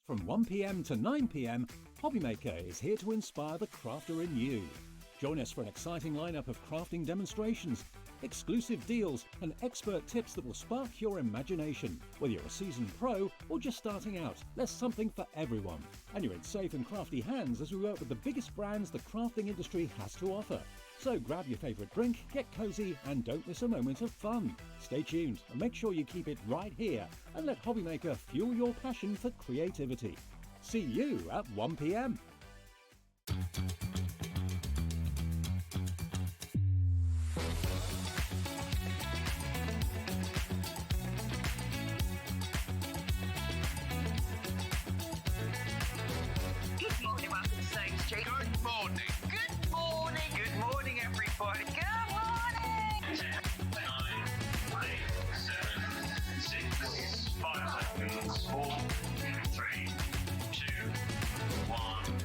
From 1 p.m. to 9 p.m, Hobbymaker is here to inspire the crafter in you. Join us for an exciting lineup of crafting demonstrations, exclusive deals and expert tips that will spark your imagination. Whether you're a seasoned pro or just starting out, there's something for everyone. And you're in safe and crafty hands as we work with the biggest brands the crafting industry has to offer. So grab your favourite drink, get cosy and don't miss a moment of fun. Stay tuned and make sure you keep it right here and let Hobbymaker fuel your passion for creativity. See you at 1 p.m. Good morning, welcome to Sussex Street. Good morning. Good morning. Good morning, everybody. Good morning. 10, 9, 8, 7, 6, 5 seconds, 4, 3, 2, 1,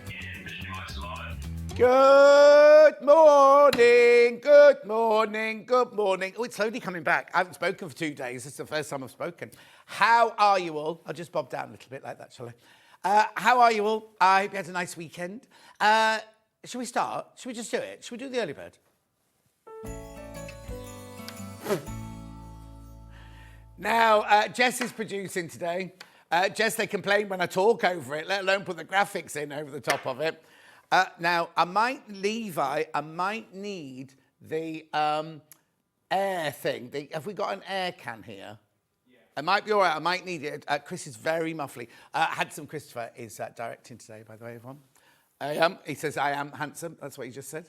in Visualize Live. Good morning. Good morning. Good morning. Oh, it's slowly coming back. I haven't spoken for 2 days. This is the first time I've spoken. How are you all? I'll just bob down a little bit like that, shall I? How are you all? I hope you had a nice weekend. Shall we start? Shall we just do it? Shall we do the early bird? Now, Jess is producing today. Jess, they complain when I talk over it, let alone put the graphics in over the top of it. Now, I might need the air thing. Have we got an air can here? Yeah. It might be all right. I might need it. Chris is very muffly. Handsome Christopher is directing today, by the way, everyone. He says, I am handsome. That's what he just said.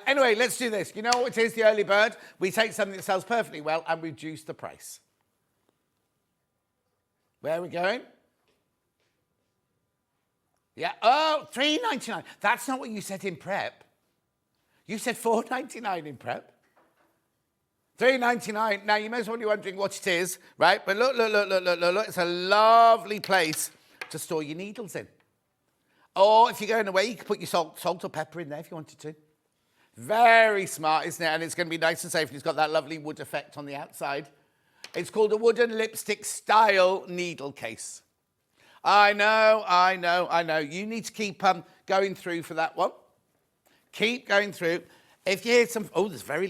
Anyway, let's do this. You know what it is, the early bird? We take something that sells perfectly well and reduce the price. Where are we going? Yeah. Oh, $3.99. That's not what you said in prep. You said $4.99 in prep. $3.99. Now, you may as well be wondering what it is, right? But look. It's a lovely place to store your needles in. Or if you're going away, you can put your salt or pepper in there if you wanted to. Very smart, isn't it? And it's going to be nice and safe. And it's got that lovely wood effect on the outside. It's called a wooden lipstick style needle case. I know. You need to keep going through for that one. Keep going through. If you hear some... Oh, there's very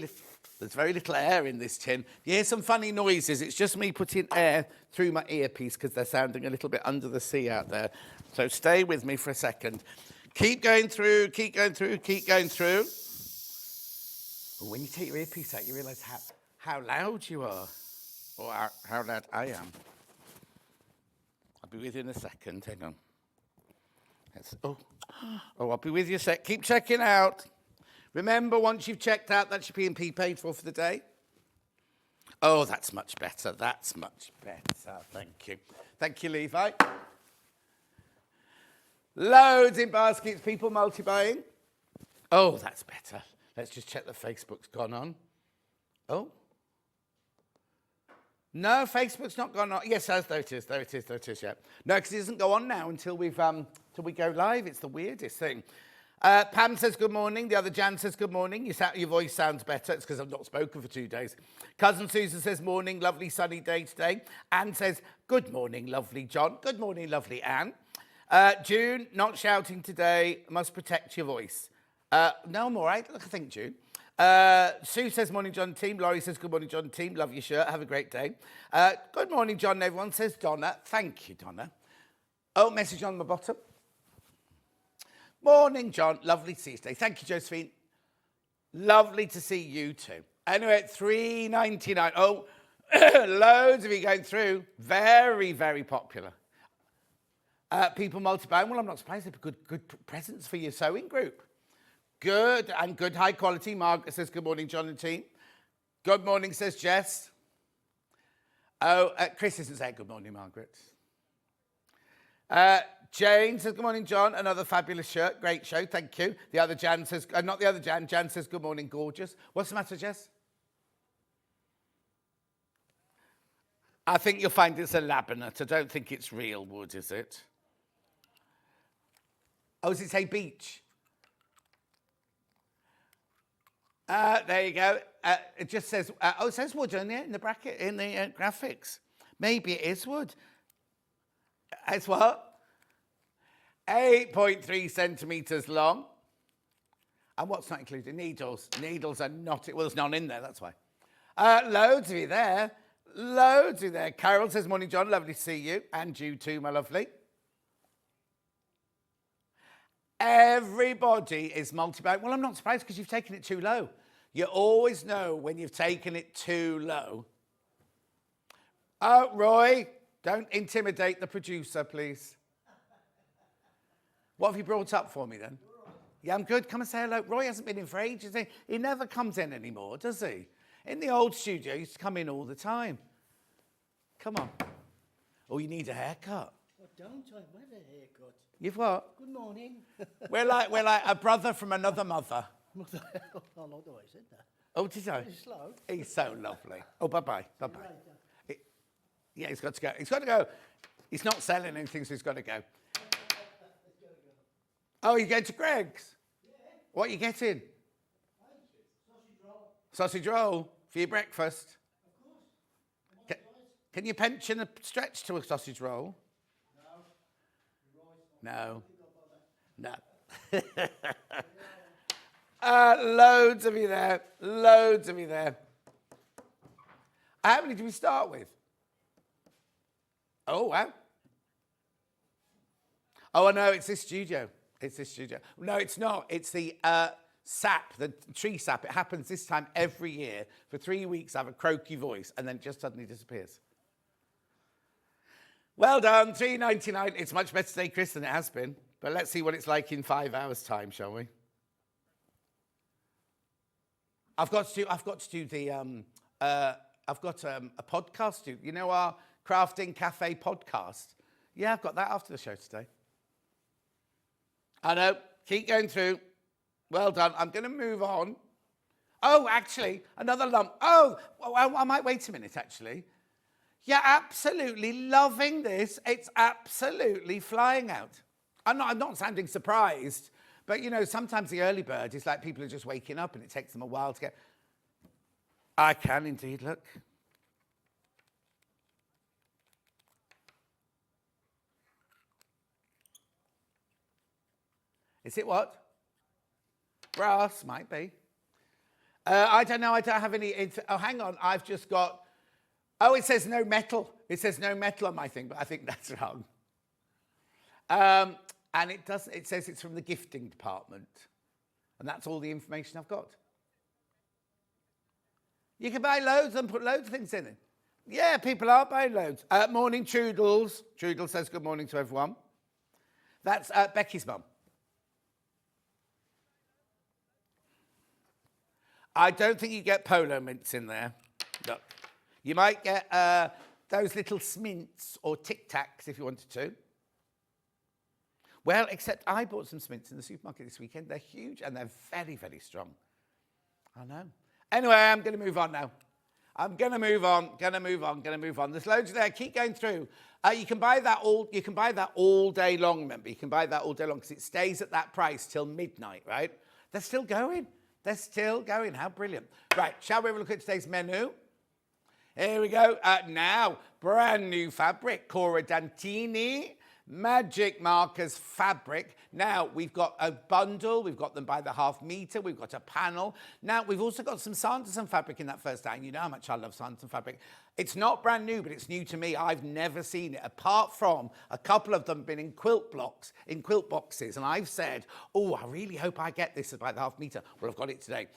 little air in this tin. If you hear some funny noises, it's just me putting air through my earpiece because they're sounding a little bit under the sea out there. So stay with me for a second. Keep going through. But when you take your earpiece out, you realise how loud you are. Or how loud I am. I'll be with you in a second. Hang on. I'll be with you a sec. Keep checking out. Remember, once you've checked out, that's your P&P paid for the day. Oh, that's much better. Thank you. Thank you, Levi. Loads in baskets, people multi-buying. Oh, that's better. Let's just check that Facebook's gone on. Oh. No, Facebook's not gone on. Yes, there it is, yeah. No, because it doesn't go on now until we go live. It's the weirdest thing. Pam says good morning. The other Jan says good morning. Your voice sounds better. It's because I've not spoken for 2 days. Cousin Susan says morning, lovely sunny day today. Anne says good morning, lovely John. Good morning, lovely Anne. June, not shouting today. Must protect your voice. No, I'm all right. I think, June. Sue says morning, John team. Laurie says good morning, John team. Love your shirt. Have a great day. Good morning, John. Everyone says Donna. Thank you, Donna. Oh, message on the bottom. Morning, John. Lovely to see you today. Thank you, Josephine. Lovely to see you too. Anyway, $3.99. Oh, loads of you going through. Very, very popular. People multiplying. Well, I'm not surprised. They're good presents for your sewing group. Good high quality. Margaret says good morning, John and team. Good morning, says Jess. Oh, Chris isn't saying good morning, Margaret. Jane says good morning, John. Another fabulous shirt. Great show. Thank you. The other Jan says, not the other Jan. Jan says good morning, gorgeous. What's the matter, Jess? I think you'll find it's a laminate. I don't think it's real wood, is it? Oh, does it say beach? There you go. It just says, it says wood on it in the bracket, in the graphics. Maybe it is wood. It's what? 8.3 centimetres long. And what's not included? Needles. Needles are not, well, there's none in there, that's why. Loads of you there. Loads of you there. Carol says, morning, John. Lovely to see you. And you too, my lovely. Everybody is multi-bag. Well, I'm not surprised because you've taken it too low. You always know when you've taken it too low. Oh, Roy, don't intimidate the producer, please. What have you brought up for me then? Yeah, I'm good. Come and say hello. Roy hasn't been in for ages. He never comes in anymore, does he? In the old studio, he used to come in all the time. Come on. Oh, you need a haircut. Well, don't I? I've had a haircut. You've what? Good morning. We're like a brother from another mother. I like the way I said that. Oh, did I? It's slow. He's so lovely. Oh, bye-bye. Bye-bye. Later. Yeah, he's got to go. He's got to go. He's not selling anything, so he's got to go. Oh, you're going to Greg's? Yeah. What are you getting? Sausage roll. Sausage roll for your breakfast? Of course. Can you pension a stretch to a sausage roll? No. No. Loads of you there. Loads of you there. How many do we start with? Oh, wow. Oh, I know, it's this studio. It's this studio. No, it's not. It's the sap, the tree sap. It happens this time every year. For 3 weeks, I have a croaky voice, and then it just suddenly disappears. Well done, $3.99. It's much better today, Chris, than it has been. But let's see what it's like in 5 hours' time, shall we? I've got to do a podcast. You know our Crafting Cafe podcast? Yeah, I've got that after the show today. I know. Keep going through. Well done. I'm going to move on. Oh, actually, another lump. Oh, well, I might wait a minute, actually. Yeah, absolutely loving this. It's absolutely flying out. I'm not sounding surprised, but, you know, sometimes the early bird is like people are just waking up and it takes them a while to get... I can indeed, look. Is it what? Brass, might be. I don't know, I don't have any... Oh, hang on, I've just got... Oh, it says no metal. It says no metal on my thing, but I think that's wrong. And it says it's from the gifting department. And that's all the information I've got. You can buy loads and put loads of things in it. Yeah, people are buying loads. Morning, Trudels. Trudel says good morning to everyone. That's Becky's mum. I don't think you get polo mints in there. Look. You might get those little smints or Tic Tacs if you wanted to. Well, except I bought some smints in the supermarket this weekend. They're huge and they're very, very strong. I know. Anyway, I'm going to move on now. I'm going to move on. There's loads there. Keep going through. You can buy that all day long, remember. You can buy that all day long because it stays at that price till midnight, right? They're still going. How brilliant. Right, shall we have a look at today's menu? Here we go. Now, brand new fabric, Cori Dantini Magic Makers fabric. Now, we've got a bundle. We've got them by the half metre. We've got a panel. Now, we've also got some Sanderson fabric in that first line. You know how much I love Sanderson fabric. It's not brand new, but it's new to me. I've never seen it, apart from a couple of them been in quilt boxes. And I've said, oh, I really hope I get this by the half metre. Well, I've got it today.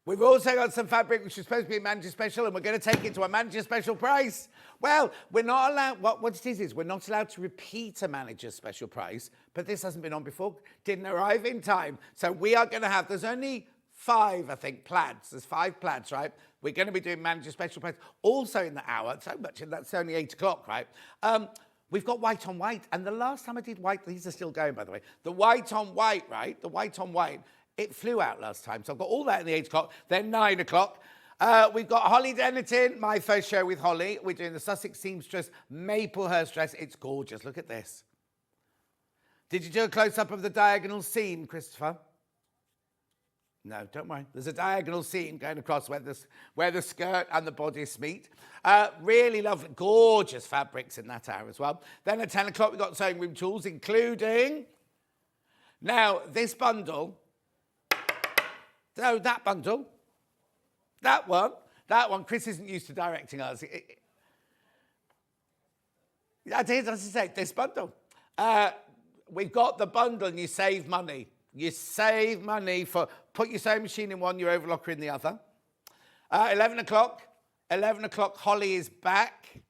We've also got some fabric which is supposed to be a manager special, and we're going to take it to a manager special price. Well, we're not allowed, what it is we're not allowed to repeat a manager special price, but this hasn't been on before, didn't arrive in time. So we are going to have, there's only 5, I think, plaids. There's 5 plaids, right? We're going to be doing manager special price also in the hour, so much, and that's only 8 o'clock, right? We've got white on white, and the last time I did white, these are still going, by the way, the white on white, right? The white on white. It flew out last time, so I've got all that in the 8 o'clock, then 9 o'clock. We've got Holly Dennett in, my first show with Holly. We're doing the Sussex Seamstress Maplehurst Dress. It's gorgeous. Look at this. Did you do a close-up of the diagonal seam, Christopher? No, don't worry. There's a diagonal seam going across where the skirt and the bodice meet. Really lovely, gorgeous fabrics in that hour as well. Then at 10 o'clock, we've got sewing room tools, including... Now, this bundle... No, that bundle. That one. Chris isn't used to directing us. I did, as I say, this bundle. We've got the bundle and you save money. You save money for, put your sewing machine in one, your overlocker in the other. 11 o'clock, Holly is back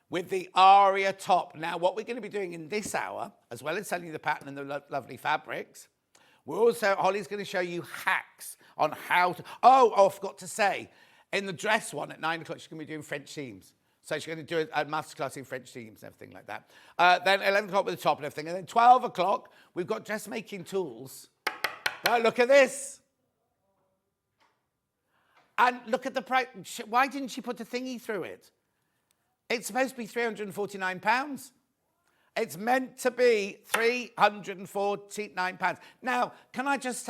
with the Aria top. Now, what we're going to be doing in this hour, as well as selling you the pattern and the lovely fabrics, Holly's going to show you hacks on how to, I forgot to say, in the dress one at 9 o'clock, she's going to be doing French seams. So she's going to do a masterclass in French seams and everything like that. Then 11 o'clock with the top and everything. And then 12 o'clock, we've got dressmaking tools. Now look at this. And look at the price. Why didn't she put a thingy through it? It's supposed to be £349. It's meant to be £349. Now, can I just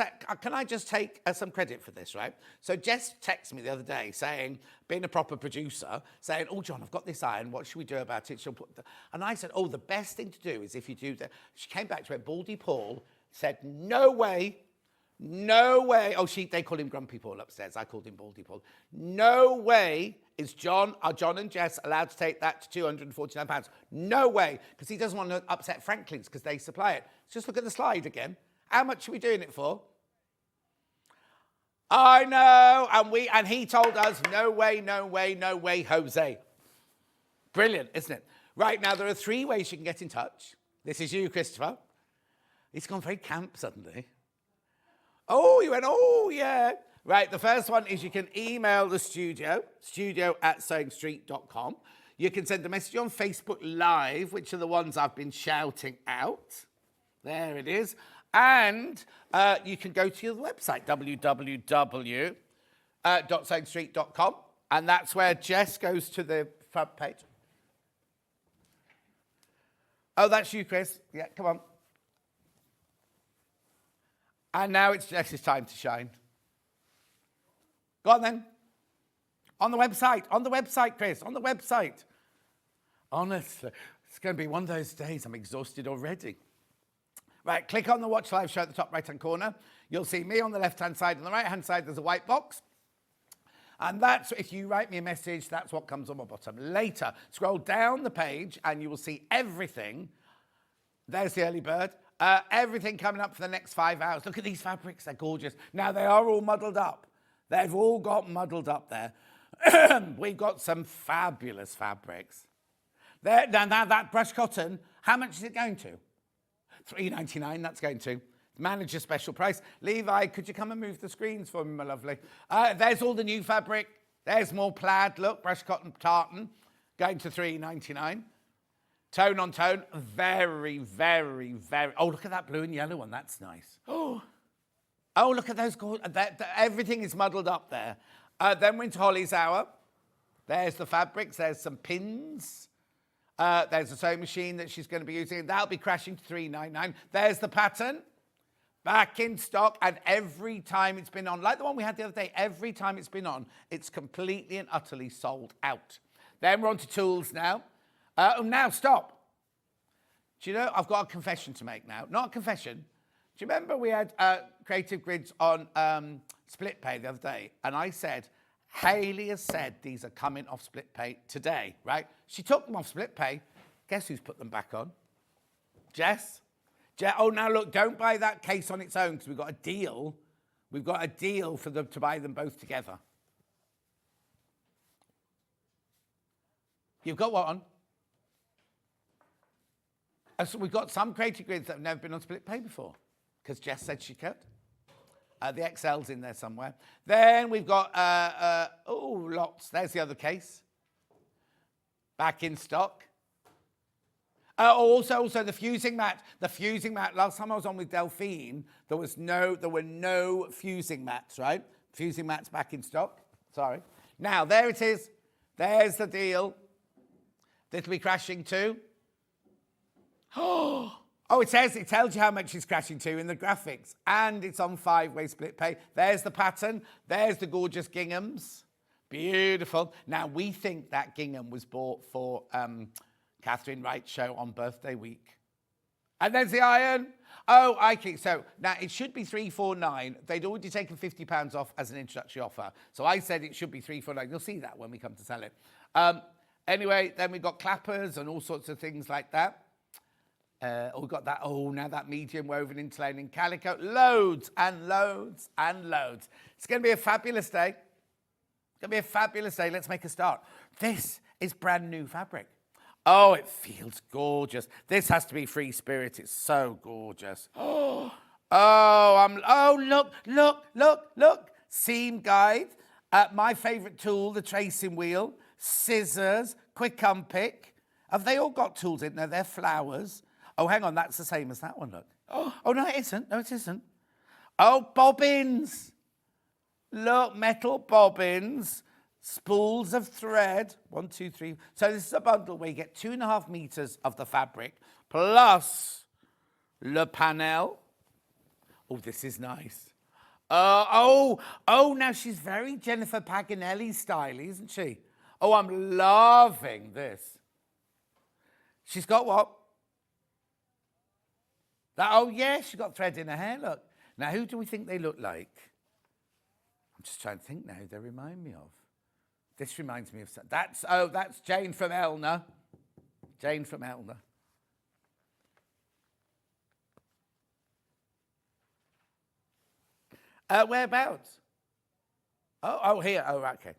take some credit for this, right? So Jess texted me the other day saying, being a proper producer, saying, oh, John, I've got this iron. What should we do about it? And I said, oh, the best thing to do is if you do that. She came back to it. Baldy Paul said, no way. No way. Oh, they call him Grumpy Paul upstairs. I called him Baldy Paul. No way is John and Jess allowed to take that to £249. No way, because he doesn't want to upset Franklin's because they supply it. Just look at the slide again. How much are we doing it for? I know, and he told us, no way, no way, no way, Jose. Brilliant, isn't it? Right, now there are 3 ways you can get in touch. This is you, Christopher. He's gone very camp suddenly. Oh, you went, oh, yeah. Right, the first one is you can email the studio@sewingstreet.com. You can send a message on Facebook Live, which are the ones I've been shouting out. There it is. And you can go to your website, www.sewingstreet.com. And that's where Jess goes to the front page. Oh, that's you, Chris. Yeah, come on. And now it's Jess's time to shine. Go on then. On the website, Chris, on the website. Honestly, it's going to be one of those days. I'm exhausted already. Right, click on the Watch Live show at the top right-hand corner. You'll see me on the left-hand side. On the right-hand side, there's a white box. And that's, if you write me a message, that's what comes on my bottom. Later, scroll down the page and you will see everything. There's the early bird. Everything coming up for the next 5 hours. Look at these fabrics. They're gorgeous. Now, they are all muddled up. They've all got muddled up there. We've got some fabulous fabrics. Now, that brush cotton, how much is it going to? $3.99, that's going to. Manager special price. Levi, could you come and move the screens for me, my lovely? There's all the new fabric. There's more plaid. Look, brush cotton tartan, going to $3.99. Tone on tone, very, very, very... Oh, look at that blue and yellow one. That's nice. Oh, look at those... Everything is muddled up there. Then we're into Holly's hour. There's the fabrics. There's some pins. There's a sewing machine that she's going to be using. That'll be crashing to $3.99. There's the pattern. Back in stock. And every time it's been on, like the one we had the other day, every time it's been on, it's completely and utterly sold out. Then we're on to tools now. Now, stop. Do you know, I've got a confession to make now. Not a confession. Do you remember we had creative grids on split pay the other day? And I said, Hayley has said these are coming off split pay today, right? She took them off split pay. Guess who's put them back on? Jess. Oh, now look, don't buy that case on its own because we've got a deal. We've got a deal for them to buy them both together. You've got what on? So we've got some creative grids that have never been on split pay before because Jess said she could. The XL's in there somewhere. Then we've got, lots. There's the other case. Back in stock. Also the fusing mat. The fusing mat. Last time I was on with Delphine, there were no fusing mats, right? Fusing mats back in stock. Sorry. Now, there it is. There's the deal. This'll be crashing too. Oh, Oh, it tells you how much it's crashing to in the graphics. And it's on 5-way split pay. There's the pattern. There's the gorgeous ginghams. Beautiful. Now, we think that gingham was bought for Catherine Wright's show on birthday week. And there's the iron. Oh, I think so. Now, it should be 349. They'd already taken £50 off as an introductory offer. So I said it should be 349. You'll see that when we come to sell it. Anyway, then we've got clappers and all sorts of things like that. We've got that, now that medium woven interlining calico. Loads and loads and loads. It's going to be a fabulous day. It's going to be a fabulous day. Let's make a start. This is brand new fabric. Oh, it feels gorgeous. This has to be free spirit. It's so gorgeous. Look. Seam guide. My favourite tool, the tracing wheel. Scissors. Quick unpick. Have they all got tools in there? They're flowers. Oh, hang on. That's the same as that one, look. Oh, no, it isn't. No, it isn't. Oh, bobbins. Look, metal bobbins. Spools of thread. 1, 2, 3. So this is a bundle where you get 2.5 meters of the fabric plus le panel. Oh, this is nice. Now she's very Jennifer Paganelli style, isn't she? Oh, I'm loving this. She's got what? She's got thread in her hair, look. Now, who do we think they look like? I'm just trying to think now who they remind me of. This reminds me of... That's Jane from Elna. Jane from Elna. Whereabouts? Here. Oh, okay.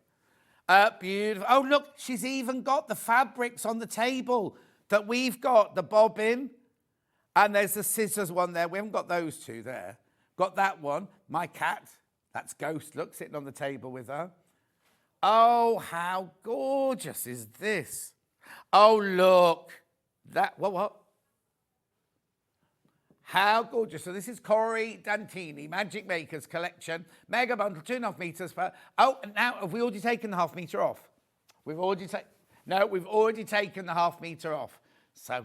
Beautiful. Oh, look, she's even got the fabrics on the table that we've got. The bobbin. And there's the scissors one there. We haven't got those two there. Got that one. My cat. That's Ghost. Look, sitting on the table with her. Oh, how gorgeous is this? Oh, look. What? How gorgeous. So this is Cori Dantini Magic Makers collection. Mega bundle, 2.5 meters. Oh, and now have we already taken the ½ meter off? We've already taken the ½ meter off. So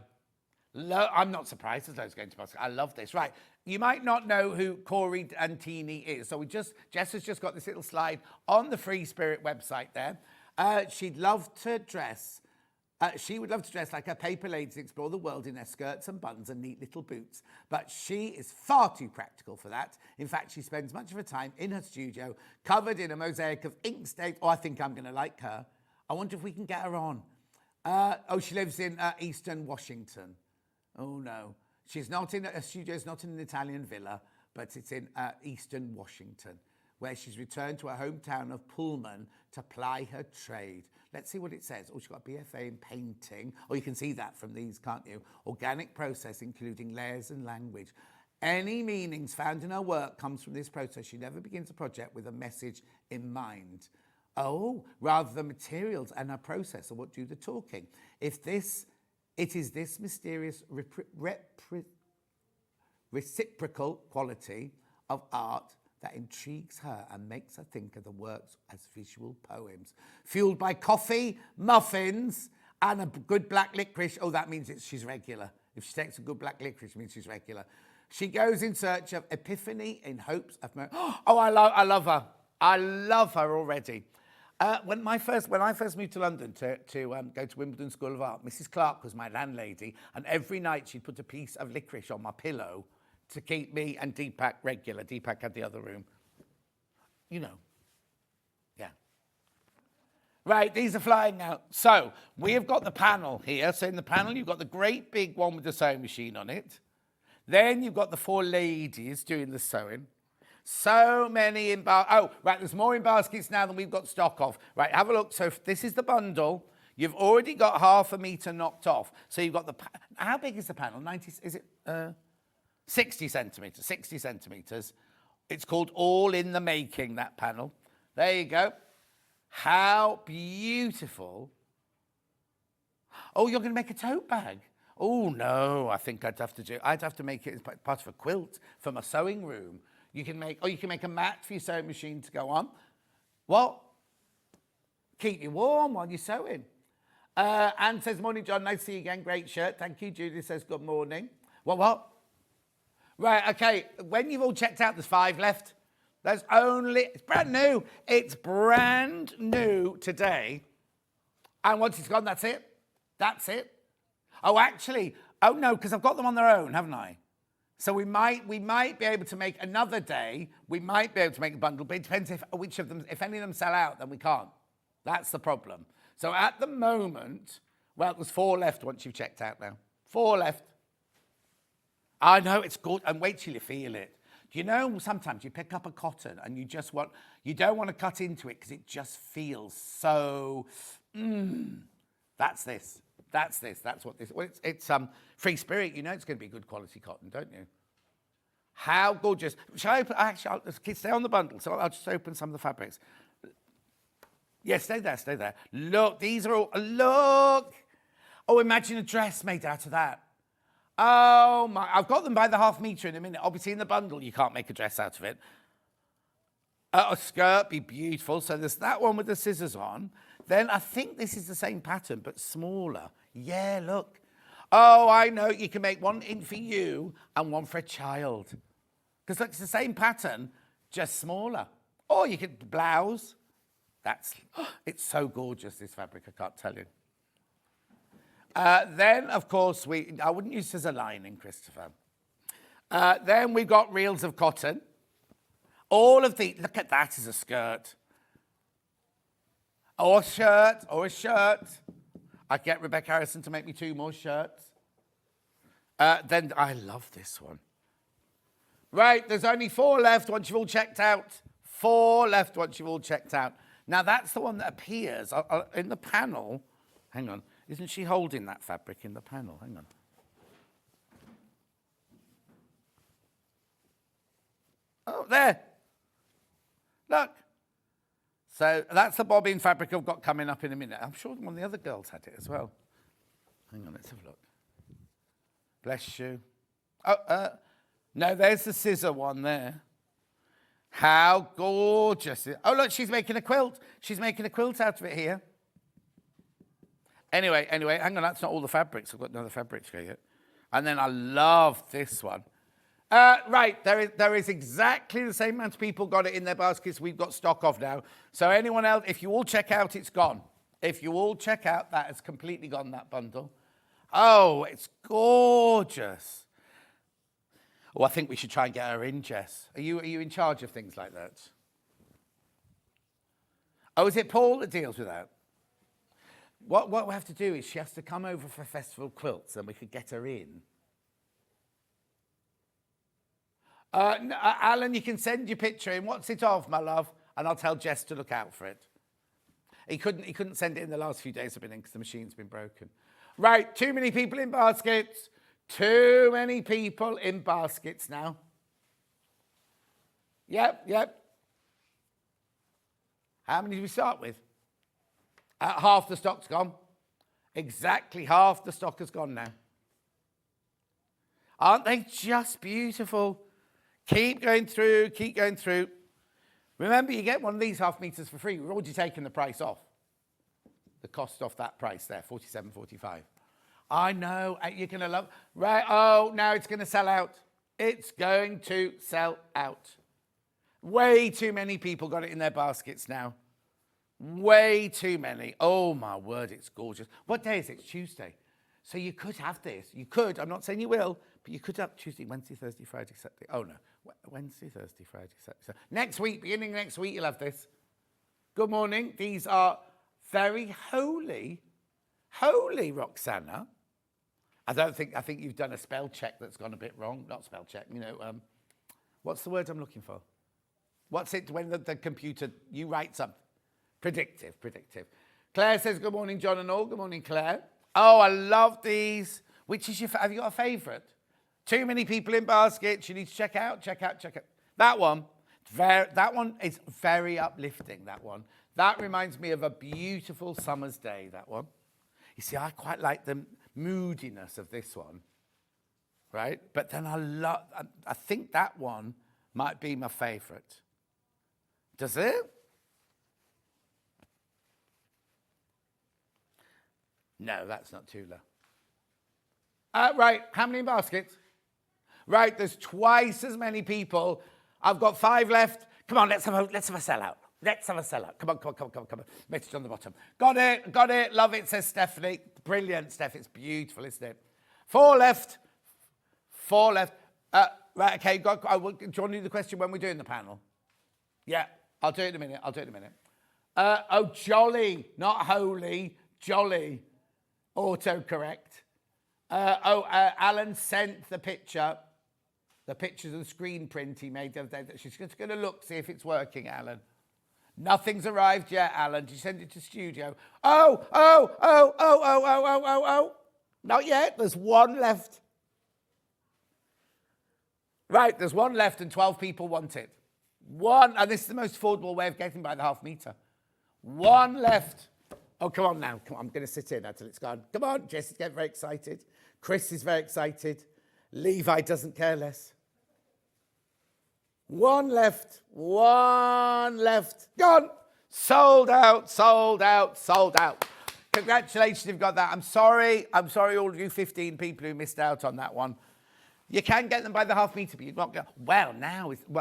I'm not surprised there's loads going to Moscow. I love this. Right. You might not know who Cori Dantini is. So Jess has just got this little slide on the Free Spirit website there. She'd love to dress. She would love to dress like her paper ladies explore the world in their skirts and buttons and neat little boots. But she is far too practical for that. In fact, she spends much of her time in her studio, covered in a mosaic of ink stains. Oh, I think I'm going to like her. I wonder if we can get her on. She lives in Eastern Washington. Oh, no. She's not in, her studio's not in an Italian villa, but it's in Eastern Washington, where she's returned to her hometown of Pullman to ply her trade. Let's see what it says. Oh, she's got a BFA in painting. Oh, you can see that from these, can't you? Organic process, including layers and language. Any meanings found in her work comes from this process. She never begins a project with a message in mind. Oh, rather the materials and her process are what do the talking. It is this mysterious reciprocal quality of art that intrigues her and makes her think of the works as visual poems. Fueled by coffee, muffins, and a good black licorice. Oh, that means she's regular. If she takes a good black licorice, it means she's regular. She goes in search of epiphany in hopes of... Oh, I love her. I love her already. When I first moved to London to go to Wimbledon School of Art, Mrs. Clark was my landlady, and every night she'd put a piece of licorice on my pillow to keep me and Deepak regular. Deepak had the other room. You know. Yeah. Right, these are flying out. So, we have got the panel here. So, in the panel, you've got the great big one with the sewing machine on it. Then you've got the 4 ladies doing the sewing. So many in there's more in baskets now than we've got stock of. Right, have a look. So if this is the bundle. You've already got ½ meter knocked off. So you've got how big is the panel? 90, is it 60 centimeters? 60 centimeters. It's called All in the Making, that panel. There you go. How beautiful. Oh, you're going to make a tote bag. Oh, no, I think I'd have to make it as part of a quilt for my sewing room. You can make a mat for your sewing machine to go on. What? Keep you warm while you're sewing. Anne says, morning, John. Nice to see you again. Great shirt. Thank you. Judy says, good morning. What? Right, okay. When you've all checked out, there's 5 left. There's only, it's brand new. It's brand new today. And once it's gone, that's it. That's it. Oh, actually, oh no, because I've got them on their own, haven't I? So we might be able to make another day. We might be able to make a bundle, but it depends which of them, if any of them sell out, then we can't. That's the problem. So at the moment, well, there's 4 left once you've checked out now. 4 left. I know, it's good. And wait till you feel it. Do you know, sometimes you pick up a cotton and you don't want to cut into it because it just feels so, that's this. That's this. That's what this, well, it's free spirit. You know it's going to be good quality cotton, don't you? How gorgeous. Shall I open, actually, I'll stay on the bundle, so I'll just open some of the fabrics. Yeah, stay there, stay there. Look, these are all, look. Oh, imagine a dress made out of that. Oh my, I've got them by the ½ metre in a minute. Obviously in the bundle, you can't make a dress out of it. A skirt, be beautiful. So there's that one with the scissors on. Then I think this is the same pattern, but smaller. Yeah, look. Oh, I know, you can make one in for you and one for a child. Because look, it's the same pattern, just smaller. Or you could blouse. It's so gorgeous, this fabric, I can't tell you. Then, of course, I wouldn't use scissor lining, Christopher. Then we've got reels of cotton. All of the, look at that as a skirt. Or a shirt. I'd get Rebecca Harrison to make me 2 more shirts. Then, I love this one. Right, there's only 4 left once you've all checked out. 4 left once you've all checked out. Now, that's the one that appears in the panel. Hang on. Isn't she holding that fabric in the panel? Hang on. Oh, there. Look. So that's the bobbin fabric I've got coming up in a minute. I'm sure one of the other girls had it as well. Hang on, let's have a look. Bless you. Oh, no, there's the scissor one there. How gorgeous. Oh, look, she's making a quilt. She's making a quilt out of it here. Anyway, hang on, that's not all the fabrics. I've got another fabric to go yet. And then I love this one. Right, there is exactly the same amount of people got it in their baskets we've got stock of now. So anyone else, if you all check out, it's gone. If you all check out, that has completely gone, that bundle. Oh, it's gorgeous. Oh, I think we should try and get her in, Jess. Are you in charge of things like that? Oh, is it Paul that deals with that? What we have to do is she has to come over for Festival Quilts and we could get her in. Alan, you can send your picture in. What's it of, my love? And I'll tell Jess to look out for it. He couldn't send it in the last few days I've been in because the machine's been broken. Right, too many people in baskets. Too many people in baskets now. Yep. How many did we start with? Half the stock's gone. Exactly half the stock has gone now. Aren't they just beautiful? Keep going through, keep going through. Remember, you get one of these ½ meters for free. We've already taken the price off. The cost off that price there, $47.45. I know, you're going to love. Right, oh, now it's going to sell out. It's going to sell out. Way too many people got it in their baskets now. Way too many. Oh, my word, it's gorgeous. What day is it? It's Tuesday. So you could have this. You could. I'm not saying you will, but you could have Tuesday, Wednesday, Thursday, Friday, Saturday. Oh, no. Wednesday, Thursday, Friday, Saturday. Next week, beginning next week, you'll have this. Good morning. These are very holy, Roxana. I think you've done a spell check that's gone a bit wrong. Not spell check, what's the word I'm looking for? What's it when the computer, you write something? Predictive. Claire says, good morning, John and all. Good morning, Claire. Oh, I love these. Which is have you got a favourite? Too many people in baskets. You need to check out. That one is very uplifting, that one. That reminds me of a beautiful summer's day, that one. You see, I quite like the moodiness of this one, right? But then I think that one might be my favourite. Does it? No, that's not Tula. Right, how many baskets? Right, there's twice as many people. I've got 5 left. Come on, let's have a sellout. Let's have a sellout. Come on. Message on the bottom. Got it. Love it, says Stephanie. Brilliant, Steph. It's beautiful, isn't it? 4 left. 4 left. Right, okay. Do you want to do the question when we're doing the panel? Yeah, I'll do it in a minute. Jolly, not holy. Jolly. Autocorrect. Alan sent the picture. The pictures of the screen print he made the other day. She's just going to look, see if it's working, Alan. Nothing's arrived yet, Alan. Did you send it to studio? Oh. Not yet. There's 1 left. Right, there's 1 left and 12 people want it. 1, and this is the most affordable way of getting by the half meter. 1 left. Oh, come on now. Come on, I'm going to sit here now till it's gone. Come on, Jess is getting very excited. Chris is very excited. Levi doesn't care less. 1 left. 1 left. Gone. Sold out. Congratulations, you've got that. I'm sorry, all of you 15 people who missed out on that one. You can get them by the half meter, but you're not going. Well,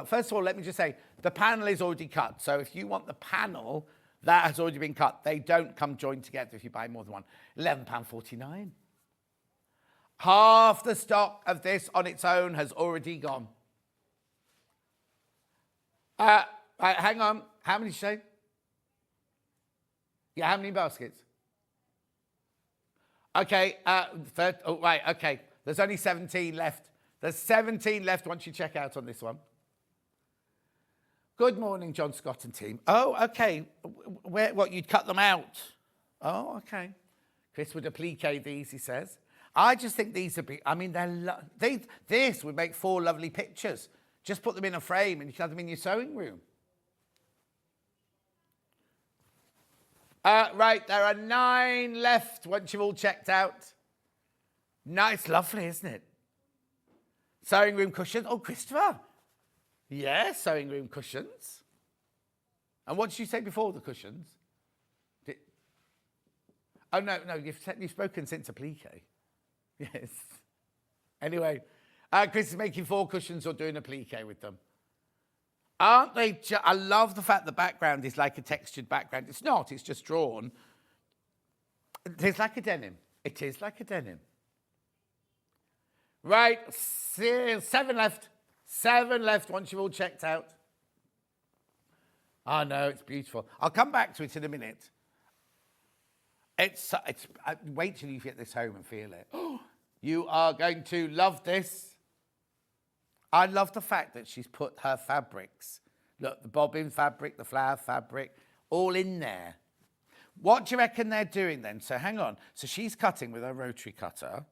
first of all, let me just say the panel is already cut. So if you want the panel, that has already been cut. They don't come joined together if you buy more than one. £11.49. Half the stock of this on its own has already gone. Right, hang on. How many did you say? Yeah, how many baskets? Okay, okay. There's only 17 left. There's 17 left once you check out on this one. Good morning, John Scott and team. Oh, okay. What, you'd cut them out? Oh, okay. Chris would applique these, he says. I just think these would be, I mean, this would make 4 lovely pictures. Just put them in a frame and you can have them in your sewing room. Right, there are 9 left once you've all checked out. Nice, lovely, isn't it? Sewing room cushions. Oh, Christopher. Yeah, sewing room cushions. And what did you say before the cushions? Oh, no, you've spoken since applique. Yes. Anyway, Chris is making 4 cushions or doing applique with them. Aren't they? I love the fact the background is like a textured background. It's not, it's just drawn. It is like a denim. It is like a denim. Right, 7 left. 7 left once you've all checked out. Oh, no, it's beautiful. I'll come back to it in a minute. Wait till you get this home and feel it. You are going to love this. I love the fact that she's put her fabrics. Look, the bobbin fabric, the flower fabric, all in there. What do you reckon they're doing then? So hang on. So she's cutting with her rotary cutter.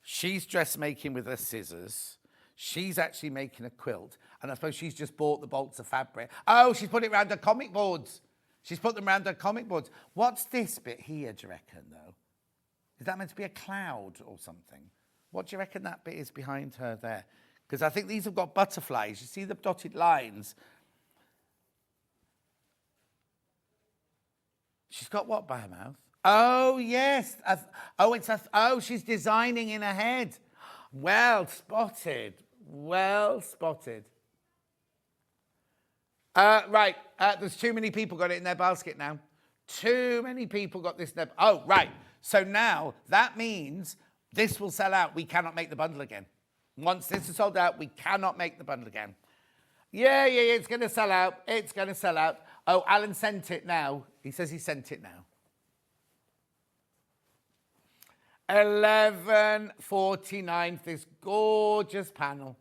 She's dressmaking with her scissors. She's actually making a quilt. And I suppose she's just bought the bolts of fabric. Oh, she's put it around her comic boards. She's put them around her comic boards. What's this bit here, do you reckon, though? Is that meant to be a cloud or something? What do you reckon that bit is behind her there? Because I think these have got butterflies. You see the dotted lines? She's got what by her mouth? Oh, yes. She's designing in her head. Well spotted. Well spotted. Right. There's too many people got it in their basket now. Too many people got this. Oh, right. So now that means this will sell out. We cannot make the bundle again. Once this is sold out, we cannot make the bundle again. Yeah, it's going to sell out. It's going to sell out. Oh, Alan sent it now. He says he sent it now. 11:49 for this gorgeous panel.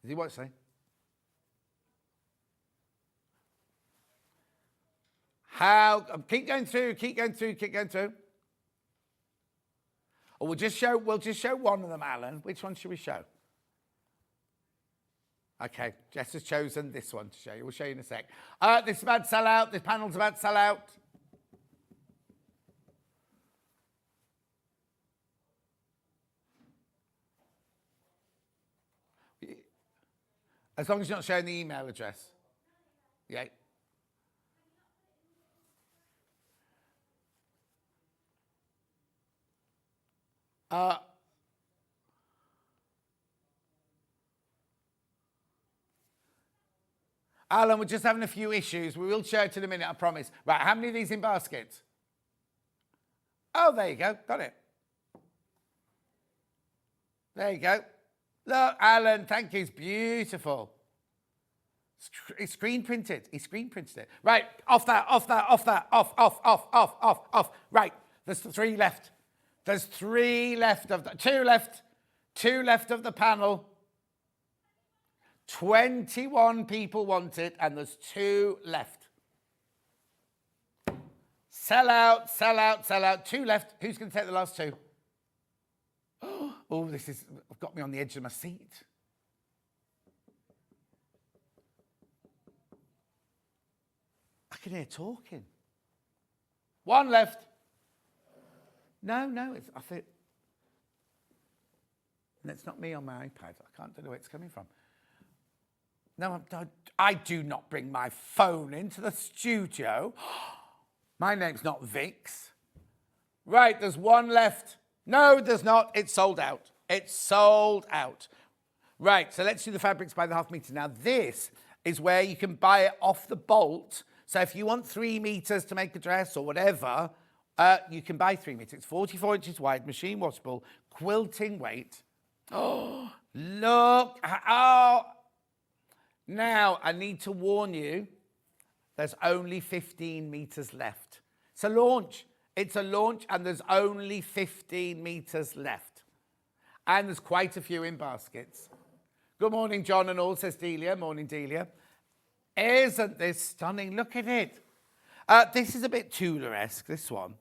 Is he what saying? Keep going through. Or we'll just show one of them, Alan. Which one should we show? Okay, Jess has chosen this one to show you. We'll show you in a sec. This is about to sell out. This panel's about to sell out. As long as you're not showing the email address. Yeah. Alan, we're just having a few issues. We will show it in a minute, I promise. Right, how many of these in baskets? Oh, there you go. Got it. There you go. Look, Alan, thank you. It's beautiful. It's screen printed. He screen printed it. Right, off that. Off. Right, there's 3 left. There's 3 left of the, 2 left. 2 left of the panel. 21 people want it, and there's 2 left. Sell out. 2 left. Who's going to take the last 2? Oh, this is got me on the edge of my seat. I can hear talking. 1 left. No, it's, I think. And it's not me on my iPad. I don't know where it's coming from. No, I do not bring my phone into the studio. My name's not Vix. Right, there's 1 left. No, there's not. It's sold out. It's sold out. Right, so let's do the fabrics by the half metre. Now, this is where you can buy it off the bolt. So if you want 3 metres to make a dress or whatever, you can buy 3 metres. It's 44 inches wide, machine washable, quilting weight. Oh, look. Oh. Now, I need to warn you, there's only 15 metres left. It's a launch. It's a launch, and there's only 15 metres left. And there's quite a few in baskets. Good morning, John and all, says Delia. Morning, Delia. Isn't this stunning? Look at it. This is a bit Tudor-esque, this one.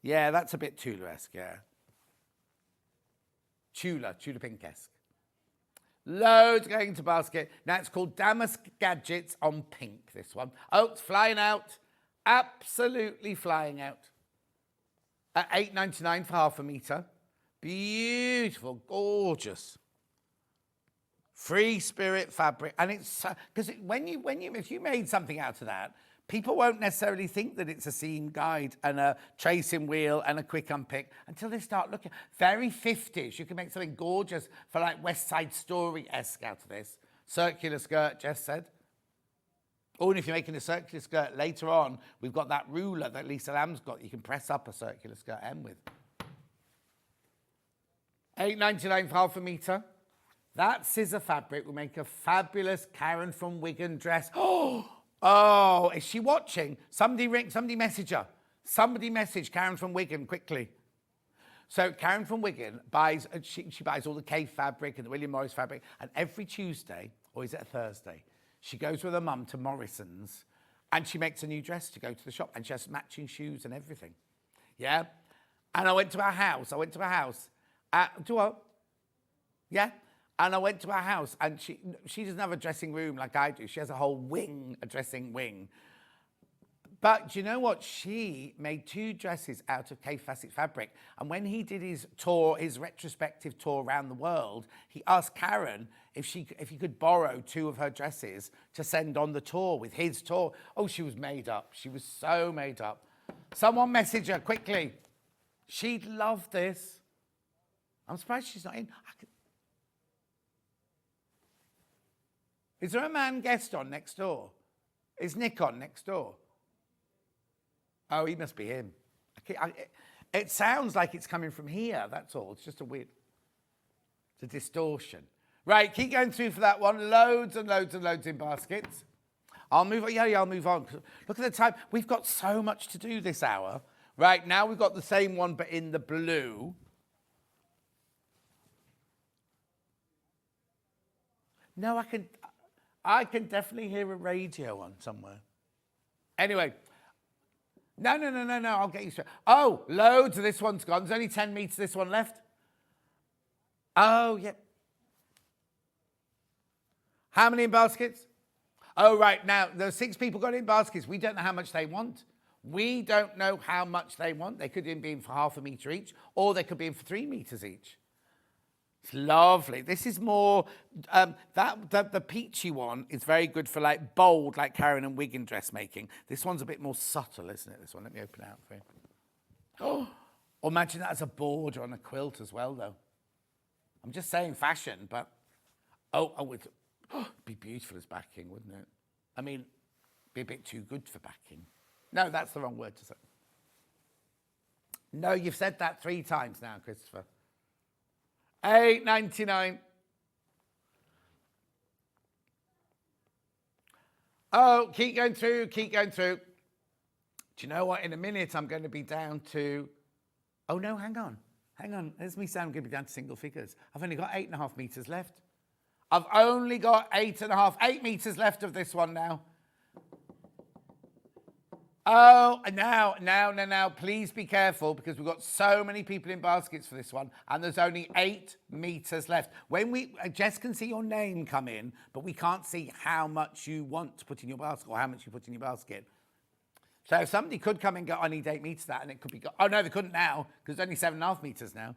Yeah, that's a bit Tudor-esque, yeah. Tudor pink-esque. Loads going into basket. Now, it's called Damask Gadgets on pink, this one. Oh, it's flying out. Absolutely flying out. At $8.99 for half a metre. Beautiful, gorgeous. Free spirit fabric. And it's, because if you made something out of that, people won't necessarily think that it's a seam guide and a tracing wheel and a quick unpick until they start looking. Very 50s. You can make something gorgeous for like West Side Story-esque out of this. Circular skirt, Jess said. Or if you're making a circular skirt later on, we've got that ruler that Lisa Lamb's got. You can press up a circular skirt M with. $8.99 for half a metre. That scissor fabric will make a fabulous Karen from Wigan dress. Oh, is she watching? Somebody message her. Somebody message Karen from Wigan quickly. So Karen from Wigan buys, she buys all the Cave fabric and the William Morris fabric, and every Tuesday, or is it a Thursday, she goes with her mum to Morrison's and she makes a new dress to go to the shop, and she has matching shoes and everything. Yeah? And I went to her house. Do what? Yeah? And I went to her house, and she doesn't have a dressing room like I do. She has a whole wing, a dressing wing. But do you know what? She made 2 dresses out of Cave Facet fabric. And when he did his tour, his retrospective tour around the world, he asked Karen if he could borrow 2 of her dresses to send on the tour with his tour. Oh, she was made up. She was so made up. Someone message her quickly. She'd love this. I'm surprised she's not in. Is there a man guest on next door? Is Nick on next door? Oh, he must be him. It sounds like it's coming from here, that's all. It's just a weird... It's a distortion. Right, keep going through for that one. Loads and loads and loads in baskets. I'll move on. Yeah, I'll move on. Look at the time. We've got so much to do this hour. Right, now we've got the same one, but in the blue. No, I can definitely hear a radio on somewhere. Anyway. No. I'll get you straight. Oh, loads of this one's gone. There's only 10 metres this one left. Oh, yeah. How many in baskets? Oh, right. Now, there's 6 people got in baskets. We don't know how much they want. We don't know how much they want. They could be in for half a metre each, or they could be in for 3 metres each. It's lovely. This is more, the peachy one is very good for like bold, like Karen and Wigan dressmaking. This one's a bit more subtle, isn't it? This one, let me open it out for you. Oh, imagine that as a border on a quilt as well, though. I'm just saying fashion, but, Be beautiful as backing, wouldn't it? I mean, be a bit too good for backing. No, that's the wrong word to say. No, you've said that 3 times now, Christopher. £8.99. Oh, keep going through, keep going through. Do you know what? In a minute, I'm going to be down to... Oh, no, hang on. Hang on. There's me saying I'm going to be down to single figures. I've only got 8.5 metres left. I've only got 8 metres left of this one now. Oh, now, please be careful because we've got so many people in baskets for this one and there's only 8 metres left. When Jess can see your name come in, but we can't see how much you want to put in your basket or how much you put in your basket. So somebody could come and go, I need 8 metres of that, and it could be, oh no, they couldn't now because there's only 7.5 metres now.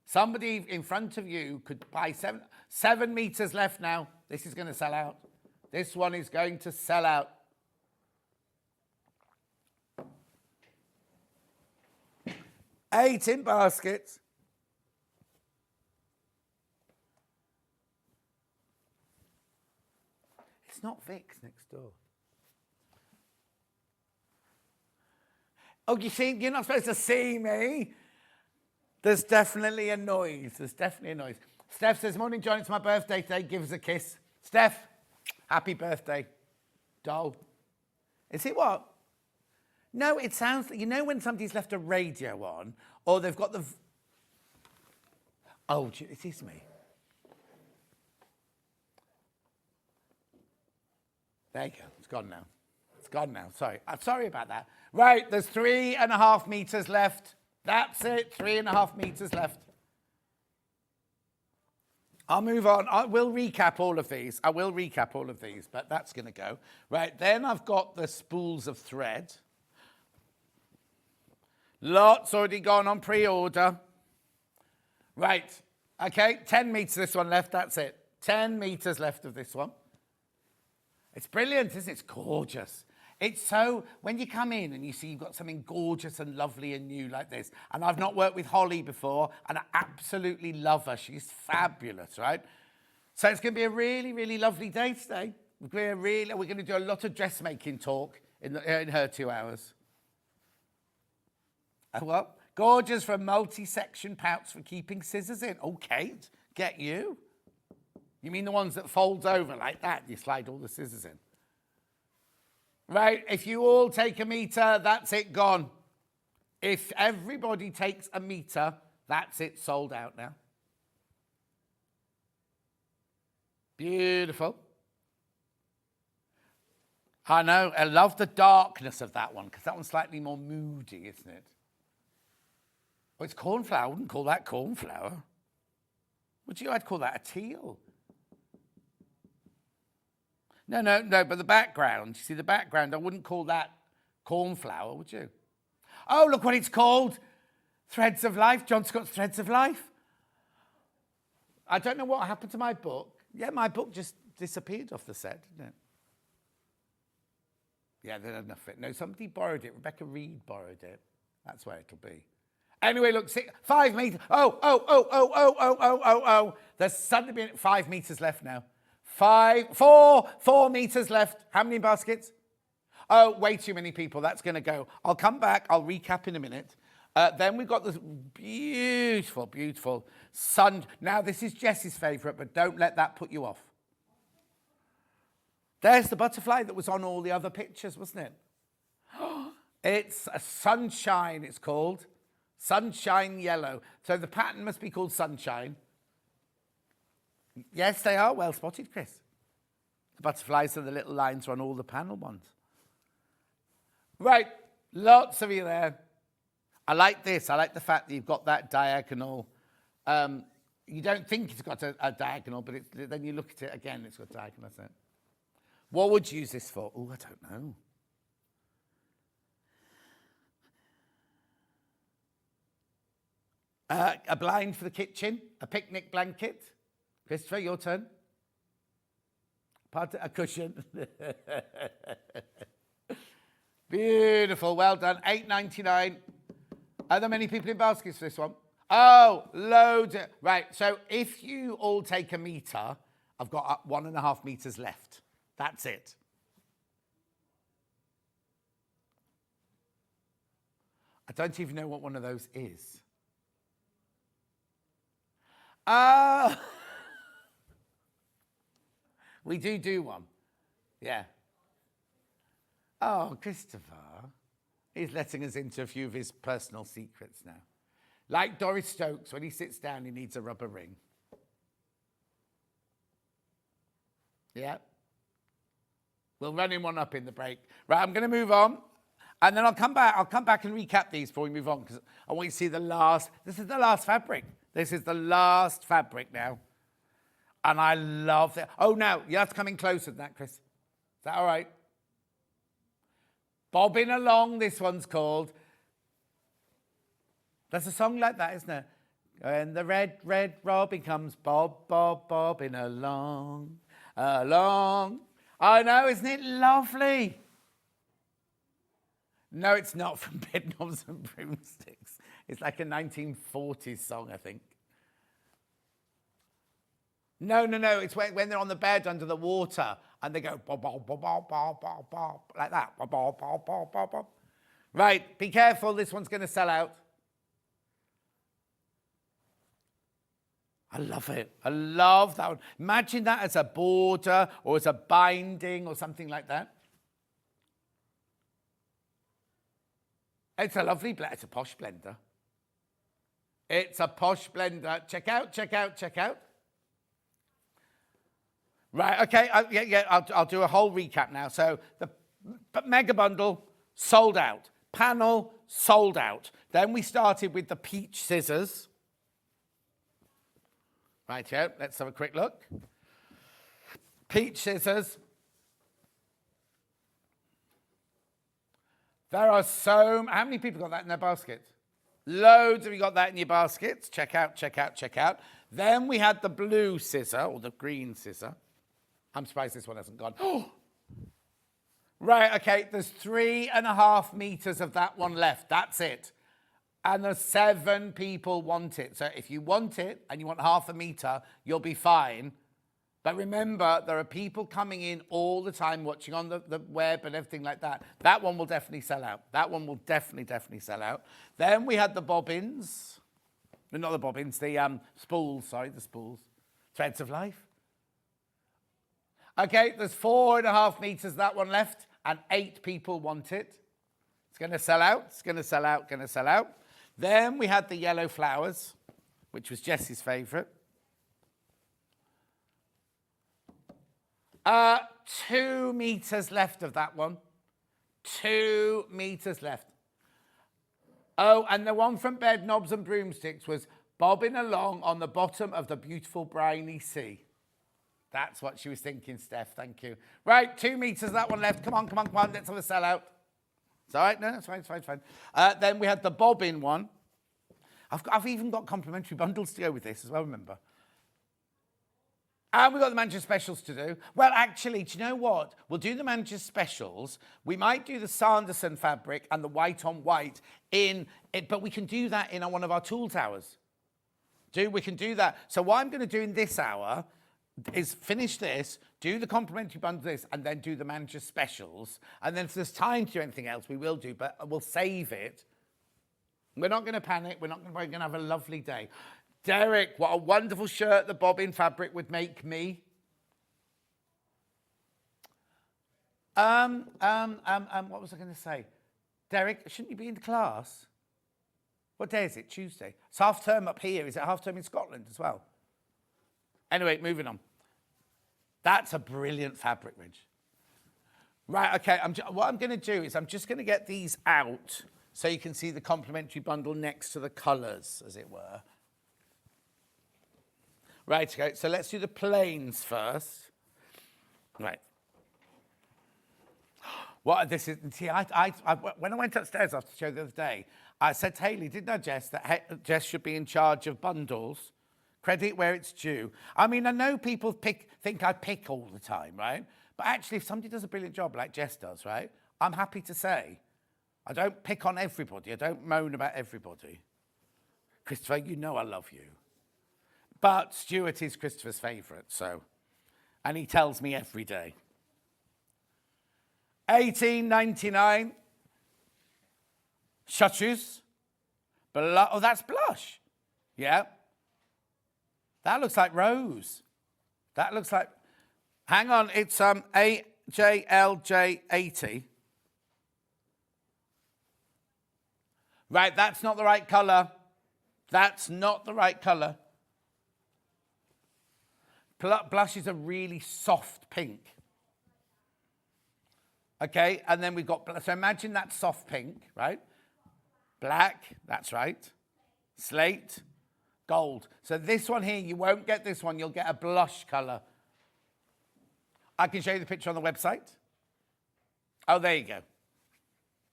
Somebody in front of you could buy 7 metres left now. This is going to sell out. This one is going to sell out. Eight in baskets. It's not Vic's next door. Oh, you see, you're not supposed to see me. There's definitely a noise. There's definitely a noise. Steph says, morning, John, it's my birthday today. Give us a kiss. Steph, happy birthday. Doll. Is it what? No, it sounds like, you know when somebody's left a radio on, or they've got the... Oh, it is me. There you go. It's gone now. It's gone now. Sorry. I'm sorry about that. Right, there's 3.5 metres left. That's it. 3.5 metres left. I'll move on. I will recap all of these. But that's going to go. Right, then I've got the spools of thread. Lots already gone on pre-order. Right, okay, 10 metres this one left, that's it. 10 metres left of this one. It's brilliant, isn't it? It's gorgeous. It's so, when you come in and you see you've got something gorgeous and lovely and new like this, and I've not worked with Holly before, and I absolutely love her. She's fabulous, right? So it's going to be a really, really lovely day today. We're going to do a lot of dressmaking talk in her 2 hours. Well, gorgeous for multi-section pouch for keeping scissors in. Oh, Kate, get you. You mean the ones that folds over like that? You slide all the scissors in. Right, if you all take a metre, that's it, gone. If everybody takes a metre, that's it, sold out now. Beautiful. I know, I love the darkness of that one, because that one's slightly more moody, isn't it? Oh, it's cornflower. I wouldn't call that cornflower. I'd call that a teal. No, but the background, you see the background, I wouldn't call that cornflower, would you? Oh, look what it's called. Threads of Life. John Scott's Threads of Life. I don't know what happened to my book. Yeah, my book just disappeared off the set, didn't it? Yeah, they had enough of it. No, somebody borrowed it. Rebecca Reed borrowed it. That's where it'll be. Anyway, look, 5 metres. Oh. There's suddenly been 5 metres left now. 4 metres left. How many baskets? Oh, way too many people. That's going to go. I'll come back. I'll recap in a minute. Then we've got this beautiful, beautiful sun. Now, this is Jess's favourite, but don't let that put you off. There's the butterfly that was on all the other pictures, wasn't it? It's a sunshine, it's called. Sunshine yellow. So the pattern must be called sunshine. Yes, they are. Well spotted, Chris. The butterflies are the little lines on all the panel ones. Right. Lots of you there. I like this. I like the fact that you've got that diagonal. You don't think it's got a diagonal, but then you look at it again, it's got a diagonal, isn't it? What would you use this for? Oh, I don't know. A blind for the kitchen, a picnic blanket. Christopher, your turn. A cushion. Beautiful, well done. £8.99. Are there many people in baskets for this one? Oh, loads. Right, so if you all take a metre, I've got 1.5 meters left. That's it. I don't even know what one of those is. We do one. Yeah. Oh, Christopher. He's letting us into a few of his personal secrets now. Like Doris Stokes, when he sits down, he needs a rubber ring. Yeah. We'll run him one up in the break. Right, I'm going to move on. And then I'll come back and recap these before we move on, because I want you to see the last. This is the last fabric. This is the last fabric now. And I love it. Oh, no, you have to come in closer than that, Chris. Is that all right? Bobbing Along, this one's called. There's a song like that, isn't there? And the red, red robin comes bobbing along, along. I know, isn't it lovely? No, it's not from Bed Knobs and Broomsticks. It's like a 1940s song, I think. No. It's when they're on the bed under the water and they go bob, bob, bob, bob, bob, bob, bob, like that. Bob, bob, bob, bob, bob, bob. Right, be careful. This one's going to sell out. I love it. I love that one. Imagine that as a border or as a binding or something like that. It's a lovely blender. It's a posh blender. It's a posh blender. Check out, check out, check out. Right, okay, I'll do a whole recap now. So the mega bundle, sold out. Panel, sold out. Then we started with the peach scissors. Right, yeah, let's have a quick look. Peach scissors. There are how many people got that in their basket? Loads of you got that in your baskets. Check out, check out, check out. Then we had the blue scissor, or the green scissor. I'm surprised this one hasn't gone. Right, okay, there's 3.5 meters of that one left. That's it. And there's 7 people want it. So if you want it and you want 0.5 meter, you'll be fine. But remember, there are people coming in all the time watching on the web and everything like that. That one will definitely sell out. That one will definitely sell out. Then we had the bobbins. No, not the bobbins, the spools, sorry, the spools. Threads of Life. Okay, there's 4.5 meters, that one left, and 8 people want it. It's going to sell out, it's going to sell out, going to sell out. Then we had the yellow flowers, which was Jessie's favourite. 2 meters left of that one. 2 meters left. Oh, and the one from Bed Knobs and Broomsticks was bobbing along on the bottom of the beautiful briny sea. That's what she was thinking, Steph. Thank you. Right, 2 meters, that one left. Come on. Let's have a sellout. It's all right? No, it's fine. Then we had the bobbin one. I've even got complimentary bundles to go with this as well, remember. And we've got the manager specials to do. Well, actually, do you know what? We'll do the manager specials. We might do the Sanderson fabric and the white on white in it, but we can do that in one of our tools hours. We can do that. So what I'm going to do in this hour is finish this, do the complimentary bundle this, and then do the manager specials. And then if there's time to do anything else, we will do, but we'll save it. We're not going to panic. We're going to have a lovely day. Derek, what a wonderful shirt the bobbin fabric would make me. What was I going to say? Derek, shouldn't you be in class? What day is it? Tuesday. It's half term up here. Is it half term in Scotland as well? Anyway, moving on. That's a brilliant fabric, Ridge. Right, okay, what I'm going to do is I'm just going to get these out so you can see the complimentary bundle next to the colours, as it were. Right, okay, so let's do the plains first. Right. What this is, see, when I went upstairs after the show the other day, I said to Hayley, didn't I, Jess, that Jess should be in charge of bundles? Credit where it's due. I mean, I know people think I pick all the time, right? But actually, if somebody does a brilliant job like Jess does, right, I'm happy to say, I don't pick on everybody. I don't moan about everybody. Christopher, you know I love you. But Stuart is Christopher's favourite, so And he tells me every day. $18.99. Chartreuse. Oh, that's blush. Yeah. That looks like rose. That looks like... Hang on, it's AJLJ80. Right, that's not the right colour. That's not the right colour. Blush is a really soft pink. Okay, and then we've got... So imagine that soft pink, right? Black, that's right. Slate, gold. So this one here, you won't get this one. You'll get a blush colour. I can show you the picture on the website. Oh, there you go.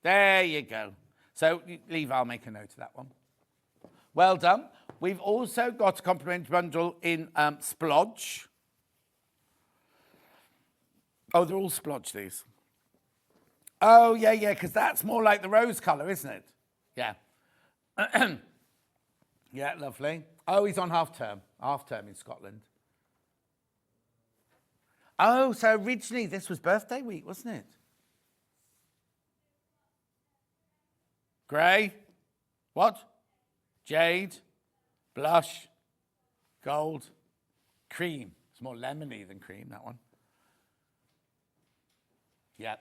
There you go. So leave, I'll make a note of that one. Well done. We've also got a complimentary bundle in splodge. Oh, they're all splodge, these. Oh, yeah, because that's more like the rose colour, isn't it? Yeah. Yeah, lovely. Oh, he's on half term in Scotland. Oh, so originally this was birthday week, wasn't it? Grey. What? Jade. Blush. Gold. Cream. It's more lemony than cream, that one. Yeah.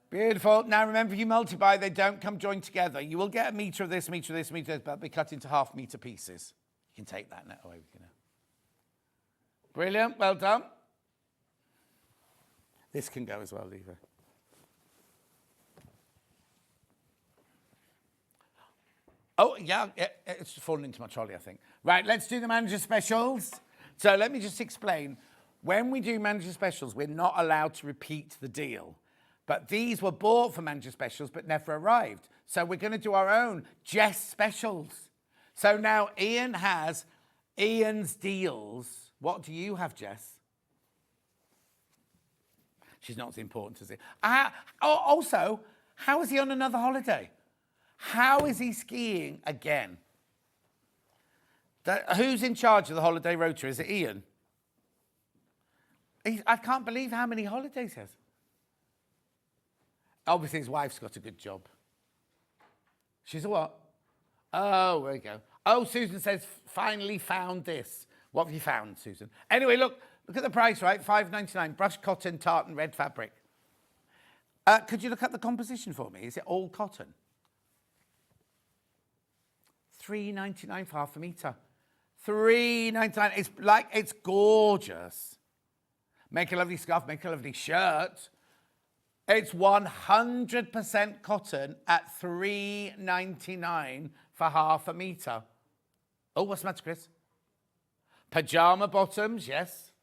Beautiful. Now remember, if you multi-buy, they don't come joined together. You will get a metre of this, metre of this, metre of this, but they'll be cut into half-metre pieces. You can take that now away. Brilliant. Well done. This can go as well, Lever. Oh, yeah, it's fallen into my trolley, I think. Right, let's do the manager specials. So let me just explain. When we do manager specials, we're not allowed to repeat the deal. But these were bought for manager specials but never arrived. So we're going to do our own Jess specials. So now Ian has Ian's deals. What do you have, Jess? She's not as important as it. Also, how is he on another holiday? How is he skiing again? Who's in charge of the holiday rota? Is it Ian? I can't believe how many holidays he has. Obviously, his wife's got a good job. She's a what? Oh, there you go. Oh, Susan says, finally found this. What have you found, Susan? Anyway, look at the price, right? $5.99, brushed cotton, tartan, red fabric. Could you look at the composition for me? Is it all cotton? $3.99 for half a metre. $3.99. It's gorgeous. Make a lovely scarf, make a lovely shirt. It's 100% cotton at $3.99 for half a metre. Oh, what's the matter, Chris? Pyjama bottoms, yes.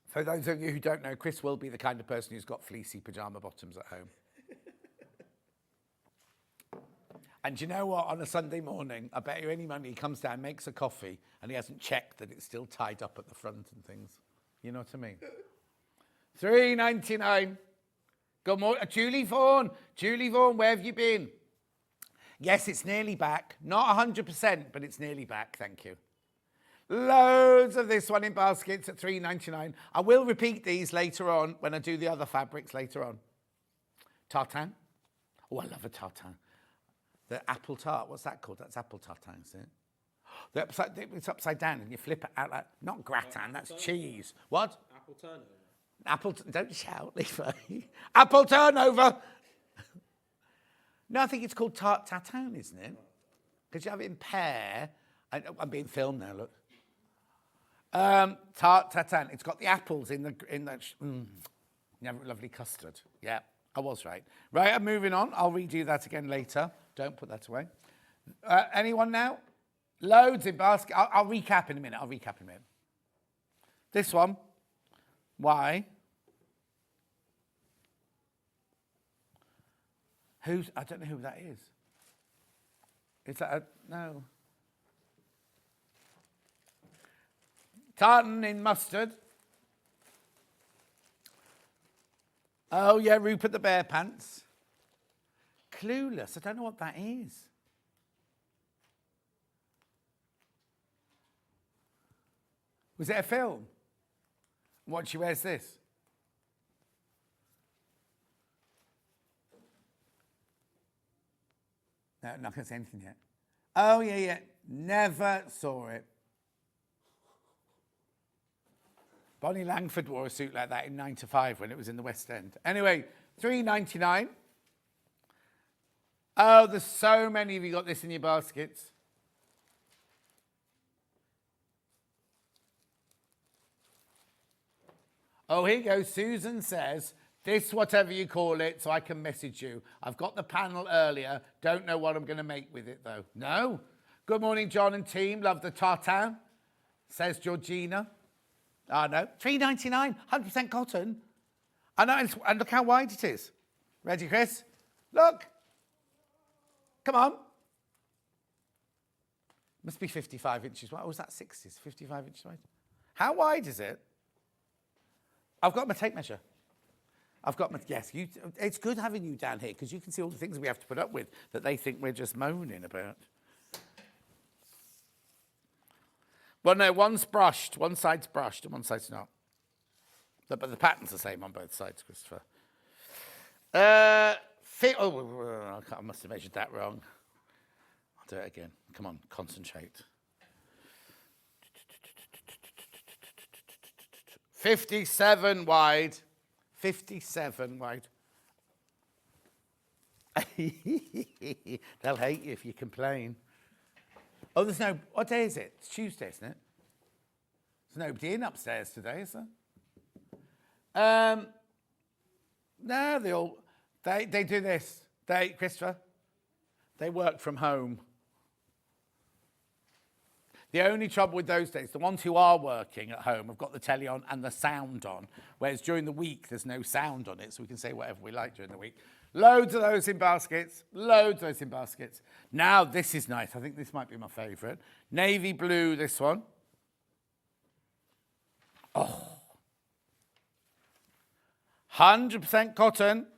For those of you who don't know, Chris will be the kind of person who's got fleecy pyjama bottoms at home. And you know what? On a Sunday morning, I bet you any money he comes down, makes a coffee, and he hasn't checked that it's still tied up at the front and things. You know what I mean? $3.99. Good morning. Julie Vaughan. Julie Vaughan, where have you been? Yes, it's nearly back. Not 100%, but it's nearly back. Thank you. Loads of this one in baskets at $3.99. I will repeat these later on when I do the other fabrics later on. Tartan. Oh, I love a tartan. The apple tart, what's that called? That's apple tartan, isn't it? It's upside down and you flip it out like, not gratin, that's cheese. What? Apple turnover. Don't shout, Levi. Apple turnover. No, I think it's called tartan, isn't it? Because you have it in pear. I'm being filmed now, look. Tartan. It's got the apples in the lovely custard. Yeah, I was right. Right, I'm moving on. I'll redo that again later. Don't put that away. Anyone now? Loads in basket. I'll recap in a minute. This one. Why? I don't know who that is. Is that no. Tartan in mustard. Oh, yeah, Rupert the Bear Pants. Clueless. I don't know what that is. Was it a film? What, she wears this? No, not going to say anything yet. Oh, yeah, yeah. Never saw it. Bonnie Langford wore a suit like that in 9 to 5 when it was in the West End. Anyway, $3.99. Oh, there's so many of you got this in your baskets. Oh, here you go. Susan says, this whatever you call it, so I can message you. I've got the panel earlier. Don't know what I'm going to make with it, though. No? Good morning, John and team. Love the tartan, says Georgina. I know. $3.99, 100% cotton. I know, and look how wide it is. Ready, Chris? Look. Come on. Must be 55 inches wide. Oh, was that 60s? 55 inches wide. How wide is it? I've got my tape measure. I've got my, yes, it's good having you down here because you can see all the things we have to put up with that they think we're just moaning about. Well, no, one's brushed, one side's brushed and one side's not. But the pattern's the same on both sides, Christopher. I must have measured that wrong. I'll do it again. Come on, concentrate. 57 wide. 57 wide. They'll hate you if you complain. Oh, there's no, what day is it? It's Tuesday, isn't it? There's nobody in upstairs today, is there? No, they do this. Christopher, they work from home. The only trouble with those days, the ones who are working at home have got the telly on and the sound on, whereas during the week there's no sound on it, so we can say whatever we like during the week. Loads of those in baskets. Loads of those in baskets. Now, this is nice. I think this might be my favourite. Navy blue, this one. Oh. 100% cotton.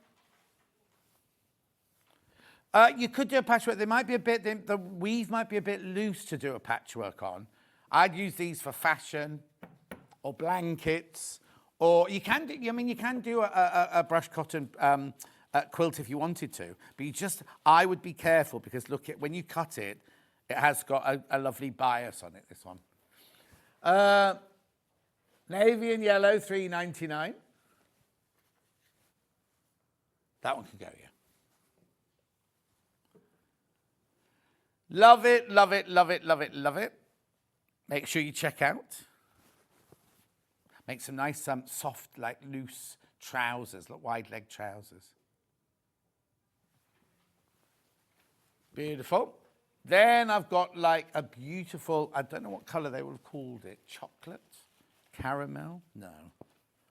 You could do a patchwork. They might be a bit, the weave might be a bit loose to do a patchwork on. I'd use these for fashion or blankets, or you can do, you can do a brush cotton quilt if you wanted to, but I would be careful because look, when you cut it, it has got a lovely bias on it, this one. Navy and yellow, $3.99. That one can go, yeah. Love it, love it, love it, love it, love it. Make sure you check out. Make some nice, soft, like loose trousers, like wide leg trousers. Beautiful. Then I've got like a beautiful, I don't know what colour they would have called it. Chocolate? Caramel? No.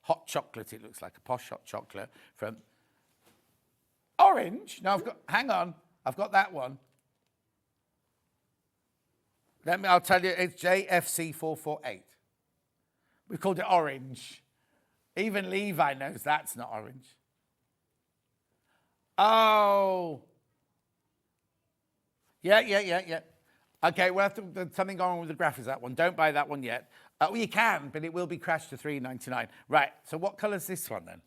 Hot chocolate, it looks like a posh hot chocolate from orange. No, hang on, I've got that one. I'll tell you, it's JFC 448. We called it orange. Even Levi knows that's not orange. Oh. Yeah. Okay, we'll have to, there's something going on with the graphics, that one. Don't buy that one yet. Well, you can, but it will be crashed to $3.99. Right, so what colour's this one then?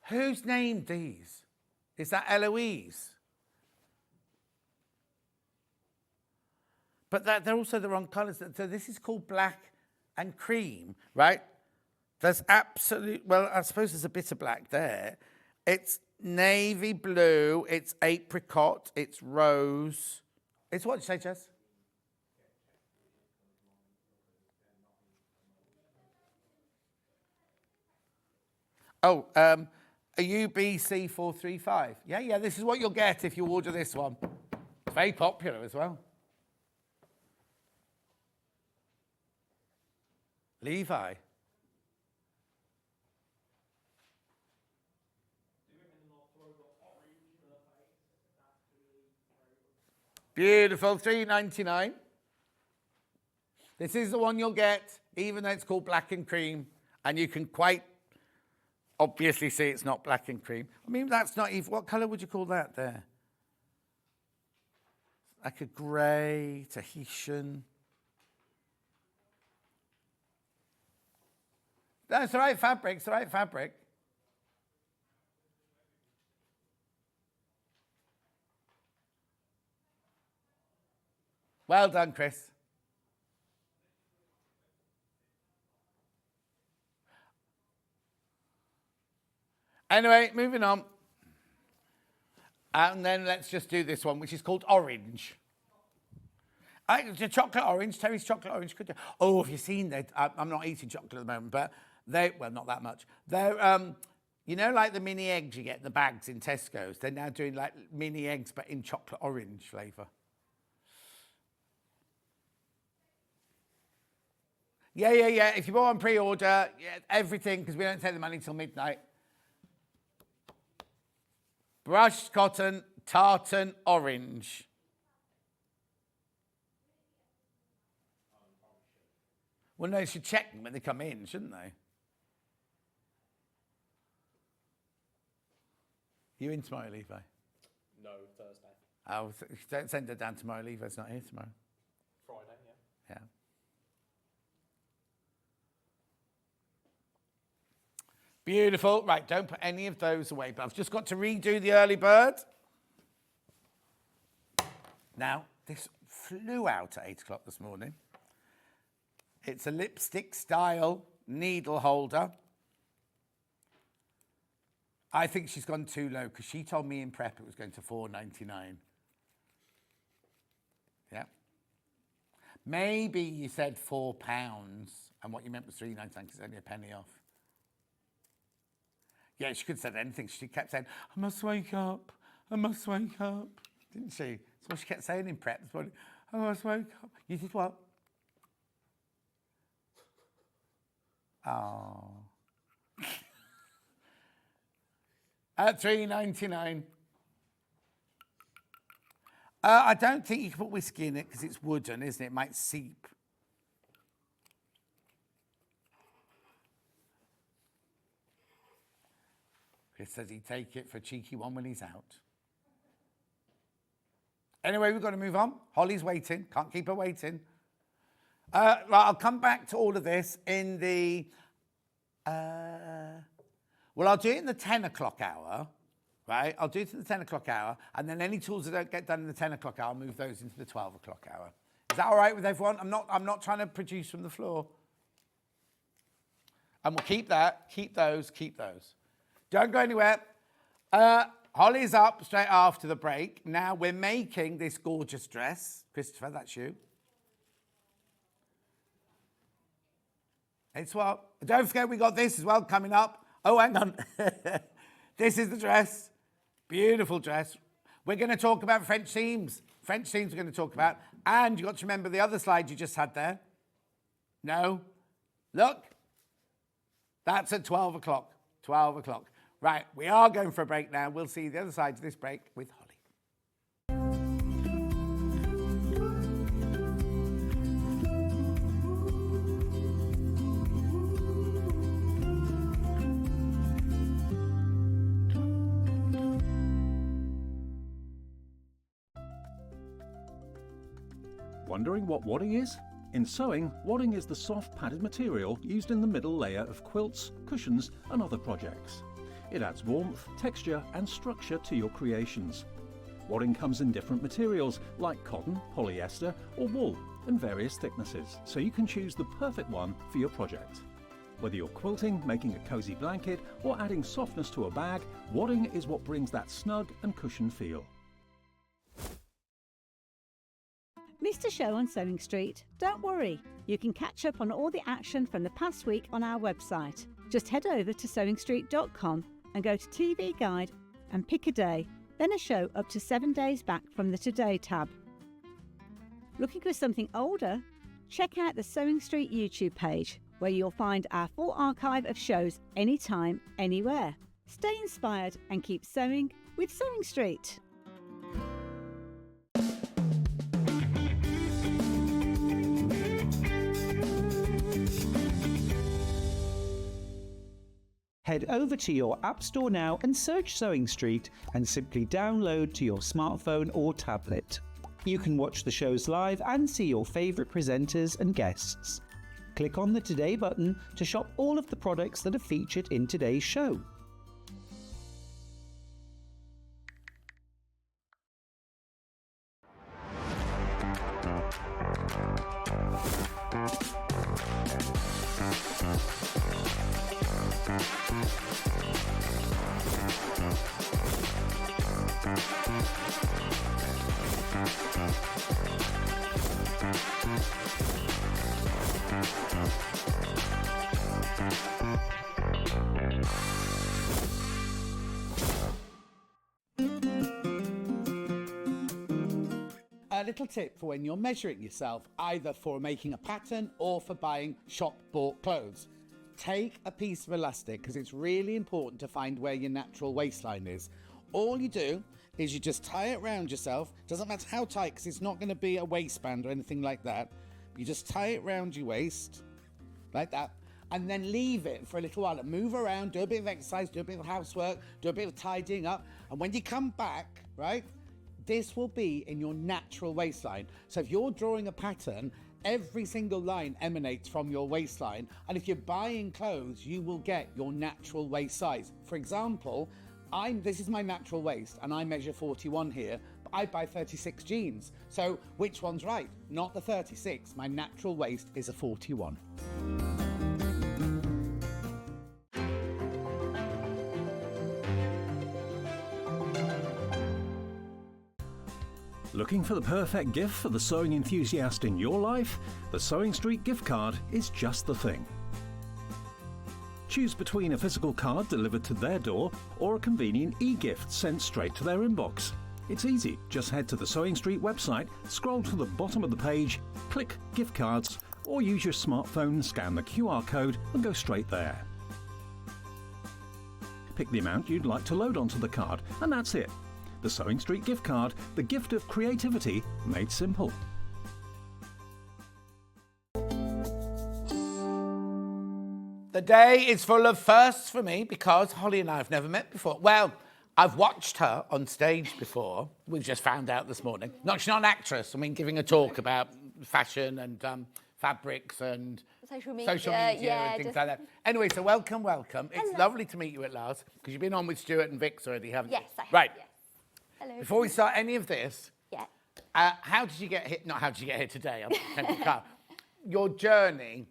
Who's named these? Is that Eloise? But they're also the wrong colours. So this is called black and cream, right? There's well, I suppose there's a bit of black there. It's navy blue, it's apricot, it's rose. It's what did you say, Jess? Oh, a UBC435. Yeah, this is what you'll get if you order this one. It's very popular as well. Levi. Beautiful, $3.99. This is the one you'll get, even though it's called black and cream, and you can quite obviously see it's not black and cream. I mean, that's not even, what colour would you call that there? Like a grey, Tahitian. That's the right fabric, it's the right fabric. Well done, Chris. Anyway, moving on. And then let's just do this one, which is called Orange. The chocolate orange, Terry's chocolate orange. Could you? Oh, have you seen that? I'm not eating chocolate at the moment, but well, not that much. They're, you know, like the mini eggs you get in the bags in Tesco's. They're now doing like mini eggs, but in chocolate orange flavour. Yeah. If you bought on pre-order, everything, because we don't take the money till midnight. Brushed cotton, tartan orange. Well, no, you should check them when they come in, shouldn't they? You in tomorrow, Levi? No, Thursday. Oh, don't send her down tomorrow. Levi's not here tomorrow. Friday, yeah. Yeah. Beautiful. Right, don't put any of those away. But I've just got to redo the early bird. Now, this flew out at 8 o'clock this morning. It's a lipstick style needle holder. I think she's gone too low because she told me in prep it was going to $4.99. Yeah. Maybe you said £4 and what you meant was $3.99 because it's only a penny off. Yeah, she could have said anything. She kept saying, I must wake up. I must wake up. Didn't she? That's what she kept saying in prep this morning. I must wake up. You did what? Oh. At $3.99. I don't think you can put whiskey in it because it's wooden, isn't it? It might seep. Chris says he'd take it for a cheeky one when he's out. Anyway, we've got to move on. Holly's waiting. Can't keep her waiting. Right, I'll come back to all of this in the... well, I'll do it in the 10 o'clock hour, right? I'll do it in the 10 o'clock hour, and then any tools that don't get done in the 10 o'clock hour, I'll move those into the 12 o'clock hour. Is that all right with everyone? I'm not trying to produce from the floor. And we'll keep that, keep those. Don't go anywhere. Holly's up straight after the break. Now we're making this gorgeous dress. Christopher, that's you. It's what? Don't forget we got this as well coming up. Oh, hang on. This is the dress. Beautiful dress. We're going to talk about French seams. French seams we're going to talk about. And you've got to remember the other slide you just had there. No. Look. That's at 12 o'clock. 12 o'clock. Right, we are going for a break now. We'll see the other side of this break with Holly. Wondering what wadding is? In sewing, wadding is the soft padded material used in the middle layer of quilts, cushions and other projects. It adds warmth, texture and structure to your creations. Wadding comes in different materials like cotton, polyester or wool and various thicknesses, so you can choose the perfect one for your project. Whether you're quilting, making a cosy blanket or adding softness to a bag, wadding is what brings that snug and cushioned feel. Missed a show on Sewing Street? Don't worry, you can catch up on all the action from the past week on our website. Just head over to sewingstreet.com and go to TV Guide and pick a day, then a show up to 7 days back from the Today tab. Looking for something older? Check out the Sewing Street YouTube page, where you'll find our full archive of shows anytime, anywhere. Stay inspired and keep sewing with Sewing Street. Head over to your App Store now and search Sewing Street and simply download to your smartphone or tablet. You can watch the shows live and see your favourite presenters and guests. Click on the Today button to shop all of the products that are featured in today's show. A little tip for when you're measuring yourself, either for making a pattern or for buying shop-bought clothes. Take a piece of elastic, because it's really important to find where your natural waistline is. All you do is you just tie it around yourself. Doesn't matter how tight, because it's not going to be a waistband or anything like that. You just tie it around your waist, like that, and then leave it for a little while. Move around, do a bit of exercise, do a bit of housework, do a bit of tidying up. And when you come back, right, this will be in your natural waistline. So if you're drawing a pattern, every single line emanates from your waistline. And if you're buying clothes, you will get your natural waist size. For example, this is my natural waist and I measure 41 here, but I buy 36 jeans. So which one's right? Not the 36. My natural waist is a 41. Looking for the perfect gift for the sewing enthusiast in your life? The Sewing Street gift card is just the thing. Choose between a physical card delivered to their door or a convenient e-gift sent straight to their inbox. It's easy. Just head to the Sewing Street website, scroll to the bottom of the page, click Gift Cards, or use your smartphone, scan the QR code and go straight there. Pick the amount you'd like to load onto the card, and that's it. The Sewing Street gift card, the gift of creativity made simple. The day is full of firsts for me because Holly and I have never met before. Well, I've watched her on stage before. We've just found out this morning. She's not an actress. I mean, giving a talk about fashion and fabrics and social media and things like that. Anyway, so welcome. It's lovely to meet you at last, because you've been on with Stuart and Vix already, haven't you? Yes, I have. Right. Yes. Hello. Before we start any of this, Yeah. how did you get here? Not how did you get here today. Your journey,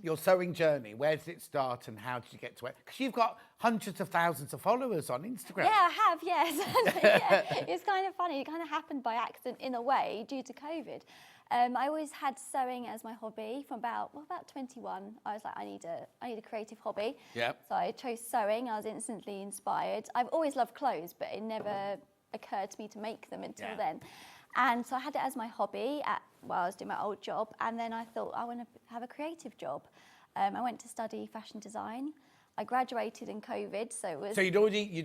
your sewing journey. Where did it start, and how did you get to it? Because you've got hundreds of thousands of followers on Instagram. Yeah, I have. Yes. Yeah. It's kind of funny. It kind of happened by accident in a way due to COVID. I always had sewing as my hobby from about 21. I was like, I need a creative hobby. Yep. So I chose sewing. I was instantly inspired. I've always loved clothes, but it never occurred to me to make them until then. And so I had it as my hobby while I was doing my old job. And then I thought, I want to have a creative job. I went to study fashion design. I graduated in COVID, so it was... So you'd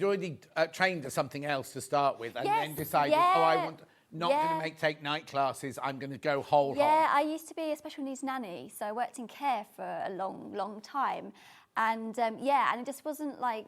already trained as something else to start with, and then decided, I want... Not going to take night classes, I'm going to go whole hog. Yeah, I used to be a special needs nanny, so I worked in care for a long time. And and it just wasn't like,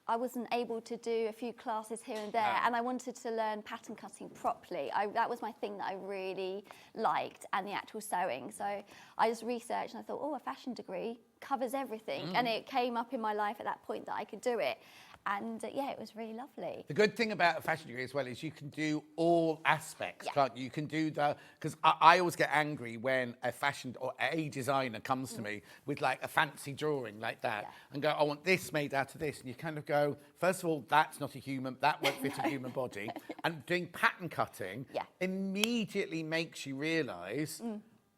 I wasn't able to do a few classes here and there, and I wanted to learn pattern cutting properly. That was my thing that I really liked, and the actual sewing. So I just researched and I thought, a fashion degree covers everything. And it came up in my life at that point that I could do it. And it was really lovely. The good thing about a fashion degree as well is you can do all aspects, can't you? You can do because I always get angry when a fashion or a designer comes to me with like a fancy drawing like that and go, I want this made out of this. And you kind of go, first of all, that's not a human, that won't fit a human body. And doing pattern cutting immediately makes you realise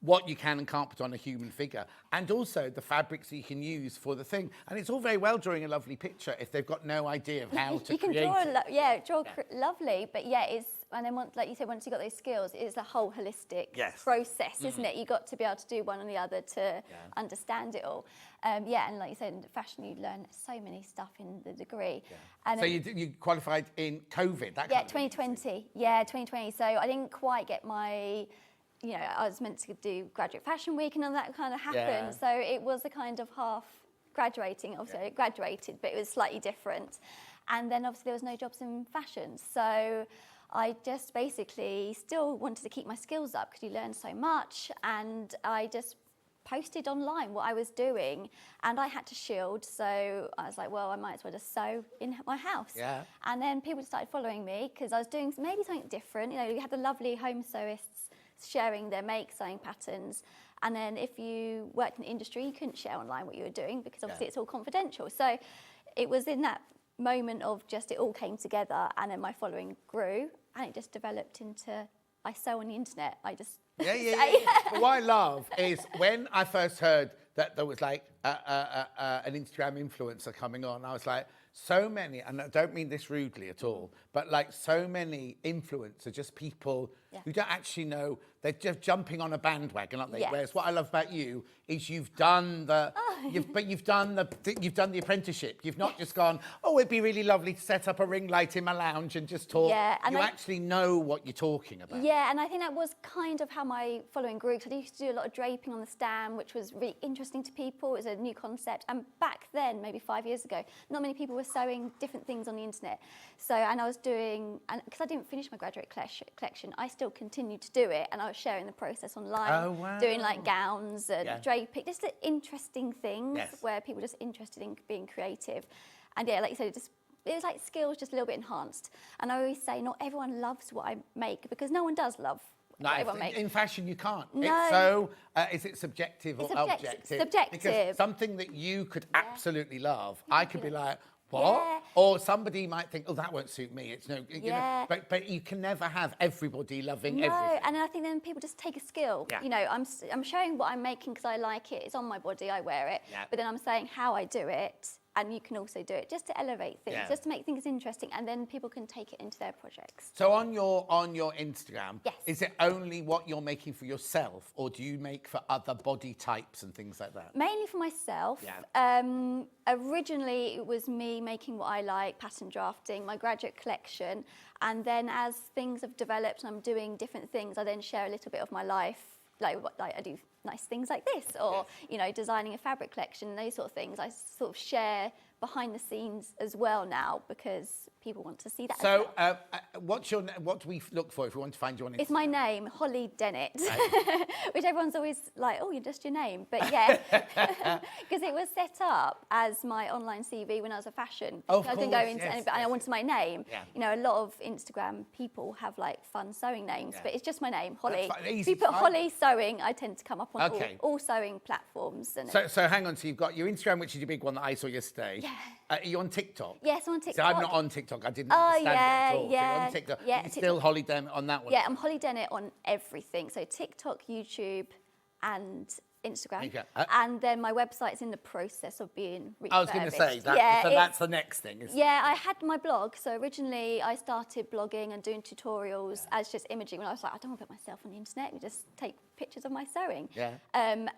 what you can and can't put on a human figure, and also the fabrics that you can use for the thing. And it's all very well drawing a lovely picture if they've got no idea of how to create it. Draw lovely, but it's, and then like you said, once you've got those skills, it's a whole holistic process, isn't it? You've got to be able to do one and the other to understand it all. And like you said, in fashion, you learn so many stuff in the degree. And so you qualified in COVID, that kind of 2020. Yeah, 2020. So I didn't quite get my... I was meant to do Graduate Fashion Week and all that kind of happened. So it was a kind of half graduating. Obviously, I graduated, but it was slightly different. And then obviously there was no jobs in fashion. So I just basically still wanted to keep my skills up because you learn so much, and I just posted online what I was doing, and I had to shield, so I was like, well, I might as well just sew in my house. Yeah. And then people started following me because I was doing maybe something different. You know, you had the lovely home sewists sharing their sewing patterns, and then if you worked in the industry, you couldn't share online what you were doing because obviously it's all confidential. So it was in that moment of just it all came together, and then my following grew, and it just developed into I sew on the internet. I just Yeah. But what I love is when I first heard that there was like an Instagram influencer coming on, I was like, so many, and I don't mean this rudely at all, but like so many influencers, just people who don't actually know, they're just jumping on a bandwagon, aren't they? Yes. Whereas what I love about you is you've done the, you've done the apprenticeship. You've not just gone, oh, it'd be really lovely to set up a ring light in my lounge and just talk. Yeah, and you I- actually know what you're talking about. Yeah, and I think that was kind of how my following grew. 'Cause I used to do a lot of draping on the stand, which was really interesting to people. It was a new concept. And back then, maybe 5 years ago, not many people were sewing different things on the internet. So, and I was doing, and because I didn't finish my graduate collection, I still continued to do it, and I was sharing the process online, Oh, wow. doing like gowns and draping, just the interesting things Yes. where people were just interested in being creative. And yeah, like you said, it was like skills just a little bit enhanced. And I always say not everyone loves what I make because no one does love No, what everyone makes. in fashion, you can't. No. It's so, is it subjective or It's objective? subjective. Because something that you could absolutely love, I could be like, what? Yeah. Or somebody might think, oh, that won't suit me. It's no, you Yeah. know, but you can never have everybody loving No, everything. and I think then people just take a skill. Yeah. You know, I'm showing what I'm making because I like it. It's on my body, I wear it. Yeah. But then I'm saying how I do it, and you can also do it just to elevate things, Yeah. just to make things interesting, and then people can take it into their projects. So on your Instagram, Yes. is it only what you're making for yourself, or do you make for other body types and things like that? Mainly for myself. Yeah. Originally, it was me making what I like, pattern drafting, my graduate collection. And then as things have developed and I'm doing different things, I then share a little bit of my life. Like I do nice things like this, or, you know, designing a fabric collection, those sort of things. I sort of share behind the scenes as well now because people want to see that. So, as well. what do we look for if we want to find you on Instagram? It's my name, Holly Dennett, which everyone's always like, oh, you're just your name. But yeah, because it was set up as my online CV when I was a fashion. Oh, of I didn't go course, into yes, any, but I yes. wanted my name. Yeah. You know, a lot of Instagram people have like fun sewing names, but it's just my name, Holly. That's fine, If easy you put to find. Holly Sewing, I tend to come up on Okay. all sewing platforms. And So hang on. So you've got your Instagram, which is your big one that I saw yesterday. Yeah. Are you on TikTok? yes, I'm on TikTok. So I'm not on TikTok. I didn't Oh, understand it at yeah, all. So yeah, you're on TikTok. yeah, You're still Holly Dennett on that one. Yeah, I'm Holly Dennett on everything. So TikTok, YouTube, and Instagram. Okay. And then my website's in the process of being refurbished. I was going to say that. Yeah, so it's- that's the next thing. Isn't yeah, I had my blog. So originally I started blogging and doing tutorials as just imaging when I was like, I don't want to put myself on the internet. We just take pictures of my sewing. Yeah.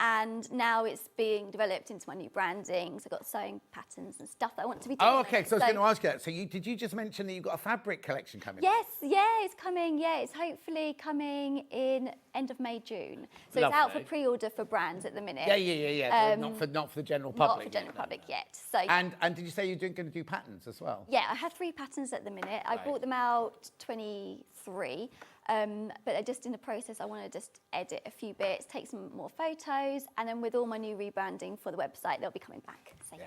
And now it's being developed into my new branding. So I've got sewing patterns and stuff that I want to be doing. Oh, okay. So I was going to ask you that. So did you just mention that you've got a fabric collection coming? Yes, yeah, it's coming. Yeah, it's hopefully coming in end of May, June. So it's out for Lovely. pre-order for brands at the minute. Yeah. not for the general public. Not for general yet, no. public yet. So And did you say you're going to do patterns as well? yeah, I have 3 patterns at the minute. I Right. brought them out 23. But they're just in the process. I want to just edit a few bits, take some more photos, and then with all my new rebranding for the website, they'll be coming back. So yeah.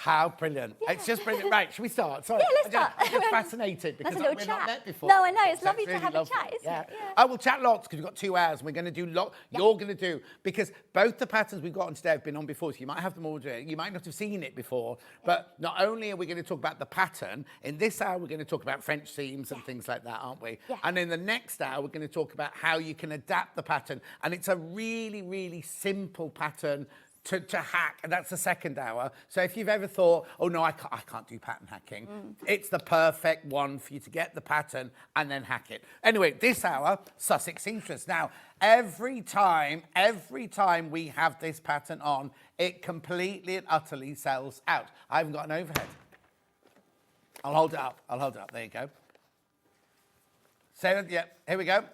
How brilliant. It's just brilliant. Right, should we start? Sorry. Yeah, let's start. I'm just fascinated because That's a little we've chat. not met before. No, I know. It's So lovely to really have a lovely. chat, isn't it? Yeah. I will chat lots because we've got 2 hours and we're going to do you're going to do, because both the patterns we've got on today have been on before, so you might have them all today. You might not have seen it before, but not only are we going to talk about the pattern, in this hour we're going to talk about French seams and things like that, aren't we? Yeah. And in the next hour we're going to talk about how you can adapt the pattern. And it's a really, really simple pattern to hack, and that's the second hour. So if you've ever thought, oh no, I can't do pattern hacking, it's the perfect one for you to get the pattern and then hack it. Anyway, this hour, Sussex Seamstress. Now, every time we have this pattern on, it completely and utterly sells out. I haven't got an overhead. I'll hold it up. There you go. So, yeah, here we go.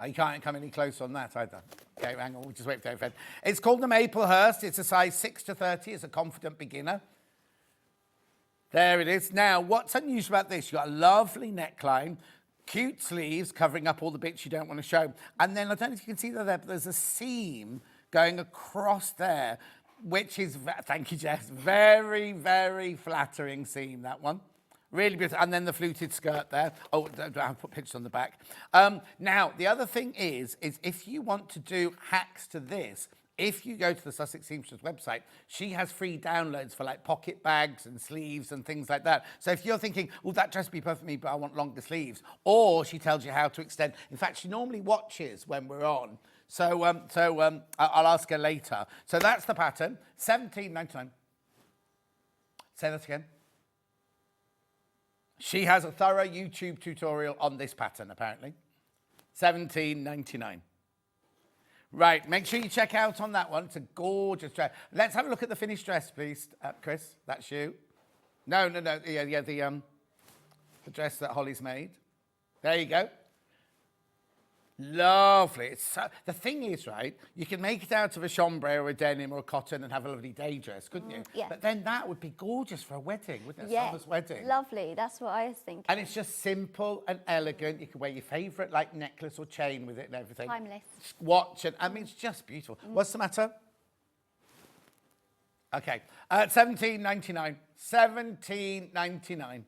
Oh, you can't come any closer on that either. Okay, hang on, we'll just wait for the overhead. It's called the Maplehurst. It's a size 6 to 30. It's a confident beginner. There it is. Now, what's unusual about this? You've got a lovely neckline, cute sleeves covering up all the bits you don't want to show. And then, I don't know if you can see that there, but there's a seam going across there, which is, thank you, Jess, very, very flattering seam, that one. Really beautiful. And then the fluted skirt there. Oh, I'll put pictures on the back. Now, the other thing is if you want to do hacks to this, if you go to the Sussex Seamstress website, she has free downloads for like pocket bags and sleeves and things like that. So if you're thinking, oh, that dress would be perfect for me, but I want longer sleeves, or she tells you how to extend. In fact, she normally watches when we're on. So I'll ask her later. So that's the pattern, $17.99. Say that again. She has a thorough YouTube tutorial on this pattern, apparently. $17.99. Right, make sure you check out on that one. It's a gorgeous dress. Let's have a look at the finished dress, please, Chris. That's you. No. Yeah, the dress that Holly's made. There you go. Lovely. It's so, the thing is, right, you can make it out of a chambray or a denim or a cotton and have a lovely day dress, couldn't you? Yeah. But then that would be gorgeous for a wedding, wouldn't it? A Yeah, summer's wedding. lovely. That's what I was thinking. And it's just simple and elegant. You can wear your favourite like necklace or chain with it and everything. Timeless. Watch and I mean, it's just beautiful. What's the matter? Okay, $17.99. $17.99.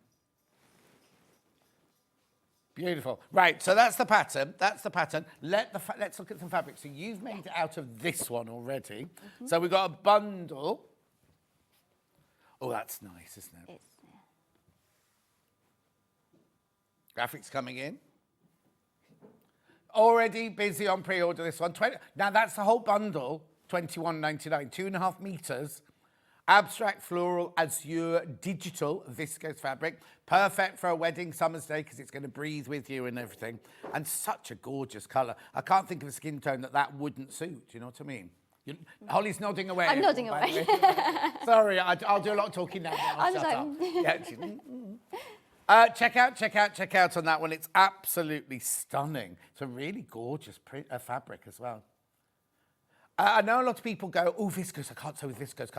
Beautiful. Right, so that's the pattern. That's the pattern. Let's look at some fabric. So you've made it out of this one already. So we've got a bundle. Oh, that's nice, isn't it? It's, Graphics coming in. Already busy on pre-order this one. Now that's the whole bundle, $21.99, 2.5 meters. Abstract floral azure digital viscose fabric. Perfect for a wedding summer's day because it's going to breathe with you and everything. And such a gorgeous colour. I can't think of a skin tone that wouldn't suit. You know what I mean? Holly's nodding away. I'm nodding by the away. way. Sorry, I'll do a lot of talking now. I'm Shut just up. Yeah, check out on that one. It's absolutely stunning. It's a really gorgeous fabric as well. I know a lot of people go, oh, viscose, I can't sew with viscose.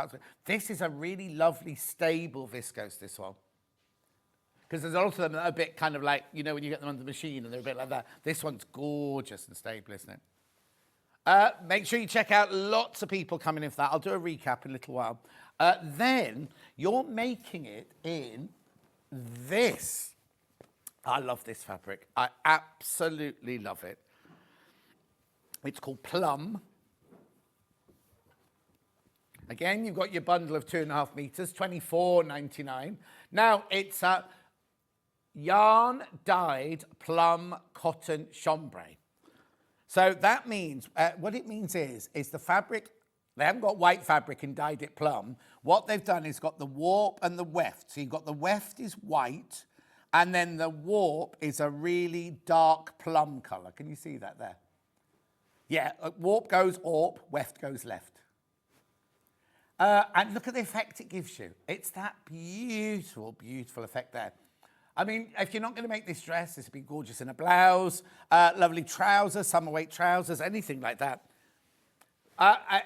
This is a really lovely, stable viscose, this one. Because there's a lot of them that are a bit kind of like, you know, when you get them under the machine and they're a bit like that. This one's gorgeous and stable, isn't it? Make sure you check out lots of people coming in for that. I'll do a recap in a little while. Then you're making it in this. I love this fabric. I absolutely love it. It's called Plum. Again, you've got your bundle of 2.5 meters, $24.99. Now, it's a yarn dyed plum cotton chambray. So that means, what it means is the fabric, they haven't got white fabric and dyed it plum. What they've done is got the warp and the weft. So you've got the weft is white, and then the warp is a really dark plum colour. Can you see that there? Yeah, warp goes orp, weft goes left. And look at the effect it gives you. It's that beautiful, beautiful effect there. I mean, if you're not going to make this dress, this would be gorgeous in a blouse, lovely trousers, summer weight trousers, anything like that.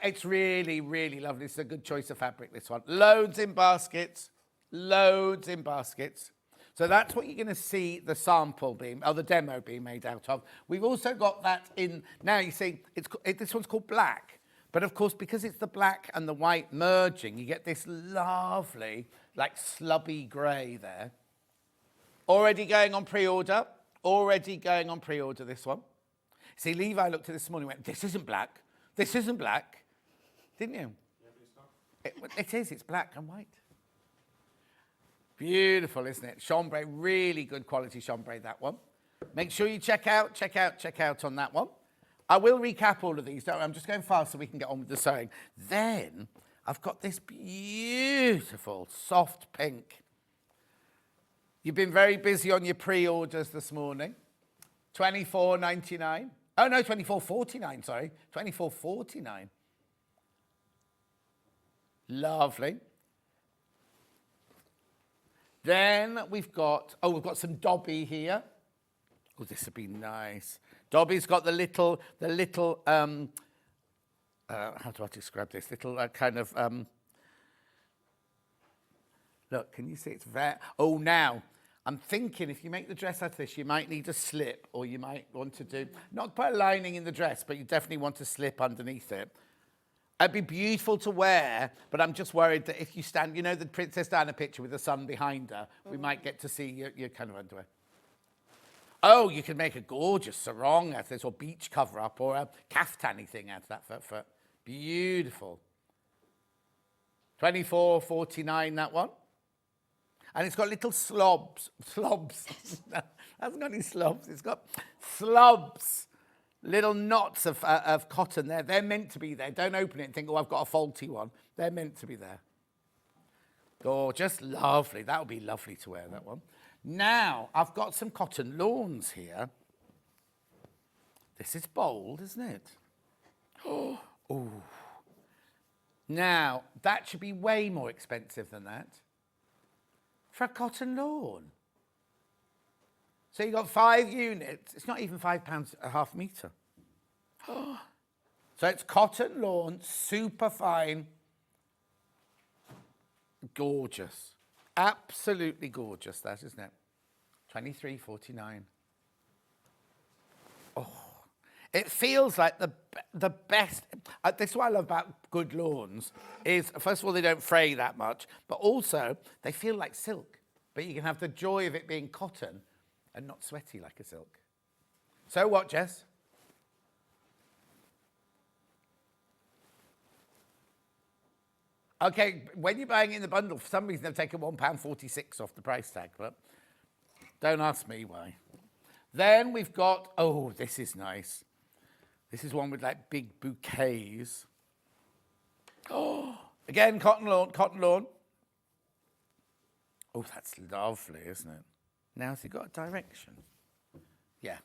It's really, really lovely. It's a good choice of fabric, this one. Loads in baskets, loads in baskets. So that's what you're going to see the sample being, or the demo being made out of. We've also got that in, now you see, this one's called black. But of course, because it's the black and the white merging, you get this lovely, like slubby grey there. Already going on pre-order. Already going on pre-order, this one. See, Levi looked at this morning and went, this isn't black. This isn't black. Didn't you? Yeah, but it's not. It is. It's black and white. Beautiful, isn't it? Chambray, really good quality chambray, that one. Make sure you check out on that one. I will recap all of these. Don't worry, I'm just going fast so we can get on with the sewing. Then I've got this beautiful soft pink. You've been very busy on your pre-orders this morning. $24.99. Oh no, $24.49. Sorry, $24.49. Lovely. Then we've got some Dobby here. Oh, this would be nice. Dobby's got the little, how do I describe this? Little kind of Look, can you see it's very... Oh, now, I'm thinking if you make the dress out of this, you might need a slip, or you might want to do... Not put a lining in the dress, but you definitely want a slip underneath it. It'd be beautiful to wear, but I'm just worried that if you stand... You know the Princess Diana picture with the sun behind her? We might get to see your kind of underwear. Oh, you could make a gorgeous sarong out of this, or beach cover-up, or a kaftani thing out of that for beautiful. 24.49, that one. And it's got little slobs. It hasn't got any slobs. It's got slobs. Little knots of cotton there. They're meant to be there. Don't open it and think, oh, I've got a faulty one. They're meant to be there. Gorgeous, lovely. That would be lovely to wear, that one. Now, I've got some cotton lawns here. This is bold, isn't it? Oh. Now, that should be way more expensive than that for a cotton lawn. So you've got 5 units. It's not even £5 a half metre. So it's cotton lawn, super fine, gorgeous. Absolutely gorgeous, that, isn't it? 23.49. Oh, it feels like the best. This is what I love about good lawns is, first of all, they don't fray that much, but also they feel like silk. But you can have the joy of it being cotton and not sweaty like a silk. So what, Jess? Okay, when you're buying it in the bundle, for some reason they've taken £1.46 off the price tag, but don't ask me why. Then we've got, oh, this is nice. This is one with like big bouquets. Oh, again, cotton lawn. Oh, that's lovely, isn't it? Now, has it got a direction? Yeah.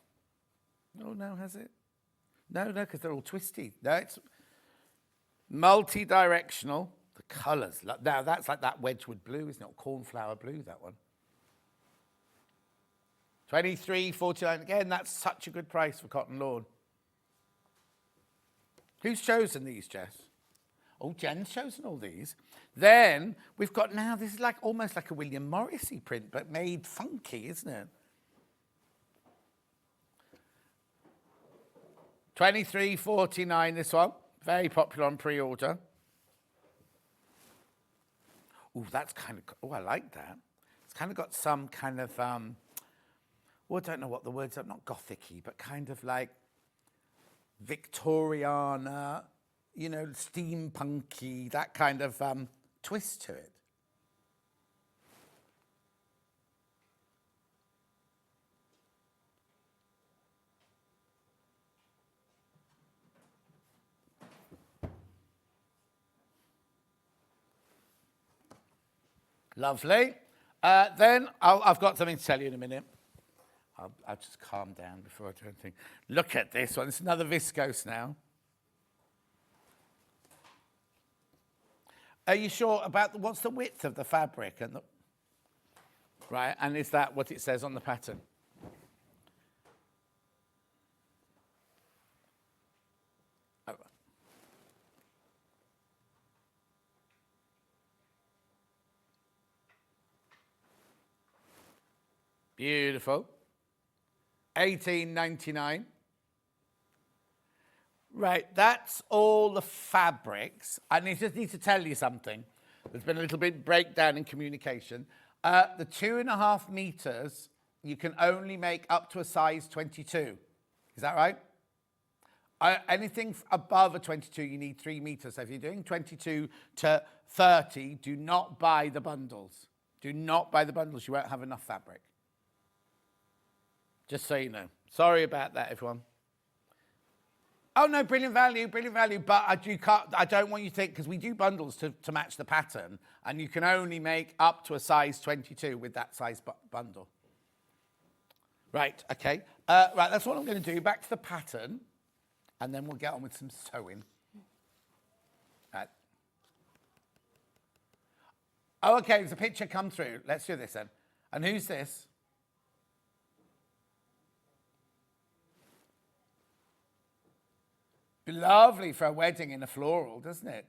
Oh, no, has it? No, because they're all twisty. No, it's multi-directional. The colours. Now, that's like that Wedgwood blue, isn't it? Or cornflower blue, that one. 23.49. Again, that's such a good price for cotton lawn. Who's chosen these, Jess? Oh, Jen's chosen all these. Then we've got now, this is like almost like a William Morrissey print, but made funky, isn't it? 23.49, this one. Very popular on pre-order. Oh, that's kind of, oh, I like that. It's kind of got some kind of, well, I don't know what the words are, not gothic-y, but kind of like Victoriana, you know, steampunky, that kind of twist to it. Lovely. Then I've got something to tell you in a minute. I'll just calm down before I do anything. Look at this one. It's another viscose now. Are you sure about what's the width of the fabric? Right, and is that what it says on the pattern? Oh. Beautiful. 18.99. Right, that's all the fabrics. I just need to tell you something. There's been a little bit breakdown in communication. The 2.5 meters, you can only make up to a size 22. Is that right? Anything above a 22, you need 3 meters. So if you're doing 22 to 30, do not buy the bundles. Do not buy the bundles. You won't have enough fabric. Just so you know. Sorry about that, everyone. Oh, no, brilliant value, but I don't want you to think, because we do bundles to match the pattern, and you can only make up to a size 22 with that size bundle. Right, okay. Right, that's what I'm going to do. Back to the pattern, and then we'll get on with some sewing. Right. Oh, okay, there's a picture come through. Let's do this then. And who's this? Lovely for a wedding in a floral, doesn't it?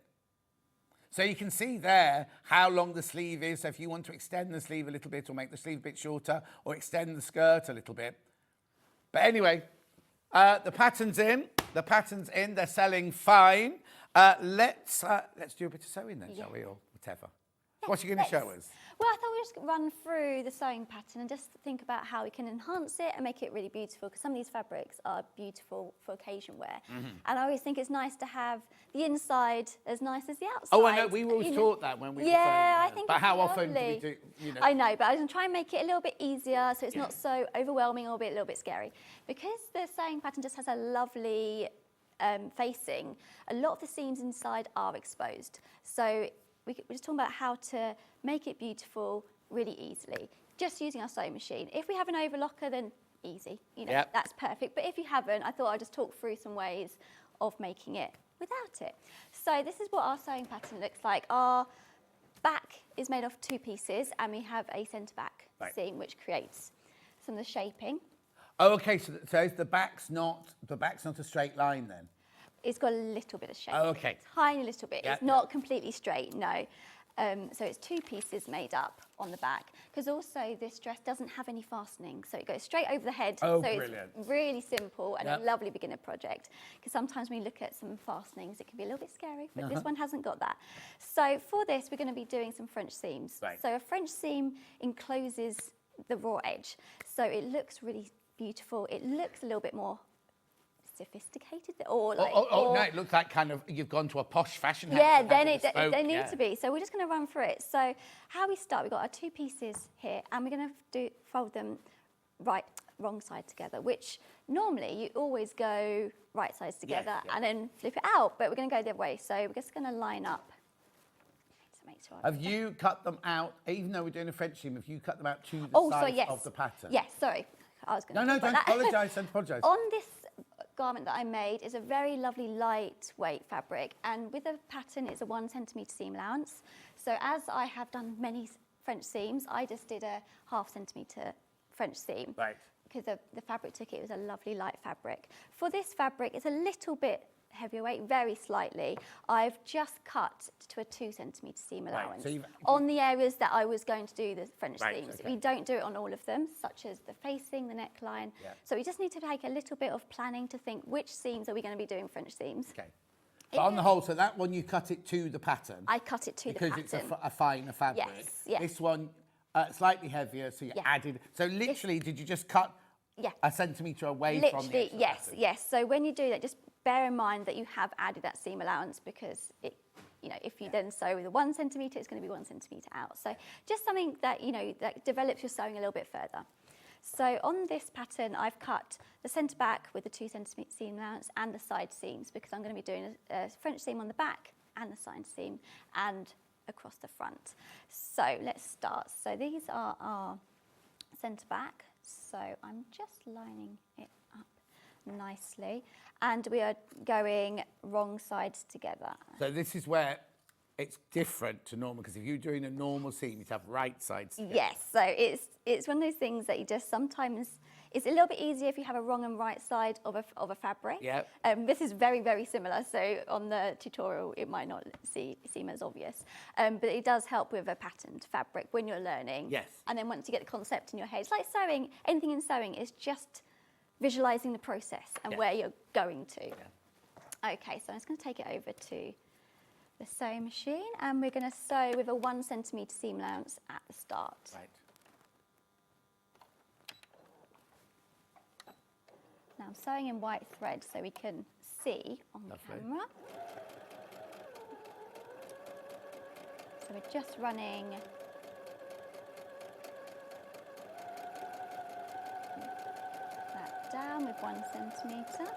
So you can see there how long the sleeve is. So if you want to extend the sleeve a little bit or make the sleeve a bit shorter or extend the skirt a little bit. But anyway, the pattern's in. The pattern's in. They're selling fine. Let's do a bit of sewing then, shall we, or whatever? What are you going to show us? Well, I thought we'd just run through the sewing pattern and just think about how we can enhance it and make it really beautiful, because some of these fabrics are beautiful for occasion wear. And I always think it's nice to have the inside as nice as the outside. Oh, I know. We were always taught that when we were sewing. I think But it's how often do lovely. we do, you know? I know, but I was try and make it a little bit easier so it's not so overwhelming or a little bit scary. Because the sewing pattern just has a lovely facing, a lot of the seams inside are exposed. So we're just talking about how to make it beautiful really easily, just using our sewing machine. If we have an overlocker, then easy, you know, that's perfect. But if you haven't, I thought I'd just talk through some ways of making it without it. So this is what our sewing pattern looks like. Our back is made of 2 pieces, and we have a centre back seam, which creates some of the shaping. Oh, okay. So the back's not a straight line then. It's got a little bit of shape. Oh, okay. Tiny little bit. It's not completely straight, no. So it's 2 pieces made up on the back, because also this dress doesn't have any fastening, so it goes straight over the head. Oh, so brilliant. It's really simple and a lovely beginner project, because sometimes when you look at some fastenings, it can be a little bit scary, but this one hasn't got that. So for this, we're going to be doing some French seams. So a French seam encloses the raw edge, so it looks really beautiful. It looks a little bit more sophisticated, or like, no, it looks like kind of you've gone to a posh fashion house. Yeah, and then had it bespoke, they need to be. So we're just going to run through it. So how we start, we've got our 2 pieces here, and we're going to fold them wrong side together, which normally you always go right sides together and then flip it out, but we're going to go the other way. So we're just going to line up. To make sure Have you cut them out, even though we're doing a French seam, have you cut them out to the size of the pattern? Yes, sorry. I was going to No, don't apologise, don't apologise. On this garment that I made is a very lovely lightweight fabric, and with the pattern it's a 1 centimetre seam allowance. So as I have done many French seams, I just did a 0.5 centimetre French seam. Right. Because the fabric took it. It was a lovely light fabric. For this fabric, it's a little bit heavier weight, very slightly. I've just cut to a 2 centimetre seam allowance on the areas that I was going to do the French seams. We don't do it on all of them, such as the facing, the neckline. So we just need to take a little bit of planning to think which seams are we going to be doing French seams. Okay. But on the whole, so that one you cut it to the pattern. I cut it to the pattern. Because it's a finer fabric. Yes. This one, slightly heavier, so you added. So literally, did you just cut a centimetre away from the actual pattern? Yes. So when you do that, just bear in mind that you have added that seam allowance, because it, you know, if you then sew with a 1 centimetre, it's going to be 1 centimetre out. So just something that, you know, that develops your sewing a little bit further. So on this pattern, I've cut the centre back with the 2 centimetre seam allowance and the side seams, because I'm going to be doing a French seam on the back and the side seam and across the front. So let's start. So these are our centre back. So I'm just lining it up nicely, and we are going wrong sides together. So this is where it's different to normal, because if you're doing a normal seam, you'd have right sides together. Yes, so it's one of those things that you just sometimes, it's a little bit easier if you have a wrong and right side of a fabric. Yeah. This is very, very similar, so on the tutorial it might not seem as obvious, but it does help with a patterned fabric when you're learning. Yes. And then once you get the concept in your head, it's like sewing, anything in sewing is just visualising the process and where you're going to. Yeah. Okay, so I'm just going to take it over to the sewing machine, and we're going to sew with a 1 centimetre seam allowance at the start. Right. Now I'm sewing in white thread so we can see on the camera. So we're just running that down with 1 centimetre.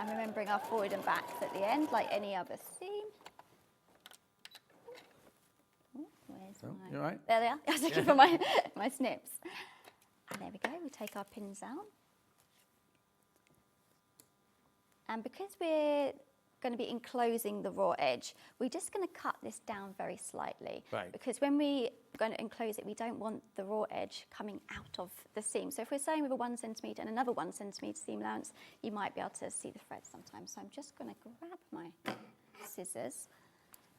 And remembering our forward and backs at the end, like any other seam. Ooh, where's my... You all right? There they are. I was looking for my snips. And there we go. We take our pins out. And because we're going to be enclosing the raw edge, we're just going to cut this down very slightly. Right. Because when we're going to enclose it, we don't want the raw edge coming out of the seam. So if we're sewing with a 1 centimetre and another 1 centimetre seam allowance, you might be able to see the thread sometimes. So I'm just going to grab my scissors.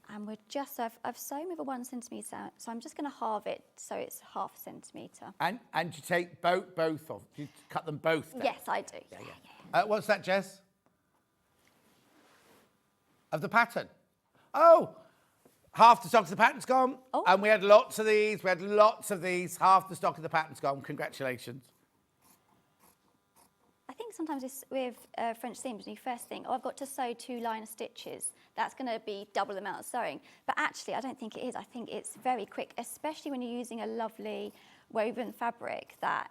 And we're just, so I've sewn with a 1 centimetre out, so I'm just going to halve it so it's ½ centimetre. And you take both off. You cut them both down? Yes, I do. What's that, Jess? Of the pattern? Oh, half the stock of the pattern's gone. Oh. And we had lots of these. Half the stock of the pattern's gone. Congratulations. I think sometimes it's with French seams, when you first think, oh, I've got to sew 2 line of stitches. That's going to be double the amount of sewing. But actually, I don't think it is. I think it's very quick, especially when you're using a lovely woven fabric that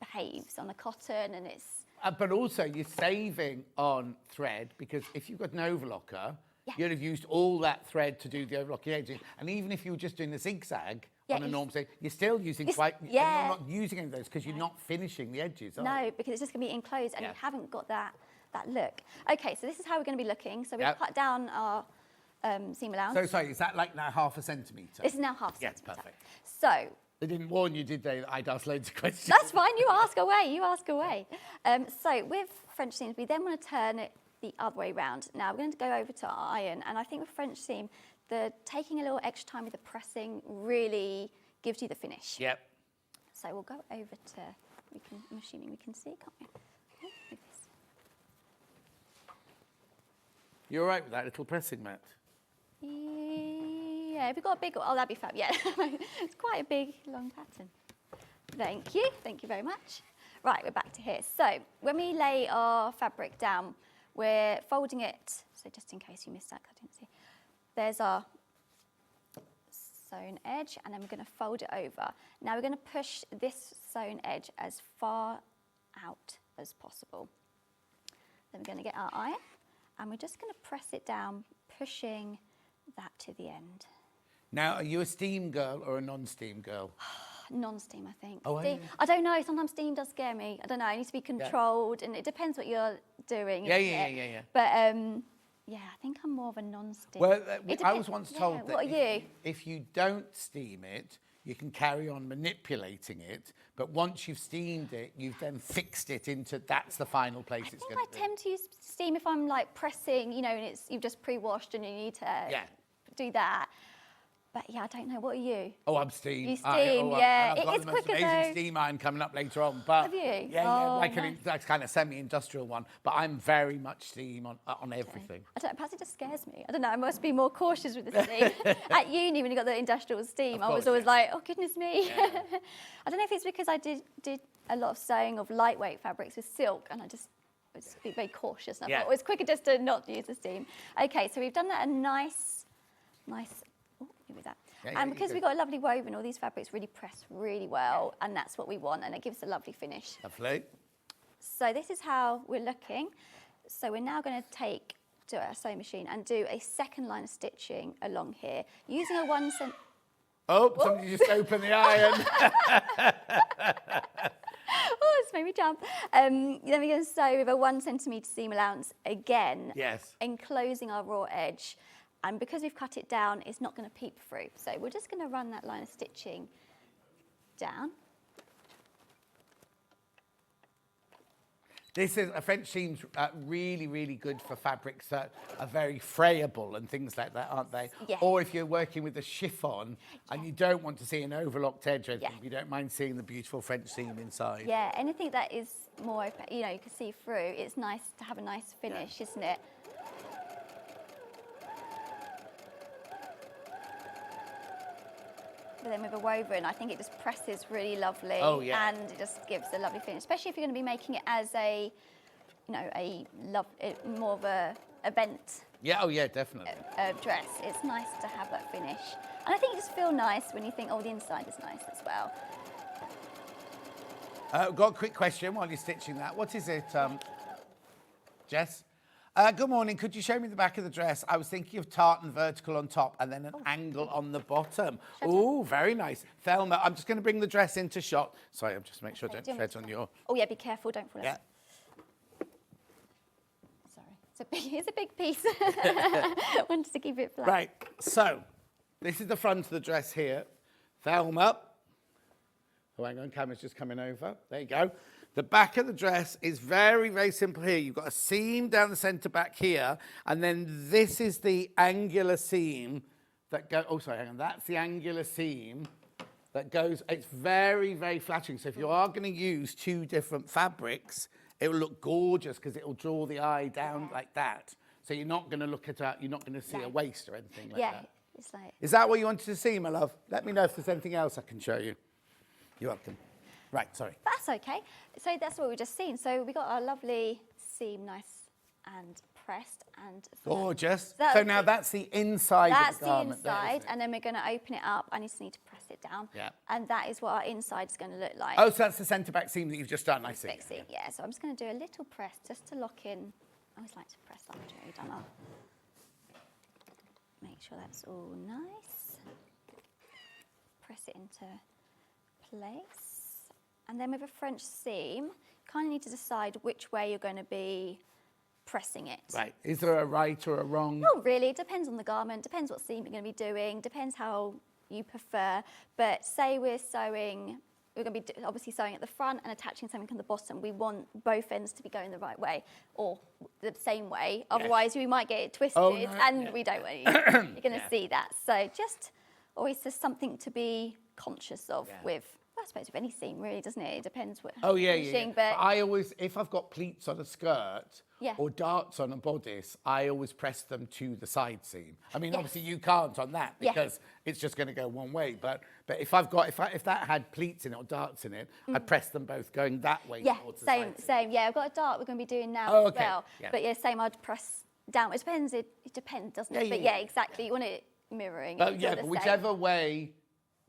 behaves on the cotton and it's... But also, you're saving on thread, because if you've got an overlocker, you'd have used all that thread to do the overlocking edges. And even if you were just doing the zigzag on a normal seam, you're still using and you're not using any of those because you're not finishing the edges, are you? No, because it's just going to be enclosed and you haven't got that look. Okay, so this is how we're going to be looking. So we've cut down our seam allowance. So, sorry, is that like now ½ centimetre? This is now ½ Yes, centimetre. perfect. So... They didn't warn you, did they, that I'd ask loads of questions? That's fine, you ask away, so with French seams, we then want to turn it the other way round. Now we're going to go over to our iron, and I think with French seam, taking a little extra time with the pressing really gives you the finish. Yep. So we'll go over to, I'm assuming we can see, can't we? Move this. You're all right with that little pressing, Matt? Yeah, if we've got a big, oh, that'd be fab, yeah. It's quite a big, long pattern. Thank you very much. Right, we're back to here. So when we lay our fabric down, we're folding it, so just in case you missed that, I didn't see. There's our sewn edge, and then we're going to fold it over. Now we're going to push this sewn edge as far out as possible. Then we're going to get our iron, and we're just going to press it down, pushing that to the end. Now, are you a steam girl or a non-steam girl? Non-steam, I think. Oh, steam, I don't know. Sometimes steam does scare me. I don't know. It needs to be controlled, and it depends what you're doing. Yeah. But yeah, I think I'm more of a non-steam. Well, I was once told that what are you? If you don't steam it, you can carry on manipulating it. But once you've steamed it, you've then fixed it into that's the final place it's going to be. I tend to use steam if I'm like pressing, and you've just pre-washed and you need to do that. But yeah, I don't know. What are you? Oh, I'm steam. You steam, yeah. I've got It's the most quicker amazing though. steam iron coming up later on. But Have you? Yeah, Oh, like nice. that's kind of semi-industrial one. But I'm very much steam on everything. I don't know, perhaps it just scares me. I don't know, I must be more cautious with the steam. At uni, when you got the industrial steam, I was always like, oh, goodness me. Yeah. I don't know if it's because I did a lot of sewing of lightweight fabrics with silk, and I just was very cautious. And I thought it was quicker just to not use the steam. Okay, so we've done that a nice, oh, give me that. And because we've got a lovely woven, all these fabrics really press really well, and that's what we want, and it gives a lovely finish. Lovely. So this is how we're looking. So we're now going to to our sewing machine and do a second line of stitching along here, using a 1 cent. Oh, somebody just opened the iron. Oh, it's made me jump. Then we're going to sew with a 1 centimetre seam allowance again. Yes. Enclosing our raw edge. And because we've cut it down, it's not going to peep through. So we're just going to run that line of stitching down. This is a French seam's really, really good for fabrics that are very frayable and things like that, aren't they? Yeah. Or if you're working with a chiffon and you don't want to see an overlocked edge or anything, you don't mind seeing the beautiful French seam inside. Yeah, anything that is more open, you can see through, it's nice to have a nice finish, isn't it? But then with a woven, I think it just presses really lovely. Oh, yeah. And it just gives a lovely finish, especially if you're going to be making it as a, more of a event. Yeah, oh yeah, definitely. Dress. It's nice to have that finish. And I think it just feels nice when you think, oh, the inside is nice as well. Got a quick question while you're stitching that. What is it, Jess? Good morning. Could you show me the back of the dress? I was thinking of tartan vertical on top and then an angle on the bottom. Oh, very nice. Thelma, I'm just going to bring the dress into shot. Sorry, I'm just make sure I don't tread on your... Oh, yeah, be careful. Don't fall Yeah. Sorry. It's a big piece. Wanted to keep it flat. Right, so this is the front of the dress here. Thelma. Oh, hang on, camera's just coming over. There you go. The back of the dress is very, very simple here. You've got a seam down the centre back here, and then this is the angular seam that goes, oh, sorry, hang on. That's the angular seam that goes, it's very, very flattering. So if you are going to use two different fabrics, it will look gorgeous because it will draw the eye down like that. So you're not going to look at you're not going to see a waist or anything like that. It's like... Is that what you wanted to see, my love? Let me know if there's anything else I can show you. You're welcome. Right, sorry. That's okay. So that's what we've just seen. So we got our lovely seam, nice and pressed and gorgeous. So, so now that's the inside of the garment. That's the inside, and then we're going to open it up. I just need to press it down. Yeah. And that is what our inside is going to look like. Oh, so that's the centre back seam that you've just done, I see. Seam, yeah. So I'm just going to do a little press just to lock in. I always like to press after we've done our... Make sure that's all nice. Press it into place. And then with a French seam, you kind of need to decide which way you're going to be pressing it. Right. Is there a right or a wrong? Not really. It depends on the garment, depends what seam you're going to be doing, depends how you prefer. But say we're sewing, we're going to be obviously sewing at the front and attaching something on the bottom. We want both ends to be going the right way or the same way. Otherwise, we might get it twisted and we don't want you. You're going to see that. So just always there's something to be conscious of with... I suppose with any seam, really, doesn't it? It depends what. But I always, if I've got pleats on a skirt or darts on a bodice, I always press them to the side seam. I mean, obviously you can't on that because it's just going to go one way. But if I've got if that had pleats in it or darts in it, I'd press them both going that way. Yeah, towards the side seam. same. Yeah, I've got a dart we're going to be doing now as well. Yeah. But yeah, same. I'd press down. It depends. It depends, doesn't it? But yeah, exactly. You want it mirroring. But but whichever way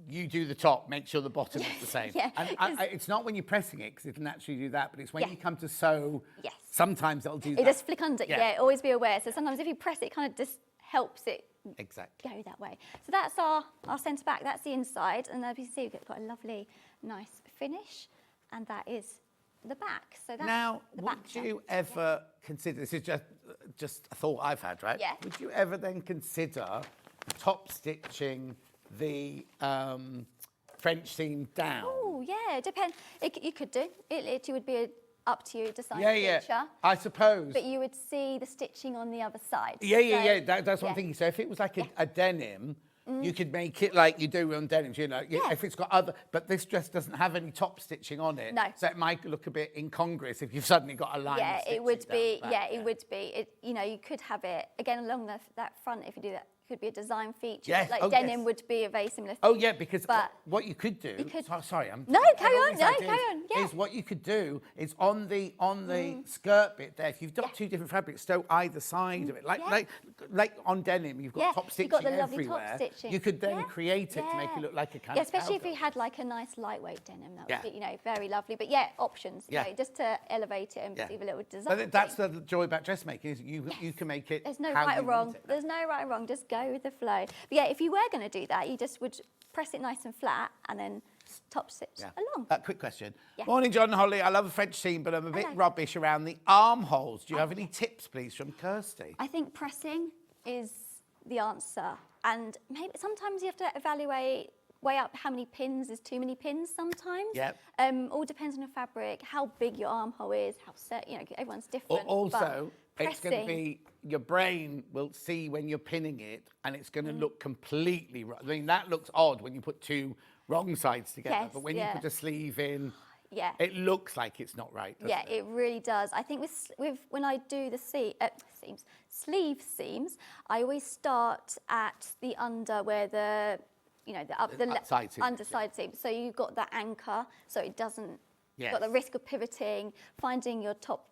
you do the top, make sure the bottom is the same. And it's not when you're pressing it, because it'll naturally do that, but it's when you come to sew, sometimes it'll do that. It does flick under, always be aware. So sometimes if you press it, it kind of just helps it go that way. So that's our centre back, that's the inside, and as you see, we've got a lovely, nice finish, and that is the back. So that's now, the would back you ever consider, this is just a thought I've had, right? Yeah. Would you ever then consider top stitching the French seam down? Oh, yeah, it depends. You could do. It would be up to you, decide Yeah, I suppose. But you would see the stitching on the other side. That's what I'm thinking. So if it was like a denim, you could make it like you do on denims, you know, if it's got other, but this dress doesn't have any top stitching on it. No. So it might look a bit incongruous if you've suddenly got a line of stitching it would be. down the back, It would be. You know, you could have it, again, along that front, if you do that. Could be a design feature. Yes. Like denim would be a very similar thing. Oh yeah, because what you could do. Sorry, I'm. No, carry on. No, carry on. Yeah. Is what you could do is on the skirt bit there. If you've got two different fabrics, sew either side of it. Like on denim, you've got top stitching got the lovely everywhere. top stitching. You could then create it to make it look like a kind of. Especially if you had like a nice lightweight denim, that would be very lovely. But options. You know, just to elevate it and receive a little design. But that's the joy about dressmaking is you can make it. There's no right or wrong. There's no right or wrong. Just go with the flow. But yeah, if you were going to do that, you just would press it nice and flat and then top stitch along. Quick question. Morning, John and Holly. I love a French seam, but I'm a bit rubbish around the armholes. Do you have any tips, please, from Kirsty? I think pressing is the answer. And maybe sometimes you have to weigh up how many pins is too many pins sometimes. Yep. All depends on the fabric, how big your armhole is, everyone's different. Also, it's going to be, your brain will see when you're pinning it and it's going to look completely wrong. I mean, that looks odd when you put two wrong sides together, but when you put a sleeve in, it looks like it's not right, doesn't it? It really does. I think with when I do the sleeve seams, I always start at the under where the underside seam. So you've got that anchor, so it doesn't, got the risk of pivoting, finding your top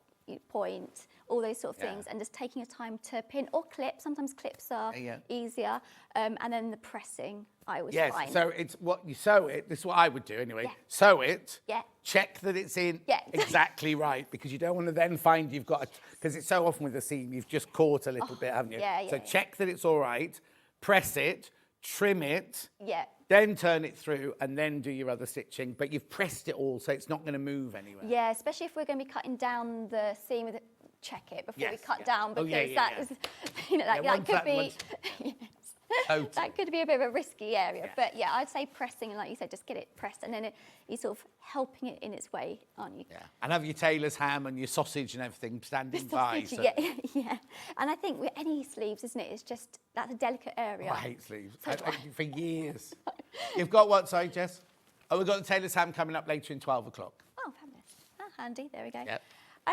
point, all those sort of things, and just taking your time to pin or clip. Sometimes clips are easier, and then the pressing, I always find. So it's what you sew it. This is what I would do anyway. Sew it. Check that it's in exactly right, because you don't want to then find you've got because it's so often with the seam you've just caught a little bit, haven't you? So check that it's all right. Press it. Trim it. Then turn it through and then do your other stitching, but you've pressed it all so it's not going to move anywhere. Especially if we're going to be cutting down the seam with check it before we Yes, cut yeah. down, Oh, because yeah, yeah, that yeah. is, you know, that, Yeah, that once could that- be. once- Yes. Totally. That could be a bit of a risky area, Yeah. but yeah, I'd say pressing, and like you said, just get it pressed, and then you're sort of helping it in its way, aren't you? Yeah. And have your tailor's ham and your sausage and everything standing by. Sausage, So. yeah, yeah. And I think with any sleeves, isn't it? It's just that's a delicate area. Oh, I hate sleeves. So do I. For years. You've got what, sorry, Jess? Oh, we've got the tailor's ham coming up later in 12 o'clock. Oh, fabulous. Ah, handy. There we go. Yep.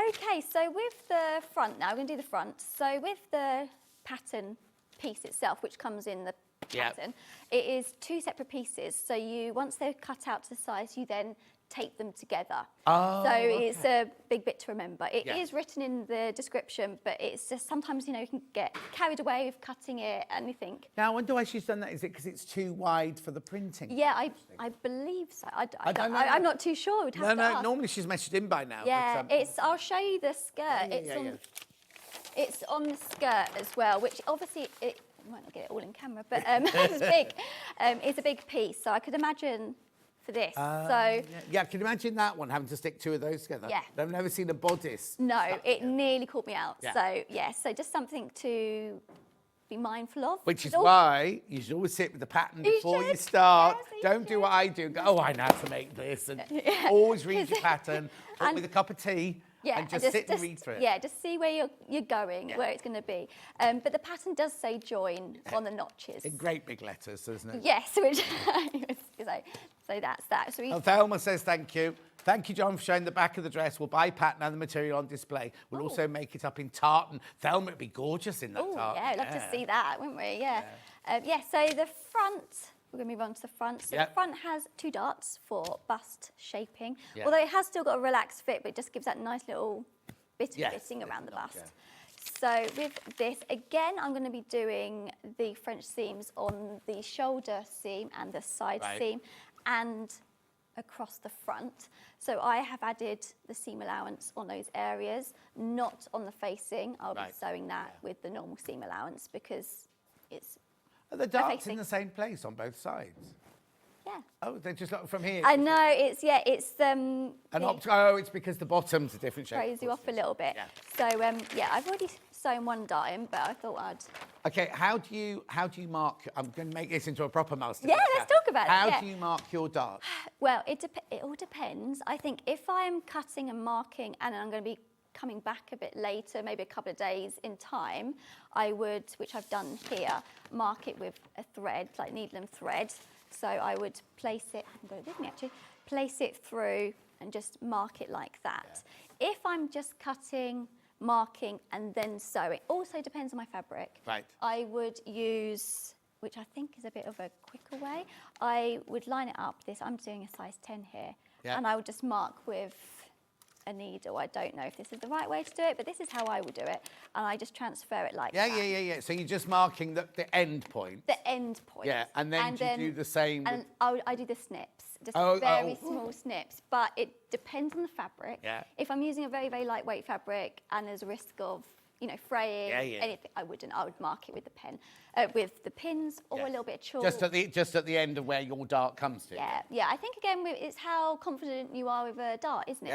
Okay, so with the front now, we're going to do the front. So with the pattern piece itself, which comes in the Yep. pattern, it is 2 separate pieces. So you, once they're cut out to the size, you then tape them together. Oh, so okay. it's a big bit to remember. It Yeah. is written in the description, but it's just sometimes, you know, you can get carried away with cutting it and you think, Now, I wonder why she's done that. Is it because it's too wide for the printing? yeah, I believe so. I don't know. I'm not too sure. We'd have to ask. Normally she's measured in by now. Yeah, but, it's. I'll show you the skirt. It's on the skirt as well, which obviously it you might not get it all in camera, but it's big. It's a big piece, so I could imagine for this. Yeah, can you imagine that one, having to stick 2 of those together? Yeah. I've never seen a bodice. No, stuck it together. nearly caught me out. Yeah. So yeah, so just something to be mindful of. Which is It's all- why you should always sit with the pattern You before you should. start. Yes, you Don't do what I do and go, oh, I know how to make this. And always read your pattern, put And- with a cup of tea, Yeah, and just sit and read through it. Yeah, just see where you're going, Yeah. where it's going to be. But the pattern does say join on the notches. In great big letters, doesn't it? Yes, which so that's that. So we, Oh, Thelma says thank you. Thank you, John, for showing the back of the dress. We'll buy pattern and the material on display. We'll also make it up in tartan. Thelma would be gorgeous in that oh tartan. yeah, I'd love to see that, wouldn't we? Yeah. Yeah. So the front. We're going to move on to the front. So Yep. the front has 2 darts for bust shaping. Yeah. Although it has still got a relaxed fit, but it just gives that nice little bit of Yes, fitting around the yeah. bust. So with this, again, I'm going to be doing the French seams on the shoulder seam and the side Right. seam and across the front. So I have added the seam allowance on those areas, not on the facing. I'll be Right. sewing that with the normal seam allowance because it's, Are the darts facing. in the same place on both sides? yeah. Oh, they're just like from here. I know, it's And it's because the bottoms are different shapes. throws you off a little bit. Yeah. So yeah, I've already sewn one dime, but I thought I'd. Okay, how do you mark? I'm going to make this into a proper master. Yeah, let's talk about it, How yeah. do you mark your darts? Well, it all depends. I think if I'm cutting and marking and I'm going to be coming back a bit later, maybe a couple of days in time, I would, which I've done here, mark it with a thread, like needle and thread. So I would place it, I haven't got it with me actually, place it through and just mark it like that. Yeah. If I'm just cutting, marking and then sewing, also depends on my fabric. Right. I would use, which I think is a bit of a quicker way, I would line it up. I'm doing a size 10 here. Yeah. And I would just mark with a needle. I don't know if this is the right way to do it, but this is how I would do it. And I just transfer it like that. Yeah. So you're just marking the end point. The end point. Yeah, and then do you do the same And I do the snips, just Oh, very oh. small snips. But it depends on the fabric. Yeah. If I'm using a very, very lightweight fabric and there's a risk of, fraying, Yeah. anything, I wouldn't. I would mark it with the pen, with the pins or a little bit of chalk. Just at the end of where your dart comes to. Yeah. I think again, it's how confident you are with a dart, isn't it?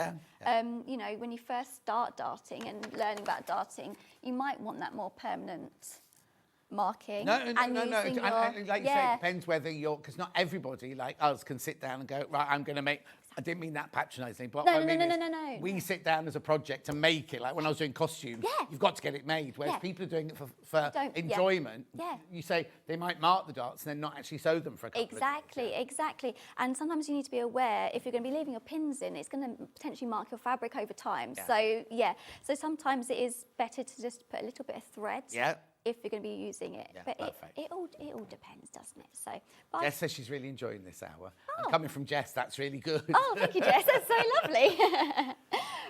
Yeah. When you first start darting and learning about darting, you might want that more permanent marking. No. using And your- like you say, it depends whether because not everybody like us can sit down and go, right, I'm going to make. I didn't mean that patronising, but No, what I no, mean no, is no, no, no. we sit down as a project to make it. Like when I was doing costumes, Yeah. you've got to get it made. Whereas Yeah. people are doing it for Don't- yeah. enjoyment. Yeah. You say they might mark the darts and then not actually sew them for a couple of days. Exactly. And sometimes you need to be aware if you're going to be leaving your pins in, it's going to potentially mark your fabric over time. Yeah. So sometimes it is better to just put a little bit of thread. Yeah. If you're going to be using it, Yeah, but perfect. it all depends, doesn't it? So, but Jess says she's really enjoying this hour. And coming from Jess, that's really good. oh, thank you, Jess. That's so lovely.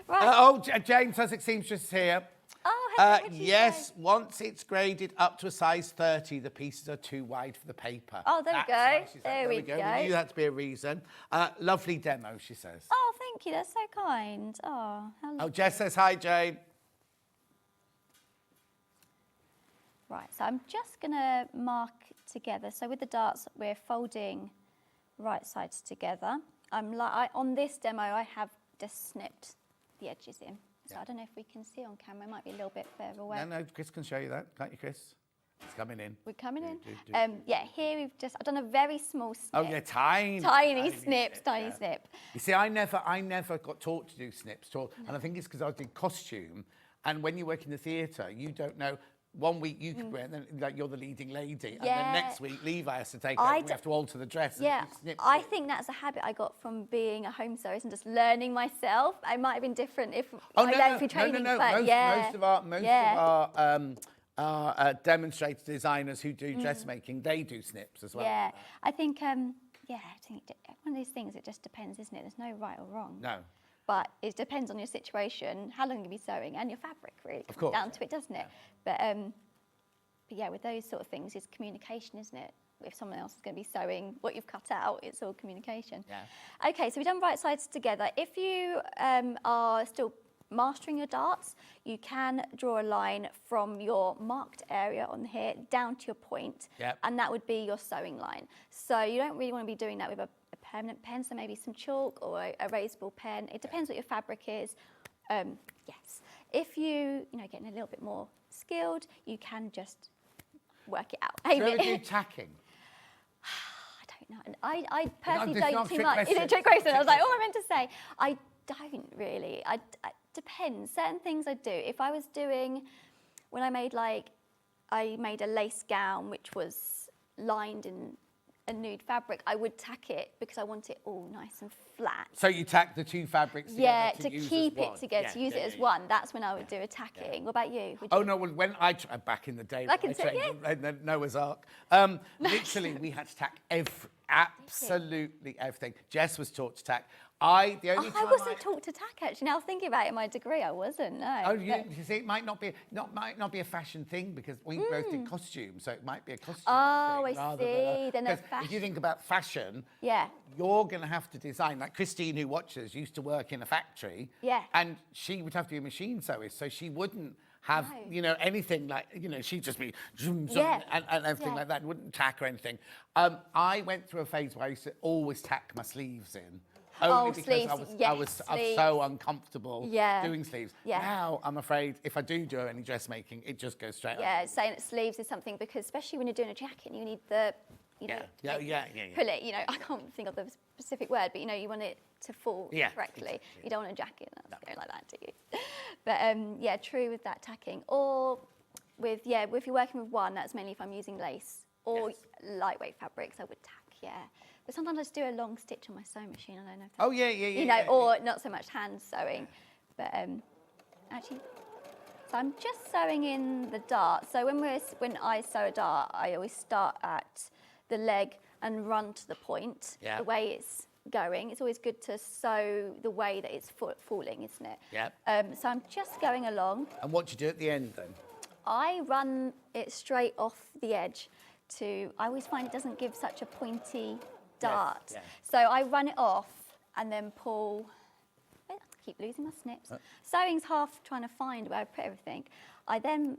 Right. Jane, Sussex Seamstress here. Oh, hello, what did you Yes, say? once it's graded up to a size 30, the pieces are too wide for the paper. Oh, there we That's go. why she said- There we We go. knew that to be a reason. Lovely demo, she says. Oh, thank you. That's so kind. Oh, how Oh, Jess says hi, Jane. Right, so I'm just going to mark together. So with the darts, we're folding right sides together. On this demo, I have just snipped the edges in. So I don't know if we can see on camera. It might be a little bit further away. No, Chris can show you that, can't you, Chris? It's coming in. We're coming in. Do. Yeah, here I've done a very small snip. Oh yeah, tiny snips, tiny snip. You see, I never got taught to do snips, and I think it's because I did costume. And when you work in the theatre, you don't know. 1 week you could wear, and then like you're the leading lady, and then next week Levi has to take over. We have to alter the dress. Yeah, I think that's a habit I got from being a home sewist and just learning myself. I might have been different if I learned through training, but most of our demonstrator designers who do dressmaking, they do snips as well. Yeah, I think one of these things. It just depends, isn't it? There's no right or wrong. No. But it depends on your situation, how long you'll be sewing, and your fabric, really. Of course. Down to it, doesn't it? But yeah, with those sort of things, it's communication, isn't it? If someone else is going to be sewing what you've cut out, it's all communication. Yeah. Okay, so we've done right sides together. If you are still mastering your darts, you can draw a line from your marked area on here down to your point, and that would be your sewing line. So you don't really want to be doing that with a permanent pen, so maybe some chalk or a erasable pen. It depends what your fabric is. Yes. If you're getting a little bit more skilled, you can just work it out. Do you ever do tacking? I don't know. I personally No, don't this too is not much. trick Is it trick question? I was like, what am I meant to say? I don't really. Depends. Certain things I do. If I was doing, when I made a lace gown which was lined in a nude fabric, I would tack it because I want it all nice and flat. So you tack the two fabrics together to keep it together, to use it as one. That's when I would do a tacking. What about you? No, well, when back in the day, in the Noah's Ark, literally we had to tack absolutely everything. Jess was taught to tack. I wasn't taught to tack actually. Now thinking about it in my degree, I wasn't. No. Oh, you see, it might not be a fashion thing because we both did costume, so it might be a costume thing. Oh, I see. Then a fashion. If you think about fashion, yeah, you're going to have to design. Like Christine, who watches, used to work in a factory, and she would have to be a machine sewist, so she wouldn't have anything like she'd just be and everything like that. Wouldn't tack or anything. I went through a phase where I used to always tack my sleeves in. Only because sleeves. I was so uncomfortable doing sleeves. Yeah. Now I'm afraid if I do any dressmaking, it just goes straight up. Saying that sleeves is something because especially when you're doing a jacket, you need the pull it. I can't think of the specific word, but you want it to fall correctly. Exactly. You don't want a jacket that's going like that, do you? But true with that tacking. Or if you're working with one, that's mainly if I'm using lace or lightweight fabrics, I would tack. But sometimes I just do a long stitch on my sewing machine. I don't know if that's, or not so much hand sewing. But actually, so I'm just sewing in the dart. So when I sew a dart, I always start at the leg and run to the point. The way it's going. It's always good to sew the way that it's falling, isn't it? Yeah. So I'm just going along. And what do you do at the end then? I run it straight off the edge. I always find it doesn't give such a pointy dart. So I run it off and then pull. I keep losing my snips. Sewing's half trying to find where I put everything. I then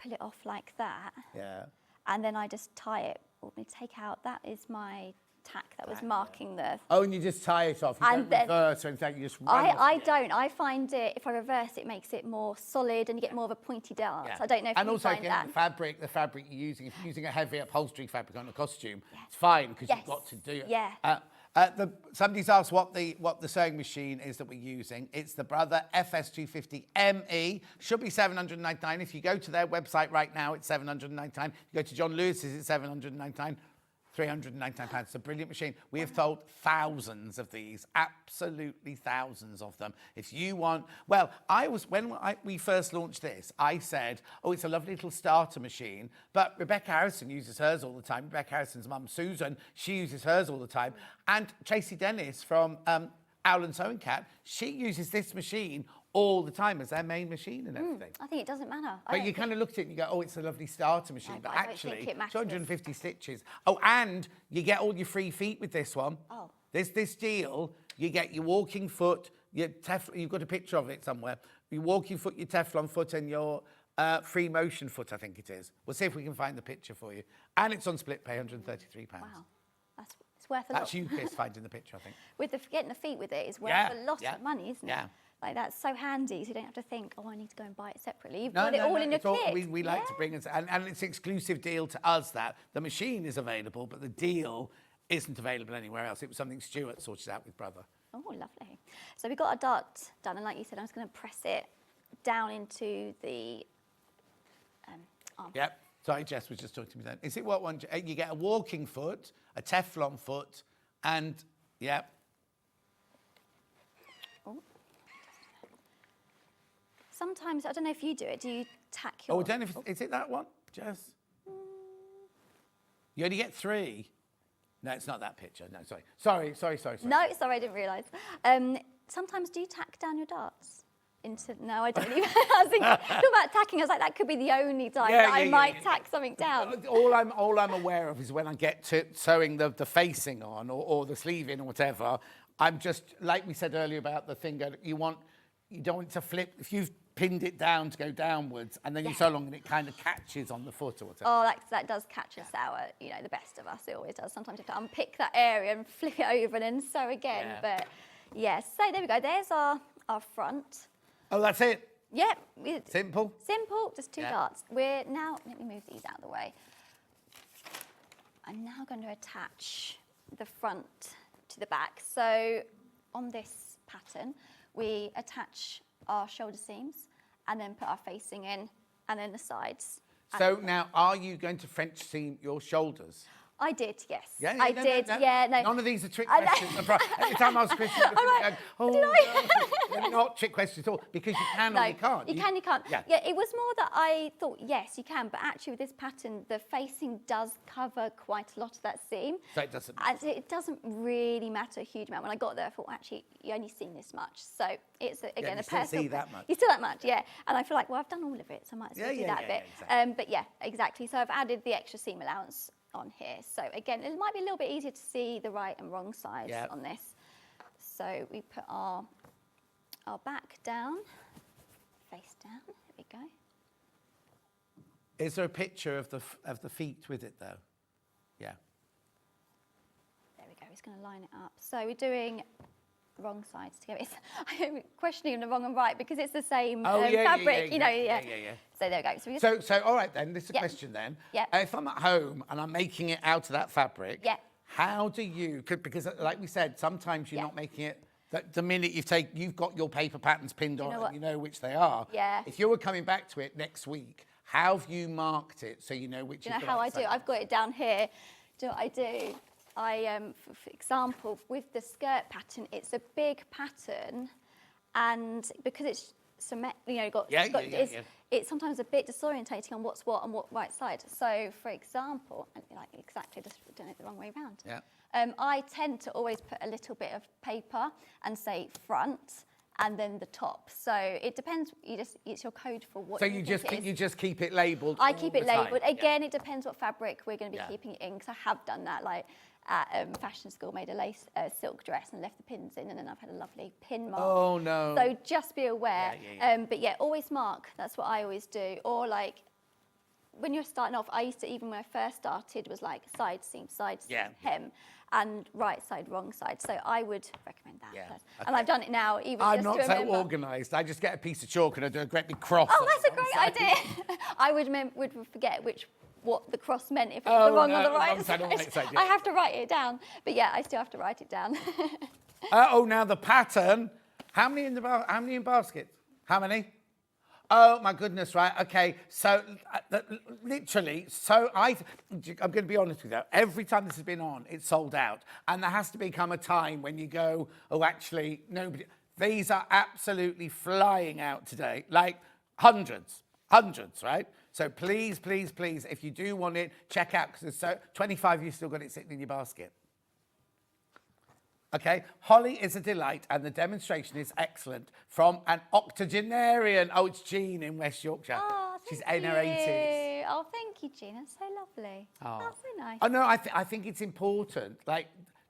pull it off like that. Yeah. And then I just tie it. Take out. That is my tack that was marking the. Oh, and you just tie it off. You don't reverse or anything. You just run off. I don't. I find it if I reverse, it makes it more solid and you get more of a pointy dart. So I don't know if you find that. And the fabric you're using. If you're using a heavy upholstery fabric on a costume, it's fine because you've got to do it. Yeah. Somebody's asked what the sewing machine is that we're using. It's the Brother FS250ME. Should be $799. If you go to their website right now, it's $799. You go to John Lewis's, it's $799. £399. It's a brilliant machine. We have sold thousands of these, absolutely thousands of them. If you want, when we first launched this, I said, it's a lovely little starter machine, but Rebecca Harrison uses hers all the time. Rebecca Harrison's mum, Susan, she uses hers all the time. And Tracy Dennis from Owl and Sewing Cat, she uses this machine all the time as their main machine and everything. I think it doesn't matter. But you kind of look at it and you go, it's a lovely starter machine. But actually, 250 stitches. Oh, and you get all your free feet with this one. Oh. This deal, you get your walking foot, you've got a picture of it somewhere, your walking foot, your Teflon foot, and your free motion foot, I think it is. We'll see if we can find the picture for you. And it's on split pay, £133. Wow. It's worth a lot. That's you, Chris, finding the picture, I think. Getting the feet with it is worth a lot of money, isn't it? Yeah. Like, that's so handy, so you don't have to think, oh, I need to go and buy it separately. You've got it all in your it's all- kit. we like to bring us, and it's an exclusive deal to us that the machine is available, but the deal isn't available anywhere else. It was something Stuart sorted out with brother. Oh, lovely. So we've got our dart done, and like you said, I'm just going to press it down into the arm. Yep. Sorry, Jess was just talking to me then. Is it what one? You get a walking foot, a Teflon foot, and yep. Oh. Sometimes, I don't know if you do it, do you tack your... Oh, I don't know if is it that one, Jess? You only get 3. No, it's not that picture. No, sorry. Sorry. No, sorry, I didn't realise. Sometimes do you tack down your darts? No, I don't even. I was thinking about tacking. I was like, that could be the only time that I might tack something down. All I'm aware of is when I get to sewing the facing on or the sleeve in or whatever, I'm just, like we said earlier about the thing, you don't want it to flip. If you've pinned it down to go downwards and then you sew along and it kind of catches on the foot or whatever. Oh, that does catch us out, the best of us. It always does. Sometimes you have to unpick that area and flip it over and then sew again. Yeah. But yes, so there we go. There's our front. Oh, that's it? Yep. Simple? Simple, just 2 darts. We're now, let me move these out of the way. I'm now going to attach the front to the back. So on this pattern, we attach our shoulder seams and then put our facing in and then the sides. So now, are you going to French seam your shoulders? I did, yes. Yeah, I did. No. None of these are trick questions. Every time I was Christian, no, they're not trick questions at all, because you can or you can't. You can't. Yeah. It was more that I thought, yes, you can, but actually with this pattern, the facing does cover quite a lot of that seam. So it doesn't And it doesn't really matter a huge amount. When I got there, I thought, actually, you only seen this much. So it's, again, you a still personal... see that much. You still that much, yeah. And I feel like, well, I've done all of it, so I might as well do that bit. Exactly. But yeah, exactly. So I've added the extra seam allowance on here. So again, it might be a little bit easier to see the right and wrong sides on this. So we put our back down, face down. There we go. Is there a picture of the feet with it though? Yeah. There we go. He's going to line it up. So we're doing wrong sides together. I'm questioning the wrong and right because it's the same fabric, yeah. So there we go. So all right then, this is a question then. Yeah. If I'm at home and I'm making it out of that fabric, how do you, because like we said, sometimes you're not making it, the minute you've got your paper patterns pinned on and you know which they are. Yeah. If you were coming back to it next week, how have you marked it so you know which Do you know how I do? I've got it down here. Do you know what I do? For example, with the skirt pattern, it's a big pattern, and because it's it's sometimes a bit disorientating on what's what and what right side. So, for example, just doing it the wrong way around. Yeah. I tend to always put a little bit of paper and say front and then the top. So it depends. It's your code for what. So you just keep it labelled. I keep it labelled. Again, it depends what fabric we're going to be keeping it in, because I have done that. Like at fashion school, made a silk dress and left the pins in, and then I've had a lovely pin mark. Oh no! So just be aware. But yeah, always mark. That's what I always do. Or like when you're starting off, I used to, even when I first started, was like side seam, side hem, and right side, wrong side. So I would recommend that. Yeah. And I've done it now. Even I'm just not to so remember. organised. I just get a piece of chalk and I do a great big cross. Oh, that's a great idea. I would forget what the cross meant if it was the wrong or the right side. I have to write it down. But yeah, I still have to write it down. Now the pattern. How many in basket? How many? Oh my goodness! Right. Okay. So literally, I'm going to be honest with you. Every time this has been on, it's sold out, and there has to become a time when you go, oh, actually, nobody. These are absolutely flying out today, like hundreds, right? So please, if you do want it, check out, because there's 25 you've still got it sitting in your basket. Okay, Holly is a delight and the demonstration is excellent from an octogenarian. Oh, it's Jean in West Yorkshire. Oh, she's in her 80s. Oh, thank you, Jean. That's so lovely. Oh, that's so nice. Oh, no, I think it's important, like,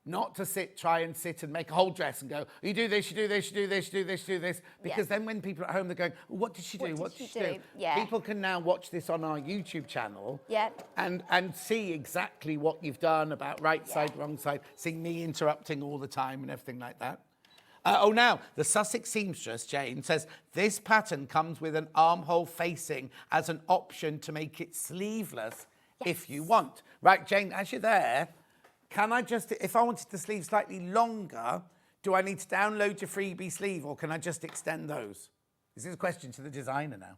not to try and sit and make a whole dress and go, you do this, you do this, you do this, you do this, you do this. Because then when people are at home, they're going, what did she do? What did she do? Yeah. People can now watch this on our YouTube channel and see exactly what you've done about right side, wrong side, see me interrupting all the time and everything like that. Now, the Sussex Seamstress, Jane, says, this pattern comes with an armhole facing as an option to make it sleeveless if you want. Right, Jane, as you're there, can I just, if I wanted the sleeve slightly longer, do I need to download your freebie sleeve or can I just extend those? This is a question to the designer now.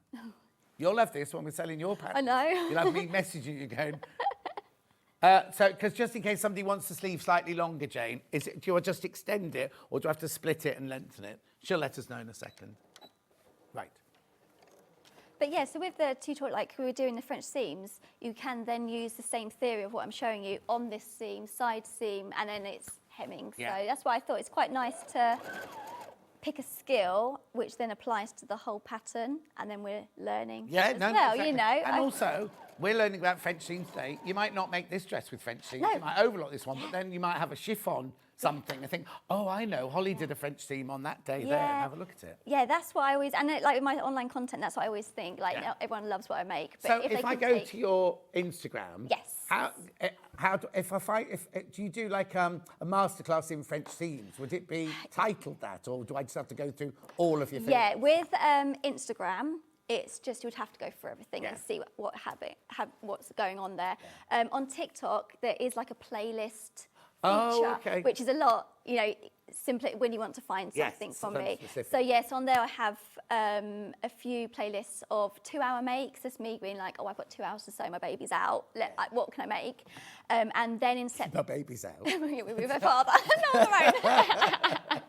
You'll have this when we're selling your pattern. I know. You'll have me messaging you going... because just in case somebody wants the sleeve slightly longer, Jane, do you just extend it or do I have to split it and lengthen it? She'll let us know in a second. Right. But yeah, so with the tutorial, like we were doing the French seams, you can then use the same theory of what I'm showing you on this seam, side seam, and then it's hemming. Yeah. So that's why I thought it's quite nice to pick a skill which then applies to the whole pattern, and then we're learning as well, exactly. you know. And also, we're learning about French seams today. You might not make this dress with French seams. No. You might overlock this one, but then you might have a chiffon something. I think, oh, I know, Holly did a French seam on that day there, and have a look at it. Yeah, that's what I always, and like with my online content, that's what I always think. Like, everyone loves what I make. But So if I go to your Instagram, Yes. do you do like a masterclass in French seams? Would it be titled that, or do I just have to go through all of your things? Yeah, with Instagram, it's just you would have to go through everything and see what's going on there. On TikTok, there is like a playlist feature, which is a lot, you know, simply when you want to find something from me. Specific. So yes, on there I have a few playlists of 2-hour makes. That's me being like, oh, I've got 2 hours to sew, my baby's out. What can I make? And then in September, My baby's out. with my father, not on their own.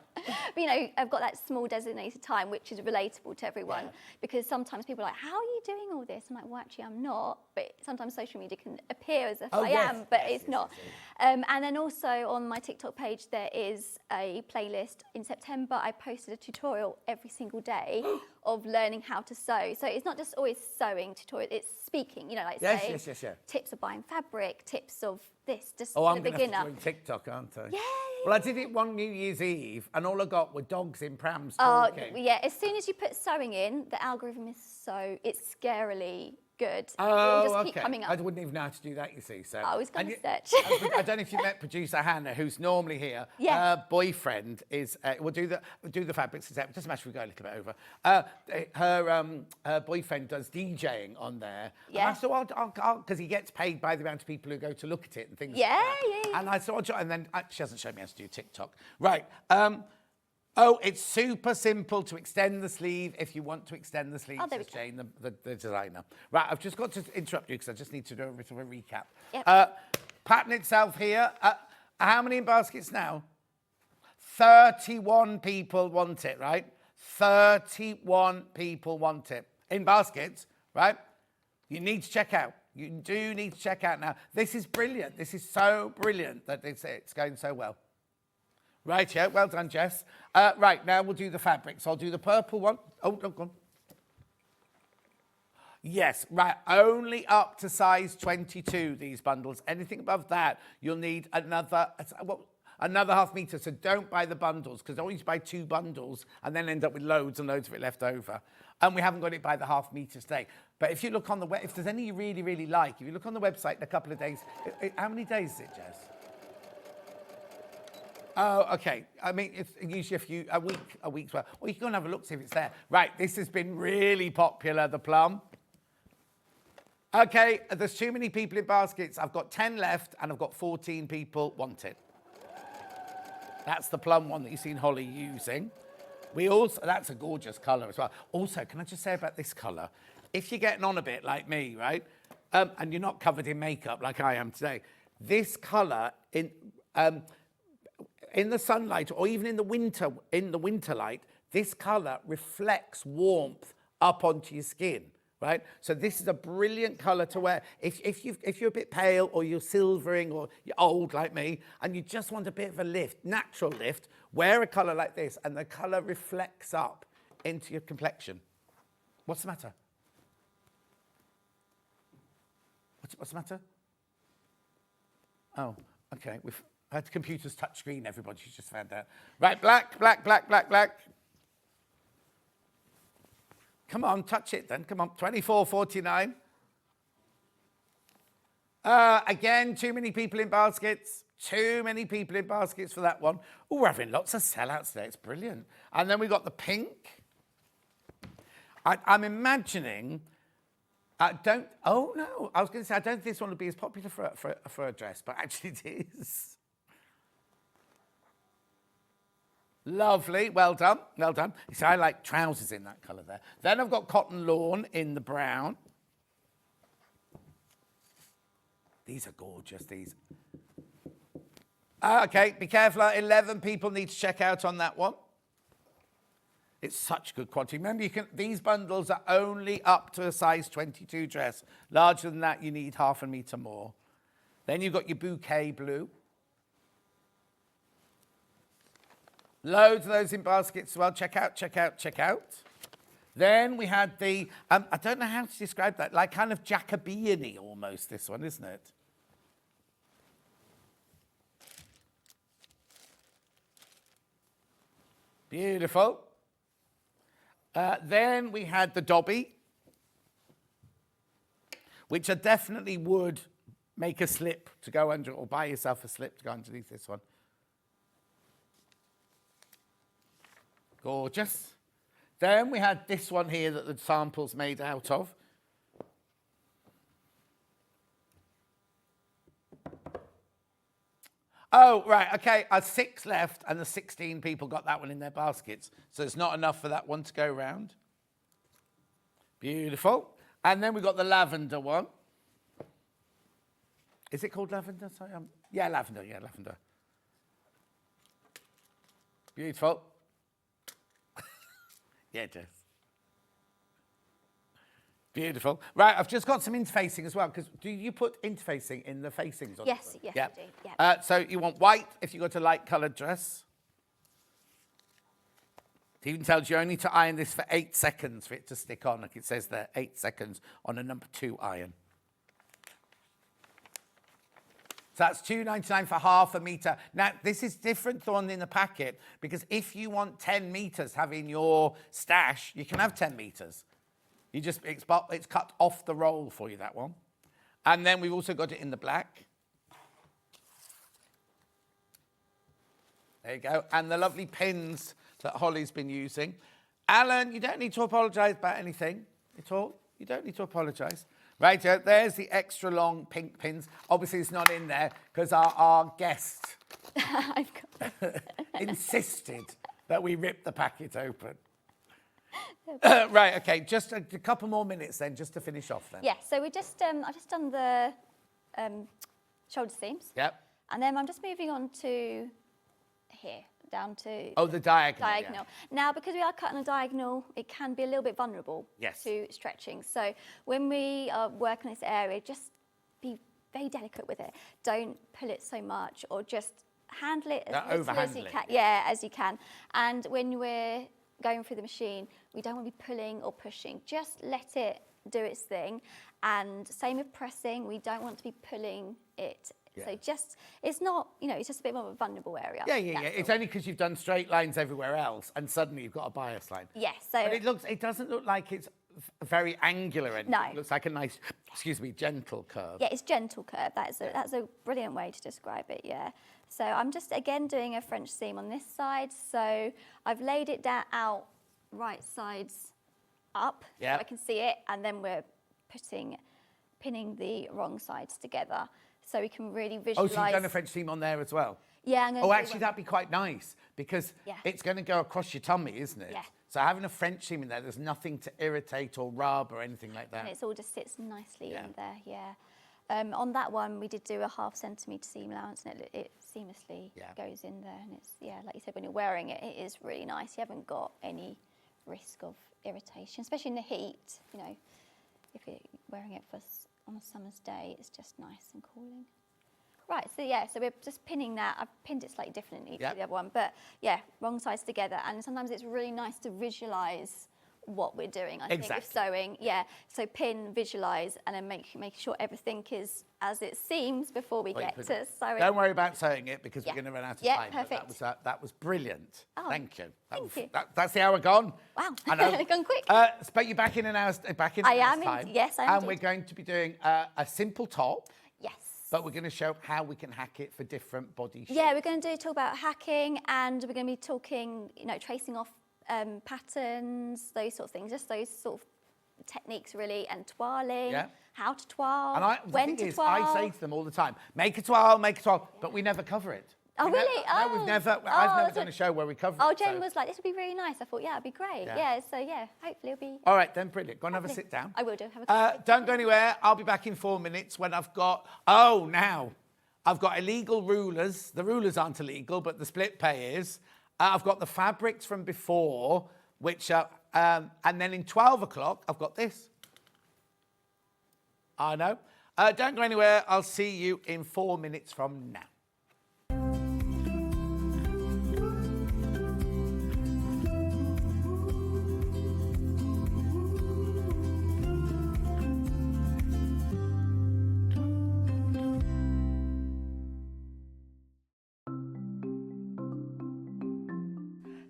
But, you know, I've got that small designated time, which is relatable to everyone, because sometimes people are like, how are you doing all this? I'm like, well, actually, I'm not. But sometimes social media can appear as if I am, but it's not. And then also on my TikTok page, there is a playlist. In September, I posted a tutorial every single day of learning how to sew. So it's not just always sewing tutorial, it's speaking, you know, like saying tips of buying fabric, tips of this, just Oh, for I'm the going to beginner. have to join TikTok, aren't I? Yeah. Well, I did it one New Year's Eve, and all I got were dogs in prams Oh, talking. yeah, as soon as you put sewing in, the algorithm is it's scarily good. Oh, It'll just keep coming up. I wouldn't even know how to do that, you see. So I was going to search. I don't know if you met producer Hannah, who's normally here. Yeah. Her boyfriend is. We'll do the fabrics. It doesn't matter if we go a little bit over. Her boyfriend does DJing on there. Yeah. And I thought, because he gets paid by the amount of people who go to look at it and things. Yeah, like that. yeah. And I thought, and then she hasn't shown me how to do TikTok. Right. It's super simple to extend the sleeve if you want to extend the sleeve, there we says Jane, the designer. Right, I've just got to interrupt you because I just need to do a bit of a recap. Yep. Pattern itself here, how many in baskets now? 31 people want it, right? 31 people want it. In baskets, right? You need to check out. You do need to check out now. This is brilliant. This is so brilliant that it's going so well. Right, yeah, well done, Jess. Right, now we'll do the fabrics. I'll do the purple one. Oh, no, go on. Yes, right, only up to size 22, these bundles. Anything above that, you'll need another half metre. So don't buy the bundles, because I always buy 2 bundles and then end up with loads and loads of it left over. And we haven't got it by the half metre today. But if you look on the web, if there's any you really, really like, if you look on the website in a couple of days, how many days is it, Jess? Oh, okay. I mean, it's usually a week's worth. Well, you can go and have a look, see if it's there. Right, this has been really popular, the plum. Okay, there's too many people in baskets. I've got 10 left, and I've got 14 people want it. That's the plum one that you've seen Holly using. That's a gorgeous colour as well. Also, can I just say about this colour? If you're getting on a bit like me, right, and you're not covered in makeup like I am today, this colour in the sunlight or even in the winter light, this colour reflects warmth up onto your skin, right? So this is a brilliant colour to wear. If you're a bit pale or you're silvering or you're old like me and you just want a bit of a lift, natural lift, wear a colour like this and the colour reflects up into your complexion. What's the matter? What's the matter? Oh, okay. We've had the computer's touch screen, everybody, she's just found out. Right, black, black, black, black, black. Come on, touch it then. Come on, 24.49. Again, too many people in baskets. Too many people in baskets for that one. Oh, we're having lots of sellouts there. It's brilliant. And then we got the pink. I'm imagining. Oh no! I was going to say I don't think this one would be as popular for a dress, but actually it is. Lovely, well done, well done. You see, I like trousers in that colour there. Then I've got cotton lawn in the brown. These are gorgeous, these. Okay, be careful, 11 people need to check out on that one. It's such good quality. Remember, these bundles are only up to a size 22 dress. Larger than that, you need half a metre more. Then you've got your bouquet blue. Loads of those in baskets as well. Check out, check out, check out. Then we had the, I don't know how to describe that, like kind of Jacobean-y almost, this one, isn't it? Beautiful. Then we had the Dobby, which I definitely would make a slip to go under, or buy yourself a slip to go underneath this one. Gorgeous. Then we had this one here that the sample's made out of. Oh, right, okay, 6 left, and the 16 people got that one in their baskets. So it's not enough for that one to go round. Beautiful. And then we've got the lavender one. Is it called lavender? Sorry, yeah, lavender, yeah, lavender. Beautiful. Yeah, it is. Beautiful. Right, I've just got some interfacing as well, because do you put interfacing in the facings? Yes, yes, yep. I do. Yeah. So you want white if you've got a light coloured dress. It even tells you only to iron this for 8 seconds for it to stick on, like it says there, 8 seconds on a number 2 iron. So that's £2.99 for half a metre. Now, this is different to one in the packet, because if you want 10 metres having your stash, you can have 10 metres. You just, it's cut off the roll for you, that one. And then we've also got it in the black. There you go. And the lovely pins that Holly's been using. Alan, you don't need to apologise about anything at all. You don't need to apologise. Right, there's the extra long pink pins. Obviously, it's not in there because our guest insisted that we rip the packet open. Right, okay, just a couple more minutes then, just to finish off then. Yeah, so we just, I've just done the shoulder seams. Yep. And then I'm just moving on to here, down to... Oh, the diagonal. Diagonal. Yeah. Now, because we are cutting a diagonal, it can be a little bit vulnerable to stretching. So when we are working this area, just be very delicate with it. Don't pull it so much, or just handle it as little as you can. Yeah, as you can. And when we're going through the machine, we don't want to be pulling or pushing. Just let it do its thing. And same with pressing, we don't want to be pulling it. Yeah. So just, it's not, you know, it's just a bit more of a vulnerable area. Yeah. It's only because you've done straight lines everywhere else, and suddenly you've got a bias line. Yes. So but it doesn't look like it's very angular anything. No. It looks like a nice, gentle curve. Yeah, it's gentle curve. That's a brilliant way to describe it, yeah. So I'm just, again, doing a French seam on this side. So I've laid it out right sides up, so I can see it, and then we're pinning the wrong sides together, so we can really visualise. Oh, so you've done a French seam on there as well? Yeah, I'm going to actually, that'd be quite nice, because it's going to go across your tummy, isn't it? Yeah. So having a French seam in there's nothing to irritate or rub or anything like that. And it all just sits nicely in there, yeah. On that one, we did do a ½ centimetre seam allowance, and it seamlessly goes in there. And it's, like you said, when you're wearing it, it is really nice. You haven't got any risk of irritation, especially in the heat. You know, if you're wearing it on a summer's day, it's just nice and cooling. Right, so we're just pinning that. I've pinned it slightly differently to the other one, but wrong sides together. And sometimes it's really nice to visualise what we're doing, I think, with sewing. Yeah, so pin, visualise, and then make sure everything is as it seems before we get to sewing. Don't worry about sewing it, because we're going to run out of time. Yeah, perfect. That was brilliant. Oh, thank you. Thank you. That's the hour gone. Wow, I know. gone quick. But you're back in an hour's time. Yes, I am. And we're going to be doing a simple top. Yes. But we're going to show how we can hack it for different body shapes. Yeah, we're going to talk about hacking, and we're going to be talking, tracing off patterns, those sort of things, just those sort of techniques really, and toiling, how to toile, And when to toile. I say to them all the time, make a toile, but we never cover it. Oh, really? No, we've never. I've never done a show where we cover it. Oh, Jen was like, this would be really nice. I thought, yeah, it'd be great. Yeah, so hopefully it'll be. All right, then, brilliant. Go and have a sit down. I will do. Have a coffee. Don't go anywhere. I'll be back in 4 minutes when I've got. I've got illegal rulers. The rulers aren't illegal, but the split pay is. I've got the fabrics from before, which and then in 12 o'clock, I've got this. I know. Don't go anywhere. I'll see you in 4 minutes from now.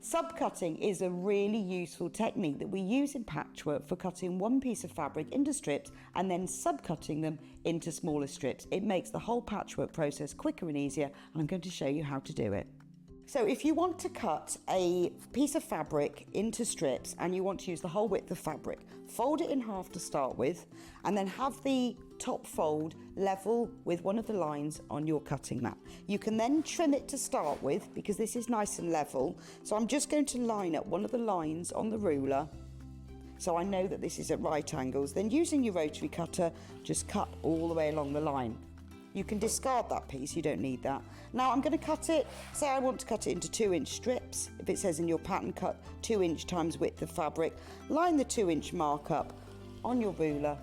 Subcutting is a really useful technique that we use in patchwork for cutting one piece of fabric into strips and then subcutting them into smaller strips. It makes the whole patchwork process quicker and easier, and I'm going to show you how to do it. So if you want to cut a piece of fabric into strips and you want to use the whole width of fabric, fold it in half to start with, and then have the top fold level with one of the lines on your cutting mat. You can then trim it to start with because this is nice and level. So I'm just going to line up one of the lines on the ruler so I know that this is at right angles. Then using your rotary cutter, just cut all the way along the line. You can discard that piece, you don't need that. Now I'm going to cut it, say I want to cut it into 2-inch strips. If it says in your pattern, cut 2 inch times width of fabric. Line the 2-inch mark up on your ruler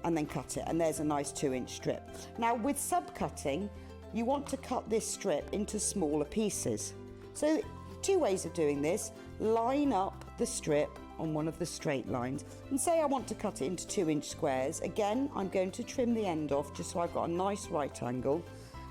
and then cut it, and there's a nice 2-inch strip. Now with subcutting, you want to cut this strip into smaller pieces. So 2 ways of doing this: line up the strip on one of the straight lines, and say I want to cut it into 2-inch squares. Again, I'm going to trim the end off just so I've got a nice right angle,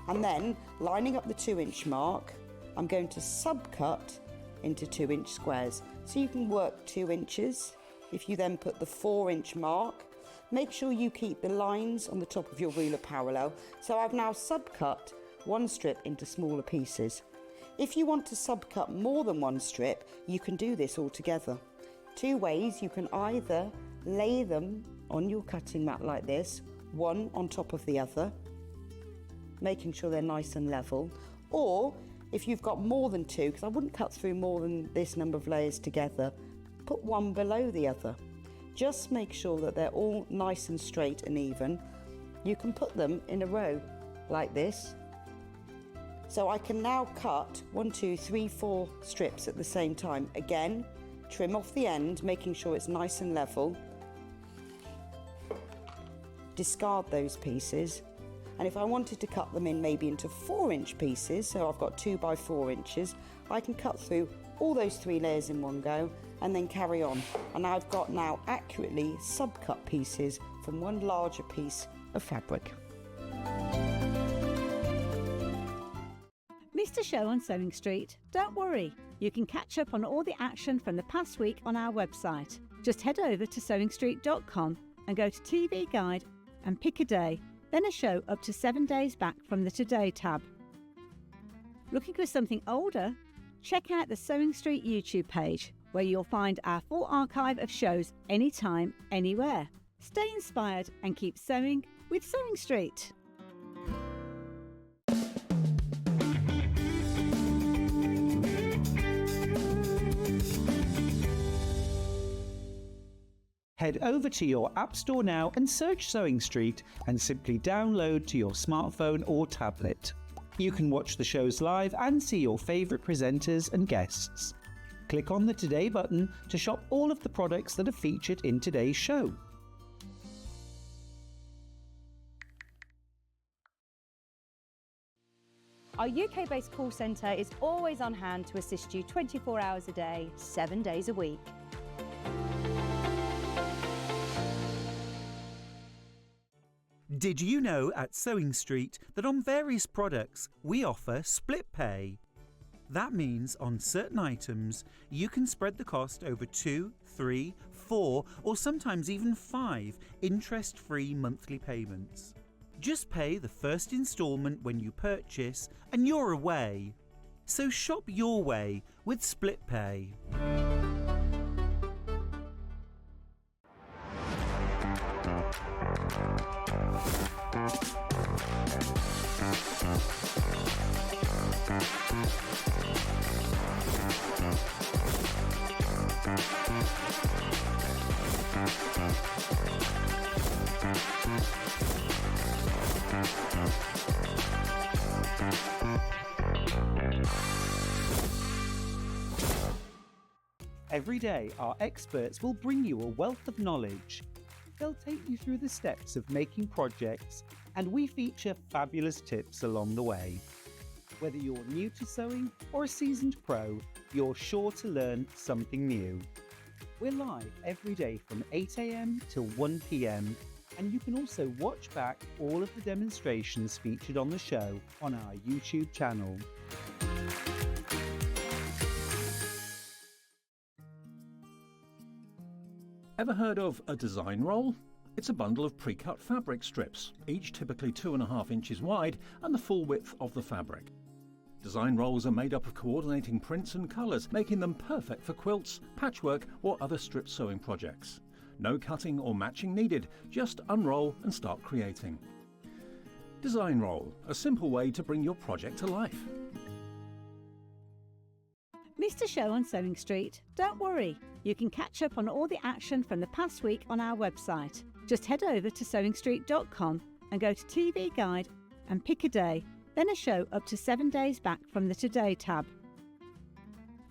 and then lining up the 2-inch mark, I'm going to subcut into 2-inch squares. So you can work 2 inches. If you then put the 4-inch mark, make sure you keep the lines on the top of your ruler parallel. So I've now subcut one strip into smaller pieces. If you want to subcut more than one strip, you can do this all together. 2 ways: you can either lay them on your cutting mat like this, one on top of the other, making sure they're nice and level, or if you've got more than 2, because I wouldn't cut through more than this number of layers together, put one below the other. Just make sure that they're all nice and straight and even. You can put them in a row like this. So I can now cut 1, 2, 3, 4 strips at the same time. Again, trim off the end, making sure it's nice and level. Discard those pieces. And if I wanted to cut them in maybe into 4-inch pieces, so I've got 2 by 4 inches, I can cut through all those 3 layers in one go and then carry on. And I've got now accurately subcut pieces from one larger piece of fabric. Missed a show on Sewing Street? Don't worry, you can catch up on all the action from the past week on our website. Just head over to sewingstreet.com and go to TV Guide and pick a day, then a show up to 7 days back from the Today tab. Looking for something older? Check out the Sewing Street YouTube page, where you'll find our full archive of shows anytime, anywhere. Stay inspired and keep sewing with Sewing Street. Head over to your App Store now and search Sewing Street and simply download to your smartphone or tablet. You can watch the shows live and see your favourite presenters and guests. Click on the Today button to shop all of the products that are featured in today's show. Our UK-based call centre is always on hand to assist you 24 hours a day, 7 days a week. Did you know at Sewing Street that on various products we offer split pay? That means on certain items you can spread the cost over 2, 3, 4 or sometimes even 5 interest-free monthly payments. Just pay the first instalment when you purchase and you're away. So shop your way with Split Pay. Every day, our experts will bring you a wealth of knowledge. They'll take you through the steps of making projects, and we feature fabulous tips along the way. Whether you're new to sewing or a seasoned pro, you're sure to learn something new. We're live every day from 8 AM till 1 PM, and you can also watch back all of the demonstrations featured on the show on our YouTube channel. Ever heard of a design roll? It's a bundle of pre-cut fabric strips, each typically 2.5 inches wide and the full width of the fabric. Design rolls are made up of coordinating prints and colours, making them perfect for quilts, patchwork or other strip sewing projects. No cutting or matching needed, just unroll and start creating. Design roll, a simple way to bring your project to life. Missed a show on Sewing Street? Don't worry, you can catch up on all the action from the past week on our website. Just head over to sewingstreet.com and go to TV Guide and pick a day, then a show up to 7 days back from the Today tab.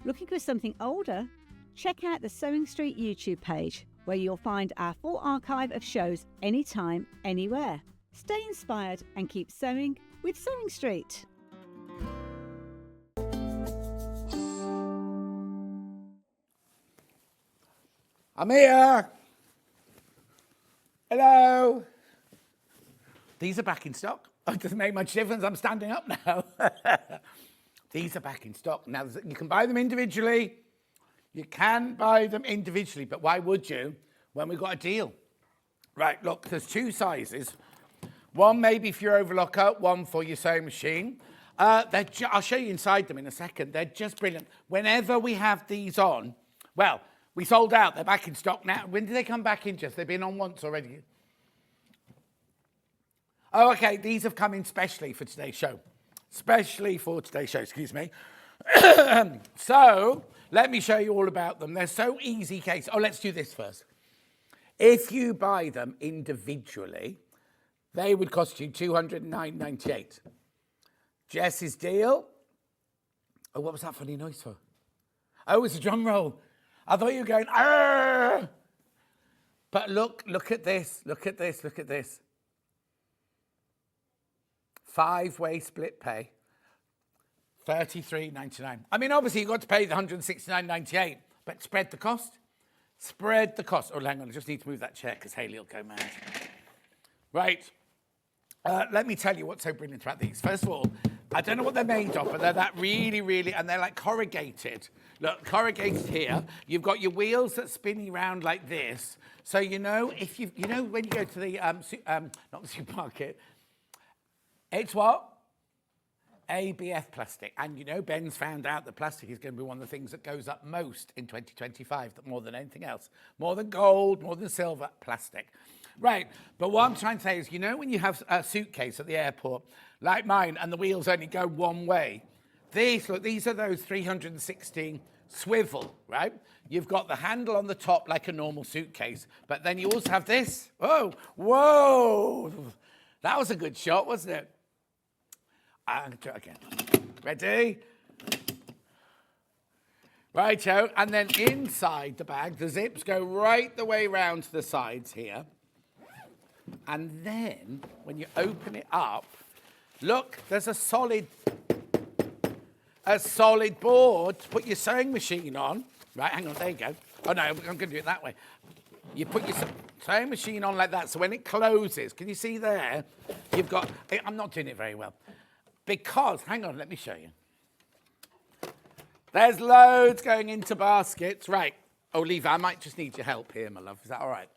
Looking for something older? Check out the Sewing Street YouTube page, where you'll find our full archive of shows anytime, anywhere. Stay inspired and keep sewing with Sewing Street. I'm here. Hello. These are back in stock. It doesn't make much difference. I'm standing up now. These are back in stock. Now, you can buy them individually. You can buy them individually, but why would you when we've got a deal? Right, look, there's two sizes. One maybe for your overlocker, one for your sewing machine. I'll show you inside them in a second. They're just brilliant. Whenever we have these on, well, we sold out. They're back in stock now. When did they come back in, Jess? They've been on once already. Oh, okay. These have come in specially for today's show. Specially for today's show, excuse me. So, let me show you all about them. They're so easy case. Oh, let's do this first. If you buy them individually, they would cost you $209.98. Jess's deal. Oh, what was that funny noise for? Oh, it's a drum roll. I thought you were going, argh! But look at this, look at this, look at this. 5-way split pay, $33.99. I mean, obviously, you've got to pay the $169.98, but spread the cost. Spread the cost. Oh, hang on, I just need to move that chair because Hayley will go mad. Right. Let me tell you what's so brilliant about these. First of all, I don't know what they're made of, but they're that really, and they're like corrugated. Look, corrugated here. You've got your wheels that spin around like this. So, you know, if you know, when you go to the, not the supermarket, it's what? ABF plastic. And, you know, Ben's found out that plastic is going to be one of the things that goes up most in 2025, that more than anything else. More than gold, more than silver, plastic. Right, but what I'm trying to say is, you know, when you have a suitcase at the airport, like mine, and the wheels only go one way, these are those 316 swivel, right? You've got the handle on the top like a normal suitcase, but then you also have this. Oh, whoa! That was a good shot, wasn't it? I'm going to do it again. Ready? Righto, and then inside the bag, the zips go right the way round to the sides here. And then, when you open it up, look, there's a solid board to put your sewing machine on. Right, hang on, there you go. Oh, no, I'm going to do it that way. You put your sewing machine on like that, so when it closes, can you see there? You've got, I'm not doing it very well. Because, hang on, let me show you. There's loads going into baskets. Right. Oh, Leva, I might just need your help here, my love. Is that all right?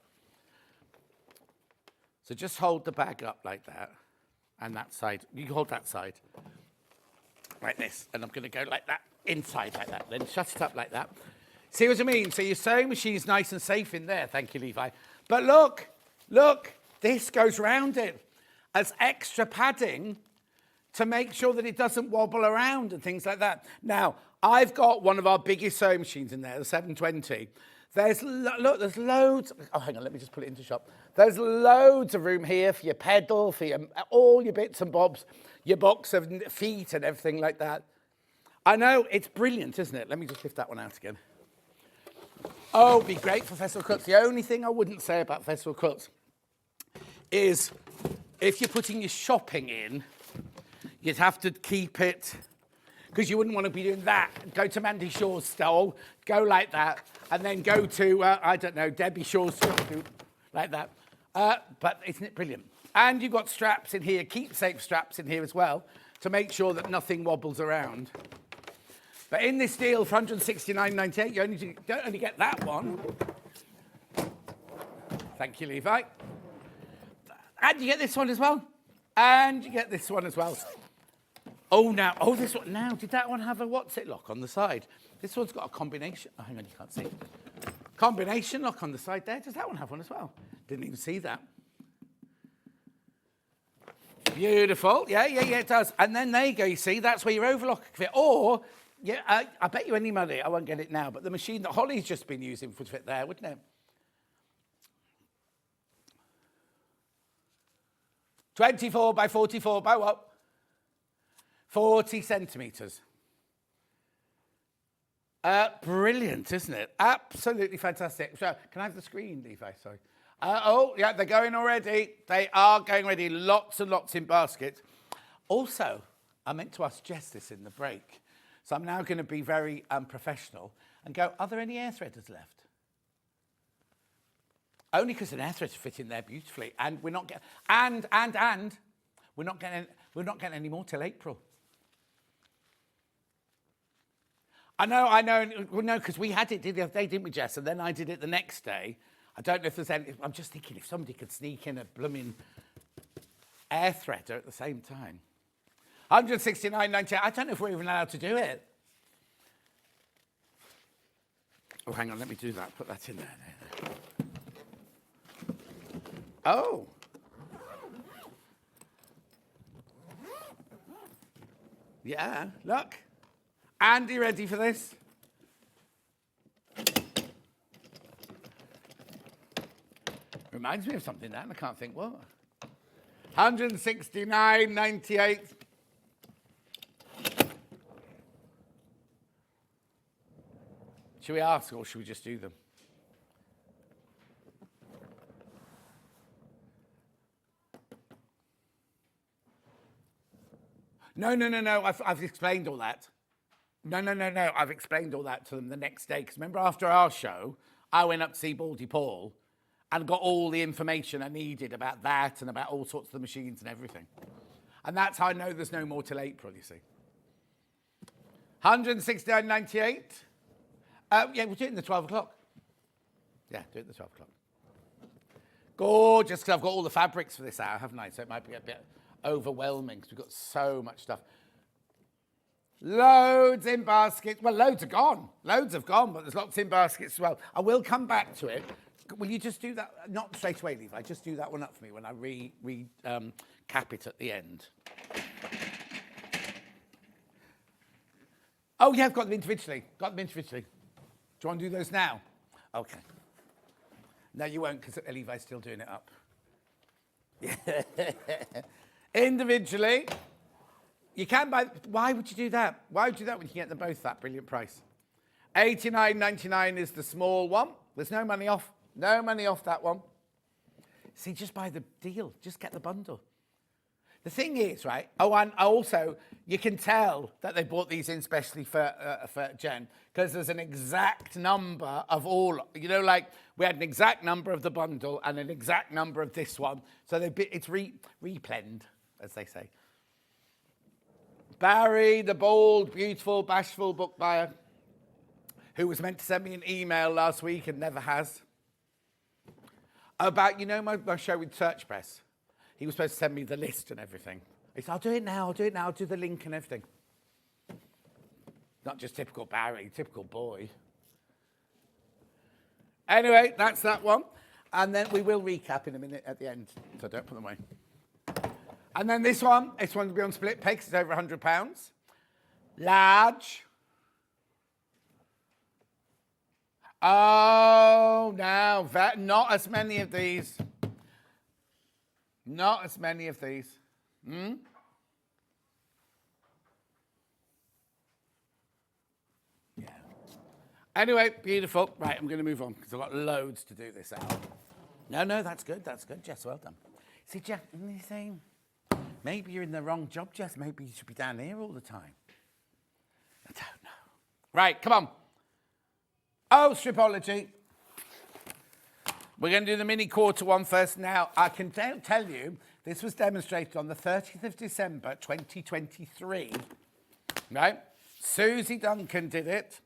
So just hold the bag up like that. And that side. You hold that side. Like this. And I'm going to go like that. Inside like that. Then shut it up like that. See what I mean? So your sewing machine's nice and safe in there. Thank you, Levi. But look. This goes round it as extra padding to make sure that it doesn't wobble around and things like that. Now, I've got one of our biggest sewing machines in there, the 720. There's loads. Oh, hang on, let me just put it into shop. There's loads of room here for your pedal, for all your bits and bobs, your box of feet and everything like that. I know, it's brilliant, isn't it? Let me just lift that one out again. Oh, it'd be great for festival cuts. The only thing I wouldn't say about festival cuts is if you're putting your shopping in, you'd have to keep it, because you wouldn't want to be doing that. Go to Mandy Shaw's stall, go like that, and then go to, I don't know, Debbie Shaw's like that. But isn't it brilliant? And you've got straps in here, keep-safe straps in here as well, to make sure that nothing wobbles around. But in this deal for $169.98, you don't only get that one. Thank you, Levi. And you get this one as well. And you get this one as well. Oh, this one. Now, did that one have a what's it lock on the side? This one's got a combination. Oh, hang on, you can't see. Combination lock on the side there. Does that one have one as well? Didn't even see that. Beautiful. Yeah, it does. And then there you go. You see, that's where your overlocker can fit. Or, yeah, I bet you any money, I won't get it now, but the machine that Holly's just been using would fit there, wouldn't it? 24 by 44 by what? 40 centimetres. Brilliant, isn't it? Absolutely fantastic. So, can I have the screen, Levi? Sorry. Yeah, they're going already. They are going already. Lots and lots in baskets. Also, I meant to ask Jess this in the break. So I'm now going to be very professional and go, are there any air threaders left? Only because an air threader fit in there beautifully, and we're not getting we're not getting any more till April. I know. Well, no, because we had it the other day, didn't we, Jess? And then I did it the next day. I don't know if there's any. I'm just thinking if somebody could sneak in a blooming air threader at the same time. $169.98. I don't know if we're even allowed to do it. Oh, hang on. Let me do that. Put that in there. Oh. Yeah, look. Andy, ready for this? Reminds me of something that, and I can't think what. $169.98. Should we ask or should we just do them? No. I've explained all that. No. I've explained all that to them the next day. Because remember, after our show, I went up to see Baldy Paul and got all the information I needed about that and about all sorts of the machines and everything. And that's how I know there's no more till April, you see. $169.98. Yeah, we'll do it in the 12 o'clock. Yeah, do it in the 12 o'clock. Gorgeous, because I've got all the fabrics for this hour, haven't I? So it might be a bit overwhelming because we've got so much stuff. Loads in baskets. Well, loads are gone. Loads have gone, but there's lots in baskets as well. I will come back to it. Will you just do that? Not straight away, Levi. Just do that one up for me when I cap it at the end. Oh, yeah, I've got them individually. Do you want to do those now? Okay. No, you won't, because Levi's still doing it up. Individually. You can buy... Why would you do that? Why would you do that when you can get them both that brilliant price? $89.99 is the small one. There's no money off. No money off that one. See, just buy the deal. Just get the bundle. The thing is, right? Oh, and also, you can tell that they bought these in specially for Jen, because there's an exact number of all. You know, like, we had an exact number of the bundle and an exact number of this one. So it's replenned, as they say. Barry, the bold, beautiful, bashful book buyer, who was meant to send me an email last week and never has, about, you know, my show with Search Press. He was supposed to send me the list and everything. He said, I'll do it now, I'll do the link and everything. Not just typical Barry, typical boy. Anyway, that's that one. And then we will recap in a minute at the end, so don't put them away. And then this one will be on split pay because it's over £100. Large. Oh, now, not as many of these. Not as many of these. Hmm? Yeah. Anyway, beautiful. Right, I'm going to move on because I've got loads to do this out. No, that's good, Jess, well done. See, Jess, anything? Maybe you're in the wrong job, Jess. Maybe you should be down here all the time. I don't know. Right, come on. Oh, Stripology. We're going to do the mini quarter one first. Now, I can tell you, this was demonstrated on the 30th of December, 2023. Right? Susie Duncan did it.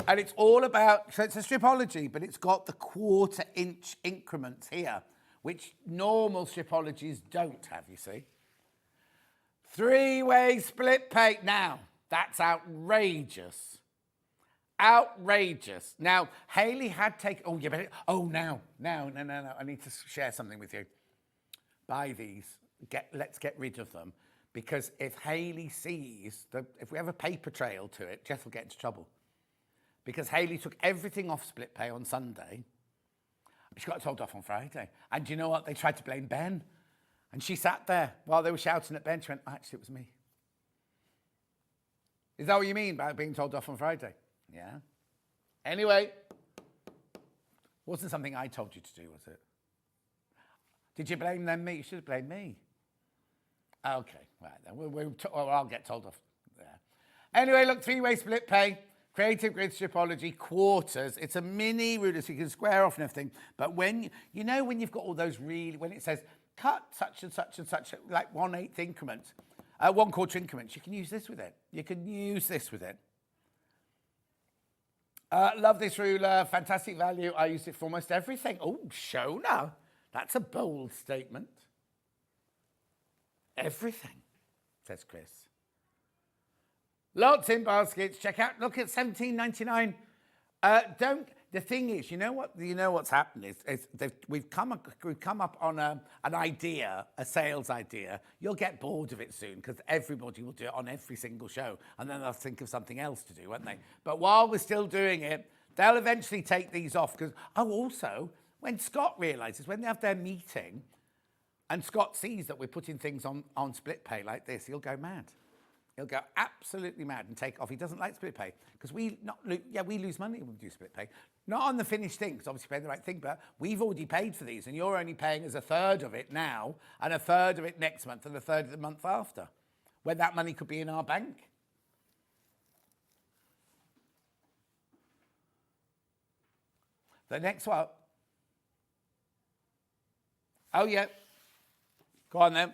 And it's all about, so it's a Stripology, but it's got the 1/4 inch increments here, which normal Stripologies don't have, you see. 3-way split pay. Now, that's outrageous. Outrageous. Now, Hayley had taken... Oh, yeah, but... No. I need to share something with you. Buy these. Let's get rid of them. Because if Hayley sees... if we have a paper trail to it, Jess will get into trouble. Because Hayley took everything off split pay on Sunday. She got told off on Friday. And do you know what? They tried to blame Ben. And she sat there while they were shouting at Ben. She went, actually, it was me. Is that what you mean by being told off on Friday? Yeah. Anyway, wasn't something I told you to do, was it? Did you blame them, me? You should have blamed me. Okay, right then. I'll get told off. Yeah. Anyway, look, 3-way split pay, creative grid Stripology, quarters. It's a mini ruler, so you can square off and everything. But when you've got all those when it says cut such and such and such, like 1/8 increments, 1/4 increments, you can use this with it. Love this ruler, fantastic value. I use it for almost everything. Oh, Shona, that's a bold statement. Everything, says Chris. Lots in baskets. Check out. Look at $17.99. The thing is, you know what's happened is we've come up on an idea, a sales idea. You'll get bored of it soon because everybody will do it on every single show, and then they'll think of something else to do, won't they? But while we're still doing it, they'll eventually take these off because also when Scott realises when they have their meeting, and Scott sees that we're putting things on split pay like this, he'll go mad. He'll go absolutely mad and take off. He doesn't like split pay because we lose money when we do split pay. Not on the finished thing, because obviously paying the right thing, but we've already paid for these and you're only paying us 1/3 of it now and 1/3 of it next month and 1/3 of the month after, when that money could be in our bank. The next one. Oh, yeah. Go on then.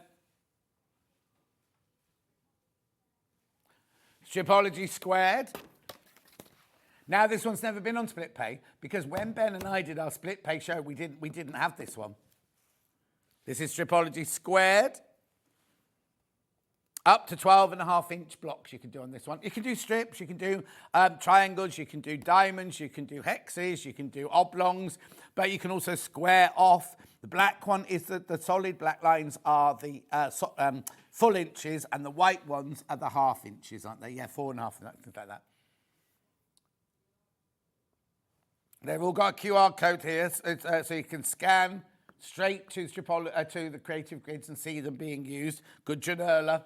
Stripology squared. Now this one's never been on split pay because when Ben and I did our split pay show, we didn't have this one. This is Stripology squared. Up to 12.5 inch blocks you can do on this one. You can do strips, you can do triangles, you can do diamonds, you can do hexes, you can do oblongs, but you can also square off. The black one is the solid black lines are the full inches and the white ones are the half inches, aren't they? Yeah, 4.5, things like that. They've all got a QR code here, so you can scan straight to the creative grids and see them being used. Good granola.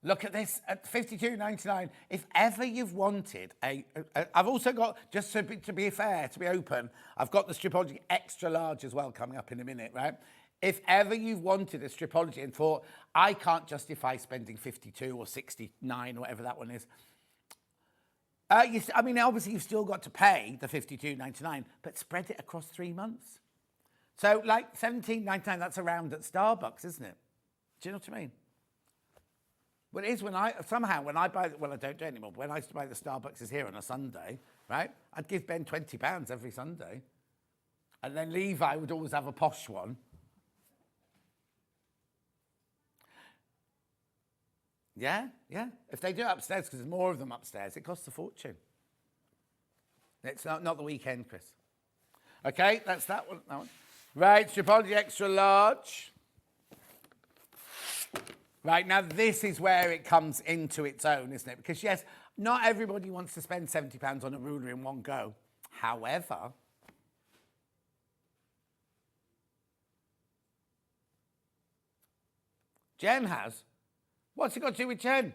Look at this at $52.99. If ever you've wanted I've also got, just to be fair, to be open, I've got the Stripology extra large as well coming up in a minute, right? If ever you've wanted a Stripology and thought, I can't justify spending 52 or 69 or whatever that one is. Obviously you've still got to pay the $52.99, but spread it across 3 months. So like $17.99, that's around at Starbucks, isn't it? Do you know what I mean? Well, it is when I buy, well, I don't do it anymore, but when I used to buy the Starbucks here on a Sunday, right, I'd give Ben £20 every Sunday. And then Levi would always have a posh one. Yeah, yeah. If they do it upstairs, because there's more of them upstairs, it costs a fortune. It's not the weekend, Chris. Okay, that's that one. That one. Right, Stripology extra large. Right, now this is where it comes into its own, isn't it? Because yes, not everybody wants to spend £70 on a ruler in one go. However, Jen has. What's it got to do with Jen?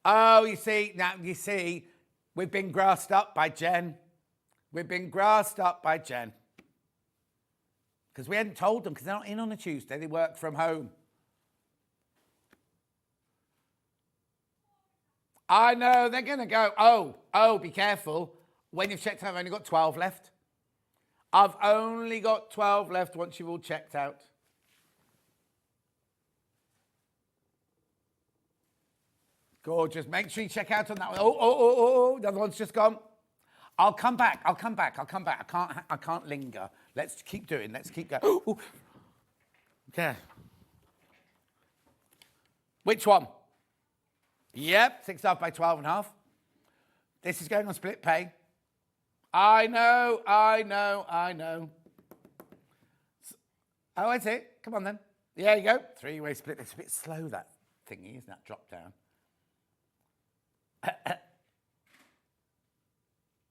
Oh, you see, we've been grassed up by Jen. We've been grassed up by Jen. Because we hadn't told them, because they're not in on a Tuesday, they work from home. I know, they're going to go, oh, be careful. When you've checked out, I've only got 12 left. I've only got 12 left once you've all checked out. Gorgeous. Make sure you check out on that one. Oh, the other one's just gone. I'll come back. I can't linger. Let's keep doing. Let's keep going. Ooh. Okay. Which one? Yep, 6.5 by 12.5. This is going on split pay. I know. Oh, that's it. Come on then. There you go. 3-way split. It's a bit slow, that thingy, isn't that? Drop down.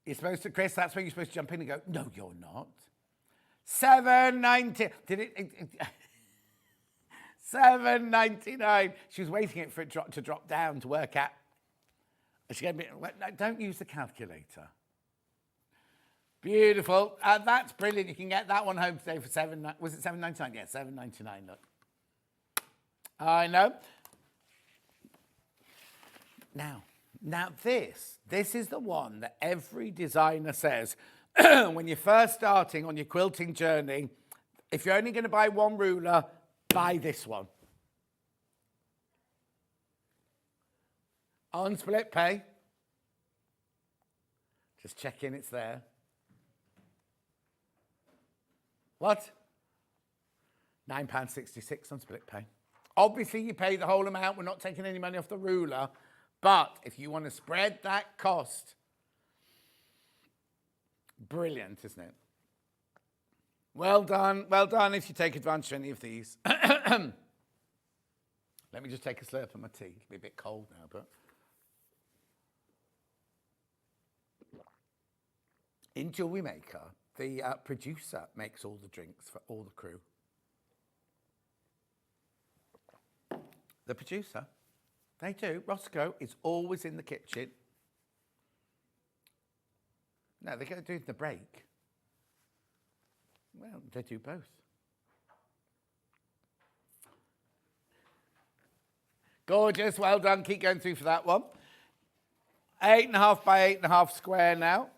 You're supposed to, Chris, that's where you're supposed to jump in and go, no, you're not. 7.90. Did it? 7.99. She was waiting for it to drop down to work out. She gave me, don't use the calculator. Beautiful. That's brilliant. You can get that one home today for was it 7.99? Yeah, 7.99. Look. I know. Now this is the one that every designer says when you're first starting on your quilting journey, if you're only going to buy one ruler, buy this one. On split pay. Just check in, it's there. What? £9.66 on split pay. Obviously, you pay the whole amount. We're not taking any money off the ruler. But if you want to spread that cost, brilliant, isn't it? Well done if you take advantage of any of these. Let me just take a slurp of my tea. It'll be a bit cold now, but... In Jewellery Maker, the producer makes all the drinks for all the crew. The producer. They do. Roscoe is always in the kitchen. No, they're going to do the break. Well, they do both. Gorgeous. Well done. Keep going through for that one. 8.5 by 8.5 square now.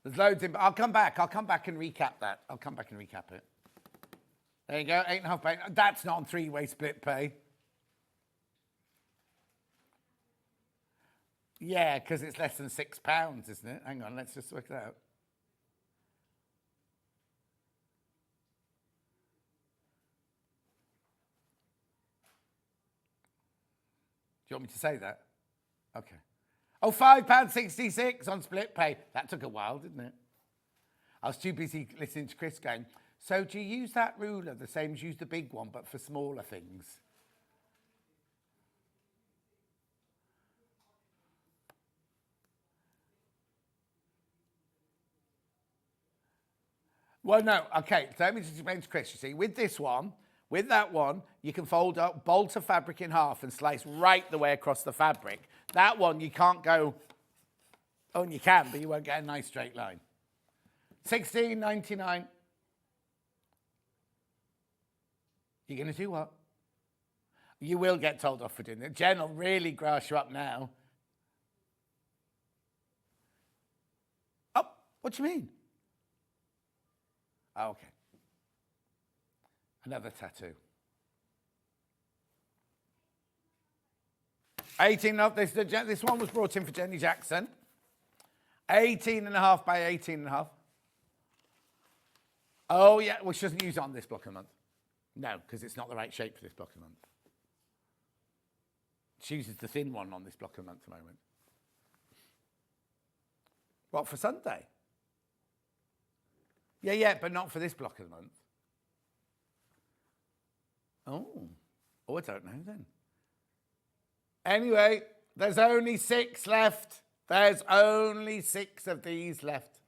There's loads in. I'll come back and recap that. I'll come back and recap it. There you go. 8.5 by 8. That's not on 3-way split pay. Yeah, because it's less than £6, isn't it? Hang on, let's just work it out. Do you want me to say that? Okay. Oh, £5.66 on split pay. That took a while, didn't it? I was too busy listening to Chris going, so do you use that ruler the same as you use the big one, but for smaller things? Well, no, okay, so let me just explain to Chris. You see, with this one, with that one, you can fold up, bolt a fabric in half and slice right the way across the fabric. That one, you can't go, oh, and you can, but you won't get a nice straight line. $16.99. You're going to do what? You will get told off for doing it. Jen will really grass you up now. Oh, what do you mean? Oh, okay. Another tattoo. 18.5. This one was brought in for Jenny Jackson. 18.5 by 18.5. Oh, yeah. Well, she doesn't use it on this block a month. No, because it's not the right shape for this block of the month. She uses the thin one on this block of the month at the moment. What, for Sunday? Yeah, but not for this block of the month. Oh, I don't know then. Anyway, there's only 6 left. There's only 6 of these left.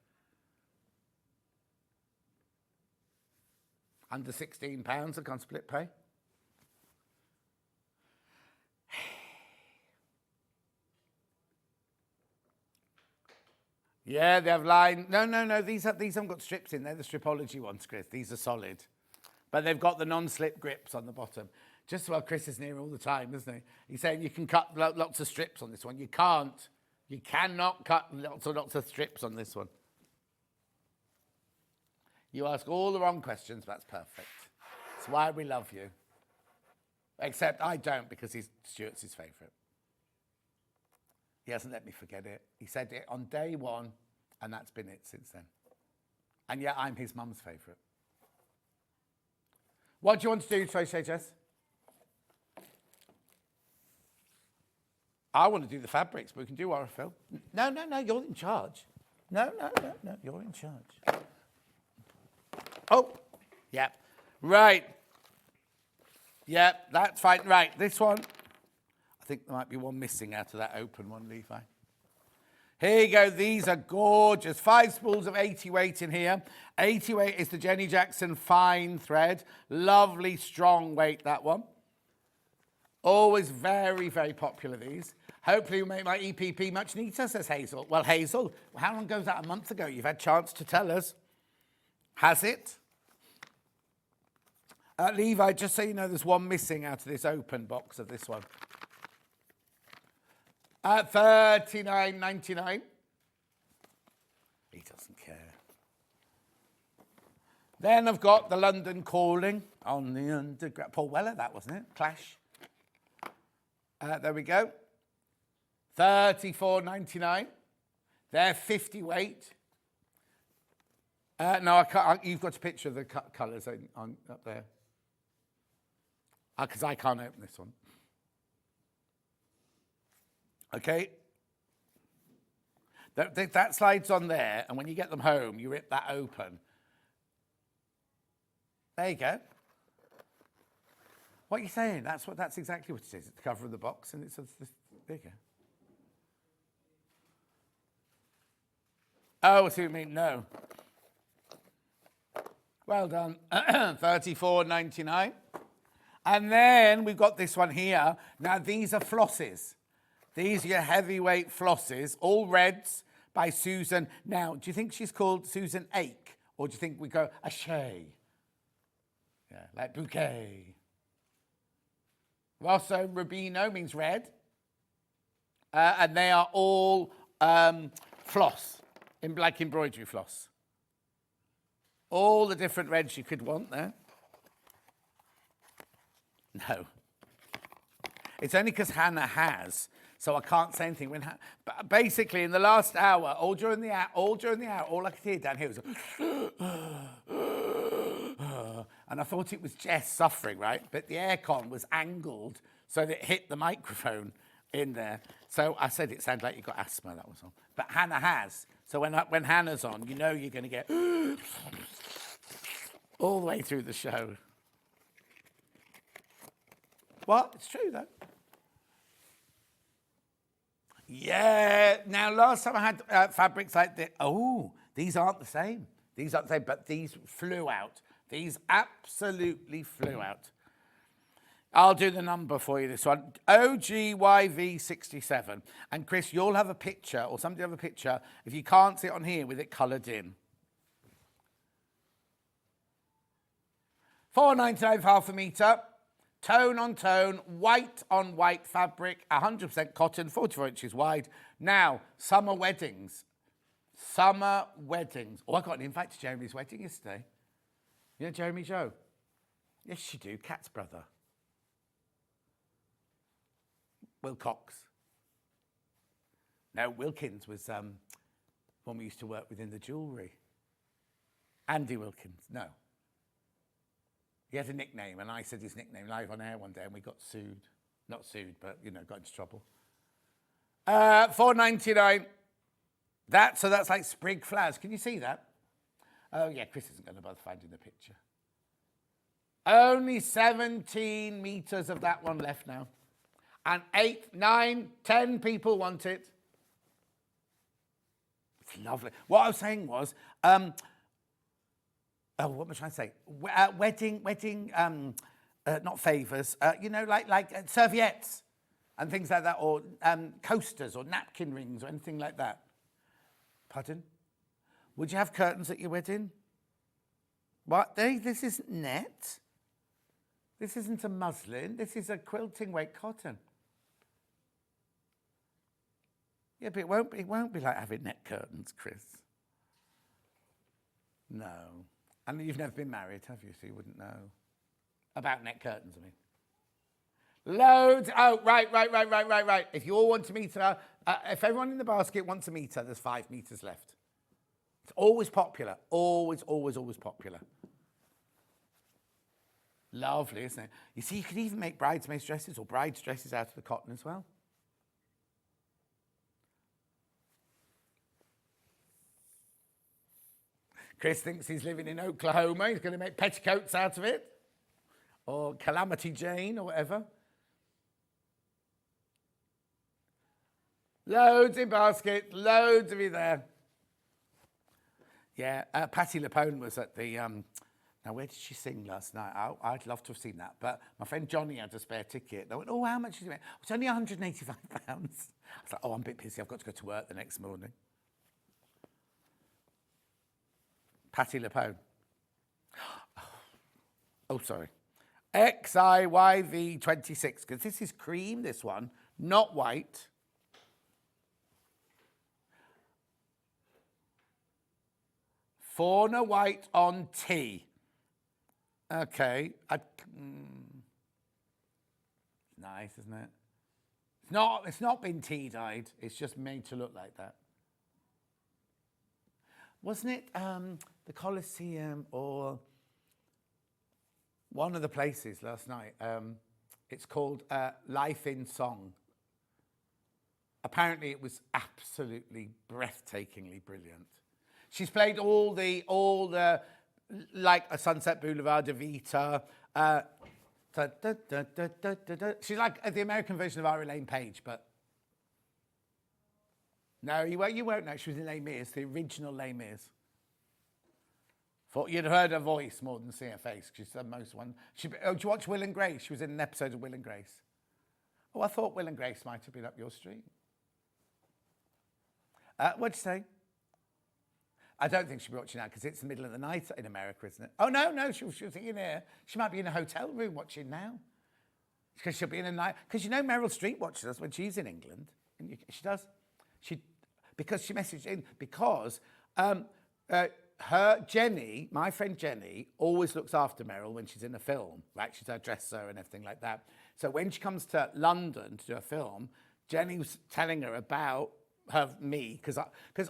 Under £16 I can't split pay. Yeah, they have line. No. These haven't got strips in. They're the Stripology ones, Chris. These are solid. But they've got the non-slip grips on the bottom. Just while Chris is near all the time, isn't he? He's saying you can cut lots of strips on this one. You can't. You cannot cut lots of strips on this one. You ask all the wrong questions, but that's perfect. That's why we love you. Except I don't, because Stuart's his favourite. He hasn't let me forget it. He said it on day 1, and that's been it since then. And yet I'm his mum's favourite. What do you want to do, Tracy Jess? I want to do the fabrics, but we can do Orifil. No, you're in charge. No, you're in charge. Oh, yeah. Right. Yeah, that's fine. Right, this one. I think there might be one missing out of that open one, Levi. Here you go. These are gorgeous. 5 spools of 80 weight in here. 80 weight is the Jenny Jackson fine thread. Lovely, strong weight, that one. Always very, very popular, these. Hopefully you'll make my EPP much neater, says Hazel. Well, Hazel, how long ago was that? A month ago? You've had a chance to tell us. Has it? Levi, just so you know, there's one missing out of this open box of this one. At $39.99. He doesn't care. Then I've got the London Calling on the underground. Paul Weller, that wasn't it? Clash. There we go. $34.99. They're 50 weight. No, I can't. You've got a picture of the colours on up there. Because I can't open this one. Okay. That slides on there, and when you get them home, you rip that open. There you go. What are you saying? That's exactly what it is. It's the cover of the box, and it's there you go. Oh, I see what you mean. No. Well done. $34.99. And then we've got this one here. Now, these are flosses. These are your heavyweight flosses, all reds by Susan. Now, do you think she's called Susan Ake? Or do you think we go Ashay? Yeah, like bouquet. Rosso Rubino means red. And they are all floss, like embroidery floss. All the different reds you could want there. No. It's only because Hannah has, so I can't say anything. But basically, in the last hour, all during the hour, all I could hear down here was, and I thought it was Jess suffering, right? But the aircon was angled so that it hit the microphone in there. So I said it sounded like you got asthma, that was all. But Hannah has. So when Hannah's on, you know you're going to get all the way through the show. What? It's true, though. Yeah. Now, last time I had fabrics like this. Oh, these aren't the same. These aren't the same, but these flew out. These absolutely flew out. I'll do the number for you, this one. OGYV67. And Chris, you'll have a picture, or somebody have a picture, if you can't see it on here, with it coloured in. $4.99 for half a metre. Tone on tone, white on white fabric, 100% cotton, 44 inches wide. Now, summer weddings. Summer weddings. Oh, I got an invite to Jeremy's wedding yesterday. You know Jeremy Joe? Yes, you do. Kat's brother. Wilcox. No, Wilkins was one we used to work with in the jewellery. Andy Wilkins. No. He had a nickname, and I said his nickname live on air one day, and we got sued. Not sued, but, you know, got into trouble. $4.99. So that's like sprig flowers. Can you see that? Oh, yeah, Chris isn't going to bother finding the picture. Only 17 metres of that one left now. And 8, 9, 10 people want it. It's lovely. What I was saying was, what am I trying to say? Wedding, not favours, you know, like serviettes and things like that, or coasters or napkin rings or anything like that. Pardon? Would you have curtains at your wedding? What? This isn't net. This isn't a muslin. This is a quilting weight cotton. Yeah, but it won't be like having net curtains, Chris. No. And you've never been married, have you? So you wouldn't know. About net curtains, I mean. Loads. Oh, right. If you all want a metre, if everyone in the basket wants a metre, there's 5 metres left. It's always popular. Always popular. Lovely, isn't it? You see, you could even make bridesmaids' dresses or brides' dresses out of the cotton as well. Chris thinks he's living in Oklahoma. He's going to make petticoats out of it. Or Calamity Jane or whatever. Loads in basket. Loads of you there. Yeah, Patti LuPone was at the... now, where did she sing last night? I'd love to have seen that. But my friend Johnny had a spare ticket. They went, oh, how much is it? It's only £185. I was like, oh, I'm a bit busy. I've got to go to work the next morning. Patti LuPone. Oh, sorry. XIYV26, because this is cream, this one, not white. Fauna white on tea. Okay. Nice, isn't it? It's not been tea dyed. It's just made to look like that. Wasn't it the Colosseum or one of the places last night? It's called Life in Song. Apparently it was absolutely breathtakingly brilliant. She's played all the like a Sunset Boulevard, Evita. She's like the American version of Aria Page, but no, you won't know. She was in Les Mis, the original Les Mis. Thought you'd heard her voice more than see her face. She's the most one. Did you watch Will and Grace? She was in an episode of Will and Grace. Oh, I thought Will and Grace might have been up your street. What'd you say? I don't think she'll be watching that because it's the middle of the night in America, isn't it? Oh, no, she'll be in here. She might be in a hotel room watching now. Because she'll be in a night... Because you know Meryl Streep watches us when she's in England. And she does. Because she messaged in. Because Jenny, my friend Jenny, always looks after Meryl when she's in a film. Right? She's her dresser and everything like that. So when she comes to London to do a film, Jenny was telling her about... me, because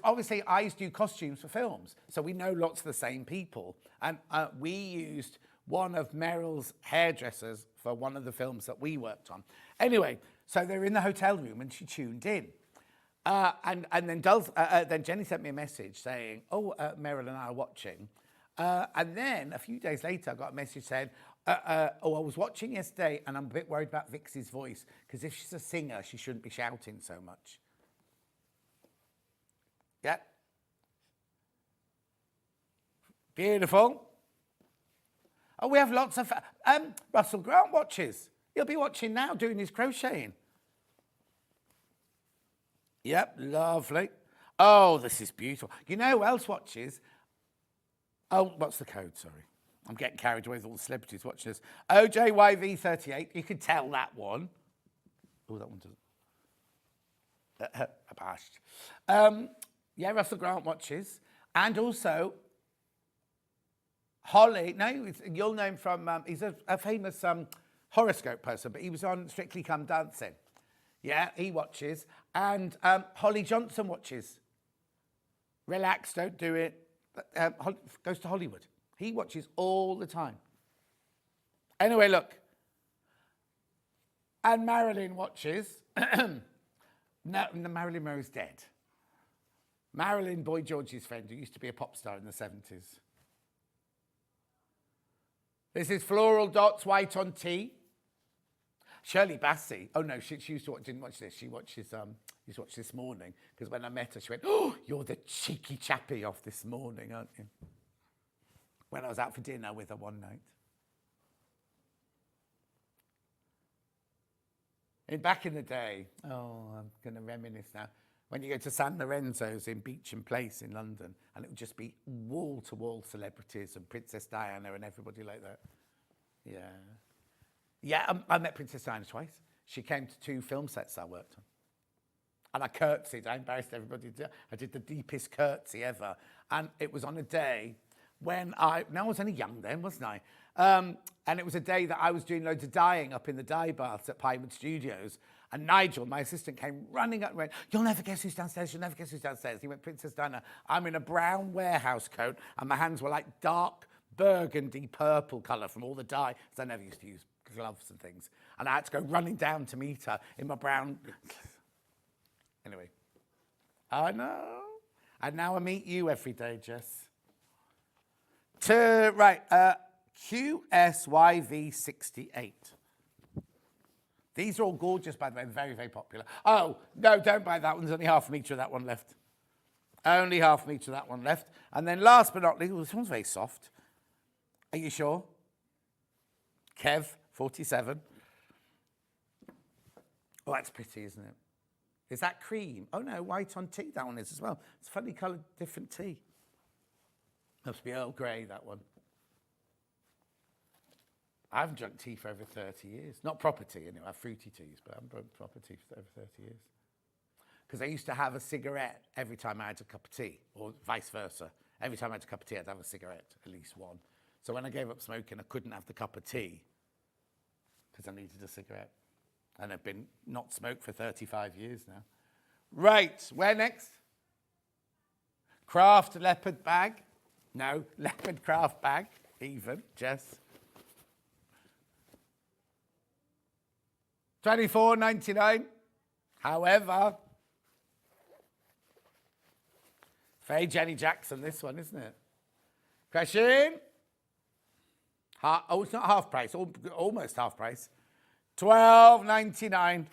obviously I used to do costumes for films, so we know lots of the same people, and we used one of Meryl's hairdressers for one of the films that we worked on. Anyway, so they're in the hotel room and she tuned in, and then Jenny sent me a message saying, oh, Meryl and I are watching, and then a few days later I got a message saying, I was watching yesterday and I'm a bit worried about Vixie's voice, because if she's a singer she shouldn't be shouting so much. Yeah. Beautiful. Oh, we have lots of... Russell Grant watches. He'll be watching now, doing his crocheting. Yep, lovely. Oh, this is beautiful. You know who else watches? Oh, what's the code? Sorry. I'm getting carried away with all the celebrities watching this. OJYV38. You can tell that one. Oh, that one doesn't. Abashed. Yeah, Russell Grant watches. And also, Holly, no, you'll know him from, he's a famous horoscope person, but he was on Strictly Come Dancing. Yeah, he watches. And Holly Johnson watches. Relax, don't do it. Goes to Hollywood. He watches all the time. Anyway, look. And Marilyn watches. No, Marilyn Monroe's dead. Marilyn, Boy George's friend, who used to be a pop star in the 70s. This is floral dots, white on tea. Shirley Bassey. Oh no, she used to didn't watch this. She watches used to watch This Morning, because when I met her, she went, "Oh, you're the cheeky chappie off This Morning, aren't you?" When I was out for dinner with her one night. And back in the day, I'm going to reminisce now, when you go to San Lorenzo's in Beecham Place in London, and it would just be wall-to-wall celebrities and Princess Diana and everybody like that. Yeah. Yeah, I met Princess Diana twice. She came to 2 film sets I worked on. And I curtsied. I embarrassed everybody. I did the deepest curtsy ever. And it was on a day when I was only young then, wasn't I? And it was a day that I was doing loads of dyeing up in the dye baths at Pinewood Studios. And Nigel, my assistant, came running up and went, "You'll never guess who's downstairs, you'll never guess who's downstairs." He went, "Princess Diana." I'm in a brown warehouse coat and my hands were like dark burgundy purple colour from all the dye, because I never used to use gloves and things. And I had to go running down to meet her in my brown... Anyway. I know. And now I meet you every day, Jess. QSYV68. These are all gorgeous, by the way, very, very popular. Oh, no, don't buy that one. There's only half a metre of that one left. Only half a metre of that one left. And then last but not least, this one's very soft. Are you sure? Kev, 47. Oh, that's pretty, isn't it? Is that cream? Oh, no, white on tea, that one is as well. It's funny coloured, different tea. Must be Earl Grey, that one. I haven't drunk tea for over 30 years. Not proper tea, anyway. I have fruity teas, but I haven't drunk proper tea for over 30 years. Because I used to have a cigarette every time I had a cup of tea, or vice versa. Every time I had a cup of tea, I'd have a cigarette, at least one. So when I gave up smoking, I couldn't have the cup of tea because I needed a cigarette. And I've been not smoked for 35 years now. Right, where next? Craft leopard bag. No, leopard craft bag, even, Jess. $24.99. However, very Jenny Jackson, this one, isn't it? Question. It's not half price, almost half price. $12.99.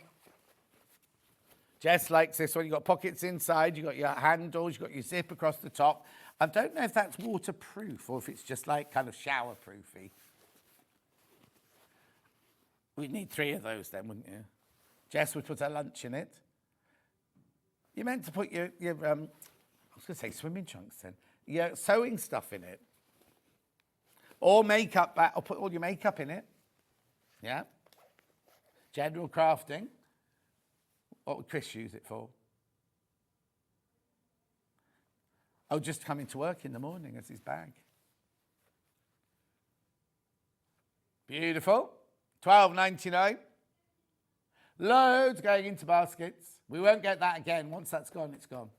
Jess likes this one. You've got pockets inside, you've got your handles, you've got your zip across the top. I don't know if that's waterproof or if it's just like kind of shower-proofy. We'd need 3 of those then, wouldn't you? Jess would put her lunch in it. You meant to put your I was going to say swimming trunks then. Your sewing stuff in it. Or makeup, or put all your makeup in it. Yeah. General crafting. What would Chris use it for? Oh, just coming to work in the morning as his bag. Beautiful. $12.99. Loads going into baskets. We won't get that again. Once that's gone, it's gone.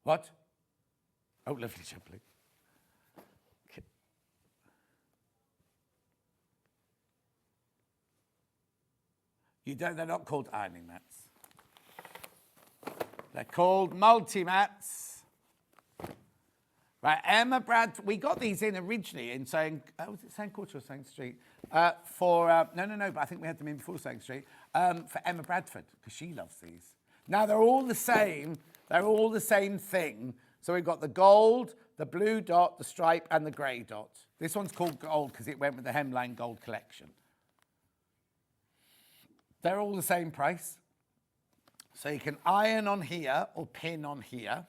What? Oh, lovely jubbly. Okay. They're not called ironing mats. They're called multi-mats. Right, Emma Bradford, we got these in originally in was it St. Quarter or St. Street? No, but I think we had them in before St. Street, for Emma Bradford, because she loves these. Now, they're all the same. They're all the same thing. So we've got the gold, the blue dot, the stripe, and the grey dot. This one's called gold because it went with the Hemline Gold collection. They're all the same price. So you can iron on here or pin on here.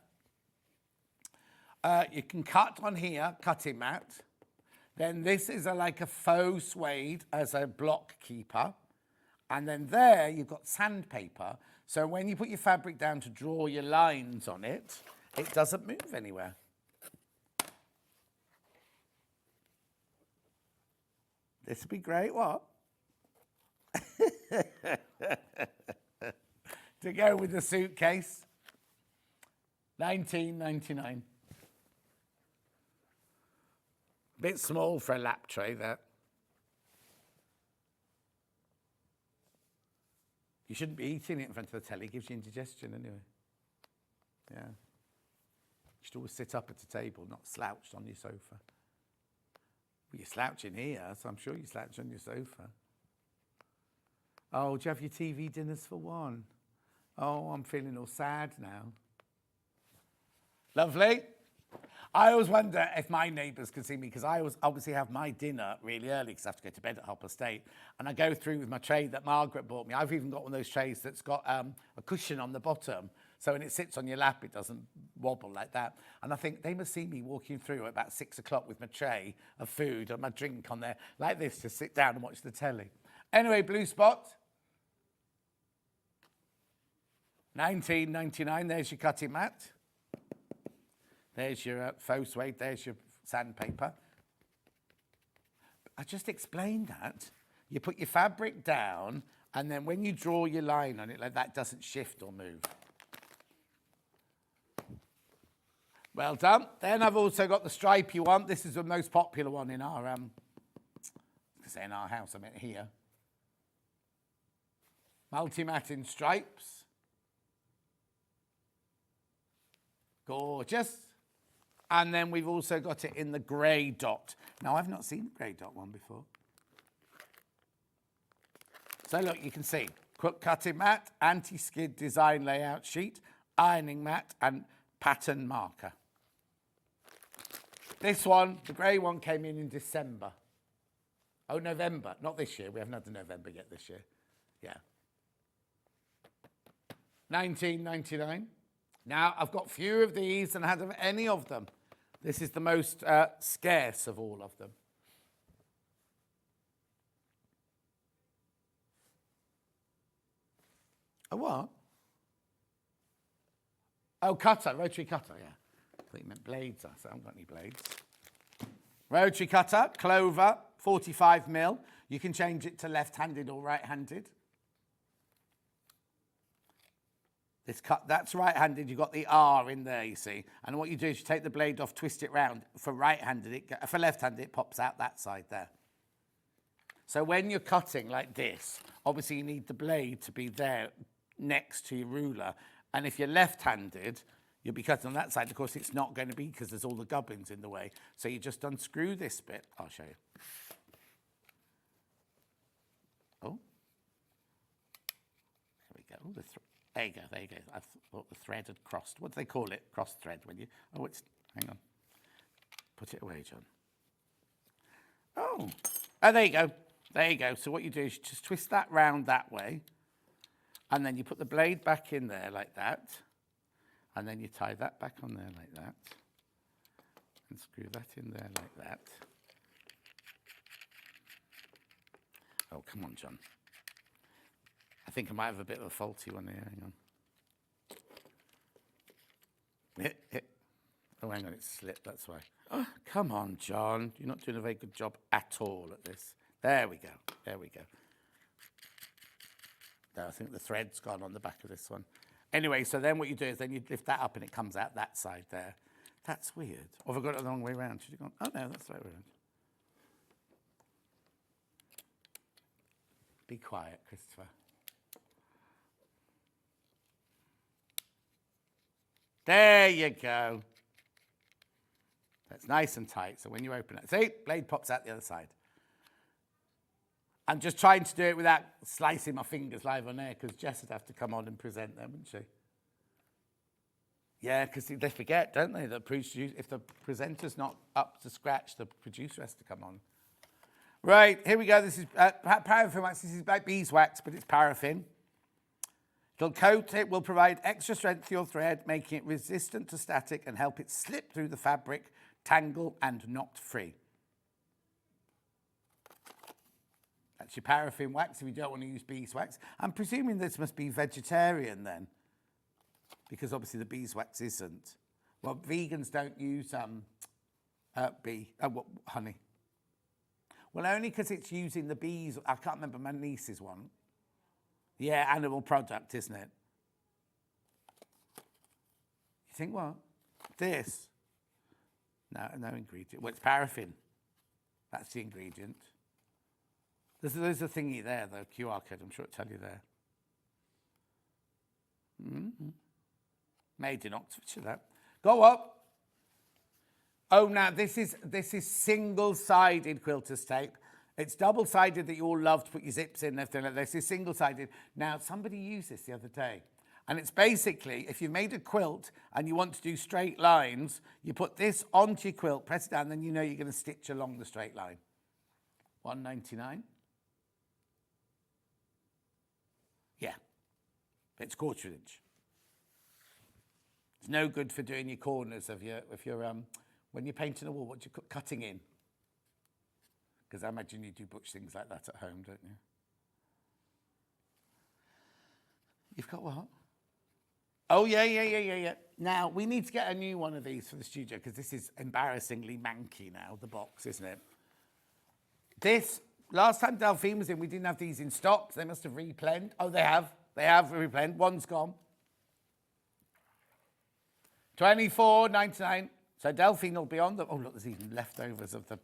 You can cut on here, cutting mat. Then this is like a faux suede as a block keeper. And then there you've got sandpaper. So when you put your fabric down to draw your lines on it, it doesn't move anywhere. This would be great, what? To go with the suitcase. $19.99. Bit small for a lap tray, that. You shouldn't be eating it in front of the telly. It gives you indigestion anyway. Yeah. You should always sit up at the table, not slouched on your sofa. Well, you're slouching here, so I'm sure you slouch on your sofa. Oh, do you have your TV dinners for one? Oh, I'm feeling all sad now. Lovely. I always wonder if my neighbours can see me, because I always obviously have my dinner really early because I have to go to bed at 8:30. And I go through with my tray that Margaret bought me. I've even got one of those trays that's got a cushion on the bottom. So when it sits on your lap, it doesn't wobble like that. And I think they must see me walking through at about 6 o'clock with my tray of food and my drink on there like this to sit down and watch the telly. Anyway, blue spot. $19.99. There's your cutting mat. There's your faux suede, there's your sandpaper. I just explained that. You put your fabric down, and then when you draw your line on it like that, it doesn't shift or move. Well done. Then I've also got the stripy one. This is the most popular one in our, in our house, I meant here. Multi-mat in stripes. Gorgeous. And then we've also got it in the grey dot. Now, I've not seen the grey dot one before. So look, you can see, quick cutting mat, anti-skid design layout sheet, ironing mat, and pattern marker. This one, the grey one, came in December. Oh, November, not this year. We haven't had the November yet this year. Yeah. $19.99. Now, I've got fewer of these than I had of any of them. This is the most scarce of all of them. A what? Oh, cutter, rotary cutter, yeah. I thought you meant blades. I haven't got any blades. Rotary cutter, clover, 45mm. You can change it to left-handed or right-handed. This cut, that's right-handed, you've got the R in there, you see. And what you do is you take the blade off, twist it round. For right-handed, for left-handed, it pops out that side there. So when you're cutting like this, obviously you need the blade to be there next to your ruler. And if you're left-handed, you'll be cutting on that side. Of course, it's not going to be because there's all the gubbins in the way. So you just unscrew this bit. I'll show you. Oh. There we go. Oh, there you go, there you go. I thought the thread had crossed. What do they call it? Cross thread when you... Oh, it's... Hang on. Put it away, John. Oh. Oh, there you go. There you go. So what you do is you just twist that round that way. And then you put the blade back in there like that. And then you tie that back on there like that. And screw that in there like that. Oh, come on, John. I think I might have a bit of a faulty one here. Hang on. Oh, hang on, it's slipped, that's why. Oh, come on, John. You're not doing a very good job at all at this. There we go. There we go. No, I think the thread's gone on the back of this one. Anyway, so then what you do is then you lift that up and it comes out that side there. That's weird. Or have I got it the wrong way around? Should have gone? Oh, no, that's the right way around. Be quiet, Christopher. There you go. That's nice and tight. So when you open it, see, blade pops out the other side. I'm just trying to do it without slicing my fingers live on air because Jess would have to come on and present them, wouldn't she? Yeah, because they forget, don't they? That if the presenter's not up to scratch, the producer has to come on. Right, here we go. This is paraffin wax. This is like beeswax, but it's paraffin. It'll coat it, will provide extra strength to your thread, making it resistant to static and help it slip through the fabric, tangle and knot free. That's your paraffin wax if you don't want to use beeswax. I'm presuming this must be vegetarian then, because obviously the beeswax isn't. Well, vegans don't use honey. Well, only because it's using the bees. I can't remember my niece's one. Yeah, animal product, isn't it? You think what? This? No ingredient. Well, it's paraffin. That's the ingredient. There's a thingy there, the QR code. I'm sure it'll tell you there. Made in Oxfordshire, that. Go up. Oh, now this is single-sided quilter's tape. It's double-sided that you all love to put your zips in and everything like this. It's single-sided. Now, somebody used this the other day. And it's basically, if you've made a quilt and you want to do straight lines, you put this onto your quilt, press it down, then you know you're going to stitch along the straight line. $1.99. Yeah. It's 1/4 inch. It's no good for doing your corners of your, when you're painting a wall, what do you cutting in? Because I imagine you do butch things like that at home, don't you? You've got what? Oh, yeah. Now, we need to get a new one of these for the studio because this is embarrassingly manky now, the box, isn't it? This, last time Delphine was in, we didn't have these in stock. So they must have replened. Oh, they have. They have replened. One's gone. $24.99. So Delphine will be on the... Oh, look, there's even leftovers of the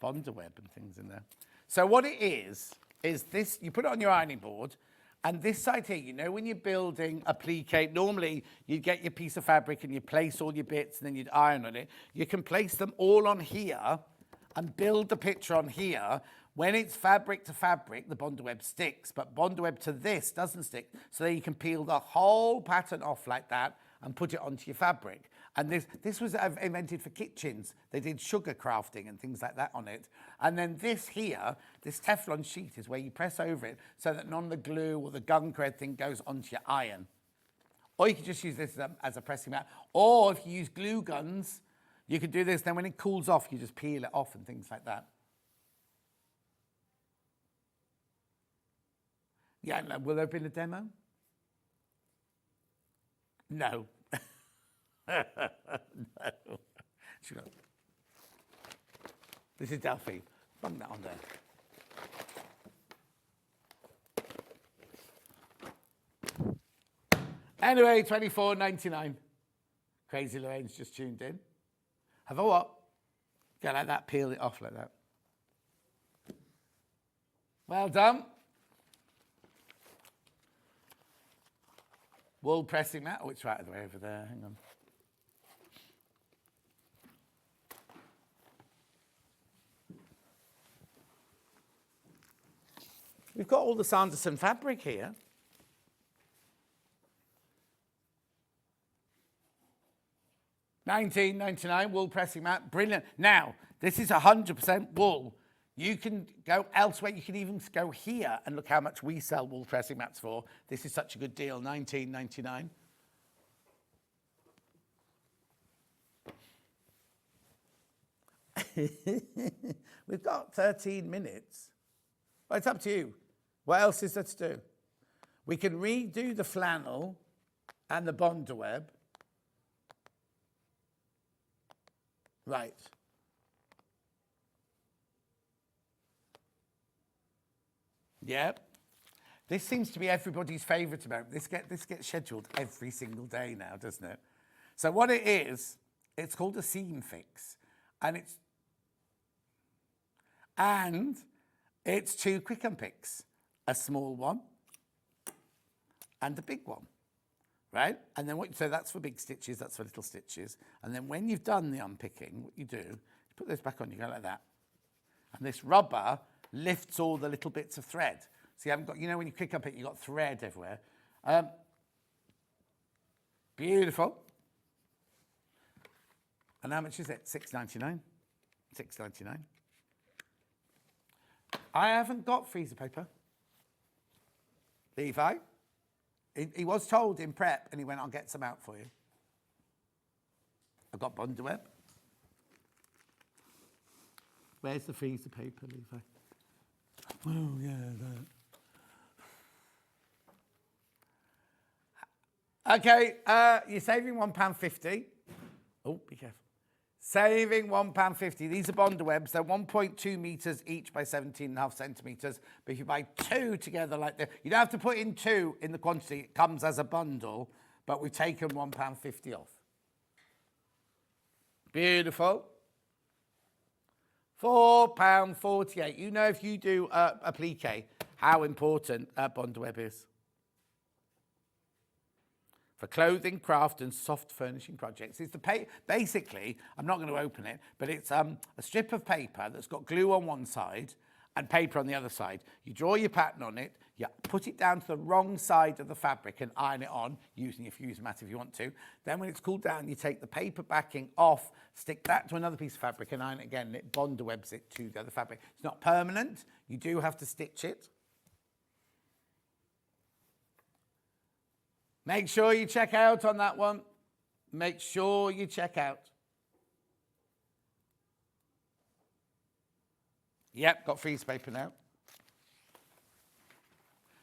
Bondweb and things in there. So what it is this, you put it on your ironing board, and this side here, you know, when you're building a plique, normally you'd get your piece of fabric and you place all your bits and then you'd iron on it. You can place them all on here and build the picture on here. When it's fabric to fabric, the Bondweb sticks, but Bondweb to this doesn't stick. So then you can peel the whole pattern off like that and put it onto your fabric. And this was invented for kitchens. They did sugar crafting and things like that on it. And then this here, this Teflon sheet is where you press over it so that none of the glue or the gun thread thing goes onto your iron. Or you can just use this as a pressing mat. Or if you use glue guns, you can do this. Then when it cools off, you just peel it off and things like that. Yeah, no, will there have been a demo? No. No. This is Delphine. Bung that on there. Anyway, $24.99. Crazy Lorraine's just tuned in. Have a what? Go like that, peel it off like that. Well done. Wool pressing mat. Oh, it's right the way over there. Hang on. We've got all the Sanderson fabric here. $19.99 wool pressing mat. Brilliant. Now, this is 100% wool. You can go elsewhere. You can even go here and look how much we sell wool pressing mats for. This is such a good deal, $19.99. We've got 13 minutes. Well, it's up to you. What else is there to do? We can redo the flannel and the Bondweb. Right. Yep. This seems to be everybody's favourite about this gets scheduled every single day now, doesn't it? So what it is, it's called a seam fix. And it's two quick unpicks. A small one and a big one. Right? And then so that's for big stitches, that's for little stitches. And then when you've done the unpicking, what you do, you put this back on, you go like that. And this rubber lifts all the little bits of thread. So you haven't got, you know, when you click up it, you've got thread everywhere. Beautiful. And how much is it? $6.99. $6.99. I haven't got freezer paper. Levi. He was told in prep, and he went, I'll get some out for you. I've got Bondweb. Where's the freezer paper, Levi? Oh, yeah, that. Okay, you're saving £1.50. Oh, be careful. Saving £1.50. These are Bondwebs. They're 1.2 metres each by 17.5 centimetres. But if you buy two together like this, you don't have to put in two in the quantity. It comes as a bundle, but we've taken £1.50 off. Beautiful. £4.48. You know, if you do a applique, how important Bondweb is. For clothing, craft and soft furnishing projects. It's the basically, I'm not going to open it, but it's a strip of paper that's got glue on one side and paper on the other side. You draw your pattern on it, you put it down to the wrong side of the fabric and iron it on, using your fuse mat if you want to. Then when it's cooled down, you take the paper backing off, stick that to another piece of fabric and iron it again, and it bond-webs it to the other fabric. It's not permanent. You do have to stitch it. Make sure you check out on that one. Make sure you check out. Yep, got freezer paper now.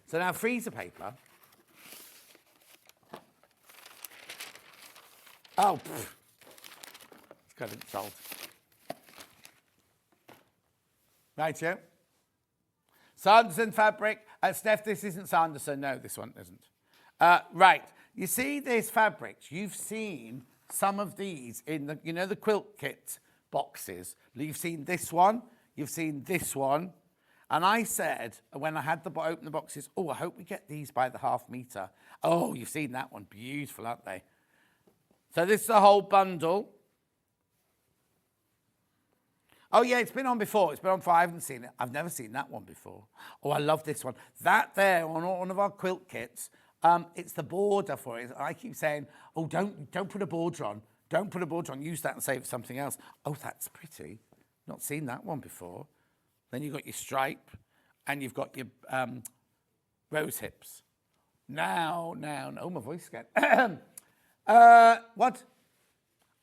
So now freezer paper. Oh, it's got it sold. Right, yeah. Sanderson fabric. Steph, this isn't Sanderson. No, this one isn't. Right, you see these fabrics, you've seen some of these in the, you know, the quilt kit boxes. You've seen this one, you've seen this one. And I said, when I had to open the boxes, oh, I hope we get these by the ½ metre. Oh, you've seen that one, beautiful, aren't they? So this is a whole bundle. Oh yeah, it's been on before, I haven't seen it. I've never seen that one before. Oh, I love this one. That there on one of our quilt kits, it's the border for it. I keep saying, oh, don't put a border on. Don't put a border on. Use that and save it for something else. Oh, that's pretty. Not seen that one before. Then you've got your stripe and you've got your rose hips. Now. Oh, my voice again. What?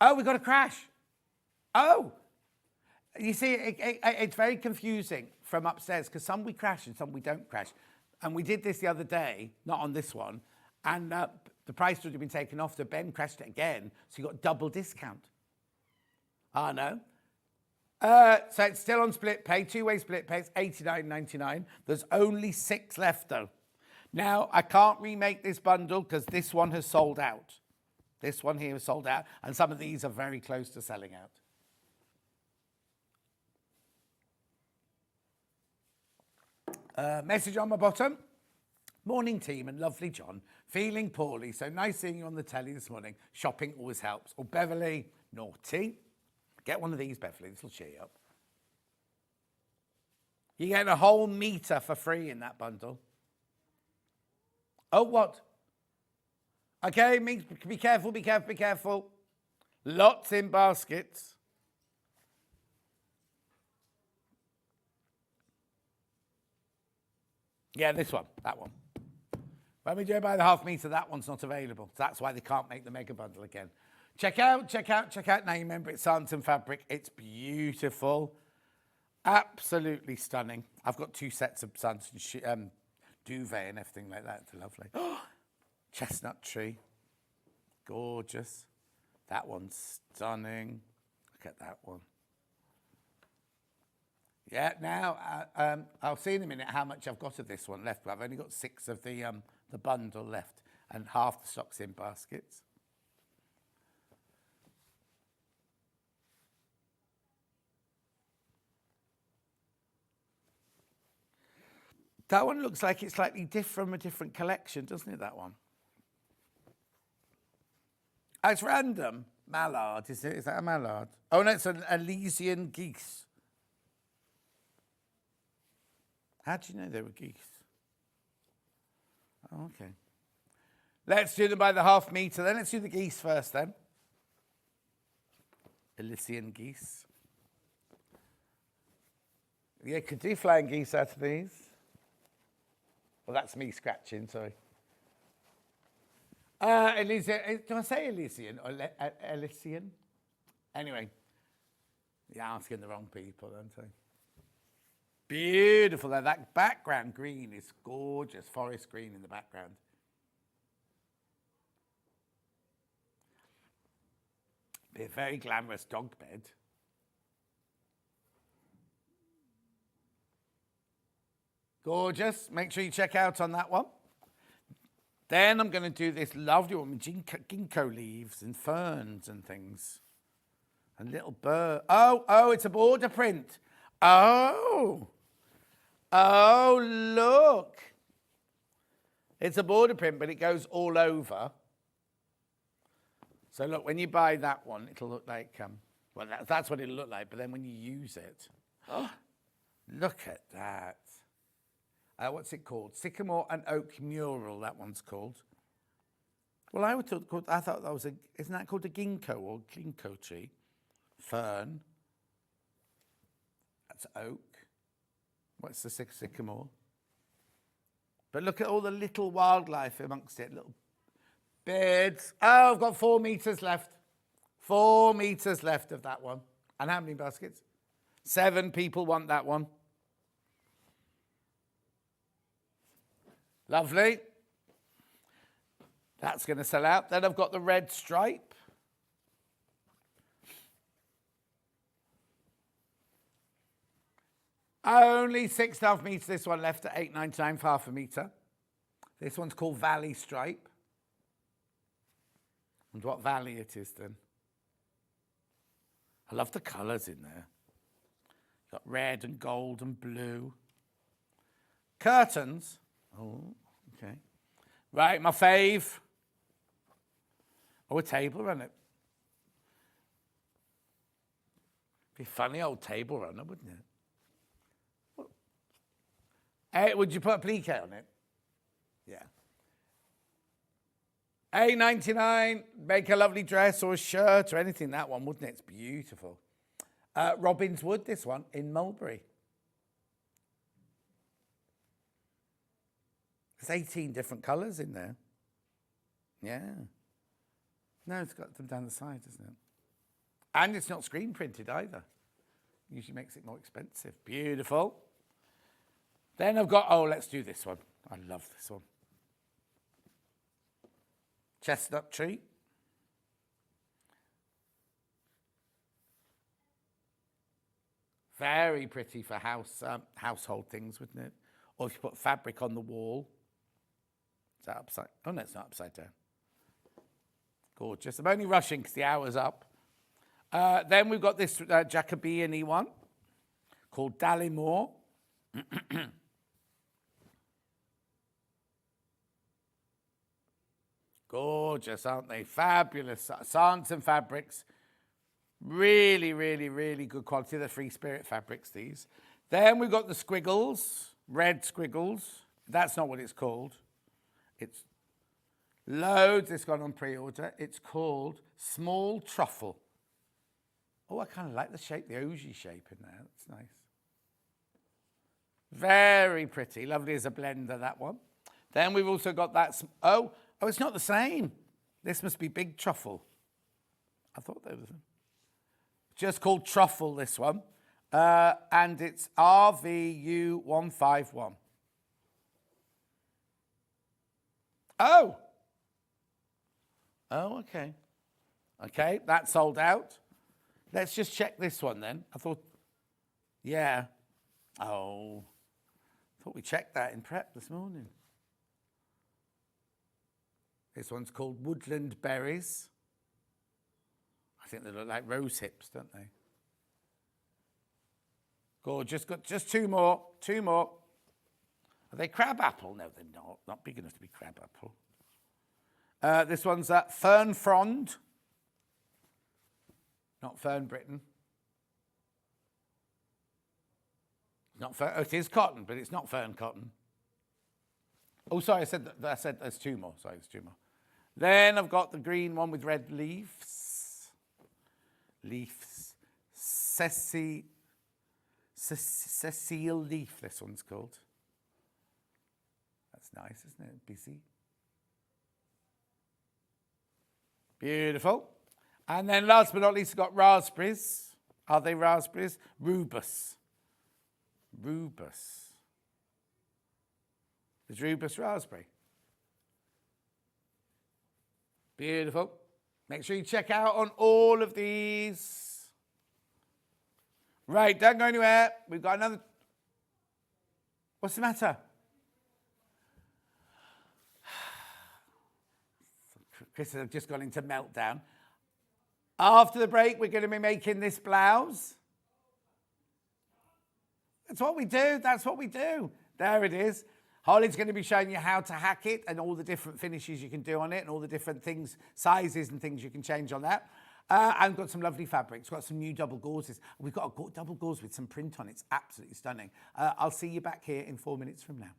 Oh, we got a crash. Oh. You see, it's very confusing from upstairs because some we crash and some we don't crash. And we did this the other day, not on this one, and the price would have been taken off, so Ben crashed it again, so you got double discount. I know. So it's still on split pay, two-way split pay, it's $89.99. There's only 6 left, though. Now, I can't remake this bundle because this one has sold out. This one here is sold out, and some of these are very close to selling out. Message on my bottom. Morning team and lovely John. Feeling poorly, so nice seeing you on the telly this morning. Shopping always helps. Oh, Beverly, naughty. Get one of these, Beverly. This will cheer you up. You get a whole metre for free in that bundle. Oh, what? Okay, be careful, be careful, be careful. Lots in baskets. Yeah, this one, that one. When we do it by the ½ metre, that one's not available. So that's why they can't make the mega bundle again. Check out. Now you remember it's Sanderson fabric. It's beautiful. Absolutely stunning. I've got 2 sets of Sanderson duvet and everything like that. It's lovely. Chestnut tree. Gorgeous. That one's stunning. Look at that one. Yeah, now, I'll see in a minute how much I've got of this one left, but I've only got 6 of the bundle left, and half the stock's in baskets. That one looks like it's slightly different from a different collection, doesn't it, that one? Oh, it's random. Mallard, is it? Is that a mallard? Oh, no, it's an Elysian geese. How do you know they were geese? Oh, okay. Let's do them by the ½ metre then. Let's do the geese first then. Elysian geese. Yeah, could do flying geese out of these. Well, that's me scratching, sorry. Elysian, do I say Elysian or Elysian? Anyway, you're asking the wrong people, aren't I? Beautiful. That background green is gorgeous. Forest green in the background. Be a very glamorous dog bed. Gorgeous. Make sure you check out on that one. Then I'm going to do this lovely one with ginkgo leaves and ferns and things. A little bird. Oh, it's a border print. Oh, look. It's a border print, but it goes all over. So look, when you buy that one, it'll look like, well, that's what it'll look like. But then when you use it, look at that. What's it called? Sycamore and Oak Mural, that one's called. Well, I thought that was isn't that called a ginkgo or ginkgo tree? Fern. That's oak. What's the sycamore? But look at all the little wildlife amongst it, little birds. Oh, I've got 4 meters left. 4 meters left of that one. And how many baskets? 7 people want that one. Lovely. That's going to sell out. Then I've got the red stripe. Only 6.5 meters, this one left at £8.99 for half a meter. This one's called Valley Stripe. And what valley it is then. I love the colours in there. You've got red and gold and blue. Curtains. Oh, okay. Right, my fave. Oh, a table runner. Be a funny old table runner, wouldn't it? Hey, would you put applique on it? Yeah. $8.99, make a lovely dress or a shirt or anything, that one, wouldn't it? It's beautiful. Robin's Wood, this one, in Mulberry. There's 18 different colours in there. Yeah. No, it's got them down the side, isn't it? And it's not screen printed either. Usually makes it more expensive. Beautiful. Then I've got, let's do this one. I love this one. Chestnut tree. Very pretty for household things, wouldn't it? Or if you put fabric on the wall. Is that upside? Oh, no, it's not upside down. Gorgeous. I'm only rushing because the hour's up. Then we've got this Jacobean-y one called Dallimore. Gorgeous, aren't they? Fabulous. Sanson fabrics. Really, really, really good quality. They're Free Spirit fabrics, these. Then we've got the squiggles, red squiggles. That's not what it's called. It's loads. It's gone on pre-order. It's called Small Truffle. Oh, I kind of like the shape, the Ogie shape in there. That's nice. Very pretty. Lovely as a blender, that one. Then we've also got that. Oh, it's not the same. This must be Big Truffle. I thought there was just called Truffle, this one. And it's RVU151. Oh, okay. Okay, that's sold out. Let's just check this one then. I thought, yeah. Oh, I thought we checked that in prep this morning. This one's called Woodland Berries. I think they look like rose hips, don't they? Gorgeous. Got just 2 more. 2 more. Are they crab apple? No, they're not. Not big enough to be crab apple. This one's Fern Frond. Not Fern Britain. Not fern. Oh, it is cotton, but it's not fern cotton. Oh, sorry, I said there's 2 more. Sorry, there's 2 more. Then I've got the green one with red leaves. Cecile leaf, this one's called. That's nice, isn't it? Busy. Beautiful. And then last but not least, I've got raspberries. Are they raspberries? Rubus. Rubus. Is Rubus raspberry? Beautiful. Make sure you check out on all of these. Right, don't go anywhere. We've got another. What's the matter? Chris has just gone into meltdown. After the break, we're going to be making this blouse. That's what we do. That's what we do. There it is. Holly's going to be showing you how to hack it and all the different finishes you can do on it and all the different things, sizes and things you can change on that. And got some lovely fabrics. Got some new double gauzes. We've got a double gauze with some print on it. It's absolutely stunning. I'll see you back here in 4 minutes from now.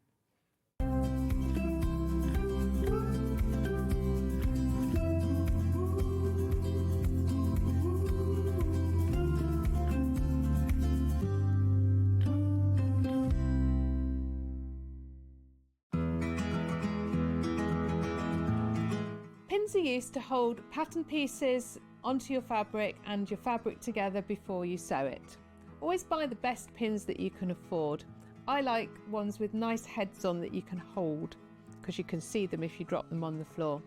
Pins are used to hold pattern pieces onto your fabric and your fabric together before you sew it. Always buy the best pins that you can afford. I like ones with nice heads on that you can hold because you can see them if you drop them on the floor.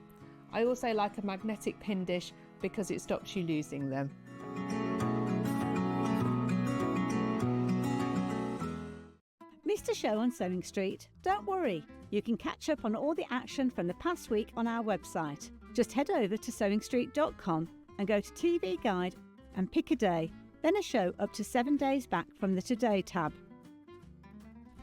I also like a magnetic pin dish because it stops you losing them. Missed a show on Sewing Street? Don't worry, you can catch up on all the action from the past week on our website. Just head over to sewingstreet.com and go to TV Guide and pick a day, then a show up to 7 days back from the Today tab.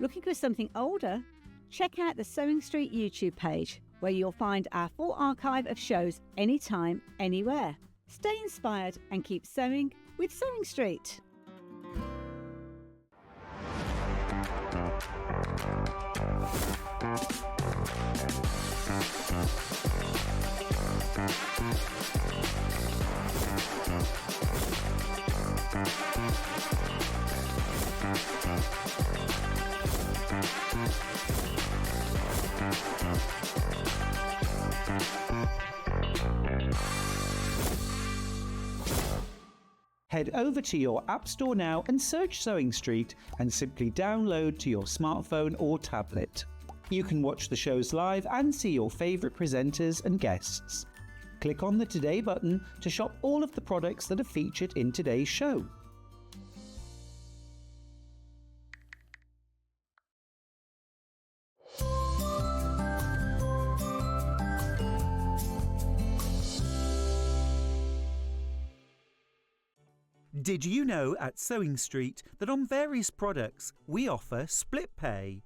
Looking for something older? Check out the Sewing Street YouTube page, where you'll find our full archive of shows anytime, anywhere. Stay inspired and keep sewing with Sewing Street. Head over to your App Store now and search Sewing Street and simply download to your smartphone or tablet. You can watch the shows live and see your favourite presenters and guests. Click on the Today button to shop all of the products that are featured in today's show. Did you know at Sewing Street that on various products we offer split pay?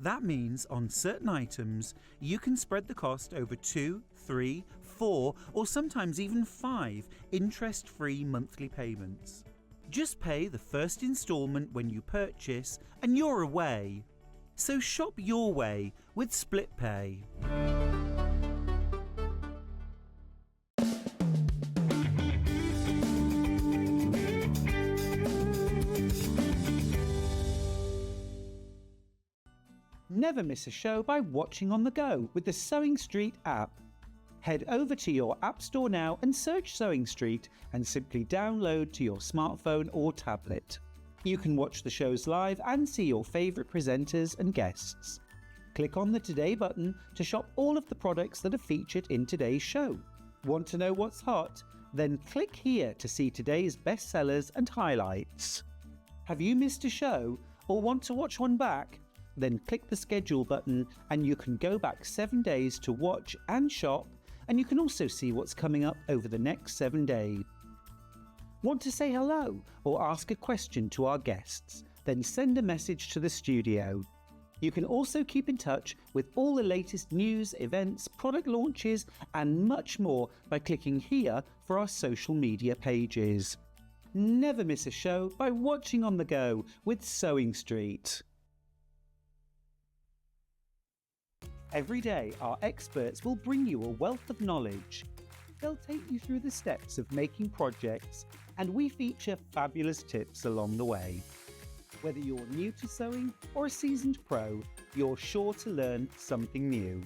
That means on certain items you can spread the cost over 2, 3, 4 or sometimes even 5 interest-free monthly payments. Just pay the first instalment when you purchase and you're away. So shop your way with split pay. Never miss a show by watching on the go with the Sewing Street app. Head over to your App Store now and search Sewing Street and simply download to your smartphone or tablet. You can watch the shows live and see your favourite presenters and guests. Click on the Today button to shop all of the products that are featured in today's show. Want to know what's hot? Then click here to see today's bestsellers and highlights. Have you missed a show or want to watch one back? Then click the schedule button and you can go back 7 days to watch and shop, and you can also see what's coming up over the next 7 days. Want to say hello or ask a question to our guests? Then send a message to the studio. You can also keep in touch with all the latest news, events, product launches and much more by clicking here for our social media pages. Never miss a show by watching on the go with Sewing Street. Every day, our experts will bring you a wealth of knowledge. They'll take you through the steps of making projects, and we feature fabulous tips along the way. Whether you're new to sewing or a seasoned pro, you're sure to learn something new.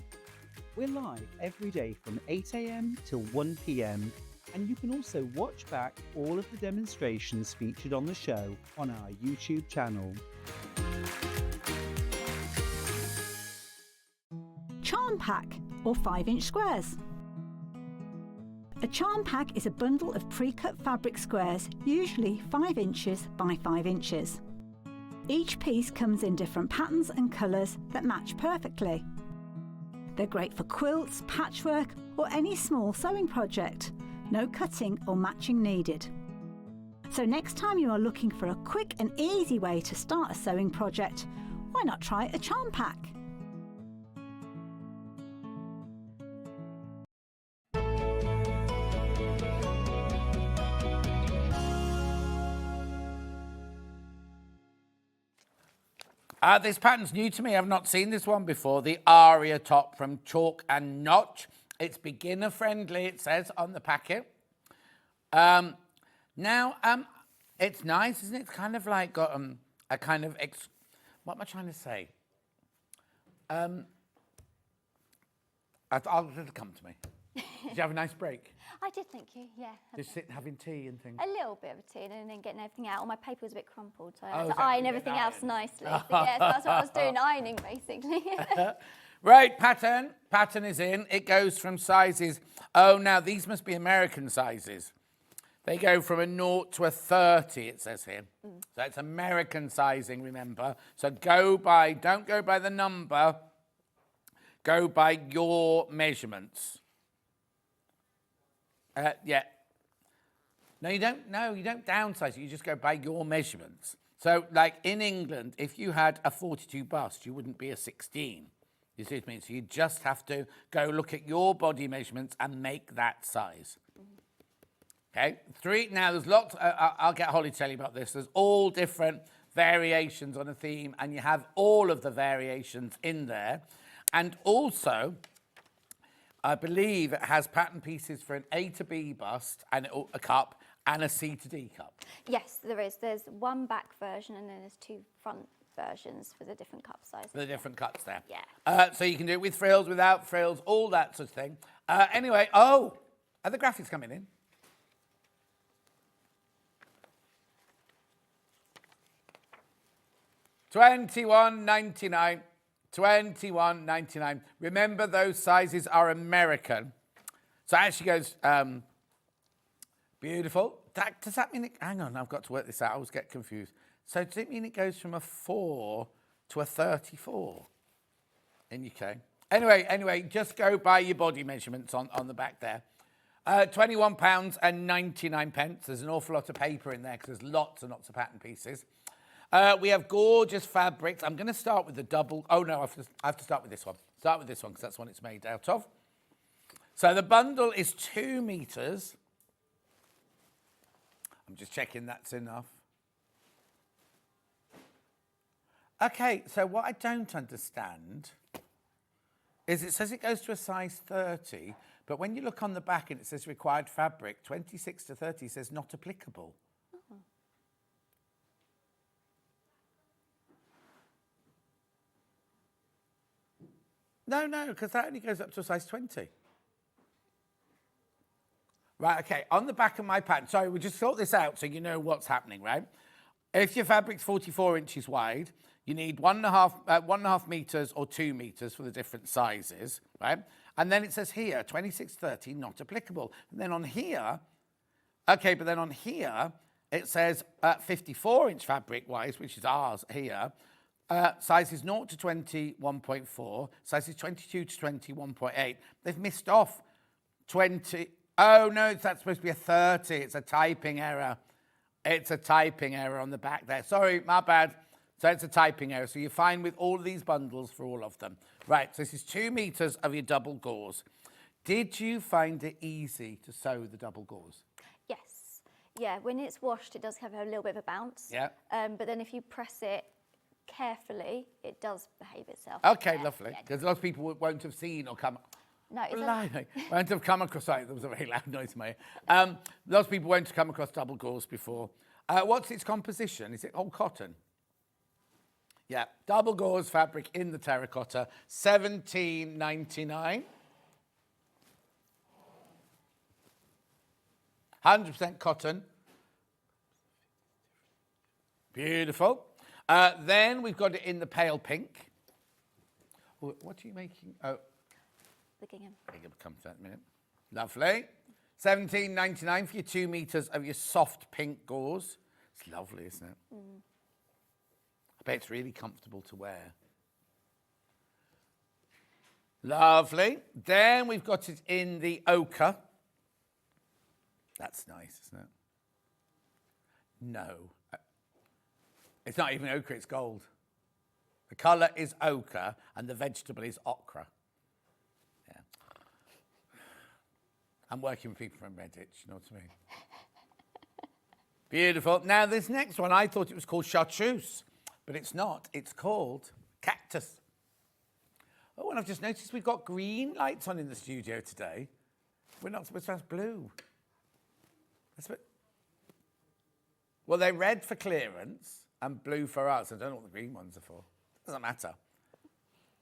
We're live every day from 8 AM till 1 PM, and you can also watch back all of the demonstrations featured on the show on our YouTube channel. Charm pack or 5-inch squares. A charm pack is a bundle of pre-cut fabric squares, usually 5 inches by 5 inches. Each piece comes in different patterns and colours that match perfectly. They're great for quilts, patchwork or any small sewing project. No cutting or matching needed. So next time you are looking for a quick and easy way to start a sewing project, why not try a charm pack? This pattern's new to me. I've not seen this one before. The Aria top from Chalk and Notch. It's beginner friendly, it says on the packet. Now, it's nice, isn't it? It's kind of like got a kind of, what am I trying to say? I'll let it come to me. Did you have a nice break? I did, thank you, yeah. Just sitting having tea and things? A little bit of a tea and then getting everything out. All my paper was a bit crumpled, so I Oh, had is to that iron to everything get else ironed? nicely. So, yeah, so that's what I was doing, ironing, basically. Right, pattern is in. It goes from sizes, oh, now these must be American sizes. They go from a 0 to a 30, it says here. So it's American sizing, remember. So don't go by the number, go by your measurements. Yeah. No, you don't downsize it, you just go by your measurements. So, like in England, if you had a 42 bust, you wouldn't be a 16. You see what I mean? So you just have to go look at your body measurements and make that size. Okay, now there's lots, I'll get Holly to tell you about this. There's all different variations on a theme, and you have all of the variations in there. And also, I believe it has pattern pieces for an A to B bust and a cup and a C to D cup. Yes, there is. There's one back version and then there's two front versions for the different cup sizes. The different cups there. Yeah. So you can do it with frills, without frills, all that sort of thing. Anyway, are the graphics coming in? $21.99. $21.99. Remember, those sizes are American. So it actually goes, beautiful. Does that mean hang on, I've got to work this out. I always get confused. So does it mean it goes from a 4 to a 34 in UK? Anyway, just go by your body measurements on the back there. £21.99. There's an awful lot of paper in there because there's lots and lots of pattern pieces. We have gorgeous fabrics. I'm going to start with the double. Oh, no, I have to start with this one. Start with this one because that's what it's made out of. So the bundle is 2 meters. I'm just checking that's enough. Okay, so what I don't understand is it says it goes to a size 30, but when you look on the back and it says required fabric, 26 to 30 says not applicable. Oh. No, because that only goes up to a size 20. Right, okay, on the back of my pattern, sorry, we'll just sort this out so you know what's happening, right? If your fabric's 44 inches wide, you need 1.5 meters or 2 meters for the different sizes, right? And then it says here, 26-30, not applicable. And then on here, okay, but then on here, it says 54-inch fabric-wise, which is ours here, sizes 0 to 21.4, sizes 22 to 21.8. They've missed off 20. Oh, no, that's supposed to be a 30. It's a typing error. It's a typing error on the back there. Sorry, my bad. So it's a typing error. So you're fine with all of these bundles for all of them. Right, so this is 2 meters of your double gauze. Did you find it easy to sew the double gauze? Yes. Yeah, when it's washed, it does have a little bit of a bounce. Yeah. But then if you press it carefully, it does behave itself. Okay, Yeah, lovely. yeah. Because a lot of people won't have seen or come... No, it's won't have come across... Sorry, there was a very loud noise in my ear. Lots of people won't have come across double gauze before. What's its composition? Is it all cotton? Yeah, double gauze fabric in the terracotta, $17.99. 100% cotton. Beautiful. Then we've got it in the pale pink. What are you making? Oh, the gingham. Gingham, come to that in a minute. Lovely. $17.99 for your 2 meters of your soft pink gauze. It's lovely, isn't it? Mm. I bet it's really comfortable to wear. Lovely. Then we've got it in the ochre. That's nice, isn't it? No. It's not even ochre, it's gold. The colour is ochre and the vegetable is okra. Yeah. I'm working with people from Redditch, you know what I mean? Beautiful. Now, this next one, I thought it was called chartreuse, but it's not. It's called cactus. Oh, and I've just noticed we've got green lights on in the studio today. We're not supposed to have blue. Well, they're red for clearance and blue for us. I don't know what the green ones are for. Doesn't matter.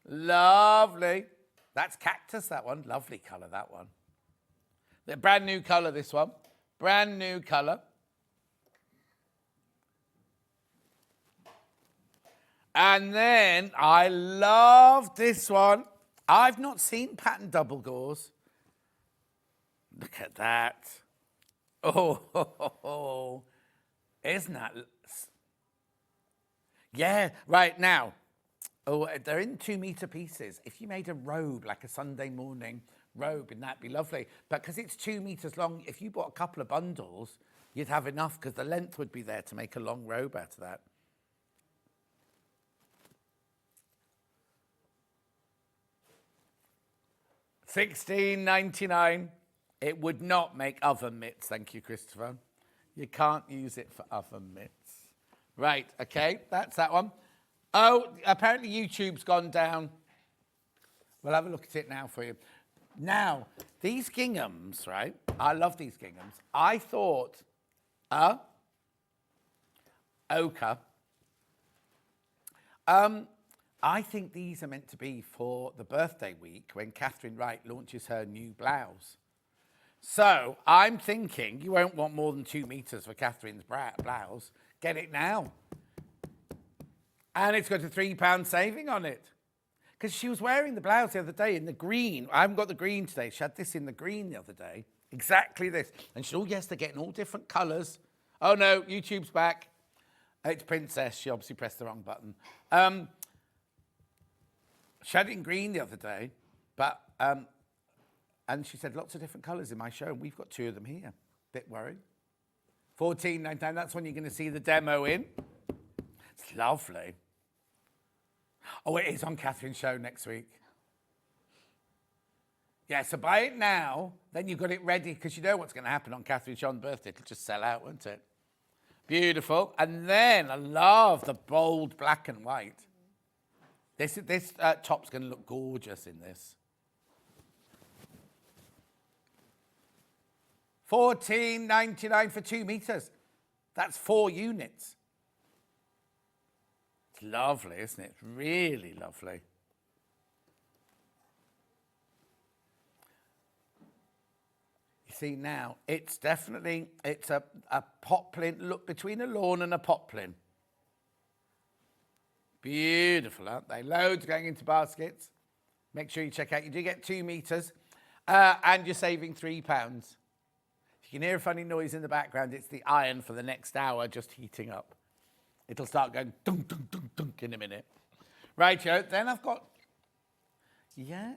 Lovely. That's cactus, that one. Lovely colour, that one. They're brand new colour, this one. Brand new colour. And then I love this one. I've not seen pattern double gauze. Look at that. Oh, isn't that? Yeah, right now. Oh, they're in 2 metre pieces. If you made a robe, like a Sunday morning robe, wouldn't that be lovely? But because it's 2 metres long, if you bought a couple of bundles, you'd have enough because the length would be there to make a long robe out of that. $16.99. It would not make oven mitts, thank you, Christopher. You can't use it for oven mitts. Right, okay, that's that one. Oh, apparently YouTube's gone down. We'll have a look at it now for you. Now, these ginghams, right? I love these ginghams. I thought, ochre. I think these are meant to be for the birthday week when Catherine Wright launches her new blouse. So I'm thinking you won't want more than 2 metres for Catherine's blouse. Get it now. And it's got a £3 saving on it. Because she was wearing the blouse the other day in the green. I haven't got the green today. She had this in the green the other day. Exactly this. And she said, oh, yes, they're getting all different colours. Oh, no, YouTube's back. It's Princess. She obviously pressed the wrong button. She had it in green the other day, but... and she said, lots of different colours in my show, and we've got 2 of them here. Bit worried. $14.99, that's when you're going to see the demo in. It's lovely. Oh, it is on Catherine's show next week. Yeah, so buy it now, then you've got it ready, because you know what's going to happen on Catherine's show on birthday. It'll just sell out, won't it? Beautiful. And then I love the bold black and white. This top's going to look gorgeous in this. $14.99 for 2 metres. That's 4 units. It's lovely, isn't it? It's really lovely. You see now, it's definitely, it's a poplin, look, between a lawn and a poplin. Beautiful, aren't they? Loads going into baskets. Make sure you check out. You do get 2 metres and you're saving £3. You can hear a funny noise in the background. It's the iron for the next hour just heating up. It'll start going dunk, dunk, dunk, dunk in a minute. Right, Joe. Then I've got... Yeah.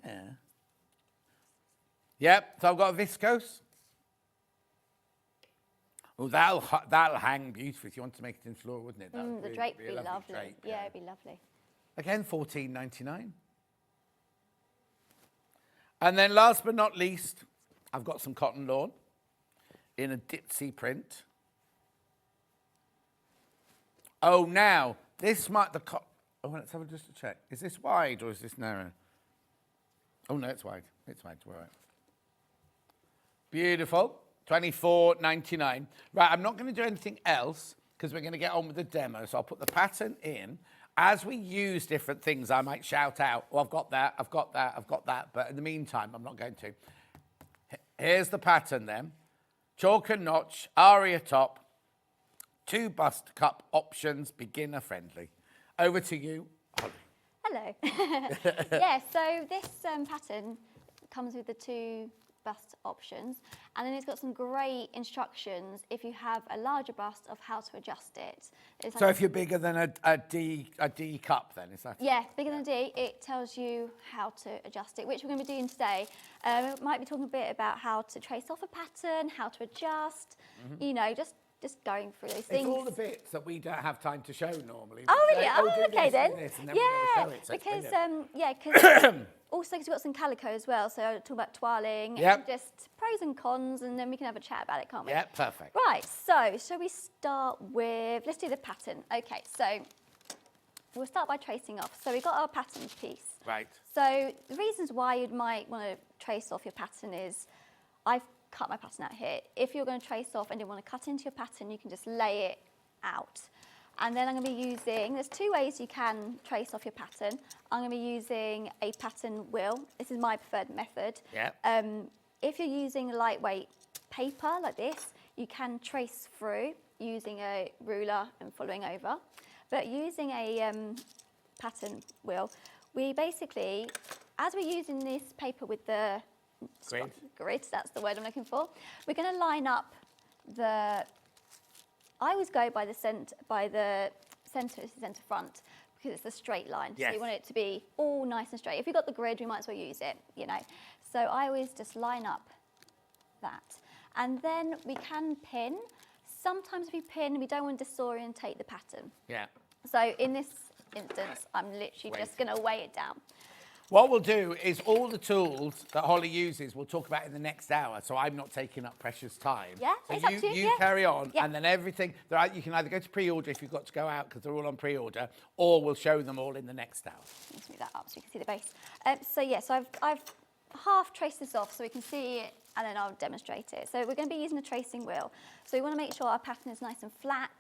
Yep, so I've got a viscose. Oh, that'll hang beautifully if you want to make it in floral, wouldn't it? The drape would be lovely. Drape, yeah, it'd be lovely. Again, $14.99. And then last but not least, I've got some cotton lawn in a ditzy print. Oh, now, this might... Oh, let's have just a check. Is this wide or is this narrow? Oh, no, it's wide. It's wide. All right. Beautiful. $24.99. Right, I'm not going to do anything else because we're going to get on with the demo. So I'll put the pattern in. As we use different things, I might shout out, oh, I've got that, I've got that, I've got that. But in the meantime, I'm not going to. Here's the pattern then. Chalk and notch, Aria top, 2 bust cup options, beginner friendly. Over to you, Holly. Hello. Yeah, so this pattern comes with the 2 bust options. And then it's got some great instructions if you have a larger bust of how to adjust it. It's So like if you're bigger than a D cup, then is that? yeah, bigger than a D, it tells you how to adjust it, which we're going to be doing today. We might be talking a bit about how to trace off a pattern, how to adjust, you know, just going through those things. It's all the bits that we don't have time to show normally. Oh, We really? say, Oh, do okay this, then. do this, and then Yeah, we're going to show it. So it's because brilliant. also because we've got some calico as well, so I'll talk about toiling, Yep. and just pros and cons, and then we can have a chat about it, can't we? Yeah, perfect. Right, so shall we start with, let's do the pattern. Okay, so we'll start by tracing off. So we've got our pattern piece. Right. So the reasons why you might want to trace off your pattern is, I've cut my pattern out here. If you're going to trace off and you want to cut into your pattern, you can just lay it out. And then I'm going to be using, there's two ways you can trace off your pattern. I'm going to be using a pattern wheel. This is my preferred method. Yeah. If you're using lightweight paper like this, you can trace through using a ruler and following over. But using a pattern wheel, we basically, as we're using this paper with the grid, that's the word I'm looking for, we're going to line up the, I always go by the centre front, because it's a straight line. Yes. So you want it to be all nice and straight. If you've got the grid, we might as well use it, you know. So I always just line up that. And then we can pin. Sometimes if we pin, we don't want to disorientate the pattern. Yeah. So in this instance, I'm literally just going to weigh it down. What we'll do is all the tools that Holly uses, we'll talk about in the next hour, so I'm not taking up precious time. Yeah, so it's up to you, yeah. carry on, Yeah. and then everything, you can either go to pre-order if you've got to go out, because they're all on pre-order, or we'll show them all in the next hour. Let's move that up so we can see the base. So I've half traced this off so we can see it, and then I'll demonstrate it. So we're going to be using a tracing wheel. So we want to make sure our pattern is nice and flat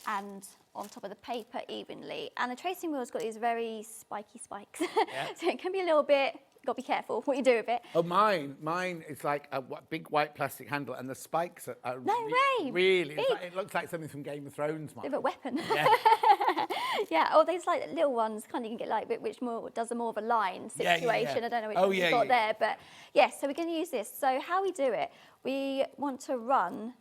and on top of the paper evenly. And the tracing wheel's got these very spiky spikes. Yeah. So it can be a little bit, you've got to be careful what you do with it. Oh, mine is like a big white plastic handle, and the spikes are No way, really, big. it looks like something from Game of Thrones, mine. Bit of a weapon. Yeah. Yeah, or these like little ones, kind of you can get like which more does a more of a line situation. Yeah. I don't know which Oh, one you've got there, but yes. So we're going to use this. So how we do it, we want to run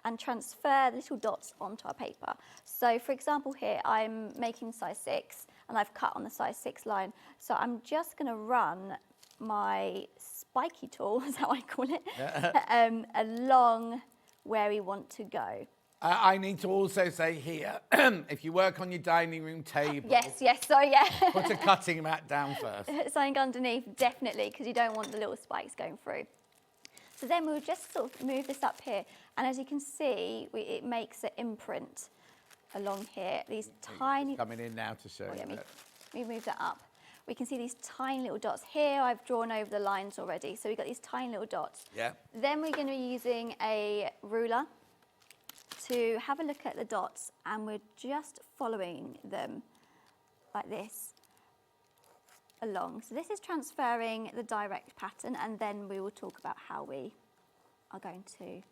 and transfer the little dots onto our paper. So for example here, I'm making size 6 and I've cut on the size 6 line. So I'm just going to run my spiky tool, is how I call it, along where we want to go. I need to also say here, if you work on your dining room table, Yes, sorry, yeah. put a cutting mat down first. Something underneath, definitely, because you don't want the little spikes going through. So then we'll just sort of move this up here, and as you can see, it makes an imprint along here. These tiny... Coming in now to show you that. We move that up. We can see these tiny little dots. Here I've drawn over the lines already, so we've got these tiny little dots. Yeah. Then we're going to be using a ruler to have a look at the dots, and we're just following them like this along. So this is transferring the direct pattern, and then we will talk about how we are going to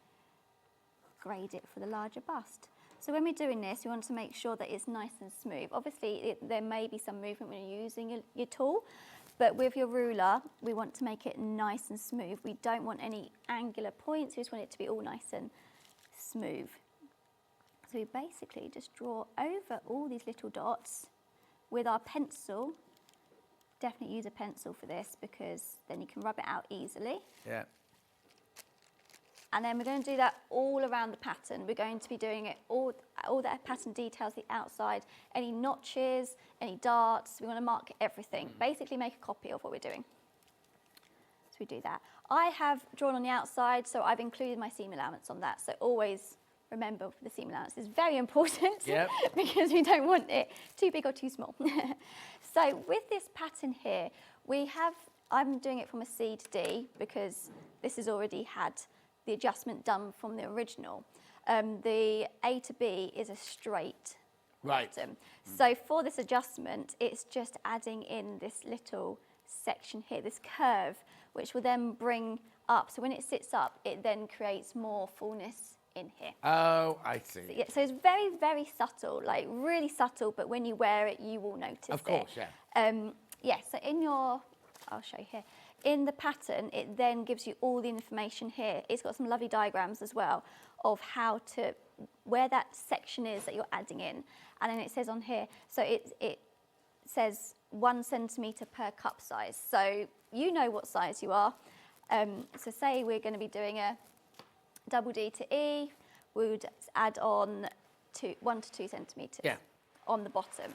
grade it for the larger bust. So when we're doing this, we want to make sure that it's nice and smooth. Obviously, there may be some movement when you're using your tool, but with your ruler, we want to make it nice and smooth. We don't want any angular points, we just want it to be all nice and smooth. So we basically just draw over all these little dots with our pencil. Definitely use a pencil for this, because then you can rub it out easily. Yeah. And then we're going to do that all around the pattern. We're going to be doing it all the pattern details, the outside, any notches, any darts. We want to mark everything. Basically make a copy of what we're doing. So we do that. I have drawn on the outside, so I've included my seam allowance on that. So always remember the seam allowance is very important. Yep. Because we don't want it too big or too small. So with this pattern here, I'm doing it from a C to D, because this has already had the adjustment done from the original. The A to B is a straight bottom. So for this adjustment, it's just adding in this little section here, this curve, which will then bring up. So when it sits up, it then creates more fullness in here. Oh, I see. So, yeah, so it's very, very subtle, like really subtle, but when you wear it, you will notice it. Of course, yeah. Yeah, so I'll show you here. in the pattern, it then gives you all the information here. It's got some lovely diagrams as well of how to, where that section is that you're adding in. And then it says on here, so it says 1 centimetre per cup size. So you know what size you are. So say we're going to be doing a double D to E, we would add on 1 to 2 centimetres on the bottom.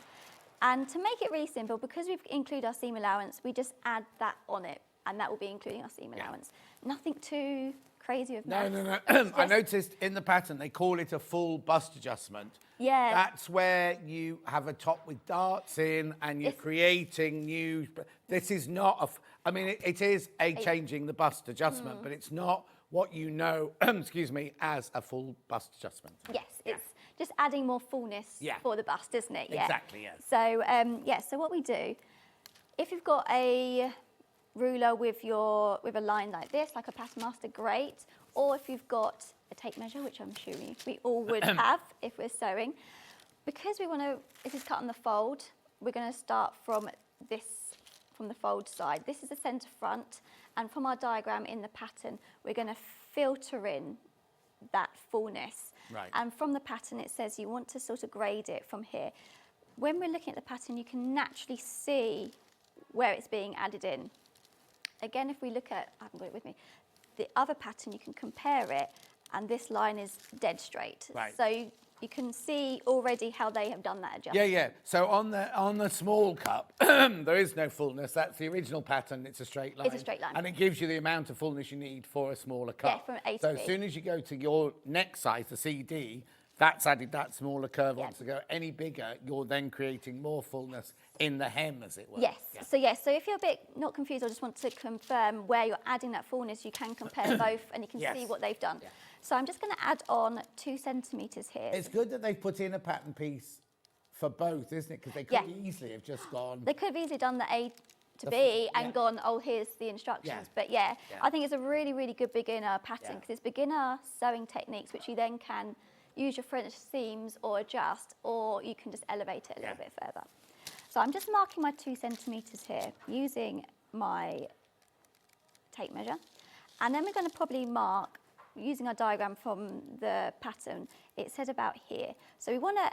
And to make it really simple, because we've included our seam allowance, we just add that on it, and that will be including our seam allowance. Nothing too crazy of maths. No. I noticed in the pattern they call it a full bust adjustment. Yeah. That's where you have a top with darts in and you're creating new... This is not I mean, it is changing the bust adjustment, but it's not what you know, excuse me, as a full bust adjustment. Yes, it's just adding more fullness for the bust, isn't it? Yeah. Exactly, yes. So, so what we do, if you've got a ruler with a line like this, like a pattern master, great. Or if you've got a tape measure, which I'm sure we all would have if we're sewing. Because we want to, this is cut on the fold, we're going to start from the fold side. This is the centre front, and from our diagram in the pattern, we're going to filter in that fullness. Right. And from the pattern, it says you want to sort of grade it from here. When we're looking at the pattern, you can naturally see where it's being added in. Again, if we look at, I haven't got it with me, the other pattern, you can compare it, and this line is dead straight. Right. So you can see already how they have done that adjustment. Yeah. So on the small cup, there is no fullness. That's the original pattern. It's a straight line. It's a straight line. And it gives you the amount of fullness you need for a smaller cup. Yeah, from A to so B. as soon as you go to your next size, the CD, that's added that smaller curve on to go any bigger. You're then creating more fullness in the hem, as it were. Yes. Yeah. So if you're a bit not confused or just want to confirm where you're adding that fullness, you can compare both and you can see what they've done. Yeah. So I'm just going to add on 2 centimetres here. It's good that they've put in a pattern piece for both, isn't it? Because they could easily have just gone... They could have easily done the A to B and gone, oh, here's the instructions. But I think it's a really, really good beginner pattern because it's beginner sewing techniques which you then can use your French seams or adjust, or you can just elevate it a little bit further. So I'm just marking my 2 centimetres here using my tape measure. And then we're going to probably mark, using our diagram from the pattern, it said about here. So we want to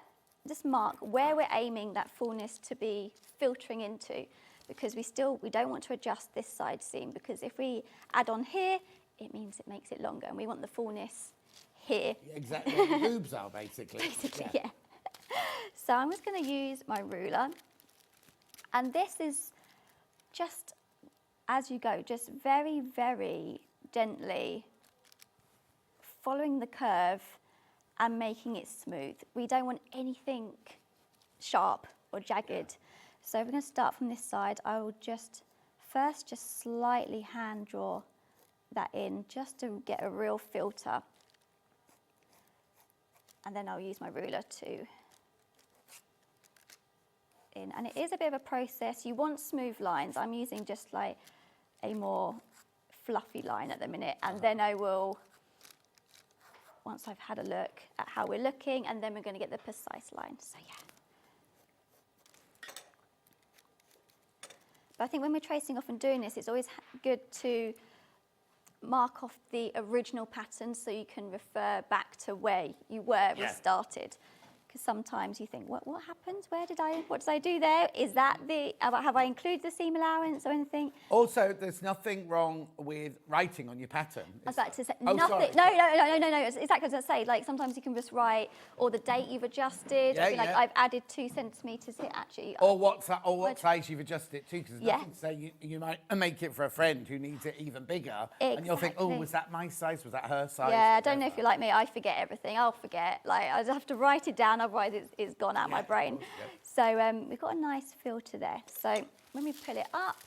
just mark where we're aiming that fullness to be filtering into, because we don't want to adjust this side seam, because if we add on here, it means it makes it longer, and we want the fullness here. Exactly, where the boobs are, basically. Basically, yeah. So I'm just going to use my ruler, and this is just as you go, just very, very gently following the curve and making it smooth. We don't want anything sharp or jagged. So we're going to start from this side. I will just slightly hand draw that in just to get a real filter. And then I'll use my ruler to in. And it is a bit of a process. You want smooth lines. I'm using just like a more fluffy line at the minute. And then I will, once I've had a look at how we're looking, and then we're going to get the precise line. So yeah. But I think when we're tracing off and doing this, it's always good to mark off the original pattern so you can refer back to where you were we started. Because sometimes you think, what happened? What did I do there? Is that have I included the seam allowance or anything? Also, there's nothing wrong with writing on your pattern. I was about to say, Oh, nothing. sorry. No. It's exactly as I say. Like sometimes you can just write, or the date you've adjusted. Yeah, like I've added 2 centimetres here, actually. Or what size you've adjusted it to, because there's nothing to say you might make it for a friend who needs it even bigger. Exactly. And you'll think, oh, was that my size? Was that her size? Yeah, I don't know if you're like me. I forget everything. I'll forget. Like I just have to write it down, otherwise it's gone out my brain. So we've got a nice filter there. So when we pull it up,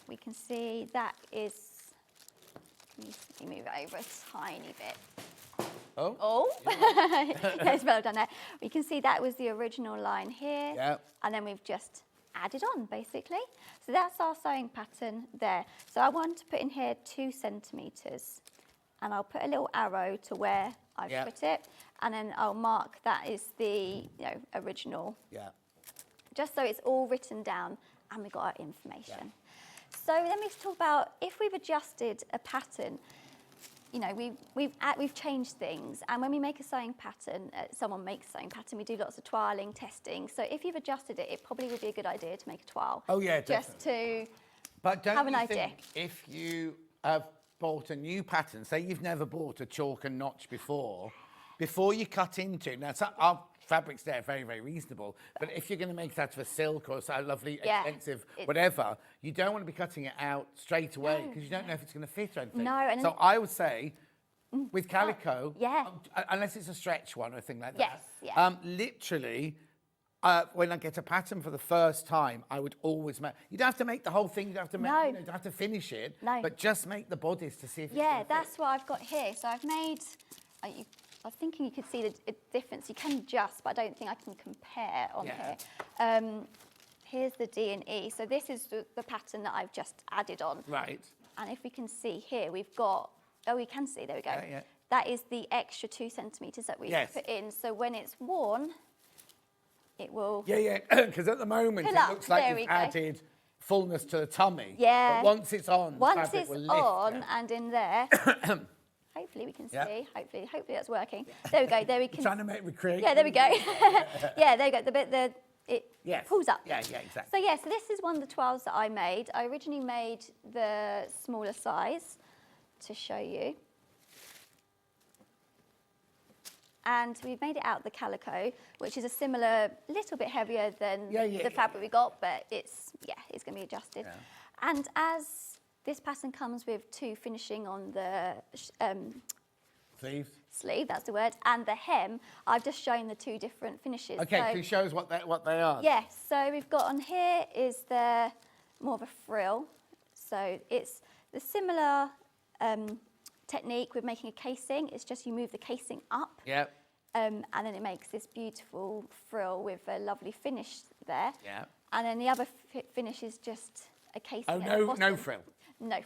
we can see that is. Let me move it over a tiny bit. Oh. Yes, well done there. We can see that was the original line here. Yeah. And then we've just added on, basically. So that's our sewing pattern there. So I want to put in here 2 centimetres. And I'll put a little arrow to where I've put it. And then I'll mark that is the original. Yeah. Just so it's all written down and we've got our information. So let me talk about if we've adjusted a pattern. You know, we've changed things, and when we make a sewing pattern, someone makes a sewing pattern, we do lots of trialing, testing. So if you've adjusted it, it probably would be a good idea to make a toile. Oh yeah, just to but don't have an you idea. think if you have bought a new pattern, say you've never bought a chalk and notch before you cut into, now our fabrics there are very, very reasonable, but if you're going to make it out of a silk or a lovely, expensive, whatever, you don't want to be cutting it out straight away because you don't know if it's going to fit or anything. No, and so I would say, with calico, unless it's a stretch one or a thing like that, literally, when I get a pattern for the first time, I would always make. You don't have to make the whole thing. You don't have to make. You don't have to finish it. No. But just make the bodies to see if. Yeah, that's what I've got here. So I've made. I was thinking you could see the difference. You can adjust, but I don't think I can compare on here. Here's the D and E. So this is the pattern that I've just added on. Right. And if we can see here, we've got. Oh, we can see. There we go. Yeah. That is the extra 2 centimetres that we put in. So when it's worn, it will. Yeah. Because at the moment it looks like you've added fullness to the tummy. Yeah. But once it's on, once the it's will lift, on and in there. Hopefully we can see. Hopefully that's working. There we go. There we can. Trying to recreate. Yeah, there we go. Yeah, there we go. The bit it pulls up. Yeah, exactly. So so this is one of the toiles that I made. I originally made the smaller size to show you. And we've made it out the calico, which is a similar, little bit heavier than the fabric we got, but it's going to be adjusted. Yeah. And as this pattern comes with 2 finishing on the sleeve, that's the word, and the hem, I've just shown the 2 different finishes. Okay, so it shows what they are. Yes, so we've got on here is the more of a frill. So it's the similar technique with making a casing. It's just you move the casing up. Yep. And then it makes this beautiful frill with a lovely finish there. Yeah. And then the other finish is just a casing. Oh, no frill. No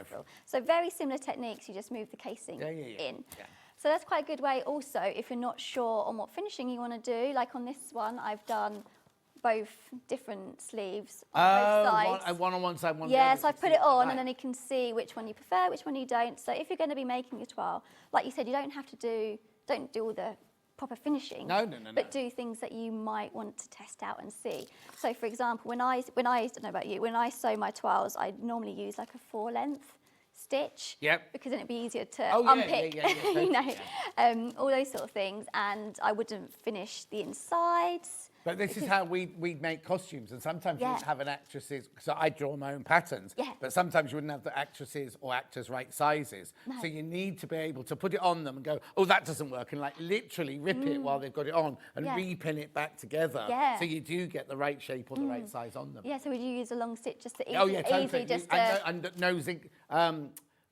frill. So very similar techniques. You just move the casing in. Yeah. So that's quite a good way also if you're not sure on what finishing you want to do. Like on this one, I've done both different sleeves on both sides. One on one side, one on the other. other. So I put it on and then you can see which one you prefer, which one you don't. So if you're going to be making a toile, like you said, you don't have to don't do all the proper finishing. No. But do things that you might want to test out and see. So for example, when I don't know about you, when I sew my toiles, I normally use like a 4-length stitch. Yep. Because then it'd be easier to unpick. You know, all those sort of things, and I wouldn't finish the insides. But this is how we make costumes, and sometimes you wouldn't have an actress's, so I draw my own patterns, but sometimes you wouldn't have the actresses or actors' right sizes. No. So you need to be able to put it on them and go, oh, that doesn't work, and like literally rip it while they've got it on and repin it back together. Yeah. So you do get the right shape or the right size on them. Yeah, so would you use a long stitch just to totally. just and nosing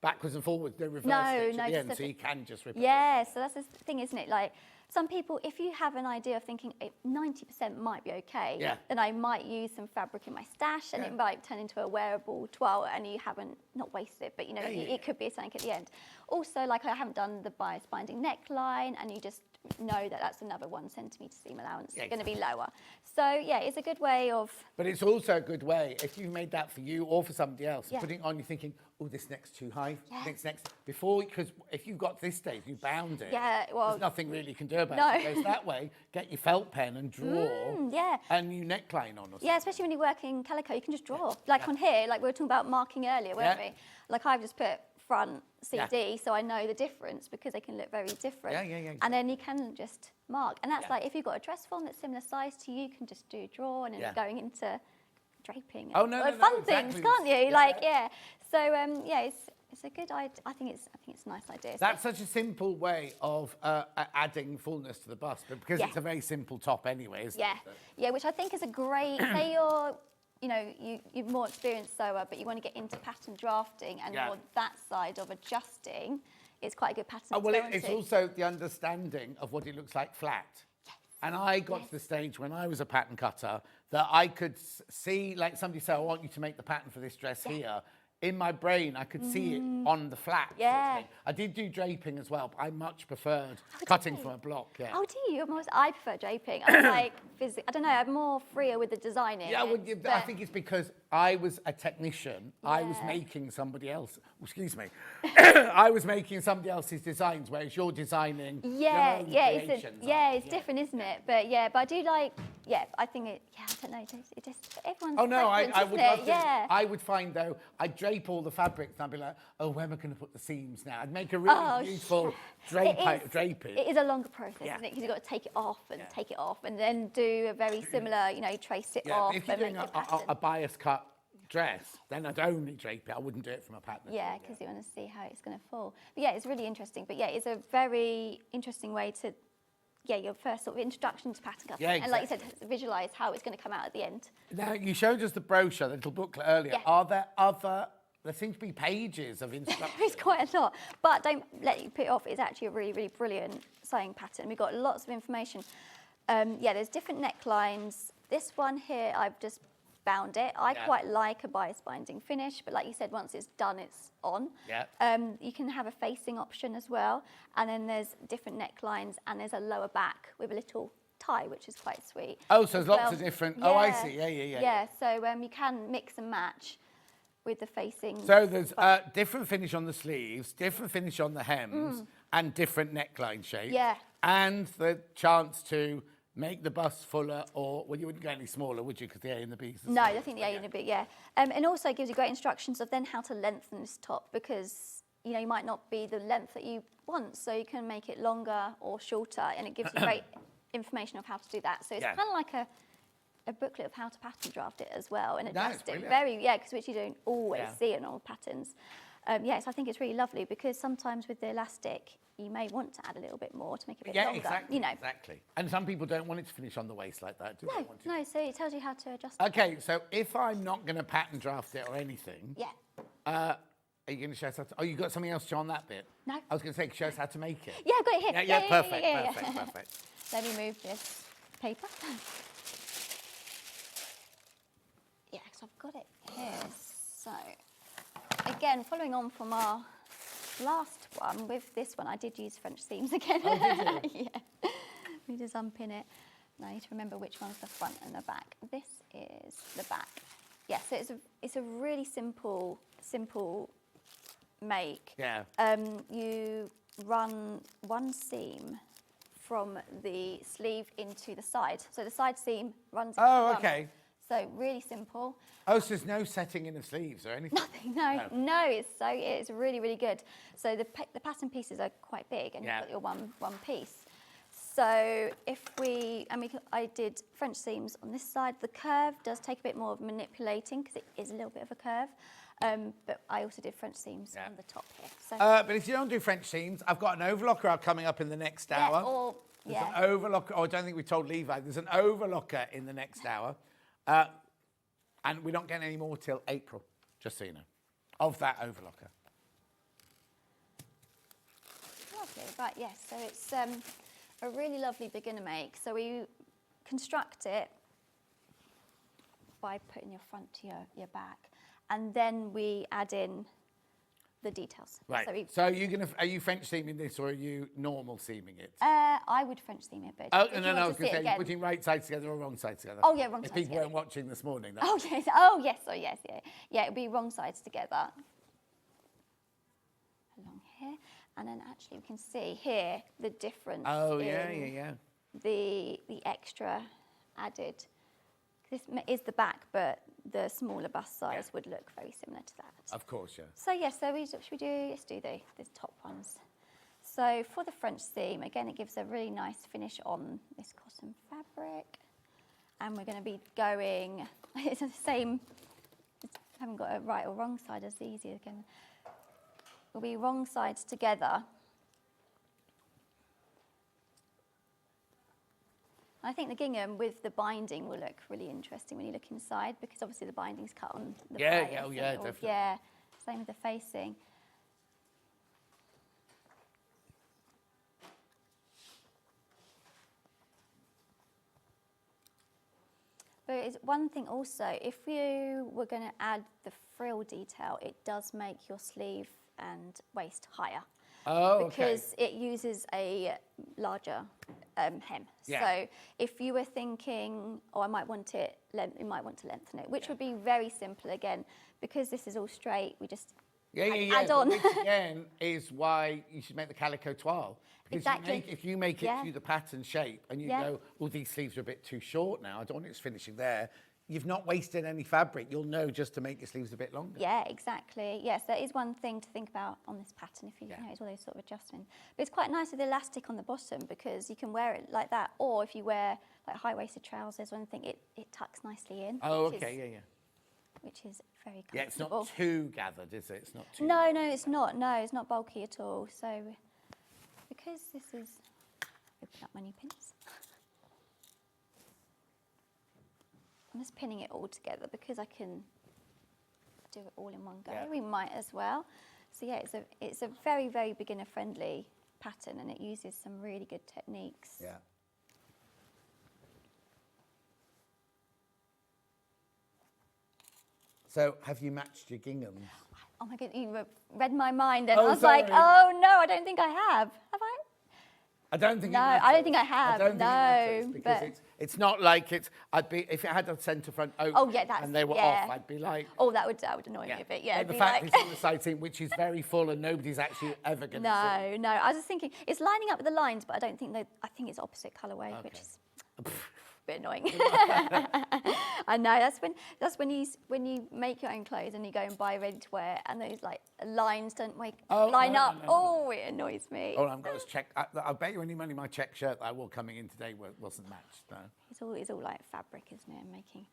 backwards and forwards, no reverse stitch at the end, so you can just rip it. Yeah, so that's the thing, isn't it? Like, some people, if you have an idea of thinking 90% might be okay, then I might use some fabric in my stash and it might turn into a wearable toile and you haven't, not wasted it, but you know, it could be something at the end. Also, like I haven't done the bias binding neckline and you just know that that's another 1 centimetre seam allowance, going to be lower. So yeah, it's a good way of... But it's also a good way, if you've made that for you or for somebody else, putting it on, you're thinking, oh, this neck's too high, next, before, because if you've got to this stage, you bound it, there's nothing really you can do about it. It goes that way, get your felt pen and draw a new neckline on or something. Yeah, especially when you work in calico, you can just draw. Like on here, like we were talking about marking earlier, weren't we? Like I've just put front CD, so I know the difference because they can look very different. And then you can just mark. And that's like, if you've got a dress form that's similar size to you, you can just do draw and then going into draping. Fun things, can't you? So it's a good idea. I think it's a nice idea. That's such a simple way of adding fullness to the bust, but because it's a very simple top anyway, isn't it? Yeah, which I think is a great, say you're more experienced sewer, but you want to get into pattern drafting and more that side of adjusting, it's quite a good pattern. Well, it's also the understanding of what it looks like flat. And I got to the stage when I was a pattern cutter that I could see, like somebody say, I want you to make the pattern for this dress here. in my brain, I could see it on the flat. sort of Yeah. thing. I did do draping as well, but I much preferred cutting from a block. Yeah. Oh, do you? I prefer draping. I'm like, I don't know, I'm more freer with the designing. Yeah, well, I think it's because I was a technician. I was making somebody else. Excuse me. I was making somebody else's designs, whereas you're designing. Yeah, your own yeah, creations, it's different, isn't it? But I do like. Yeah, I think it. Yeah, I don't know. It just everyone's. Oh no, I preference, would isn't love it? to. Yeah. I would find though, I'd drape all the fabrics and I'd be like, oh, where am I going to put the seams now? I'd make a really beautiful draping. It is a longer process, isn't it? Because you've got to take it off and take it off, and then do a very similar. You know, you trace it off. If you're and doing make your pattern. a bias cut dress, then I'd only drape it. I wouldn't do it from a pattern. Yeah, because you want to see how it's going to fall. But yeah, it's really interesting. But yeah, it's a very interesting way to. Yeah, your first sort of introduction to pattern cutting. Yeah, And like you said, visualise how it's going to come out at the end. Now, you showed us the brochure, the little booklet earlier. Yeah. Are there other, there seem to be pages of instructions. It's quite a lot, but don't let you put it off. It's actually a really, really brilliant sewing pattern. We've got lots of information. Yeah, there's different necklines. This one here, I've just bound it. I quite like a bias binding finish, but like you said, once it's done, it's on. Yeah. You can have a facing option as well, and then there's different necklines, and there's a lower back with a little tie, which is quite sweet. Oh, so there's lots of different. Oh, I see. Yeah. Yeah. So you can mix and match with the facing. So there's different finish on the sleeves, different finish on the hems, and different neckline shapes. Yeah. And the chance to make the bust fuller, or, well, you wouldn't go any smaller, would you, because the A and the B. No, I think the A and the B, yeah. And also it gives you great instructions of then how to lengthen this top, because, you know, you might not be the length that you want, so you can make it longer or shorter, and it gives you great information of how to do that. So it's kind of like a booklet of how to pattern draft it as well, and adjust it because which you don't always see in all patterns. So I think it's really lovely, because sometimes with the elastic, you may want to add a little bit more to make it a bit longer. Exactly, you know. exactly. And some people don't want it to finish on the waist like that, do they? No, so it tells you how to adjust it. Okay, so if I'm not going to pattern draft it or anything, are you going to show us how to, oh, you got something else to on that bit? No. I was going to say, show us how to make it. Yeah, I've got it here. Yeah, perfect. Let me move this paper. Yeah, because I've got it here. So, again, following on from our last one, with this one, I did use French seams again. Oh, did you? Yeah. Let me just unpin it. Now I need to remember which one's the front and the back. This is the back. Yeah, so it's a really simple make. Yeah. You run one seam from the sleeve into the side. So the side seam runs into the front. Okay. So really simple. Oh, so there's no setting in of sleeves or anything? Nothing, no. It's really, really good. So the pattern pieces are quite big, and you've got your one piece. So I did French seams on this side. The curve does take a bit more of manipulating, because it is a little bit of a curve. But I also did French seams on the top here. So but if you don't do French seams, I've got an overlocker coming up in the next hour. There's an overlocker. Oh, I don't think we told Levi. There's an overlocker in the next hour. And we're not getting any more till April, just so you know, of that overlocker. Lovely, right, yes. So it's a really lovely beginner make. So we construct it by putting your front to your back, and then we add in the details. Right. So are you French seaming this, or are you normal seaming it? I would French seam it, but I was going to say, you're putting right sides together or wrong sides together? Oh yeah, wrong sides together. If people weren't watching this morning. Yes. Yeah, it would be wrong sides together. Along here, and then actually we can see here the difference. Oh yeah. The extra added. This is the back, but the smaller bust size would look very similar to that. Of course, yeah. So yes, let's do the top ones. So for the French seam, again, it gives a really nice finish on this cotton fabric. And we're going to be going, it's the same, I haven't got a right or wrong side, it's easier again. We'll be wrong sides together. I think the gingham with the binding will look really interesting when you look inside, because obviously the binding's cut on the bias, definitely. Yeah, same with the facing. But it's one thing also, if you were going to add the frill detail, it does make your sleeve and waist higher. Oh, because it uses a larger hem. Yeah. So if you were thinking, oh, I might want it, you might want to lengthen it, which would be very simple again, because this is all straight. We just add on. Which again is why you should make the calico toile. Because Exactly. if you make it to the pattern shape and you go, well, these sleeves are a bit too short now, I don't want it finishing there. You've not wasted any fabric. You'll know just to make your sleeves a bit longer. Yeah, exactly. Yes, that is one thing to think about on this pattern, if you know, it's all those sort of adjustments. But it's quite nice with the elastic on the bottom because you can wear it like that, or if you wear like high-waisted trousers or anything, it tucks nicely in. Oh, okay, yeah. Which is very comfortable. Yeah, it's not too gathered, is it? It's not too... No, it's not. No, it's not bulky at all. So, because this is... Open up my new pins. I'm just pinning it all together because I can do it all in one go. We might as well. So yeah, it's a very, very beginner friendly pattern and it uses some really good techniques. Yeah. So have you matched your ginghams? Oh my God, you read my mind and Oh, I was sorry. like, oh no, I don't think I have. Have I? I don't think. No, I don't think I have. I don't think it matters because but it's not like it's. I'd be if it had a centre front oak. Oh, yeah, that's- and they were yeah. off. I'd be like. oh, that would annoy me a bit. Yeah, But the it'd be fact like, it's on the sighting, which is very full, and nobody's actually ever going to see. no. I was just thinking it's lining up with the lines, but I don't think they. I think it's opposite colourway, which is a bit annoying. I know that's when you make your own clothes and you go and buy ready to wear, and those like lines don't line up. Oh, it annoys me. Oh, I've got to check. I bet you any money my check shirt that I wore coming in today wasn't matched. No. It's all like fabric, isn't it?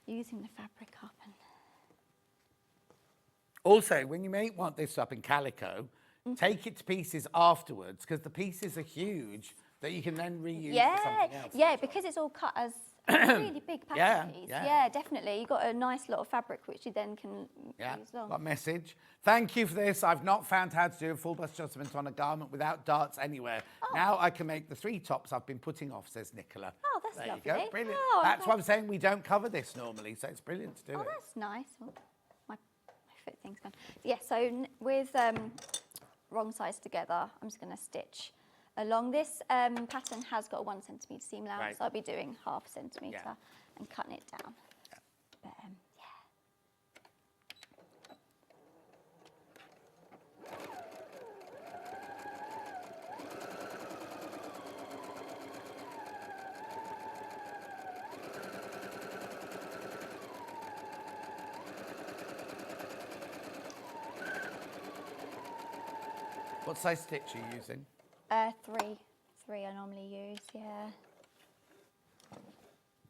Using the fabric up and. Also, when you want this up in calico, take it to pieces afterwards because the pieces are huge that you can then reuse for something else. Yeah, because it's all cut as a really big pattern piece. yeah. Yeah, definitely. You've got a nice lot of fabric which you then can use on. Got a message. Thank you for this. I've not found how to do a full bust adjustment on a garment without darts anywhere. Now I can make the 3 tops I've been putting off, says Nicola. Oh, that's there lovely. You go. Brilliant. Oh, That's why I'm saying we don't cover this normally, so it's brilliant to do it. Oh, that's nice. Oh, my foot thing's gone. Yeah, so with wrong sides together, I'm just going to stitch along. This pattern has got a 1 centimetre seam allowance, so I'll be doing ½ centimetre and cutting it down. But, What size stitch are you using? 3 I normally use, yeah.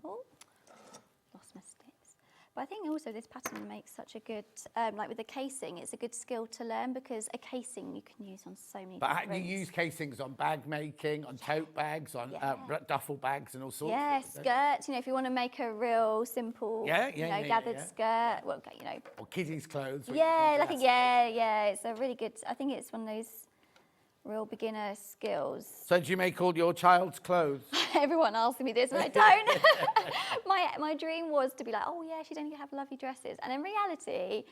Oh, lost my sticks. But I think also this pattern makes such a good, like with the casing, it's a good skill to learn because a casing you can use on so many But different... you use casings on bag making, on tote bags, on duffel bags and all sorts. Yeah, skirts, if you want to make a real simple, gathered skirt, well, Or kiddies' clothes. Yeah, it's a really good, I think it's one of those real beginner skills. So do you make all your child's clothes? Everyone asks me this and I don't. my dream was to be like, oh yeah, she'd only have lovely dresses. And in reality,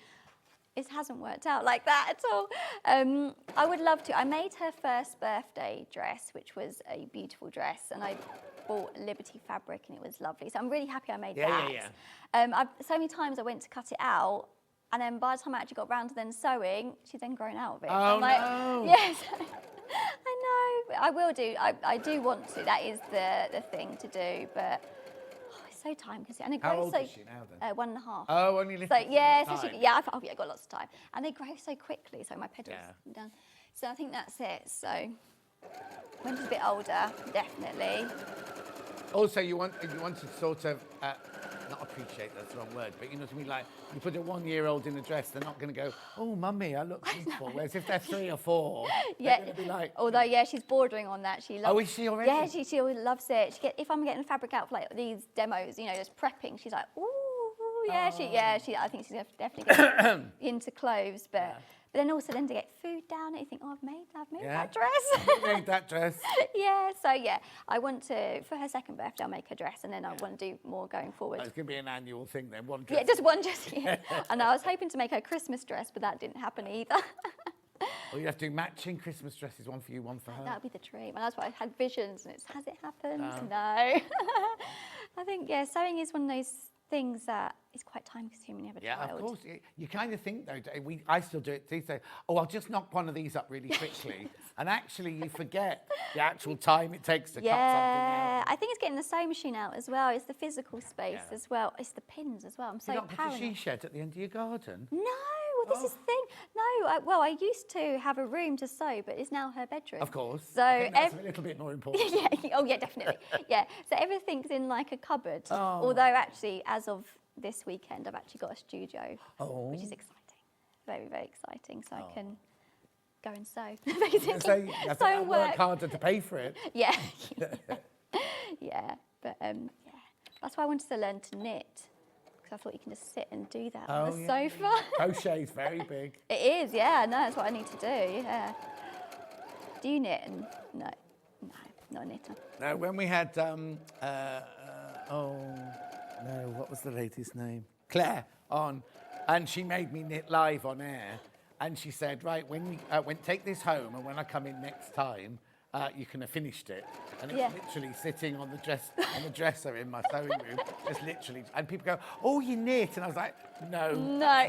it hasn't worked out like that at all. I would love to. I made her first birthday dress, which was a beautiful dress. And I bought Liberty fabric and it was lovely. So I'm really happy I made that. So many times I went to cut it out. And then by the time I actually got round to then sewing, she'd then grown out of it. Oh, I'm like, no. Yes, I know. I will do. I do want to. That is the thing to do. But it's so time consuming. And it grows How old so. is she now then? 1.5. Oh, only little. So yeah, so she, I've got lots of time. And they grow so quickly. So my pedals done. So I think that's it. So when she's a bit older, definitely. Also, you want to sort of. Not appreciate, that's the wrong word, but you know what I mean? Like, you put a 1-year-old in a dress, they're not going to go, oh, mummy, I look beautiful. Whereas if they're 3 or 4, they're going to be like... Although, she's bordering on that. She loves, oh, is she already? Yeah, she loves it. If I'm getting fabric out for like these demos, just prepping, she's like, ooh, yeah, I think she's definitely going into clothes. But But then also then to get food down it, you think, oh, I've made Yeah. that dress. You made that dress. Yeah, so yeah, I want to, for her second birthday, I'll make her dress, and then I want to do more going forward. It's going to be an annual thing then, one dress. Yeah, just one dress. Yeah. And I was hoping to make her Christmas dress, but that didn't happen either. Or you have to do matching Christmas dresses, one for you, one for her. That would be the dream. And that's why I had visions, and has it happened? No. No. I think, yeah, sewing is one of those things that is quite time consuming when you have a Yeah, child. of course. You kind of think, though, I still do it these days, oh, I'll just knock one of these up really quickly. And actually, you forget the actual time it takes to cut something out. I think it's getting the sewing machine out as well. It's the physical space as well. It's the pins as well. I'm so You not put a paranoid. she shed at the end of your garden? No, well, this is the thing. No, I used to have a room to sew, but it's now her bedroom. Of course. So I think that's a little bit more important. yeah. Oh, yeah, definitely. Yeah. So everything's in like a cupboard. Oh. Although actually, as of this weekend, I've actually got a studio, which is exciting. Very, very exciting. So I can go and sew, basically. So you have to work harder to pay for it. Yeah. Yeah. But yeah, that's why I wanted to learn to knit. Because I thought you can just sit and do that on the sofa. Crochet is very big. It is, yeah. No, that's what I need to do. Yeah. Do you knit? No, not a knitter. No, when we had, what was the lady's name? Claire on, and she made me knit live on air, and she said, right, when take this home, and when I come in next time, you can have finished it. And it's literally sitting on the dresser in my sewing room, just literally. And people go, oh, you knit, and I was like, no, no.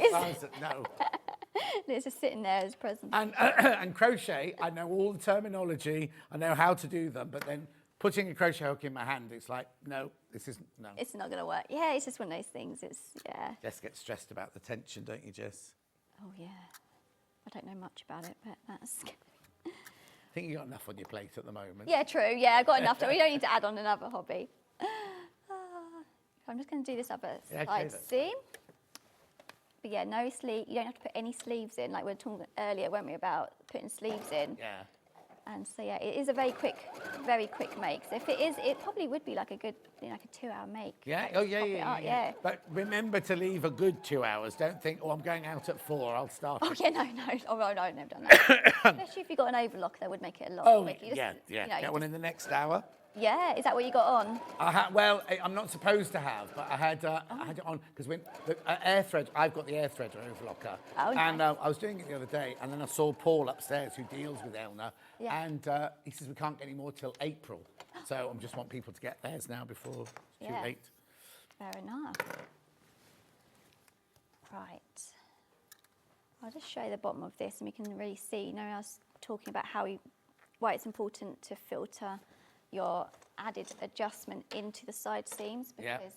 It's just sitting there as present. And crochet, I know all the terminology, I know how to do them, but then putting a crochet hook in my hand, it's like, no, this isn't, no. It's not going to work. Yeah, it's just one of those things. It's, yeah. Jess gets stressed about the tension, don't you, Jess? Oh, yeah. I don't know much about it, but that's... I think you've got enough on your plate at the moment. Yeah, true. Yeah, I've got enough. We don't need to add on another hobby. I'm just going to do this other side seam. But yeah, no sleeve. You don't have to put any sleeves in, like we were talking earlier, weren't we, about putting sleeves in? Yeah. And so yeah, it is a very quick make. So if it is, it probably would be like a good, like a 2-hour make. Yeah. Like, Oh yeah, yeah. But remember to leave a good 2 hours. Don't think, oh, I'm going out at 4. I'll start. Oh yeah, no. Oh no, I've never done that. Especially if you got an overlocker, that would make it a lot. Oh quicker. yeah. Get one in the next hour. Yeah, is that what you got on? Well, I'm not supposed to have, but I had it on because when the air thread, I've got the air threader overlocker, and I was doing it the other day, and then I saw Paul upstairs who deals with Elna, and he says we can't get any more till April, so I just want people to get theirs now before it's too late. Fair enough. Right. I'll just show you the bottom of this, and we can really see. I was talking about why it's important to filter your added adjustment into the side seams, because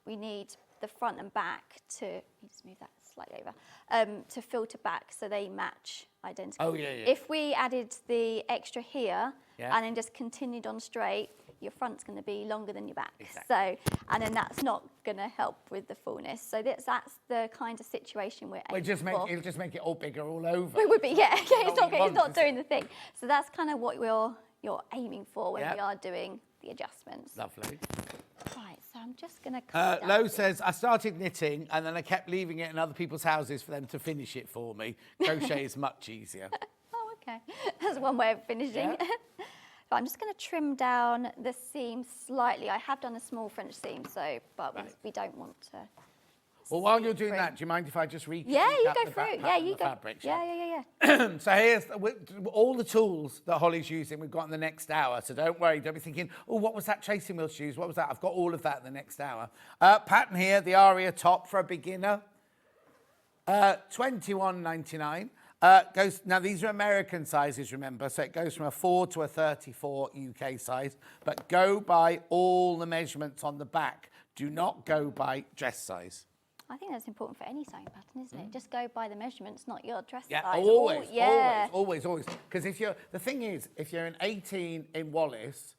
we need the front and back to, just move that slightly over, to filter back so they match identically. Oh, yeah. If we added the extra here and then just continued on straight, your front's going to be longer than your back. Exactly. So, and then that's not going to help with the fullness. So that's the kind of situation we're aiming for. It'll just make it all bigger all over. It would be, yeah. It's not doing the thing. So that's kind of what you're aiming for when we are doing the adjustments. Lovely. Right, so I'm just going to cut Lo says, I started knitting and then I kept leaving it in other people's houses for them to finish it for me. Crochet is much easier. Oh, okay. That's one way of finishing. Yeah. But I'm just going to trim down the seam slightly. I have done a small French seam, but we don't want to. Well, while you're doing that, do you mind if I just recap you go the through. back You and the go. fabrics? Yeah. So here's all the tools that Holly's using. We've got in the next hour. So don't worry. Don't be thinking, oh, what was that tracing wheel shoes? What was that? I've got all of that in the next hour. Pattern here, the Aria top for a beginner. $21.99. Now these are American sizes, remember, so it goes from a 4 to a 34 UK size, but go by all the measurements on the back. Do not go by dress size. I think that's important for any sewing pattern, isn't it? Just go by the measurements, not your dress Yeah, size. always. Because the thing is, if you're an 18 in Wallace,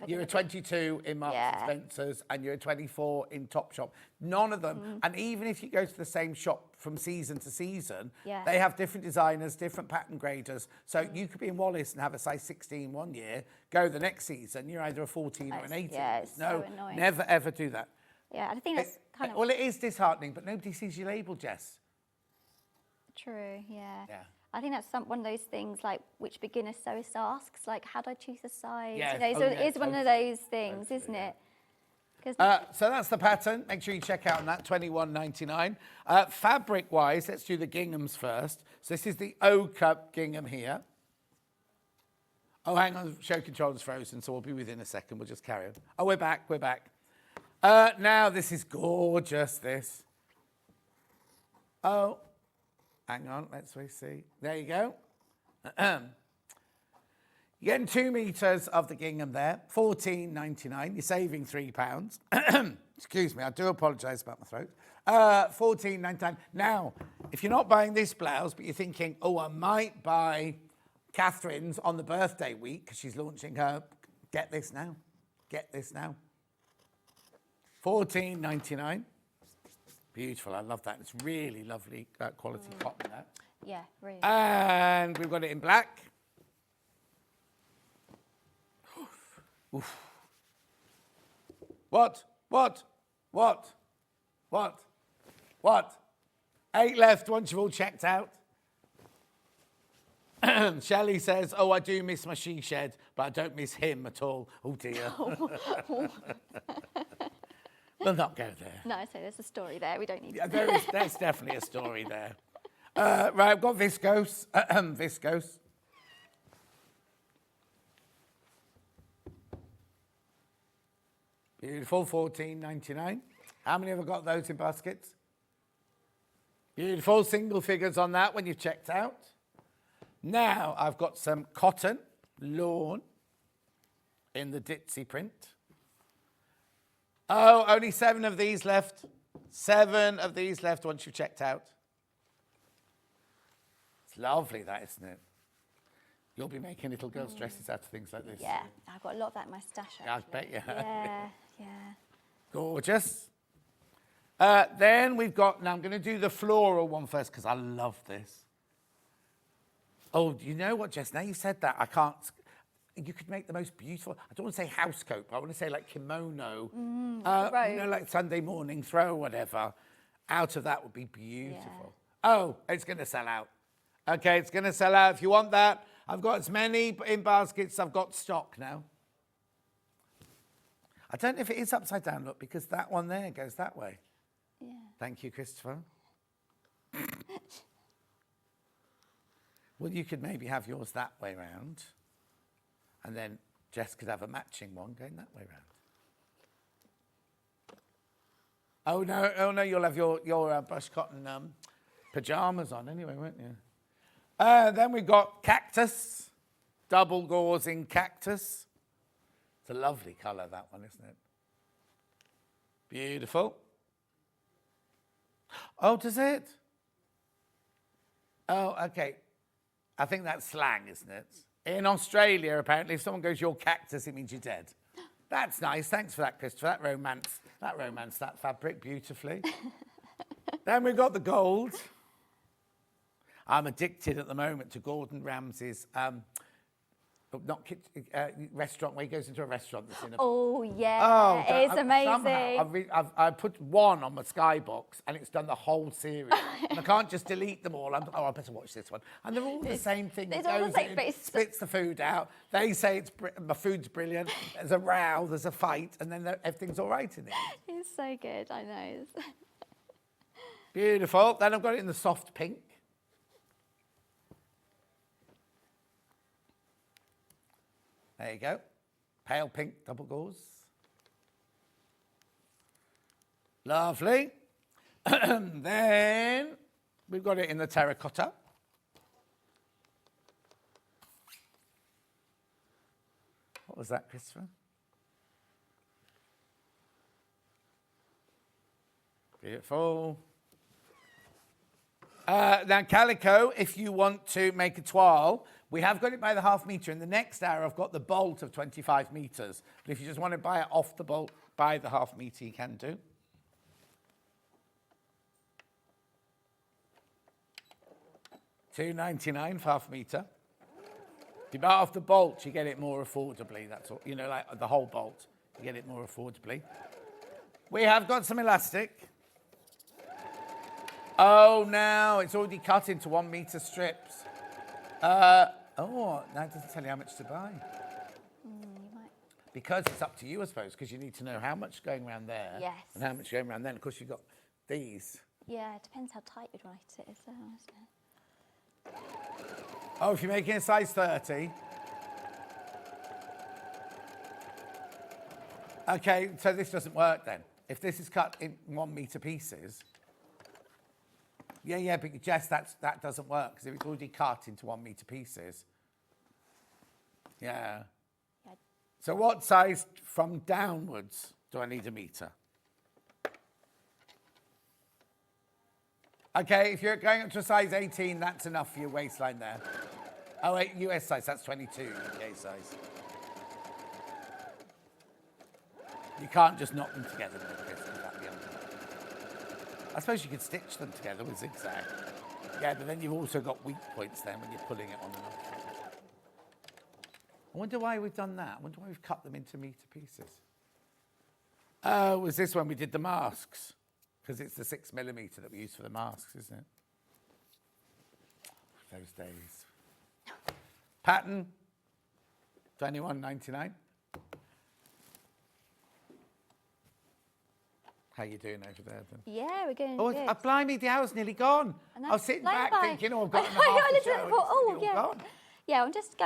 you're a 22 in Marks and Spencer's, and you're a 24 in Topshop. None of them, and even if you go to the same shop from season to season, they have different designers, different pattern graders. So you could be in Wallace and have a size 16 one year, go the next season, you're either a 14 or an 18. Yeah, it's so annoying. Never ever do that. Yeah, I think that's kind of... Well, it is disheartening, but nobody sees your label, Jess. True, yeah. Yeah. I think that's one of those things like which beginner sewist asks, like how do I choose the size? Yes. You know, Oh, so yeah, it is one of totally. those things, isn't it? 'Cause So that's the pattern. Make sure you check out on that, $21.99. Fabric-wise, let's do the ginghams first. So this is the ochre gingham here. Oh, hang on, show controller's frozen, so we'll be within a second. We'll just carry on. Oh, we're back, we're back. Now, this is gorgeous, this. Oh, hang on, let's see. There you go. You're getting 2 meters of the gingham there, $14.99. You're saving £3. Excuse me, I do apologise about my throat. $14.99. Now, if you're not buying this blouse, but you're thinking, oh, I might buy Catherine's on the birthday week because she's launching her, get this now. Get this now. $14.99. Beautiful, I love that. It's really lovely quality cotton there. yeah, really. And we've got it in black. Oof. What? 8 left once you've all checked out. Shelley says, oh, I do miss my she shed, but I don't miss him at all. Oh, dear. We'll not go there. No, so there's a story there. We don't need Yeah, to. there's definitely a story there. Right, I've got viscose. Viscose. Beautiful, $14.99. How many have I got those in baskets? Beautiful, single figures on that when you've checked out. Now I've got some cotton, lawn, in the ditzy print. Oh, only 7 of these left. 7 of these left once you've checked out. It's lovely, that, isn't it? You'll be making little girls' dresses out of things like this. Yeah, I've got a lot of that in my stash. I Actually. bet you have. Yeah. Gorgeous. Then we've got, now I'm going to do the floral one first because I love this. Oh, you know what, Jess? Now you said that, I can't. You could make the most beautiful, I don't want to say house coat, but I want to say like kimono. You know, like Sunday morning throw or whatever. Out of that would be beautiful. Yeah. Oh, it's going to sell out. Okay, it's going to sell out. If you want that, I've got as many in baskets. I've got stock now. I don't know if it is upside down, look, because that one there goes that way. Yeah. Thank you, Christopher. Well, you could maybe have yours that way round, and then Jess could have a matching one going that way round. Oh no, you'll have your brush cotton pyjamas on anyway, won't you? Then we've got cactus, double gauze in cactus. It's a lovely colour, that one, isn't it? Beautiful. Oh, does it? Oh, okay. I think that's slang, isn't it? In Australia, apparently, if someone goes, you're cactus, it means you're dead. That's nice. Thanks for that, Christopher. That romance, that fabric beautifully. Then we've got the gold. I'm addicted at the moment to Gordon Ramsay's restaurant, where he goes into a restaurant that's in a... Oh, yeah, it's amazing. Somehow I put one on my Skybox and it's done the whole series. And I can't just delete them all. I better watch this one. And they're all the same thing. It's all the same, but it's... Spits the food out. They say my food's brilliant. There's a row, there's a fight, and then everything's all right in it. It's so good, I know. Beautiful. Then I've got it in the soft pink. There you go. Pale pink double gauze. Lovely. Then we've got it in the terracotta. What was that, Christopher? Beautiful. Now, calico, if you want to make a toile, we have got it by the half metre. In the next hour, I've got the bolt of 25 metres. But if you just want to buy it off the bolt by the half metre, you can do. $2.99 for half metre. If you buy it off the bolt, you get it more affordably. That's all. You know, like the whole bolt, you get it more affordably. We have got some elastic. Oh, no, it's already cut into 1 metre strips. Now it doesn't tell you how much to buy. Because it's up to you, I suppose, because you need to know how much going around there. Yes. And how much going around there. And of course, you've got these. Yeah, it depends how tight you'd write it as well, isn't it? Oh, if you're making a size 30. Okay, so this doesn't work then. If this is cut in 1 metre pieces. Yeah, but Jess, that doesn't work because if it's already cut into 1 metre pieces. Yeah. So what size from downwards do I need a metre? Okay, if you're going up to a size 18, that's enough for your waistline there. Oh, wait, US size, that's 22, UK size. You can't just knock them together like this. That'd be I suppose you could stitch them together with zigzag. Yeah, but then you've also got weak points then when you're pulling it on and off. I wonder why we've done that. I wonder why we've cut them into metre pieces. Oh, was this when we did the masks? Because it's the 6mm that we use for the masks, isn't it? Those days. Pattern, $21.99. How you doing over there then? Yeah, we're going Oh, good. blimey, the hour's nearly gone. I was sitting back thinking, I've got half I the show and it's oh, nearly all yeah. gone. Yeah, I'm just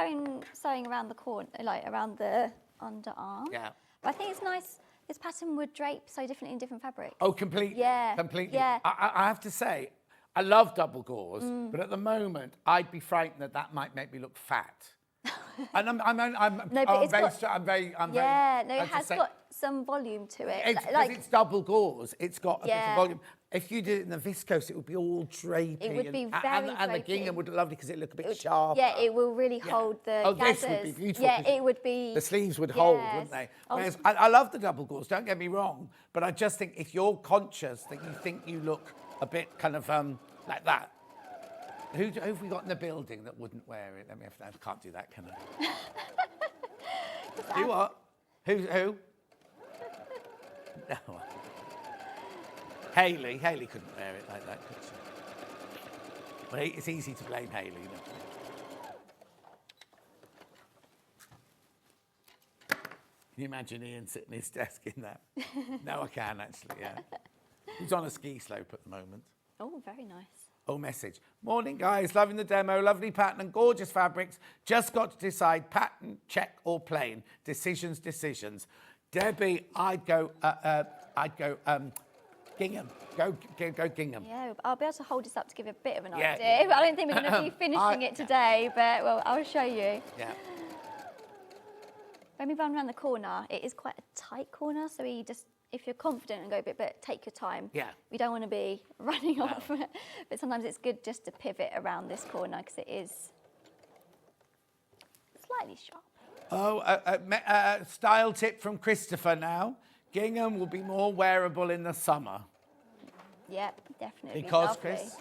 sewing around the corner, like around the underarm. Yeah. But I think it's nice. This pattern would drape so differently in different fabrics. Oh, completely. Yeah. Completely. Yeah. I have to say, I love double gauze, but at the moment, I'd be frightened that might make me look fat. And it has got some volume to it. Because it's double gauze, it's got a bit Yeah. of volume. If you did it in the viscose, it would be all drapey. It would be very and the drapey. gingham would look lovely because it look a bit sharper. Yeah, it will really hold the gathers. This would be beautiful. Yeah, 'cause it would be. The sleeves would hold, Yes. wouldn't they? Oh. Whereas I love the double gauze, don't get me wrong, but I just think if you're conscious that you think you look a bit kind of like that, who have we got in the building that wouldn't wear it? I can't do that, can I? Do what? Who? No. Hayley couldn't wear it like that, could she? Well, it's easy to blame Hayley, isn't it? Can you imagine Ian sitting at his desk in that? No, I can actually, yeah. He's on a ski slope at the moment. Oh, very nice. Oh, message. Morning, guys. Loving the demo. Lovely pattern and gorgeous fabrics. Just got to decide pattern, check or plain. Decisions. Debbie, I'd go gingham. Go gingham. Yeah, I'll be able to hold this up to give you a bit of an Yeah. idea. But I don't think we're going to be finishing it today, but well, I'll show you. Yeah. When we run around the corner, it is quite a tight corner, so if you're confident and go a bit, but take your time. Yeah. We don't want to be running off, but sometimes it's good just to pivot around this corner because it is slightly sharp. Oh, style tip from Christopher now. Gingham will be more wearable in the summer. Yep, definitely. Because, lovely. Chris?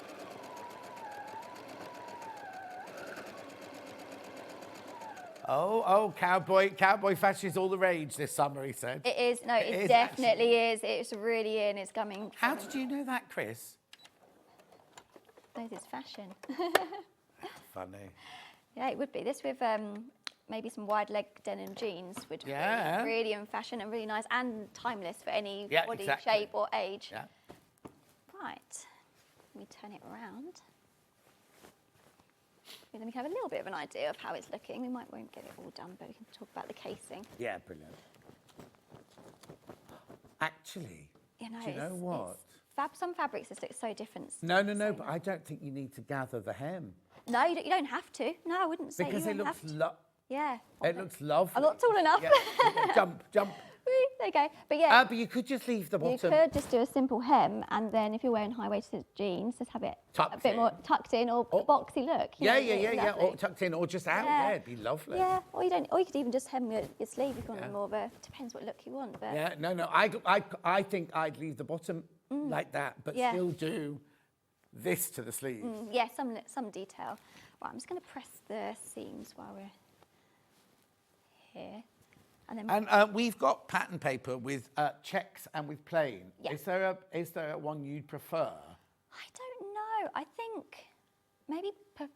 Oh, cowboy fashion is all the rage this summer, he said. It is, no, It it is definitely is. It's really in, it's coming. How did you know that, Chris? Knows it's fashion. Funny. Yeah, it would be. This with maybe some wide leg denim jeans would be really in fashion and really nice and timeless for any body shape or age. Yeah. Right, let me turn it around. Then we can have a little bit of an idea of how it's looking. We won't get it all done, but we can talk about the casing. Yeah, brilliant. Actually, do you know what? Some fabrics just look so different. No, but I don't think you need to gather the hem. No, you don't have to. No, I wouldn't say because you it don't looks have to. Yeah. It looks lovely. I'm not tall enough. Yeah. Jump. There you go. But yeah. But you could just leave the bottom. You could just do a simple hem, and then if you're wearing high-waisted jeans, just have it a bit more tucked in or a boxy look. Yeah. Or tucked in, or just out. Yeah, it'd be lovely. Yeah. Or you could even just hem your sleeve if you want more of a. Depends what look you want. But yeah. No. I think I'd leave the bottom like that, but still do this to the sleeves. Yeah. Some detail. Right. I'm just going to press the seams while we're here. And we've got pattern paper with checks and with plain. Yeah. Is there a one you'd prefer? I don't I think maybe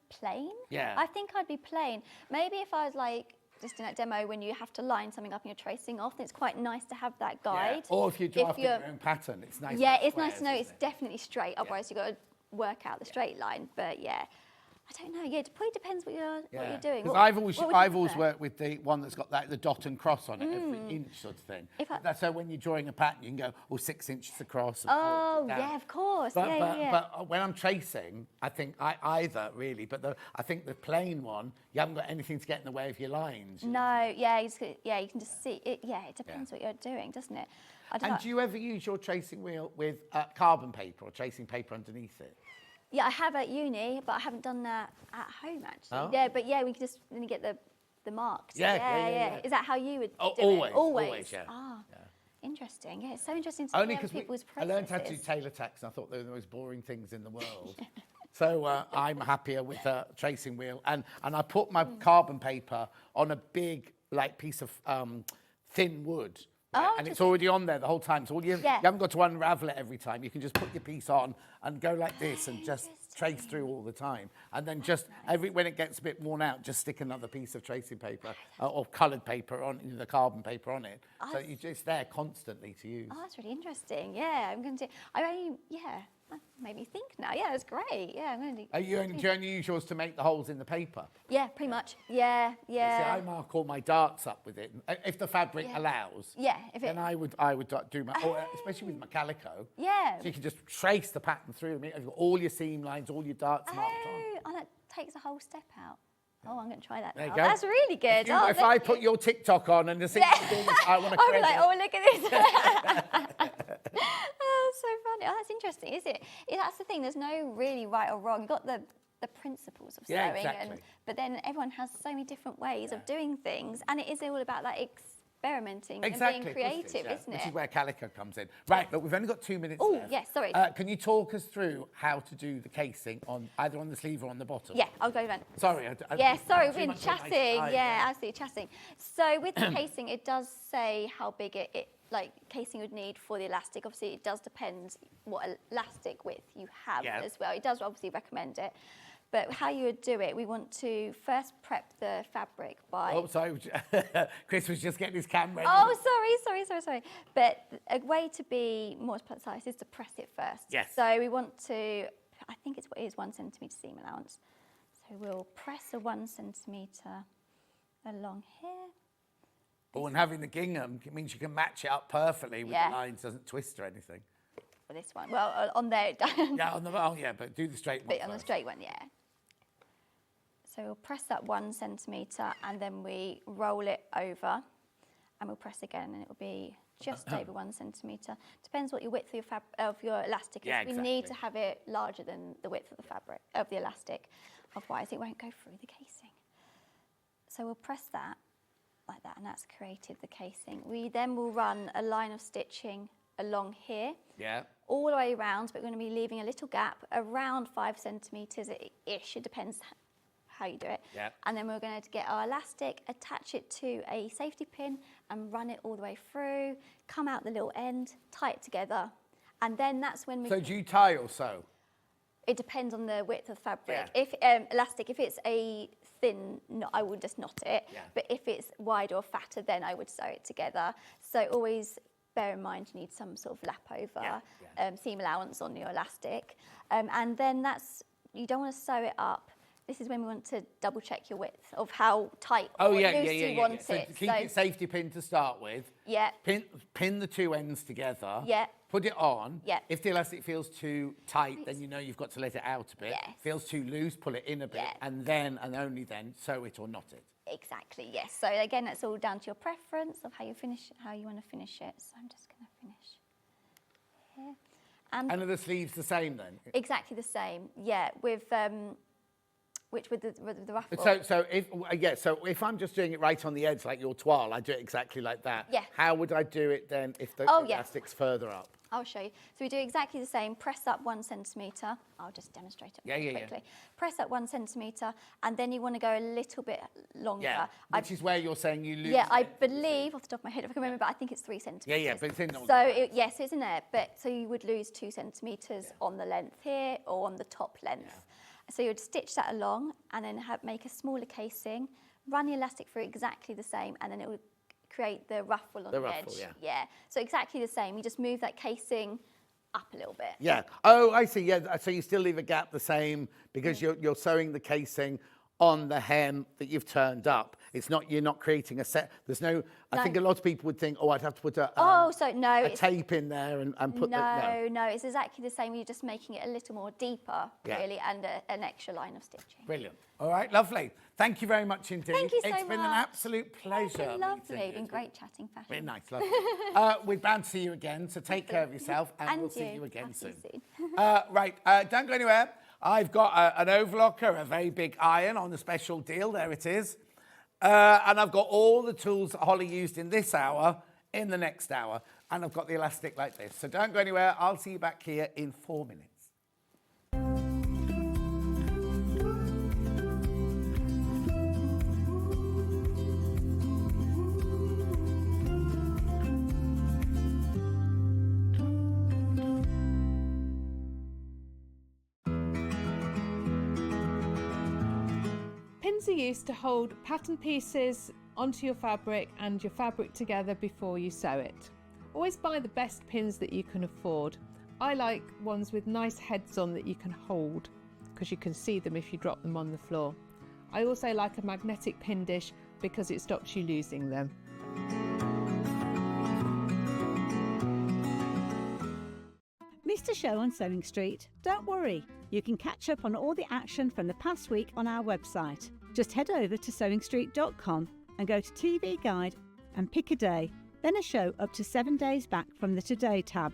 plain. Yeah. I think I'd be plain. Maybe if I was like just in that demo when you have to line something up and you're tracing off, then it's quite nice to have that guide. Yeah. Or if you're drafting your own pattern, it's nice. Yeah, it's nice to know it's definitely straight. Otherwise, you've got to work out the straight line. But yeah, I don't know. Yeah, it probably depends what you're doing. Because I've always worked with the one that's got the dot and cross on it, every inch sort of thing. So when you're drawing a pattern, you can go 6 inches across. And yeah, of course. But when I'm tracing, I think either really. But I think the plain one, you haven't got anything to get in the way of your lines. No, yeah, you can just see it. Yeah, it depends what you're doing, doesn't it? Do you ever use your tracing wheel with carbon paper or tracing paper underneath it? Yeah, I have at uni, but I haven't done that at home actually. Oh. Yeah, but yeah, we can just then you get the marks. Yeah. Is that how you would do always, it? Always. Yeah. Ah, interesting. Yeah, it's so interesting to Only hear because people's I learned how to do processes. tailor tacks, and I thought they were the most boring things in the world. So I'm happier with a tracing wheel, and I put my carbon paper on a big piece of thin wood. And it's already on there the whole time. So you haven't got to unravel it every time. You can just put your piece on and go like this and just trace through all the time. And then just when it gets a bit worn out, just stick another piece of tracing paper or coloured paper on the carbon paper on it. So it's there constantly to use. Oh, that's really interesting. Yeah, I'm going to. That made me think now. Yeah, that's great. Yeah, I'm going to do. Do you only use yours to make the holes in the paper? Yeah, pretty much. Yeah. See, I mark all my darts up with it. If the fabric allows. Yeah, then I would do my, especially with my calico. Yeah. So you can just trace the pattern through. You've got all your seam lines, all your darts marked on. Oh, that takes a whole step out. Oh, I'm going to try that There you now. go. That's really good. If I put your TikTok on and the thing I want to I'll be like, oh, look at this. Oh, so funny. Oh, that's interesting, is it? That's the thing. There's no really right or wrong. You've got the principles of sewing, exactly. but then everyone has so many different ways of doing things, and it is all about that experimenting and being creative, isn't it? Which is where calico comes in. Right, but we've only got 2 minutes left. Oh, yes, sorry. Can you talk us through how to do the casing on either on the sleeve or on the bottom? Yeah, I'll go then. Sorry. Sorry, we've been chatting. Yeah, absolutely chatting. So with the casing, it does say how big casing would need for the elastic. Obviously, it does depend what elastic width you have as well. It does obviously recommend it. But how you would do it, we want to first prep the fabric by... Oh, sorry. Chris was just getting his camera ready. Oh, sorry. But a way to be more precise is to press it first. Yes. So we want to, I think it is 1 centimetre seam allowance. So we'll press a 1 centimetre along here. Oh, and having the gingham means you can match it up perfectly with the lines, doesn't twist or anything. For this one, well, on there it does. Yeah, but do the straight one But on the first. straight one, yeah. So we'll press that 1 centimetre and then we roll it over and we'll press again and it will be just over 1 centimetre. Depends what your width of your elastic is. Yeah, We need to have it larger than the width of the fabric, of the elastic, otherwise it won't go through the casing. So we'll press that like that and that's created the casing. We then will run a line of stitching along here. Yeah. All the way around, but we're going to be leaving a little gap around 5 centimetres-ish. It depends how you do it. Yeah. And then we're going to get our elastic, attach it to a safety pin and run it all the way through, come out the little end, tie it together. And then that's when we... So do you tie or sew? It depends on the width of the fabric. Yeah. If elastic, if it's a thin knot, I would just knot it. Yeah. But if it's wide or fatter, then I would sew it together. So always bear in mind you need some sort of lap over seam allowance on your elastic. And then you don't want to sew it up. This is when we want to double check your width of how tight or loose you want So it. keep it safety pin to start with. Yeah. Pin the two ends together. Yeah. Put it on. Yeah. If the elastic feels too tight, then you know you've got to let it out a bit. Yes. Feels too loose, pull it in a bit, Yeah. and then and only then sew it or knot it. Exactly, yes. So again, that's all down to your preference of how you want to finish it. So I'm just going to finish here. And are the sleeves the same then? Exactly the same, yeah. With with the ruffle. So if I'm just doing it right on the edge like your toile, I do it exactly like that. Yeah. How would I do it then if the Oh, yeah. elastic's further up? I'll show you. So we do exactly the same. Press up 1 centimetre. I'll just demonstrate it quickly. Press up 1 centimetre, and then you want to go a little bit longer. Yeah, which is where you're saying you lose. Yeah, I believe, off the top of my head, if I can remember, but I think it's 3 centimetres. Yeah, but it's in. So, yes, it's in there. But so you would lose 2 centimetres on the length here or on the top length. Yeah. So you would stitch that along and then make a smaller casing, run the elastic through exactly the same, and then it would create the ruffle on the edge. Yeah. So exactly the same. You just move that casing up a little bit. Yeah. Oh, I see. Yeah. So you still leave a gap the same because you're sewing the casing on the hem that you've turned up. It's not, you're not creating a set. There's no, I think a lot of people would think, oh, I'd have to put a tape in there and put No, it's exactly the same. You're just making it a little more deeper, really, and an extra line of stitching. Brilliant. All right, lovely. Thank you very much indeed. Thank you so much. It's been an absolute pleasure. It's been lovely. It's been great chatting fashion. Very nice, lovely. We're bound to see you again, so take care of yourself, and we'll see you again soon. Right, don't go anywhere. I've got an overlocker, a very big iron on a special deal. There it is. And I've got all the tools that Holly used in this hour in the next hour. And I've got the elastic like this. So don't go anywhere. I'll see you back here in 4 minutes. Pins are used to hold pattern pieces onto your fabric and your fabric together before you sew it. Always buy the best pins that you can afford. I like ones with nice heads on that you can hold because you can see them if you drop them on the floor. I also like a magnetic pin dish because it stops you losing them. Missed a show on Sewing Street? Don't worry, you can catch up on all the action from the past week on our website. Just head over to sewingstreet.com and go to TV Guide and pick a day, then a show up to 7 days back from the Today tab.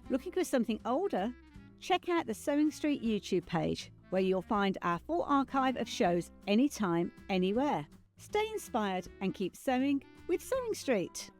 Looking for something older? Check out the Sewing Street YouTube page, where you'll find our full archive of shows anytime, anywhere. Stay inspired and keep sewing with Sewing Street.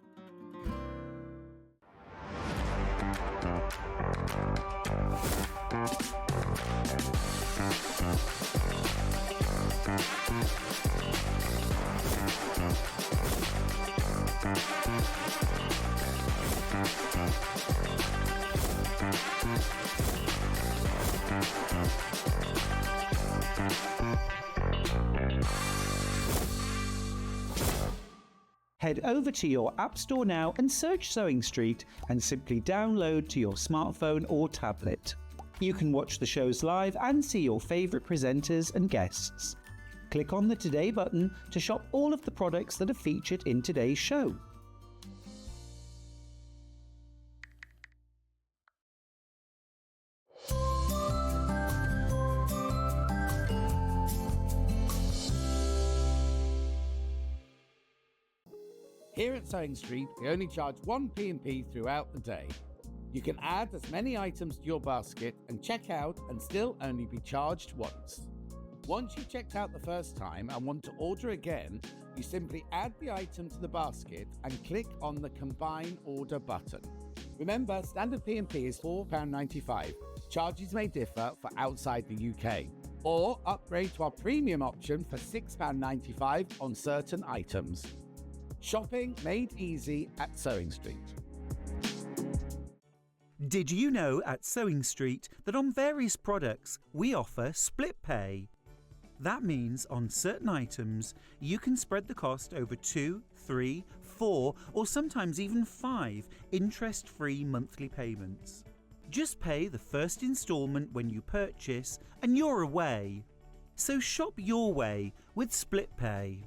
Head over to your App Store now and search Sewing Street and simply download to your smartphone or tablet. You can watch the shows live and see your favourite presenters and guests. Click on the Today button to shop all of the products that are featured in today's show. Here at Sewing Street, we only charge 1 P&P throughout the day. You can add as many items to your basket and check out and still only be charged once. Once you've checked out the first time and want to order again, you simply add the item to the basket and click on the Combine Order button. Remember, standard P&P is £4.95. Charges may differ for outside the UK. Or upgrade to our premium option for £6.95 on certain items. Shopping made easy at Sewing Street. Did you know at Sewing Street that on various products we offer split pay? That means on certain items you can spread the cost over 2, 3, 4 or sometimes even 5 interest-free monthly payments. Just pay the first instalment when you purchase and you're away. So shop your way with split pay.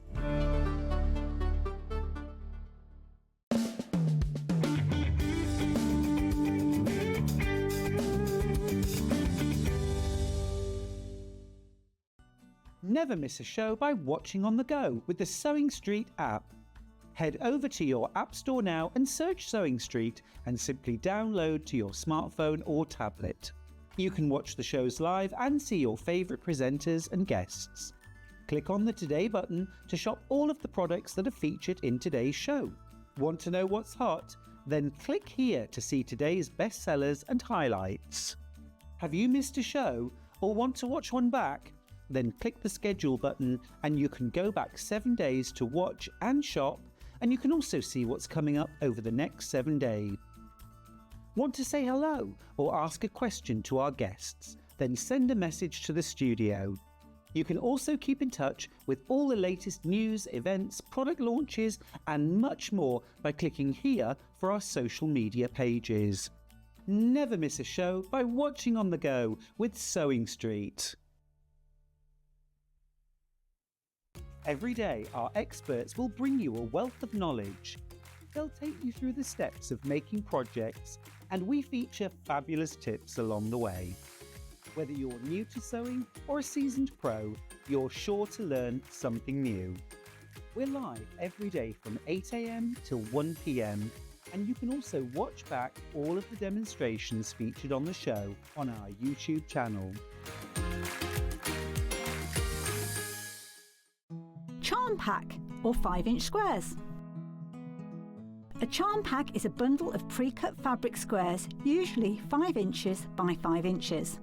Never miss a show by watching on the go with the Sewing Street app. Head over to your App Store now and search Sewing Street and simply download to your smartphone or tablet. You can watch the shows live and see your favourite presenters and guests. Click on the Today button to shop all of the products that are featured in today's show. Want to know what's hot? Then click here to see today's bestsellers and highlights. Have you missed a show or want to watch one back? Then click the schedule button and you can go back 7 days to watch and shop, and you can also see what's coming up over the next 7 days. Want to say hello or ask a question to our guests? Then send a message to the studio. You can also keep in touch with all the latest news, events, product launches and much more by clicking here for our social media pages. Never miss a show by watching on the go with Sewing Street. Every day, our experts will bring you a wealth of knowledge. They'll take you through the steps of making projects, and we feature fabulous tips along the way. Whether you're new to sewing or a seasoned pro, you're sure to learn something new. We're live every day from 8 AM till 1 PM, and you can also watch back all of the demonstrations featured on the show on our YouTube channel. Charm pack or 5-inch squares. A charm pack is a bundle of pre-cut fabric squares, usually 5 inches by 5 inches.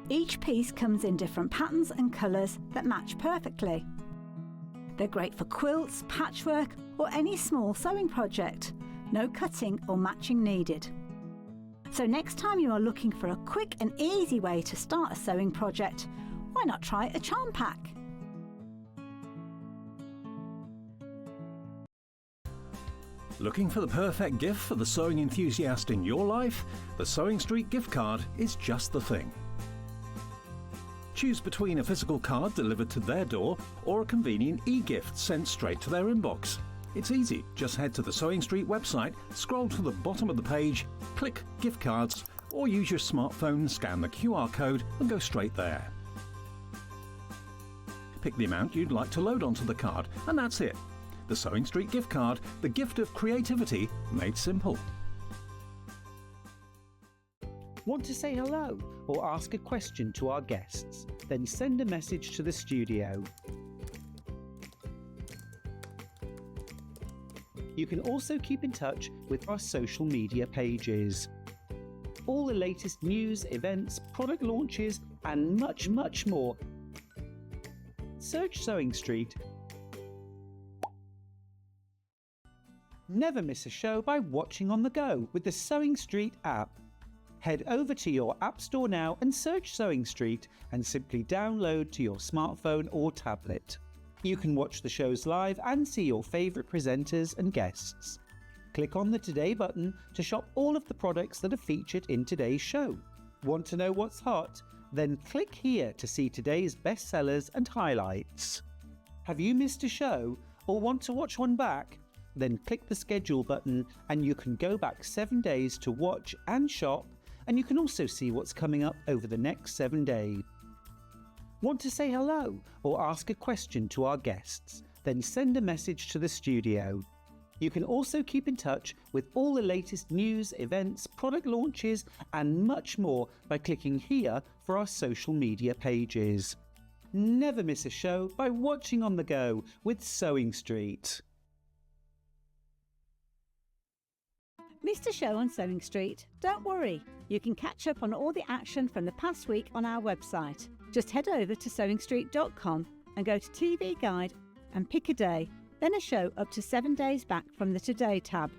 Each piece comes in different patterns and colours that match perfectly. They're great for quilts, patchwork or any small sewing project. No cutting or matching needed. So next time you are looking for a quick and easy way to start a sewing project, why not try a charm pack? Looking for the perfect gift for the sewing enthusiast in your life? The Sewing Street gift card is just the thing. Choose between a physical card delivered to their door or a convenient e-gift sent straight to their inbox. It's easy. Just head to the Sewing Street website, scroll to the bottom of the page, click Gift Cards, or use your smartphone, scan the QR code and go straight there. Pick the amount you'd like to load onto the card, and that's it. The Sewing Street gift card, the gift of creativity made simple. Want to say hello or ask a question to our guests? Then send a message to the studio. You can also keep in touch with our social media pages. All the latest news, events, product launches and much more. Search Sewing Street. Never miss a show by watching on the go with the Sewing Street app. Head over to your app store now and search Sewing Street and simply download to your smartphone or tablet. You can watch the shows live and see your favourite presenters and guests. Click on the Today button to shop all of the products that are featured in today's show. Want to know what's hot? Then click here to see today's bestsellers and highlights. Have you missed a show or want to watch one back? Then click the schedule button and you can go back 7 days to watch and shop, and you can also see what's coming up over the next 7 days. Want to say hello or ask a question to our guests? Then send a message to the studio. You can also keep in touch with all the latest news, events, product launches and much more by clicking here for our social media pages. Never miss a show by watching on the go with Sewing Street. Missed a show on Sewing Street? Don't worry, you can catch up on all the action from the past week on our website. Just head over to sewingstreet.com and go to TV Guide and pick a day, then a show up to 7 days back from the Today tab.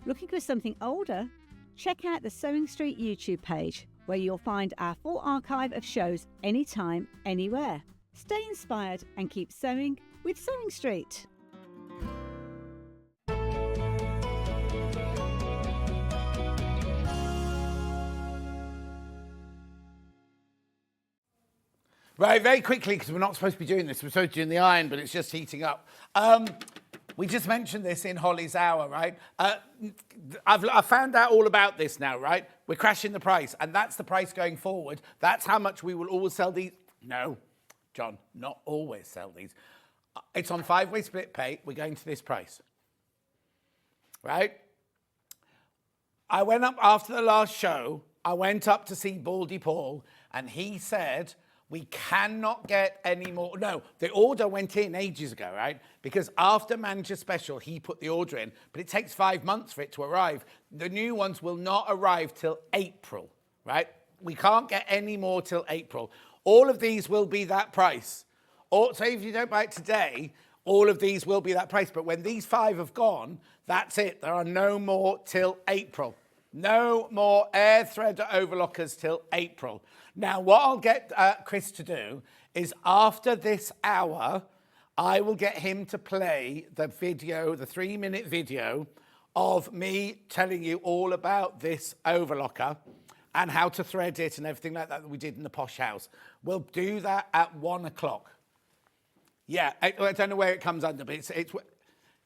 Looking for something older? Check out the Sewing Street YouTube page, where you'll find our full archive of shows anytime, anywhere. Stay inspired and keep sewing with Sewing Street. Right, very quickly, because we're not supposed to be doing this. We're supposed to be doing the iron, but it's just heating up. We just mentioned this in Holly's Hour, right? I've found out all about this now, right? We're crashing the price, and that's the price going forward. That's how much we will always sell these. No, John, not always sell these. It's on 5-way split pay. We're going to this price, right? I went up after the last show. I went up to see Baldy Paul, and he said, We cannot get any more. No, the order went in ages ago, right? Because after Manager Special, he put the order in, but it takes 5 months for it to arrive. The new ones will not arrive till April, right? We can't get any more till April. All of these will be that price. Or, so if you don't buy it today, all of these will be that price. But when these 5 have gone, that's it. There are no more till April. No more air threader overlockers till April. Now, what I'll get Chris to do is after this hour, I will get him to play the video, the 3-minute video of me telling you all about this overlocker and how to thread it and everything like that we did in the posh house. We'll do that at 1 o'clock. Yeah, I don't know where it comes under, but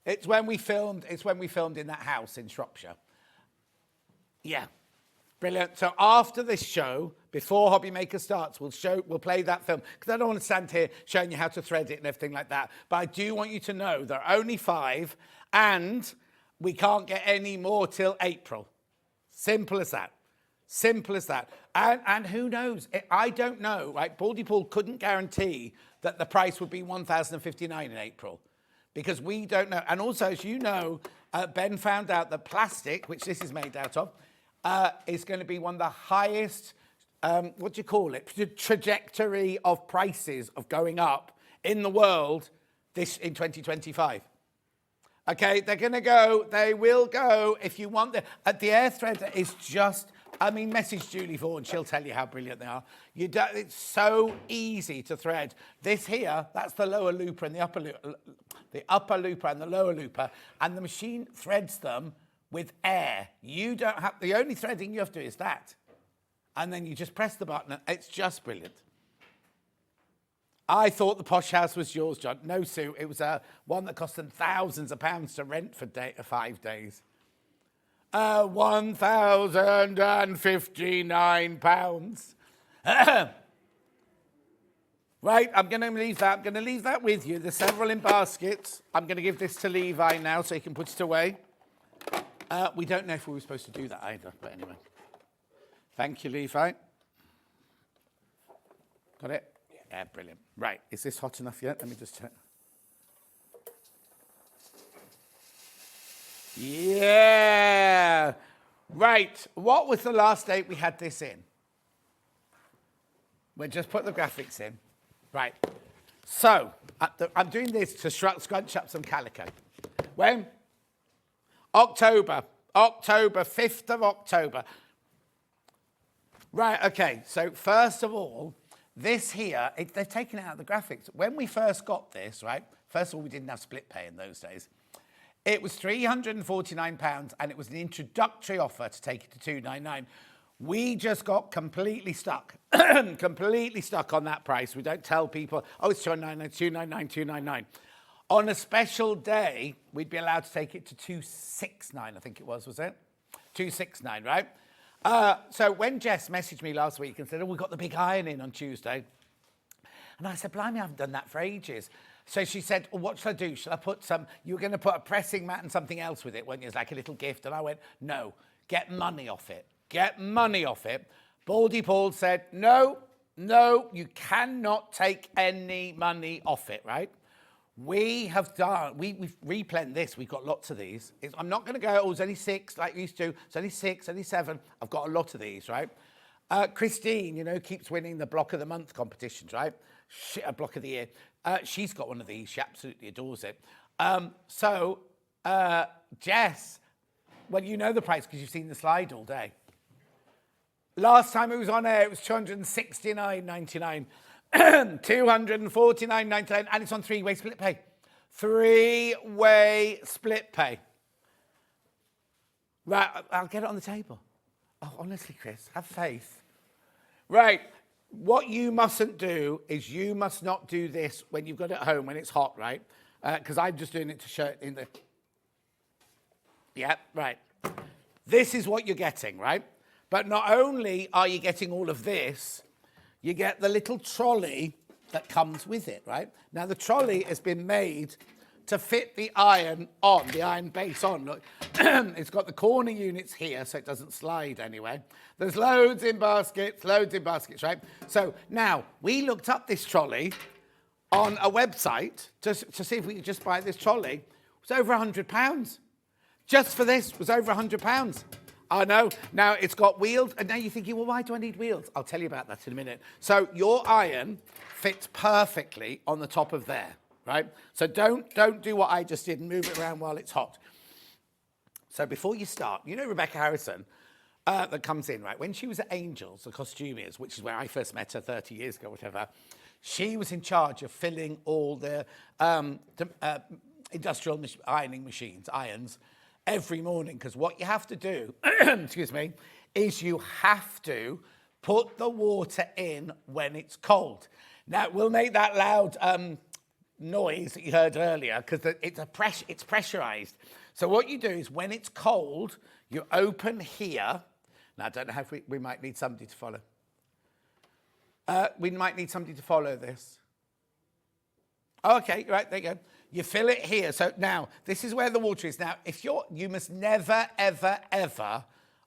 it's when we filmed. It's when we filmed in that house in Shropshire. Yeah, brilliant. So after this show, before Hobby Maker starts, we'll play that film because I don't want to stand here showing you how to thread it and everything like that. But I do want you to know there are only 5, and we can't get any more till April. Simple as that. Simple as that. And who knows? I don't know, right? Baldy Paul couldn't guarantee that the price would be $1,059 in April because we don't know. And also, as you know, Ben found out that plastic, which this is made out of, is going to be one of the highest, what do you call it, trajectory of prices of going up in the world this in 2025. Okay, they're going to go, they will go, if you want the air threader is just, I mean, message Julie Vaughan, she'll tell you how brilliant they are. It's so easy to thread. This here, that's the lower looper and the upper looper and the lower looper, and the machine threads them with air. You don't have, the only threading you have to do is that. And then you just press the button. It's just brilliant. I thought the posh house was yours, John. No, Sue. It was one that cost them thousands of pounds to rent for 5 days. £1,059. Right, I'm going to leave that. I'm going to leave that with you. There's several in baskets. I'm going to give this to Levi now so he can put it away. We don't know if we were supposed to do that either, but anyway. Thank you, Levi. Got it? Yeah, brilliant. Right, is this hot enough yet? Let me just check. Yeah. Right, what was the last date we had this in? We'll just put the graphics in. Right. So, I'm doing this to scrunch up some calico. When? October, 5th of October. Right, okay, so first of all, this here, they've taken it out of the graphics. When we first got this, right, first of all, we didn't have split pay in those days. It was £349, and it was an introductory offer to take it to $299. We just got completely stuck, completely stuck on that price. We don't tell people, oh, it's $299, $299. On a special day, we'd be allowed to take it to $269, I think it was it? $269, right? So when Jess messaged me last week and said, oh, we got the big iron in on Tuesday. And I said, blimey, I haven't done that for ages. So she said, well, what shall I do? Shall I put you were going to put a pressing mat and something else with it, weren't you? It's like a little gift. And I went, no, get money off it. Get money off it. Baldy Paul said, no, you cannot take any money off it, right? We've replaned this. We've got lots of these. I'm not going to go, oh, it's only 6 like we used to. It's only 6, only 7. I've got a lot of these, right? Christine, keeps winning the Block of the Month competitions, right? A Block of the Year. She's got one of these. She absolutely adores it. Jess, well, you know the price because you've seen the slide all day. Last time it was on air, it was $269.99. $249.99, and it's on 3-way split pay. 3-way split pay. Right, I'll get it on the table. Oh, honestly, Chris, have faith. Right, what you mustn't do is you must not do this when you've got it at home when it's hot, right? Because I'm just doing it to show it in the... Yeah, right. This is what you're getting, right? But not only are you getting all of this, you get the little trolley that comes with it, right? Now, the trolley has been made to fit the iron on, the iron base on. Look, it's got the corner units here, so it doesn't slide anyway. There's loads in baskets, right? So now, we looked up this trolley on a website to see if we could just buy this trolley. It was over £100. Just for this was over £100. I know. Now, it's got wheels, and now you're thinking, well, why do I need wheels? I'll tell you about that in a minute. So your iron fits perfectly on the top of there, right? So don't do what I just did and move it around while it's hot. So before you start, you know Rebecca Harrison that comes in, right? When she was at Angels, the costumiers, which is where I first met her 30 years ago, whatever, she was in charge of filling all the industrial ironing machines, irons, every morning, because what you have to do, excuse me, is you have to put the water in when it's cold. Now, we'll make that loud noise that you heard earlier, because it's pressurized. So what you do is when it's cold, you open here. Now, I don't know if we might need somebody to follow. We might need somebody to follow this. Okay, right, there you go. You fill it here. So now, this is where the water is. Now, you must never, ever, ever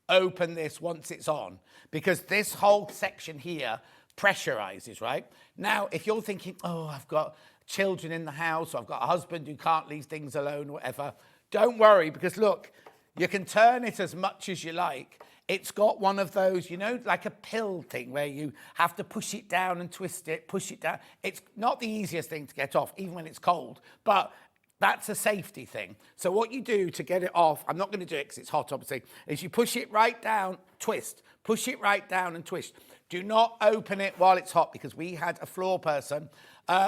open this once it's on, because this whole section here pressurizes, right? Now, if you're thinking, oh, I've got children in the house, or I've got a husband who can't leave things alone, or whatever, don't worry, because look, you can turn it as much as you like. It's got one of those, you know, like a pill thing where you have to push it down and twist it, push it down. It's not the easiest thing to get off, even when it's cold, but that's a safety thing. So what you do to get it off, I'm not going to do it because it's hot, obviously, is you push it right down, twist. Push it right down and twist. Do not open it while it's hot, because we had a floor person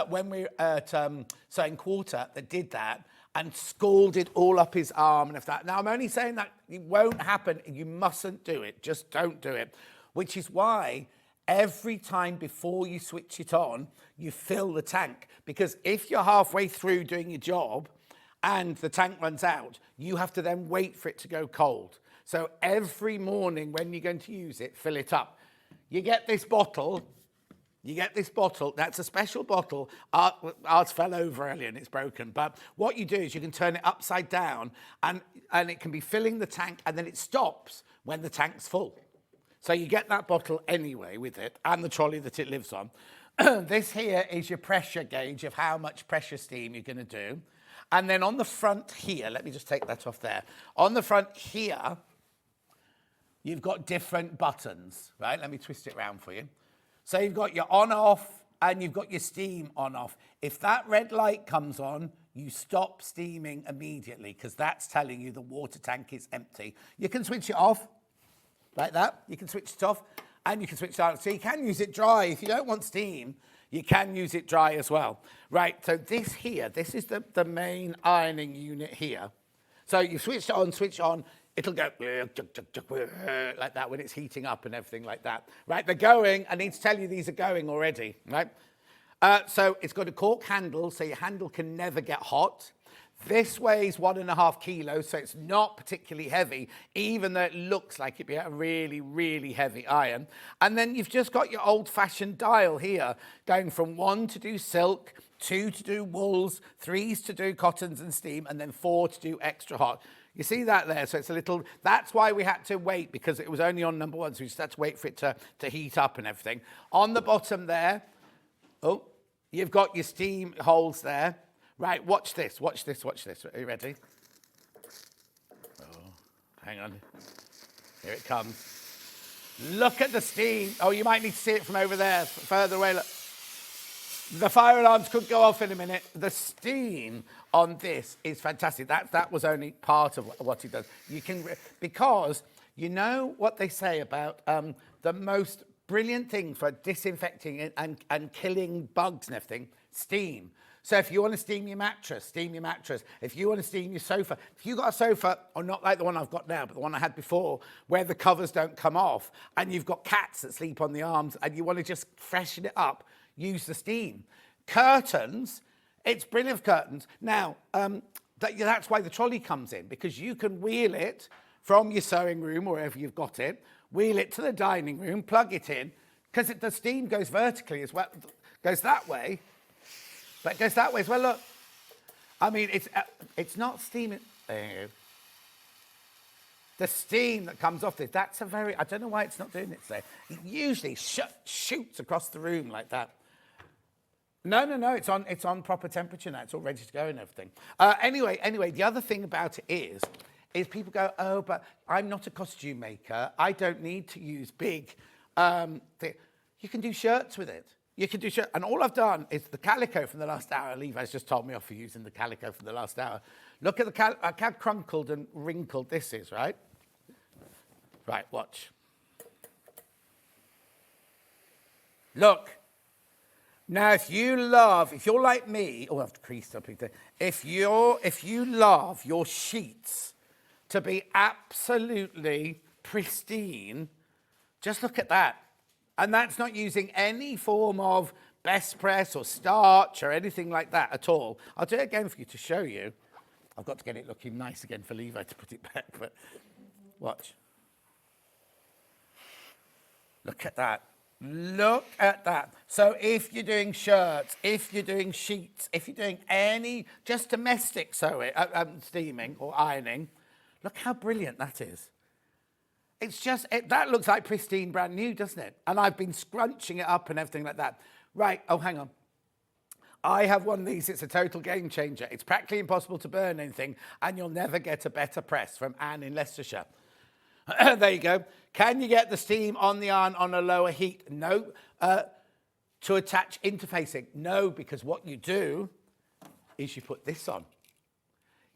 when we were at Sewing Quarter that did that, and scalded all up his arm and that. Now, I'm only saying that it won't happen. You mustn't do it. Just don't do it. Which is why every time before you switch it on, you fill the tank. Because if you're halfway through doing your job and the tank runs out, you have to then wait for it to go cold. So every morning when you're going to use it, fill it up. You get this bottle. That's a special bottle. Ours fell over earlier and it's broken. But what you do is you can turn it upside down and it can be filling the tank, and then it stops when the tank's full. So you get that bottle anyway with it, and the trolley that it lives on. This here is your pressure gauge of how much pressure steam you're going to do. And then on the front here, let me just take that off there. On the front here, you've got different buttons, right? Let me twist it around for you. So you've got your on-off and you've got your steam on-off. If that red light comes on, you stop steaming immediately, because that's telling you the water tank is empty. You can switch it off like that. You can switch it off and you can switch it on. So you can use it dry. If you don't want steam, you can use it dry as well. Right, so this here, this is the main ironing unit here. So you switch it on, switch on. It'll go like that when it's heating up and everything like that. Right, they're going. I need to tell you these are going already, right? So it's got a cork handle, so your handle can never get hot. This weighs 1.5 kilos, so it's not particularly heavy, even though it looks like it'd be a really, really heavy iron. And then you've just got your old-fashioned dial here, going from 1 to do silk, 2 to do wools, 3 to do cottons and steam, and then 4 to do extra hot. You see that there? So it's a little, that's why we had to wait, because it was only on number 1, so we just had to wait for it to heat up and everything. On the bottom there, oh, you've got your steam holes there. Right, watch this, watch this, watch this. Are you ready? Oh, hang on. Here it comes. Look at the steam. Oh, you might need to see it from over there, further away. Look. The fire alarms could go off in a minute. The steam on this is fantastic. That was only part of what it does. You can, because you know what they say about the most brilliant thing for disinfecting and killing bugs and everything, steam. So if you want to steam your mattress, steam your mattress. If you want to steam your sofa, if you've got a sofa, or not like the one I've got now, but the one I had before, where the covers don't come off, and you've got cats that sleep on the arms, and you want to just freshen it up, use the steam. Curtains, it's brilliant for curtains. Now, that's why the trolley comes in, because you can wheel it from your sewing room, or wherever you've got it, wheel it to the dining room, plug it in, because the steam goes vertically as well, goes that way, but it goes that way as well, look. I mean, it's not steaming. There you go. The steam that comes off this, that's a very, I don't know why it's not doing it today. It usually shoots across the room like that. No, it's on proper temperature now. It's all ready to go and everything. Anyway, the other thing about it is people go, oh, but I'm not a costume maker. I don't need to use big thing. You can do shirts with it. You can do shirts. And all I've done is the calico from the last hour. Levi's just told me off for using the calico from the last hour. Look at how crunkled and wrinkled this is, right? Right, watch. Look. Now, if you're like me, oh, I've creased up. If you love your sheets to be absolutely pristine, just look at that. And that's not using any form of best press or starch or anything like that at all. I'll do it again for you to show you. I've got to get it looking nice again for Levi to put it back, but watch. Look at that. Look at that. So if you're doing shirts, if you're doing sheets, if you're doing any just domestic sewing, steaming or ironing, look how brilliant that is. It's just, that looks like pristine, brand new, doesn't it? And I've been scrunching it up and everything like that. Right, oh, hang on. I have one of these. It's a total game changer. It's practically impossible to burn anything, and you'll never get a better press, from Anne in Leicestershire. There you go. Can you get the steam on the iron on a lower heat? No. To attach interfacing? No, because what you do is you put this on.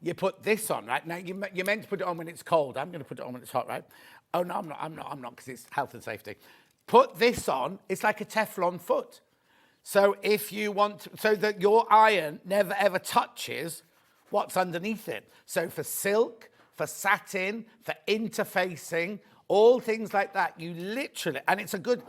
You put this on, right? Now, you're meant to put it on when it's cold. I'm going to put it on when it's hot, right? Oh, no, I'm not, because it's health and safety. Put this on. It's like a Teflon foot. So if you want, so that your iron never, ever touches what's underneath it. So for silk, for satin, for interfacing, all things like that, you literally, and it's a good,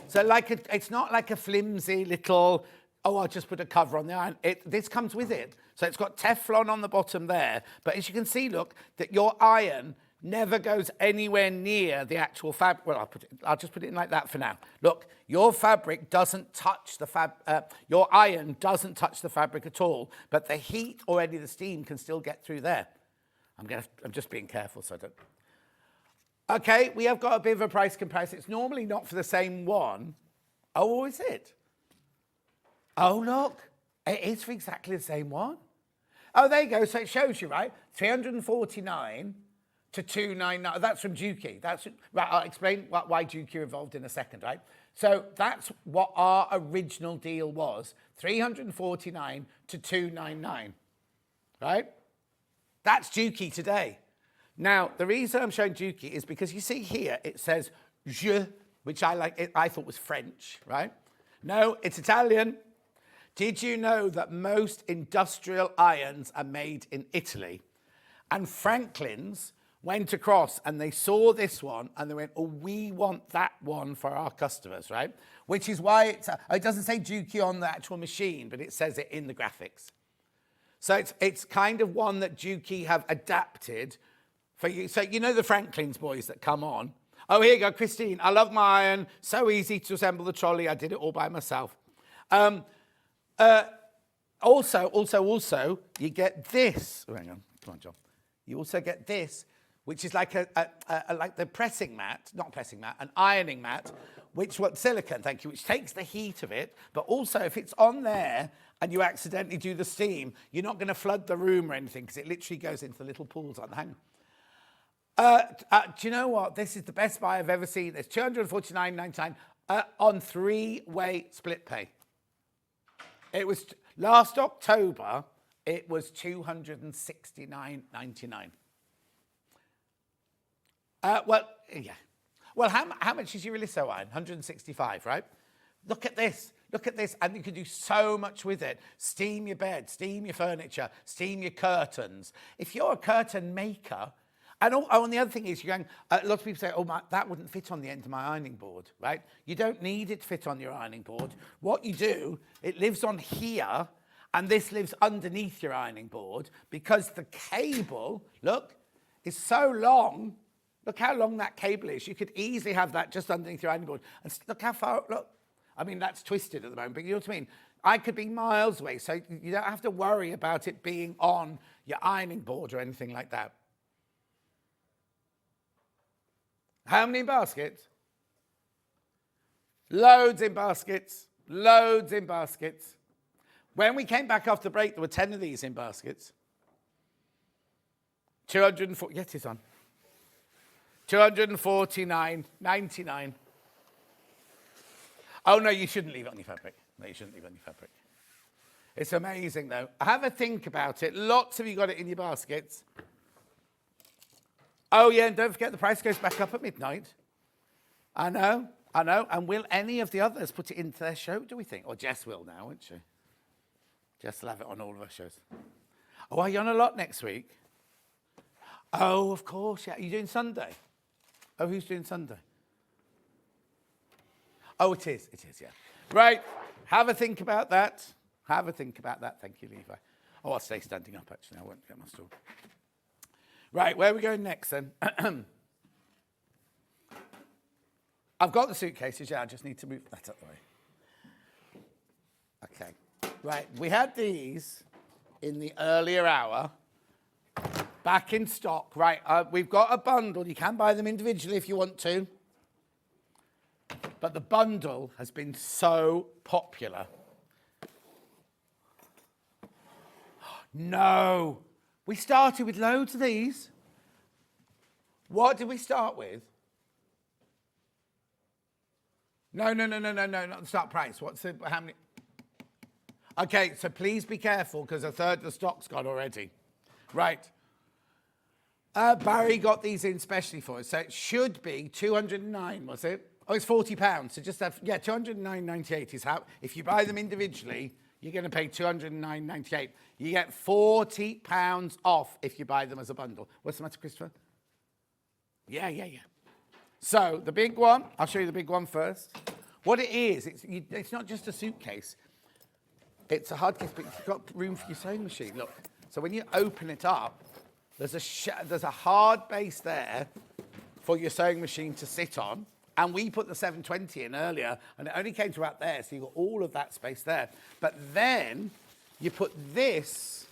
so it's not like a flimsy little, oh, I'll just put a cover on the iron. This comes with it. So it's got Teflon on the bottom there. But as you can see, look, that your iron never goes anywhere near the actual fabric. Well, I'll just put it in like that for now. Look, your fabric doesn't touch the your iron doesn't touch the fabric at all, but the heat or any of the steam can still get through there. I'm just being careful so I don't. Okay, we have got a bit of a price comparison. It's normally not for the same one. Oh, is it? Oh, look, it is for exactly the same one. Oh, there you go. So it shows you, right? 349 to 299. That's from Dukey. Right, I'll explain why Dukey are involved in a second, right? So that's what our original deal was, 349 to 299, right? That's Dukey today. Now, the reason I'm showing Dukey is because you see here, it says je, which I thought was French, right? No, it's Italian. Did you know that most industrial irons are made in Italy? And Franklin's went across and they saw this one and they went, oh, we want that one for our customers, right? Which is why it doesn't say Dukey on the actual machine, but it says it in the graphics. So it's kind of one that Dukey have adapted for you. So you know the Franklin's boys that come on. Oh, here you go, Christine. I love my iron. So easy to assemble the trolley. I did it all by myself. Also, you get this. Oh, hang on. Come on, John. You also get this, which is like like the pressing mat, not pressing mat, an ironing mat, which silicone, thank you, which takes the heat of it. But also, if it's on there and you accidentally do the steam, you're not going to flood the room or anything because it literally goes into the little pools on the hang. Do you know what? This is the best buy I've ever seen. It's $249.99 on 3-way split pay. It was last October. It was $269.99. Well, yeah. Well, how much is your Illiso iron? 165, right? Look at this. Look at this. And you can do so much with it. Steam your bed, steam your furniture, steam your curtains. If you're a curtain maker, and the other thing is, you're going, a lot of people say, oh, that wouldn't fit on the end of my ironing board, right? You don't need it to fit on your ironing board. What you do, it lives on here, and this lives underneath your ironing board because the cable, look, is so long. Look how long that cable is. You could easily have that just underneath your ironing board. And look how far, look. I mean, that's twisted at the moment, but you know what I mean? I could be miles away, so you don't have to worry about it being on your ironing board or anything like that. How many baskets? Loads in baskets. Loads in baskets. When we came back after break, there were 10 of these in baskets. 240, yes, it's on. 249.99. Oh, no, you shouldn't leave it on your fabric. No, you shouldn't leave it on your fabric. It's amazing, though. Have a think about it. Lots of you got it in your baskets. Oh, yeah, and don't forget the price goes back up at midnight. I know. And will any of the others put it into their show, do we think? Or Jess will now, won't she? Jess will have it on all of our shows. Oh, are you on a lot next week? Oh, of course, yeah. Are you doing Sunday? Oh, who's doing Sunday? Oh, it is, yeah. Right, have a think about that. Have a think about that. Thank you, Levi. Oh, I'll stay standing up, actually. I won't get my stool. Right, where are we going next, then? I've got the suitcases, yeah. I just need to move that up the way. Okay. Right, we had these in the earlier hour. Back in stock. Right, we've got a bundle. You can buy them individually if you want to. But the bundle has been so popular. No. We started with loads of these. What did we start with? No, not the start price. How many? Okay, so please be careful because a third of the stock's gone already. Right. Barry got these in specially for us. So it should be 209, was it? Oh, it's £40. So just have, 209.98 is how, if you buy them individually, you're going to pay 209.98. You get £40 off if you buy them as a bundle. What's the matter, Christopher? Yeah. So the big one, I'll show you the big one first. What it is, it's not just a suitcase. It's a hard case, but you've got room for your sewing machine. Look, so when you open it up, there's a hard base there for your sewing machine to sit on. And we put the 720 in earlier, and it only came to about there, so you've got all of that space there. But then you put this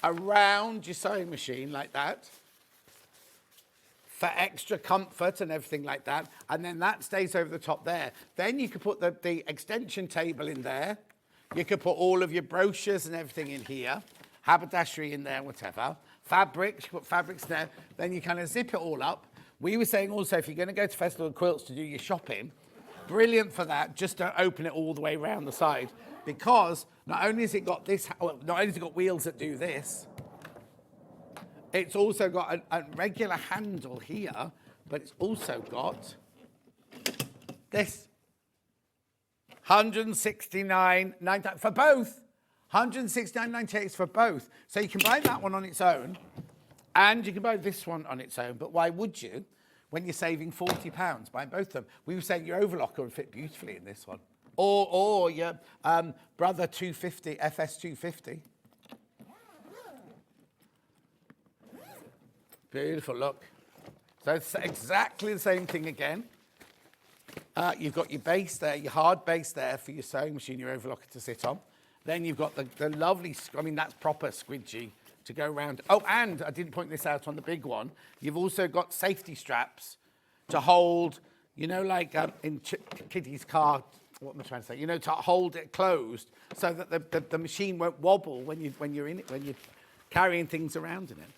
around your sewing machine like that for extra comfort and everything like that. And then that stays over the top there. Then you could put the extension table in there. You could put all of your brochures and everything in here. Haberdashery in there, whatever. Fabrics, you put fabrics there. Then you kind of zip it all up. We were saying also, if you're going to go to Festival of Quilts to do your shopping, brilliant for that, just don't open it all the way around the side. Because not only has it got this, well, not only has it got wheels that do this, it's also got a regular handle here, but it's also got this. 169.98 for both. 169.98 for both. So you can buy that one on its own, and you can buy this one on its own. But why would you, when you're saving £40 buying both of them? We were saying your Overlocker would fit beautifully in this one, or your Brother 250 FS 250. Beautiful, look. So it's exactly the same thing again. You've got your base there, your hard base there for your sewing machine, your Overlocker to sit on. Then you've got the lovely, that's proper squidgy to go around. Oh, and I didn't point this out on the big one. You've also got safety straps to hold, like in Kitty's car, what am I trying to say? To hold it closed so that the machine won't wobble when you're in it, when you're carrying things around in it.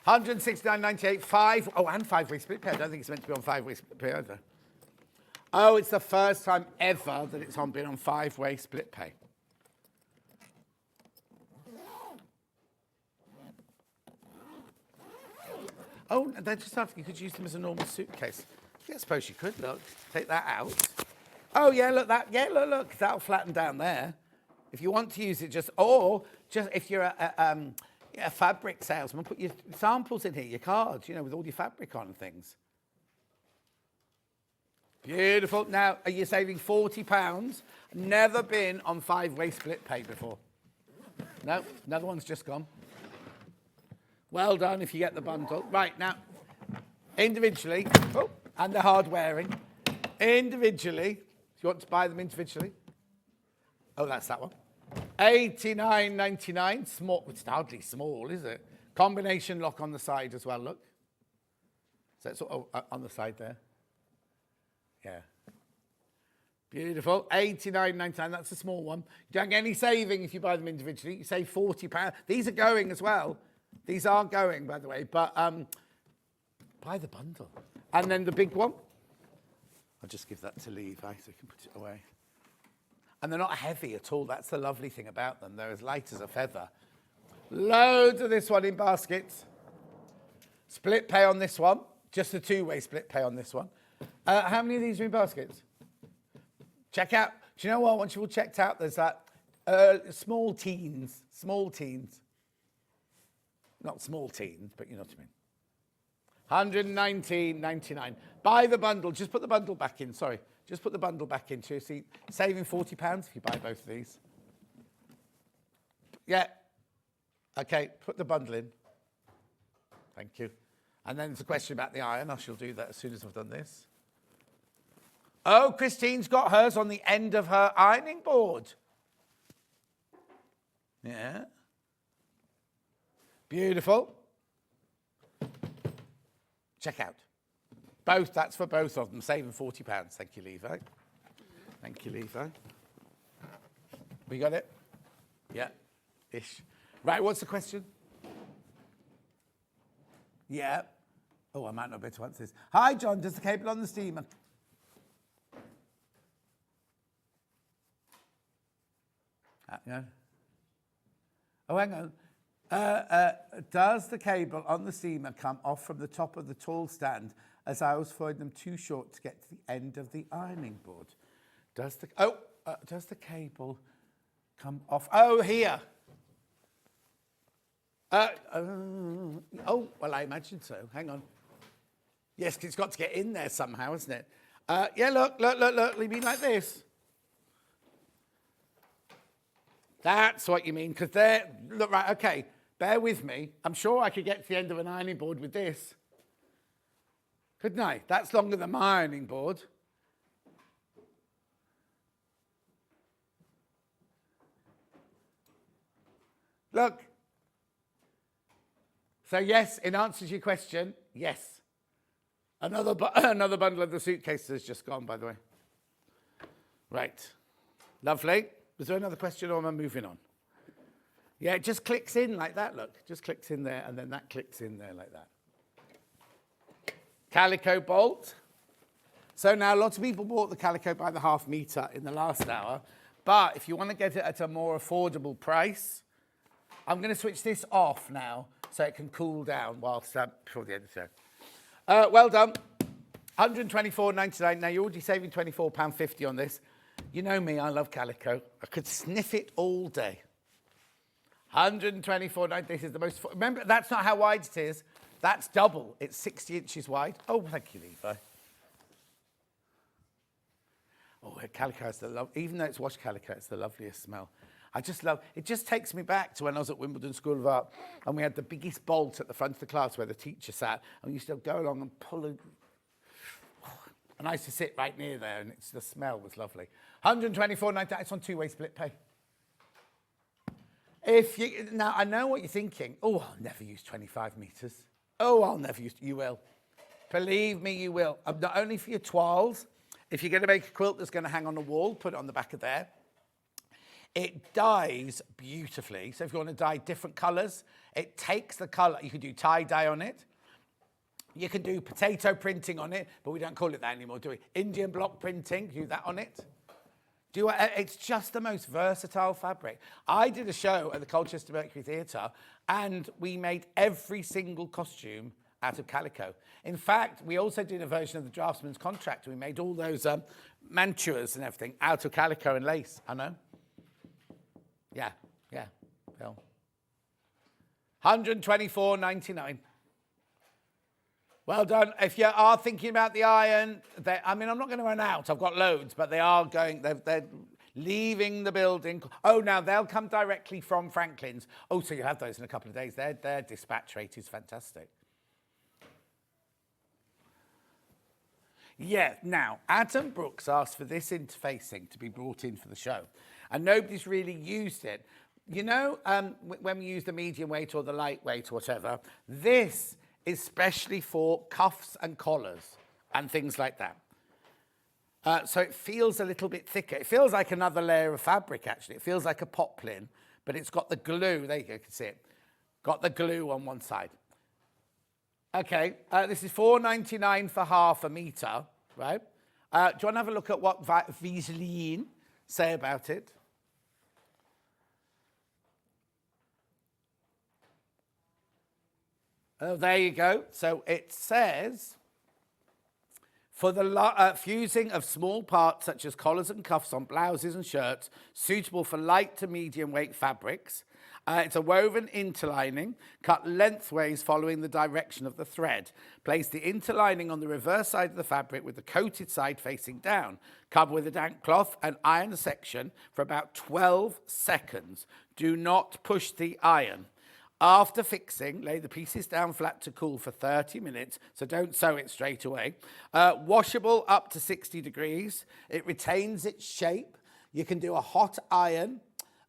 169.98, 5, and 5-way split pay. I don't think it's meant to be on 5-way split pay either. Oh, it's the first time ever that it's been on 5-way split pay. Oh, they just asked you could use them as a normal suitcase. Yeah, I suppose you could, look. Take that out. Oh, yeah, look, look. That'll flatten down there. If you want to use it just if you're a fabric salesman, put your samples in here, your cards, with all your fabric on and things. Beautiful. Now, are you saving £40? Never been on 5-way split pay before. No, another one's just gone. Well done if you get the bundle. Right, now, individually, and they're hard wearing. Individually, if you want to buy them individually, Oh, that's that one. £89.99. Small. It's hardly small, is it? Combination lock on the side as well, look. So it's on the side there. Yeah. Beautiful. £89.99. That's a small one. You don't get any saving if you buy them individually. You save £40. These are going as well. These are going, by the way. But buy the bundle. And then the big one. I'll just give that to Levi so you can put it away. And they're not heavy at all. That's the lovely thing about them. They're as light as a feather. Loads of this one in baskets. Split pay on this one. Just a two-way split pay on this one. How many of these are in baskets? Check out. Do you know what? Once you've all checked out, there's that small teens. Small teens. Not small teens, but you know what I mean. £119.99. Buy the bundle. Just put the bundle back in. Sorry. Just put the bundle back in. So you see, saving £40 if you buy both of these. Yeah. Okay, put the bundle in. Thank you. And then there's a question about the iron. I shall do that as soon as I've done this. Oh, Christine's got hers on the end of her ironing board. Yeah. Beautiful. Check out. Both, that's for both of them, saving £40. Thank you, Levi. Thank you, Levi. We got it? Yeah, ish. Right, what's the question? Yeah. Oh, I might not be able to answer this. Hi, John, does the cable on the steamer? Yeah. Oh, hang on. Does the cable on the steamer come off from the top of the tall stand, as I always find them too short to get to the end of the ironing board? Does the cable come off? Oh, here. Oh, well, I imagine so. Hang on. Yes, 'cause it's got to get in there somehow, isn't it? Yeah, look. You mean like this? That's what you mean, because they're... Look, right, okay, bear with me. I'm sure I could get to the end of an ironing board with this. Couldn't I? That's longer than my ironing board. Look. So, yes, in answer to your question, yes. Another bundle of the suitcases has just gone, by the way. Right. Lovely. Was there another question, or am I moving on? Yeah, it just clicks in like that, look. Just clicks in there, and then that clicks in there like that. Calico bolt. So now lots of people bought the calico by the half metre in the last hour, but if you want to get it at a more affordable price, I'm going to switch this off now so it can cool down whilst before the end of the show. Well done. £124.99. Now, you're already saving £24.50 on this. You know me, I love calico. I could sniff it all day. £124.99. This is the most... Remember, that's not how wide it is. That's double. It's 60 inches wide. Oh, thank you, Levi. Oh, calico has the love... Even though it's washed calico, it's the loveliest smell. I just love... It just takes me back to when I was at Wimbledon School of Art and we had the biggest bolt at the front of the class where the teacher sat, and we used to go along and pull it. And I used to sit right near there, and the smell was lovely. £124.99. It's on two-way split pay. Now, I know what you're thinking. Oh, I'll never use 25 metres. Oh, I'll never use... You will. Believe me, you will. Not only for your toiles. If you're going to make a quilt that's going to hang on the wall, put it on the back of there. It dyes beautifully. So if you want to dye different colours, it takes the colour. You can do tie-dye on it. You can do potato printing on it, but we don't call it that anymore, do we? Indian block printing, do that on it. It's just the most versatile fabric. I did a show at the Colchester Mercury Theatre, and we made every single costume out of calico. In fact, we also did a version of the Draftsman's Contract. We made all those mantuas and everything out of calico and lace. I know. Yeah, Bill. £124.99. Well done. If you are thinking about the iron, I mean, I'm not going to run out. I've got loads, but they are going, they're leaving the building. Oh, now they'll come directly from Franklin's. Oh, so you'll have those in a couple of days. Their dispatch rate is fantastic. Yeah, now, Adam Brooks asked for this interfacing to be brought in for the show. and nobody's really used it. You know, when we use the medium weight or the lightweight or whatever, this is specially for cuffs and collars and things like that. So it feels a little bit thicker. It feels like another layer of fabric, actually. It feels like a poplin, but it's got the glue. There you go, you can see it. Got the glue on one side. Okay, this is $4.99 for half a metre, right? Do you want to have a look at what Viseline say about it? Oh, there you go. So it says, for the fusing of small parts such as collars and cuffs on blouses and shirts, suitable for light to medium weight fabrics. It's a woven interlining, cut lengthways following the direction of the thread. Place the interlining on the reverse side of the fabric with the coated side facing down. Cover with a damp cloth and iron a section for about 12 seconds. Do not push the iron. After fixing, lay the pieces down flat to cool for 30 minutes, so don't sew it straight away. Washable up to 60 degrees. It retains its shape. You can do a hot iron,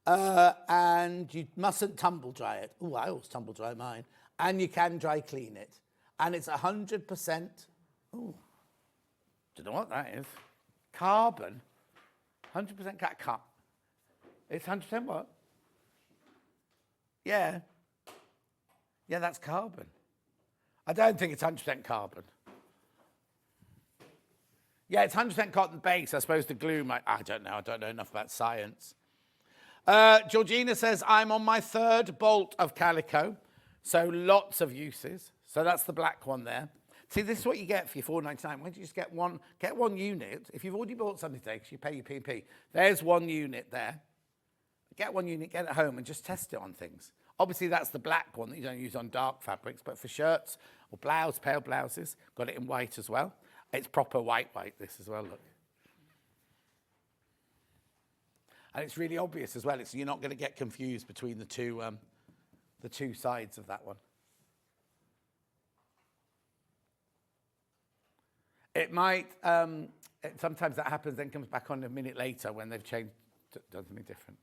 and you mustn't tumble dry it. Oh, I always tumble dry mine. And you can dry clean it. And it's 100%, oh, don't know what that is. Carbon. 100% cut. It's 100% what? Yeah. Yeah, that's carbon. I don't think it's 100% carbon. Yeah, it's 100% cotton base. I suppose the glue might... I don't know. I don't know enough about science. Georgina says, I'm on my third bolt of calico. So lots of uses. So that's the black one there. See, this is what you get for your $4.99. Why don't you just get one unit? If you've already bought something today, because you pay your P&P, there's one unit there. Get one unit, get it home, and just test it on things. Obviously, that's the black one that you don't use on dark fabrics, but for shirts or blouse, pale blouses, got it in white as well. It's proper white, this as well, look. And it's really obvious as well. You're not going to get confused between the two sides of that one. It might, sometimes that happens, then comes back on a minute later when they've changed, does something different.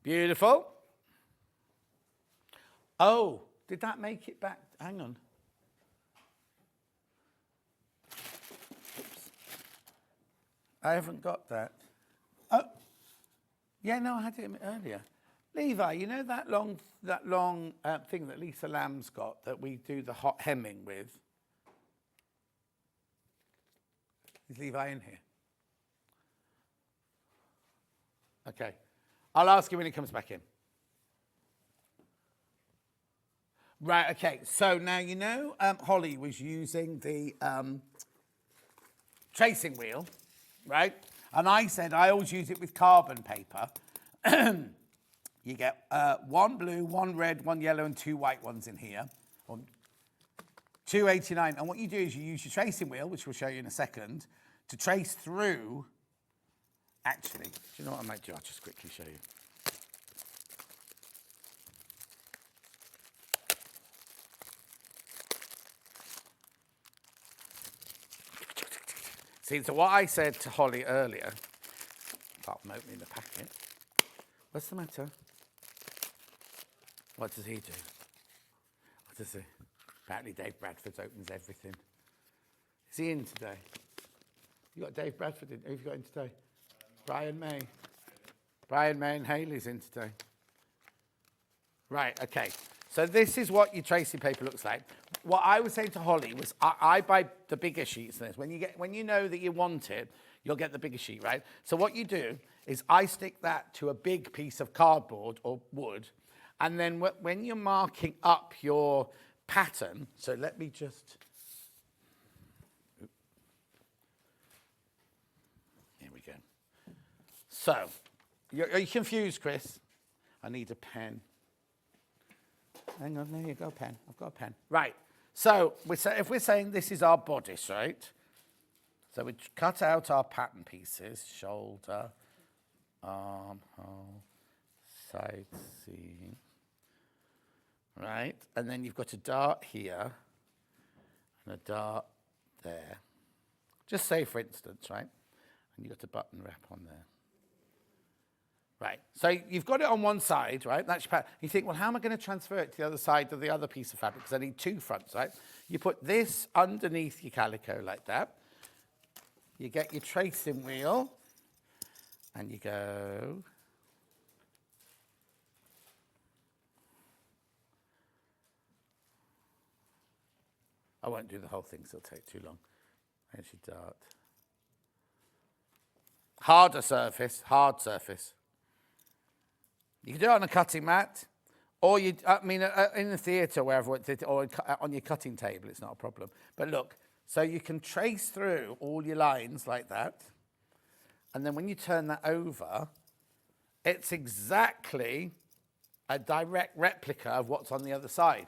Beautiful. Oh, did that make it back? Hang on. Oops. I haven't got that. Oh, yeah, no, I had it earlier. Levi, you know that long thing that Lisa Lamb's got that we do the hot hemming with? Is Levi in here? Okay. I'll ask you when he comes back in. Right, okay. So now, you know, Holly was using the tracing wheel, right? And I said I always use it with carbon paper. You get one blue, one red, one yellow, and two white ones in here. $2.89. And what you do is you use your tracing wheel, which we'll show you in a second, to trace through. Actually, do you know what I might do? I'll just quickly show you. See, so what I said to Holly earlier, apart from opening the packet, what's the matter? What does he do? What does he? Apparently Dave Bradford opens everything. Is he in today? You got Dave Bradford in? Who have you got in today? Brian May. Brian May and Hayley's in today. Right, okay. So this is what your tracing paper looks like. What I was saying to Holly was I buy the bigger sheets than this. When you know that you want it, you'll get the bigger sheet, right? So what you do is I stick that to a big piece of cardboard or wood, and then when you're marking up your pattern, so let me just... Here we go. So, are you confused, Chris? I need a pen. Hang on, there you go, pen. I've got a pen. Right, so if we're saying this is our bodice, right? So we cut out our pattern pieces, shoulder, armhole, side seam, right? And then you've got a dart here and a dart there. Just say, for instance, right? And you've got a button wrap on there. Right, so you've got it on one side, right? That's your pattern. You think, well, how am I going to transfer it to the other side of the other piece of fabric? Because I need two fronts, right? You put this underneath your calico like that. You get your tracing wheel, and you go. I won't do the whole thing, so it'll take too long. There's your dart. Harder surface, hard surface. You can do it on a cutting mat, or in the theatre, wherever it's it, or on your cutting table, it's not a problem. But look, so you can trace through all your lines like that, and then when you turn that over, it's exactly a direct replica of what's on the other side.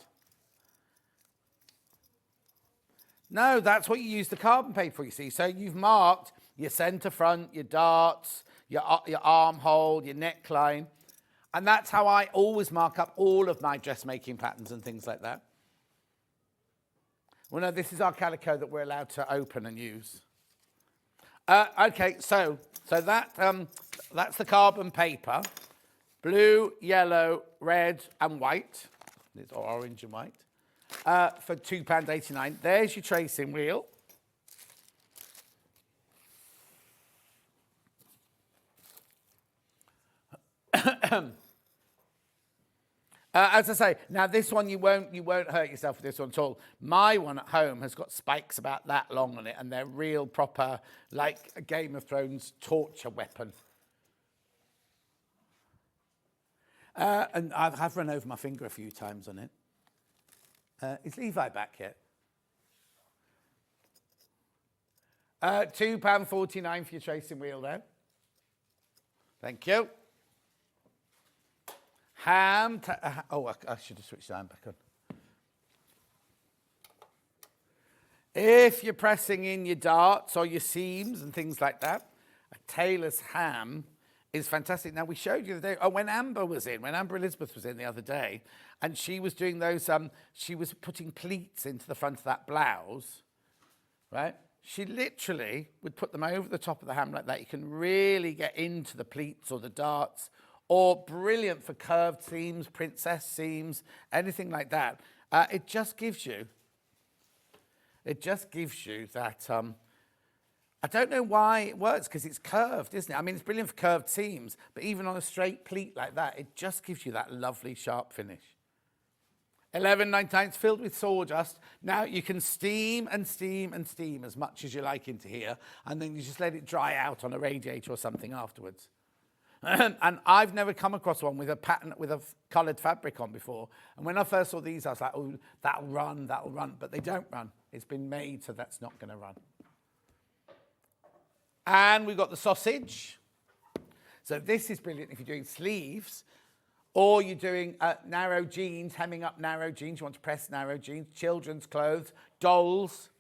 No, that's what you use the carbon paper for, you see. So you've marked your centre front, your darts, your armhole, your neckline. And that's how I always mark up all of my dressmaking patterns and things like that. Well, no, this is our calico that we're allowed to open and use. Okay, so that's the carbon paper. Blue, yellow, red and white. It's orange and white. For £2.89. There's your tracing wheel. As I say, now this one you won't hurt yourself with this one at all. My one at home has got spikes about that long on it, and they're real proper, like a Game of Thrones torture weapon. And I've run over my finger a few times on it. Is Levi back yet? £2.49 for your tracing wheel there. Thank you. I should have switched the ham back on. If you're pressing in your darts or your seams and things like that, a tailor's ham is fantastic. Now, we showed you the day, when Amber Elizabeth was in the other day, and she was doing those, she was putting pleats into the front of that blouse, right? She literally would put them over the top of the ham like that. You can really get into the pleats or the darts, or brilliant for curved seams, princess seams, anything like that. It just gives you that, I don't know why it works, because it's curved, isn't it? I mean, it's brilliant for curved seams, but even on a straight pleat like that, it just gives you that lovely sharp finish. £11.99, it's filled with sawdust. Now, you can steam and steam and steam as much as you like into here, and then you just let it dry out on a radiator or something afterwards. And I've never come across one with a pattern, with a coloured fabric on before. And when I first saw these, I was like, oh, that'll run. But they don't run. It's been made, so that's not going to run. And we've got the sausage. So this is brilliant if you're doing sleeves, or you're doing narrow jeans, hemming up narrow jeans. You want to press narrow jeans, children's clothes, dolls,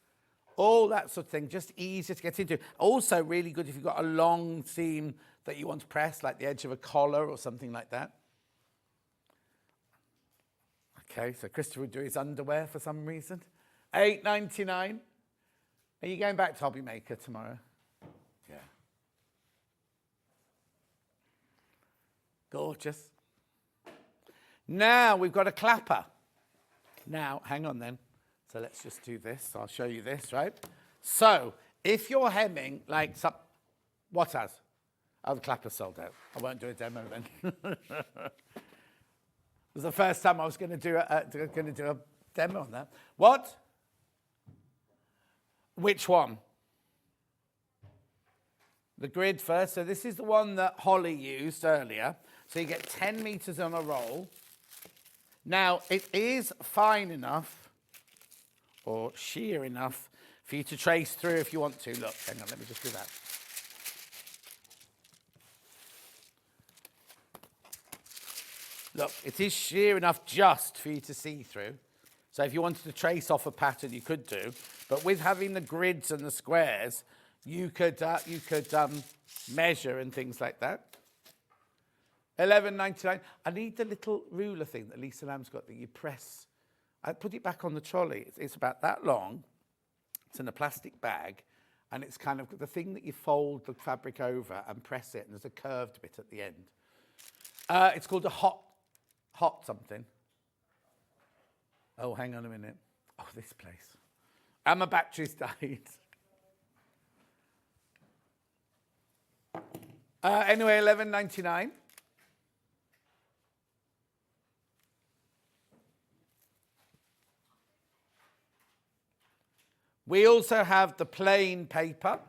all that sort of thing. Just easier to get into. Also really good if you've got a long seam that you want to press, like the edge of a collar or something like that. Okay, so Christopher would do his underwear for some reason. £8.99. Are you going back to Hobby Maker tomorrow? Yeah. Gorgeous. Now we've got a clapper. Now, hang on then. So let's just do this. I'll show you this, right? So if you're hemming like some, what has? Oh, the clapper sold out. I won't do a demo then. It was the first time I was going to do a demo on that. What? Which one? The grid first. So this is the one that Holly used earlier. So you get 10 metres on a roll. Now, it is fine enough, or sheer enough, for you to trace through if you want to. Look, hang on, let me just do that. Look, it is sheer enough just for you to see through. So if you wanted to trace off a pattern, you could do. But with having the grids and the squares, you could measure and things like that. £11.99. I need the little ruler thing that Lisa Lamb's got that you press. I put it back on the trolley. It's about that long. It's in a plastic bag. And it's kind of the thing that you fold the fabric over and press it. And there's a curved bit at the end. It's called a hot something. Oh, hang on a minute. Oh, this place. And my battery's died. Anyway, $11.99. We also have the plain paper,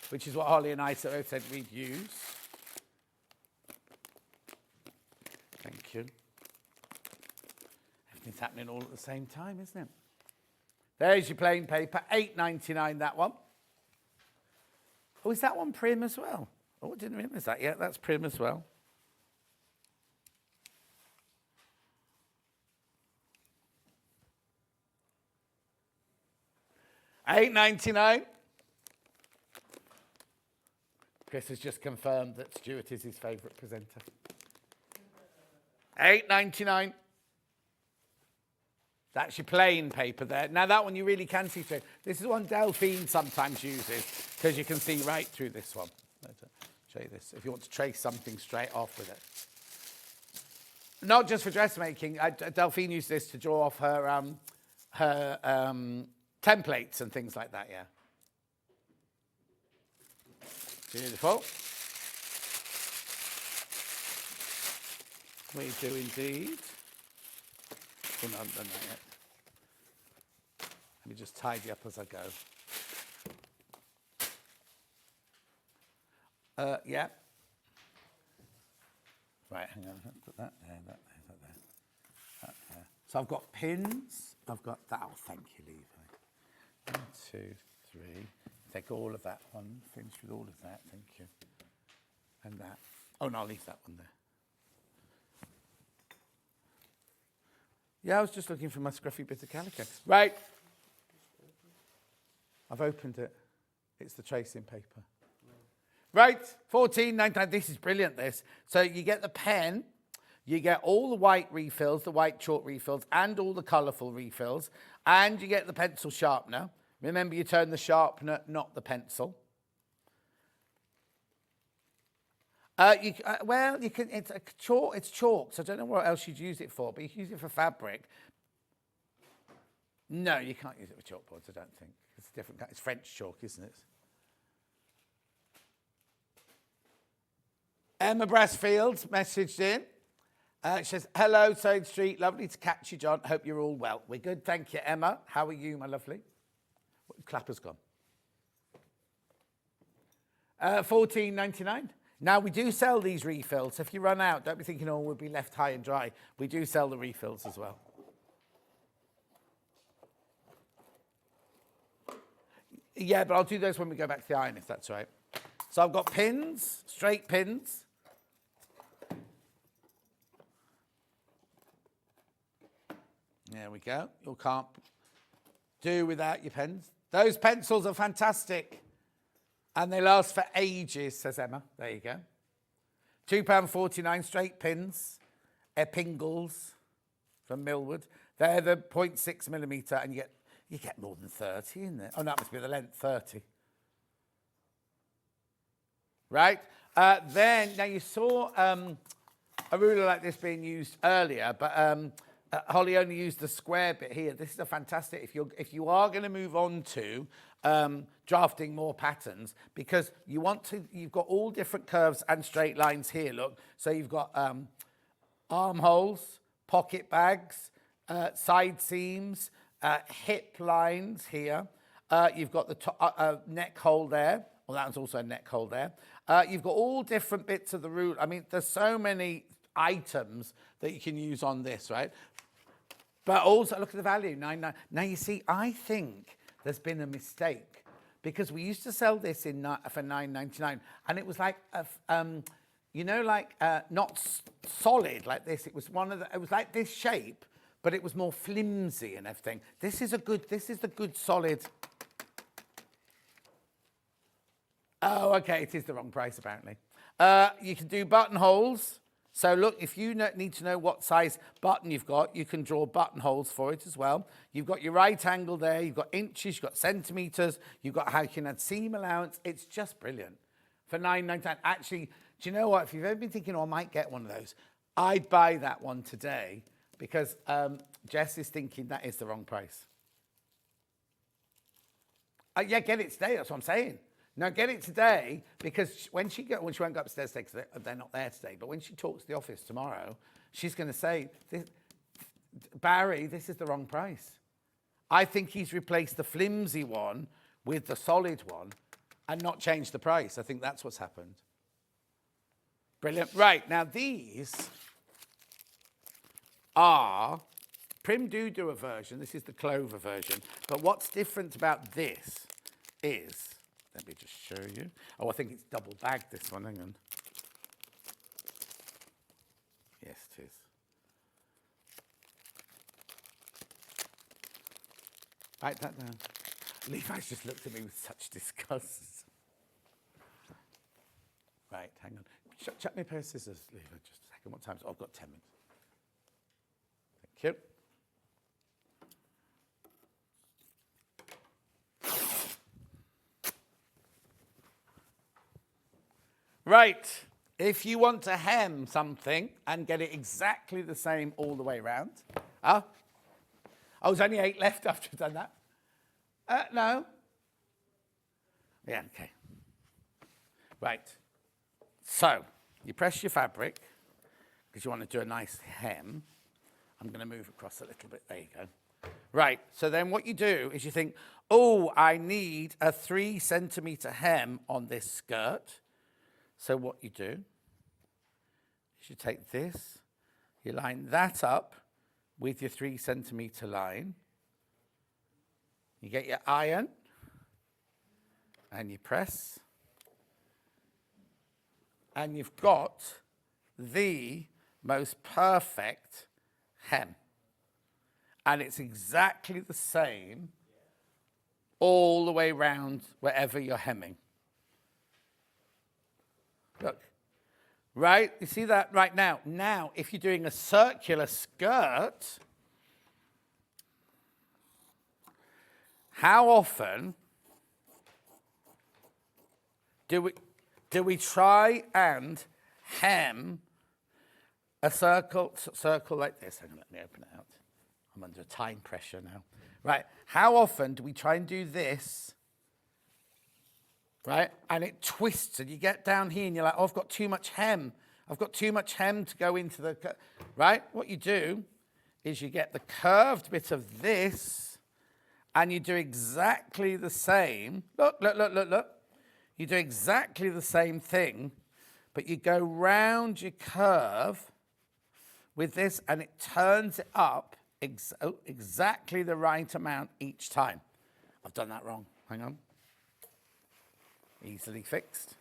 which is what Holly and I said we'd use. Thank you. Everything's happening all at the same time, isn't it? There's your plain paper, $8.99 that one. Oh, is that one prim as well? Oh, I didn't realise that. Yeah, that's prim as well. $8.99. Chris has just confirmed that Stuart is his favourite presenter. $8.99. That's your plain paper there. Now that one you really can see through. This is one Delphine sometimes uses because you can see right through this one. Let's show you this. If you want to trace something straight off with it. Not just for dressmaking. Delphine used this to draw off her templates and things like that, yeah. Beautiful. We do indeed. Oh, no, I haven't done that yet. Let me just tidy up as I go. Yeah. Right, hang on. Put that there, that there. So I've got pins. I've got that. Oh, thank you, Levi. 1, 2, 3. Take all of that one. Finish with all of that. Thank you. And that. Oh, no, I'll leave that one there. Yeah, I was just looking for my scruffy bit of calico. Right. I've opened it. It's the tracing paper. Right, $14.99. This is brilliant, this. So you get the pen, you get all the white refills, the white chalk refills, and all the colourful refills, and you get the pencil sharpener. Remember, you turn the sharpener, not the pencil. Well, you can. It's chalk. It's chalk. So I don't know what else you'd use it for, but you can use it for fabric. No, you can't use it for chalkboards. I don't think it's different. It's French chalk, isn't it? Emma Brassfield messaged in. She says, "Hello, Sode Street. Lovely to catch you, John. Hope you're all well." We're good, thank you, Emma. How are you, my lovely? Clapper's gone. $14.99. Now, we do sell these refills. So if you run out, don't be thinking, oh, we'll be left high and dry. We do sell the refills as well. Yeah, but I'll do those when we go back to the iron, if that's all right. So I've got pins, straight pins. There we go. You can't do without your pens. Those pencils are fantastic. And they last for ages, says Emma. There you go. £2.49 straight pins. Eppingles from Millwood. They're the 0.6 millimetre, and you get more than 30 in there. Oh, no, that must be the length, 30. Right? Then, now you saw a ruler like this being used earlier, but Holly only used the square bit here. This is a fantastic, if you are going to move on to drafting more patterns, because you've got all different curves and straight lines here, look. So you've got armholes, pocket bags, side seams, hip lines here. You've got the neck hole there. Well, that one's also a neck hole there. You've got all different bits of the ruler. I mean, there's so many items that you can use on this, right? But also, look at the value, $9.99. Now, you see, I think there's been a mistake, because we used to sell this for $9.99, and it was like, not solid like this. It was it was like this shape, but it was more flimsy and everything. This is the good solid. Oh, okay, it is the wrong price, apparently. You can do buttonholes. So look, if you need to know what size button you've got, you can draw buttonholes for it as well. You've got your right angle there, you've got inches, you've got centimetres, you've got how you can add seam allowance. It's just brilliant. For $9.99, actually, Do you know what? If you've ever been thinking, oh, I might get one of those, I'd buy that one today because Jess is thinking that is the wrong price. Yeah, get it today. That's what I'm saying. No, get it today because when she won't go upstairs today because they're not there today, but when she talks to the office tomorrow, she's going to say, Barry, this is the wrong price. I think he's replaced the flimsy one with the solid one and not changed the price. I think that's what's happened. Brilliant. Right, now these are Prim do a version. This is the Clover version. But what's different about this is, let me just show you. Oh, I think it's double bagged, this one. Hang on. Yes, it is. Write that down. Levi's just looked at me with such disgust. Right, hang on. Chuck me a pair of scissors, Levi, just a second. What time is it? Oh, I've got 10 minutes. Thank you. Right, if you want to hem something and get it exactly the same all the way around. Oh, there's only 8 left after I've done that. No. Yeah, okay. Right. So, you press your fabric because you want to do a nice hem. I'm going to move across a little bit. There you go. Right, so then what you do is you think, oh, I need a 3 centimetre hem on this skirt. So what you do is you take this, you line that up with your 3 centimetre line. You get your iron and you press. And you've got the most perfect hem. And it's exactly the same all the way around wherever you're hemming. Look, right? You see that right now? Now, if you're doing a circular skirt, how often do we try and hem a circle like this? Hang on, let me open it out. I'm under time pressure now. Right, how often do we try and do this, right, and it twists and you get down here and you're like, oh, I've got too much hem. I've got too much hem to go into the, right? What you do is you get the curved bit of this and you do exactly the same. Look. You do exactly the same thing, but you go round your curve with this and it turns it up exactly the right amount each time. I've done that wrong. Hang on. Easily fixed.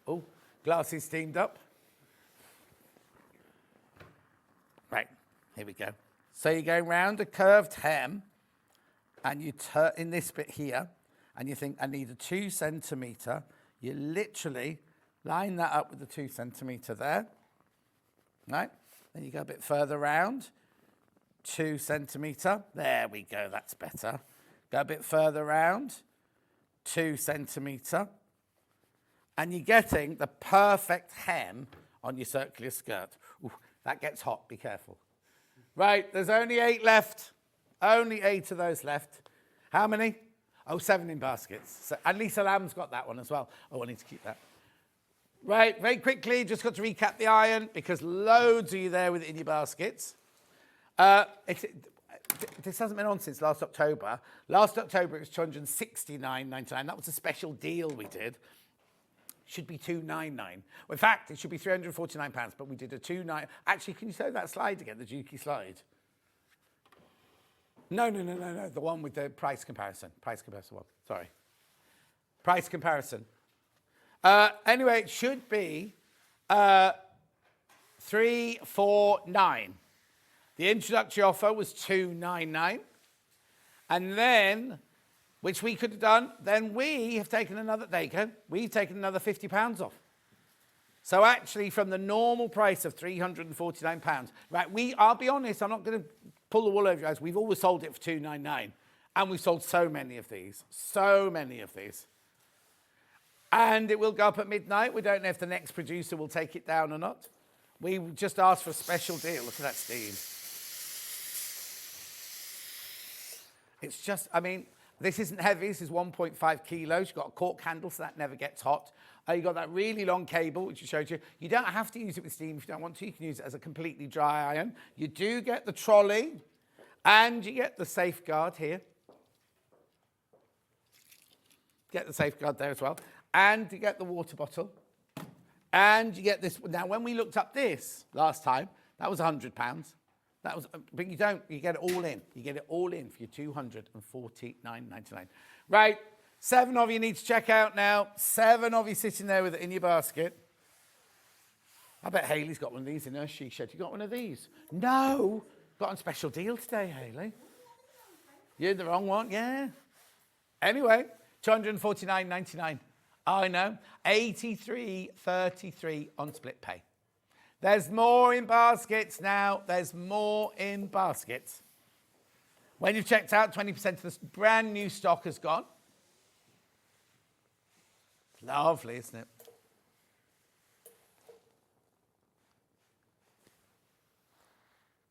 Oh, glasses steamed up. Right, here we go. So you're going round a curved hem and you turn in this bit here and you think, I need a 2 centimetre. You literally line that up with the 2 centimetre there. Right? Then you go a bit further round. 2 centimetre. There we go, that's better. Go a bit further round. 2 centimetre. And you're getting the perfect hem on your circular skirt. Ooh, that gets hot, be careful. Right, there's only 8 left. Only 8 of those left. How many? Oh, 7 in baskets. So, and Lisa Lamb's got that one as well. Oh, I need to keep that. Right, very quickly, just got to recap the iron because loads of you there with it in your baskets. This hasn't been on since last October. Last October it was $269.99. That was a special deal we did. Should be $299. Well, in fact, it should be £349, but we did a $299. Actually, can you show that slide again, the Dukey slide? No. The one with the price comparison. Price comparison one. Sorry. Price comparison. Anyway, it should be $349. The introductory offer was $299. And then, which we could have done, then we have taken another, there you go, we've taken another £50 off. So actually, from the normal price of £349, right, I'll be honest, I'm not going to pull the wool over your eyes. We've always sold it for $299. And we've sold so many of these. So many of these. And it will go up at midnight. We don't know if the next producer will take it down or not. We just asked for a special deal. Look at that steam. It's just, I mean, this isn't heavy. This is 1.5 kilos. You've got a cork handle, so that never gets hot. You've got that really long cable, which I showed you. You don't have to use it with steam if you don't want to. You can use it as a completely dry iron. You do get the trolley, and you get the safeguard here. Get the safeguard there as well. And you get the water bottle. And you get this. Now, when we looked up this last time, that was £100. That was, but you don't, you get it all in. You get it all in for your $249.99. Right, 7 of you need to check out now. 7 of you sitting there with it in your basket. I bet Hayley's got one of these in her she shed. You got one of these? No. Got on special deal today, Hayley. You're in the wrong one, yeah. Anyway, $249.99. I know. $83.33 on split pay. There's more in baskets now. There's more in baskets. When you've checked out, 20% of this brand new stock has gone. Lovely, isn't it?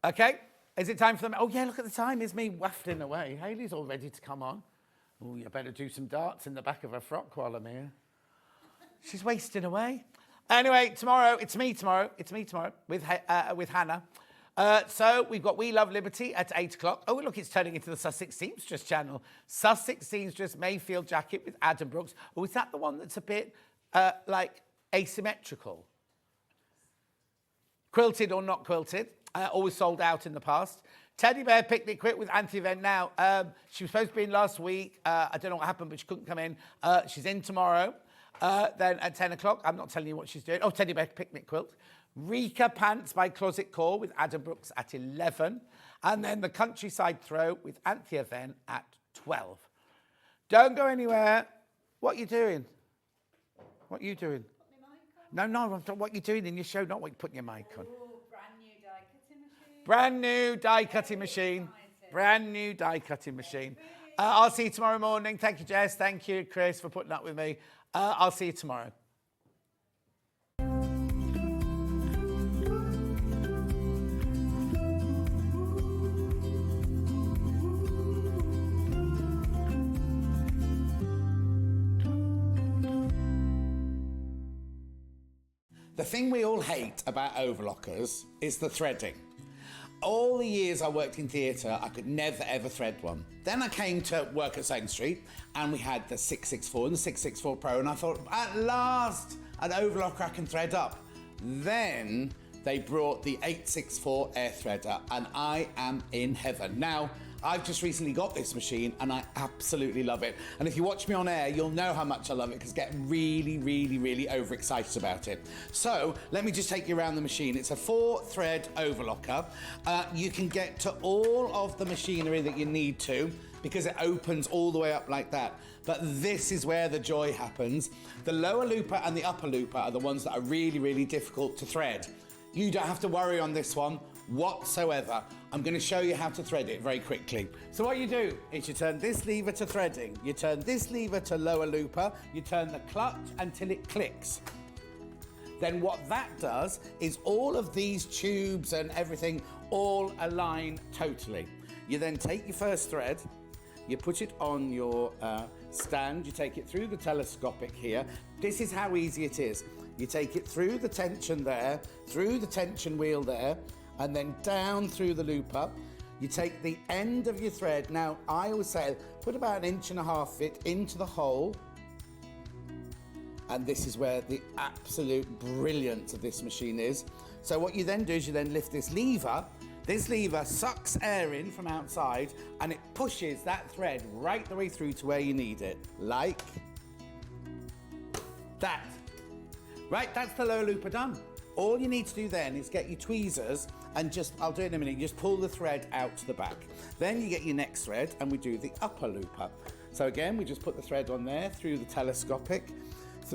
Okay, is it time for them? Oh, yeah, look at the time. It's me wafting away. Hayley's all ready to come on. Oh, you better do some darts in the back of her frock while I'm here. She's wasting away. Anyway, tomorrow, it's me tomorrow with Hannah. So we've got We Love Liberty at 8 o'clock. Oh, look, it's turning into the Sussex Seamstress channel. Sussex Seamstress Mayfield jacket with Adam Brooks. Oh, is that the one that's a bit, like, asymmetrical? Quilted or not quilted. Always sold out in the past. Teddy Bear Picnic Quit with Anthony Venn now. She was supposed to be in last week. I don't know what happened, but she couldn't come in. She's in tomorrow. Then at 10 o'clock, I'm not telling you what she's doing. Oh, Teddy Bear Picnic Quilt. Rika Pants by Closet Core with Adam Brooks at 11. And then the Countryside Throw with Anthea Venn at 12. Don't go anywhere. What are you doing? What are you doing? No, what are you doing in your show, not what you're putting your mic on. Brand new die cutting machine. Brand new die cutting machine. I'll see you tomorrow morning. Thank you, Jess. Thank you, Chris, for putting up with me. I'll see you tomorrow. The thing we all hate about overlockers is the threading. All the years I worked in theatre, I could never ever thread one. Then I came to work at Sutton Street and we had the 664 and the 664 Pro, and I thought, at last, an overlocker I can thread up. Then they brought the 864 air threader and I am in heaven. Now, I've just recently got this machine and I absolutely love it. And if you watch me on air, you'll know how much I love it because I get really, really, really overexcited about it. So let me just take you around the machine. It's a 4-thread overlocker. You can get to all of the machinery that you need to because it opens all the way up like that. But this is where the joy happens. The lower looper and the upper looper are the ones that are really, really difficult to thread. You don't have to worry on this one whatsoever. I'm going to show you how to thread it very quickly. So what you do is you turn this lever to threading, you turn this lever to lower looper, you turn the clutch until it clicks. Then what that does is all of these tubes and everything all align totally. You then take your first thread, you put it on your stand, you take it through the telescopic here. This is how easy it is. You take it through the tension there, through the tension wheel there, and then down through the looper. You take the end of your thread. Now, I always say, put about 1.5 inches fit into the hole. And this is where the absolute brilliance of this machine is. So what you then do is you then lift this lever. This lever sucks air in from outside and it pushes that thread right the way through to where you need it. Like that. Right, that's the lower looper done. All you need to do then is get your tweezers and just, I'll do it in a minute, you just pull the thread out to the back. Then you get your next thread and we do the upper looper. So again, we just put the thread on there through the telescopic.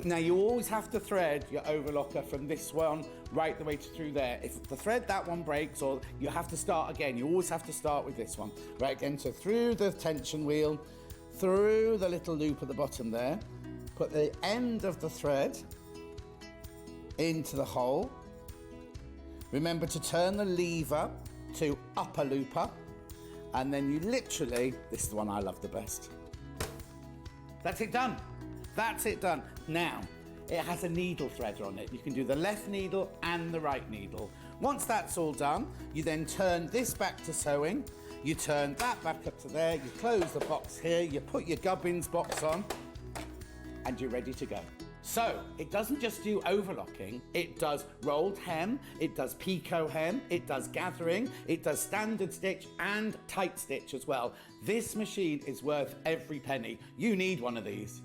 Now you always have to thread your overlocker from this one right the way through there. If the thread, that one breaks, or you have to start again, you always have to start with this one. Right, again, so through the tension wheel, through the little loop at the bottom there, put the end of the thread into the hole. Remember to turn the lever to upper looper, and then you literally, this is the one I love the best. That's it done. That's it done. Now, it has a needle threader on it. You can do the left needle and the right needle. Once that's all done, you then turn this back to sewing. You turn that back up to there. You close the box here. You put your gubbins box on, and you're ready to go. So, it doesn't just do overlocking, it does rolled hem, it does picot hem, it does gathering, it does standard stitch and tight stitch as well. This machine is worth every penny. You need one of these.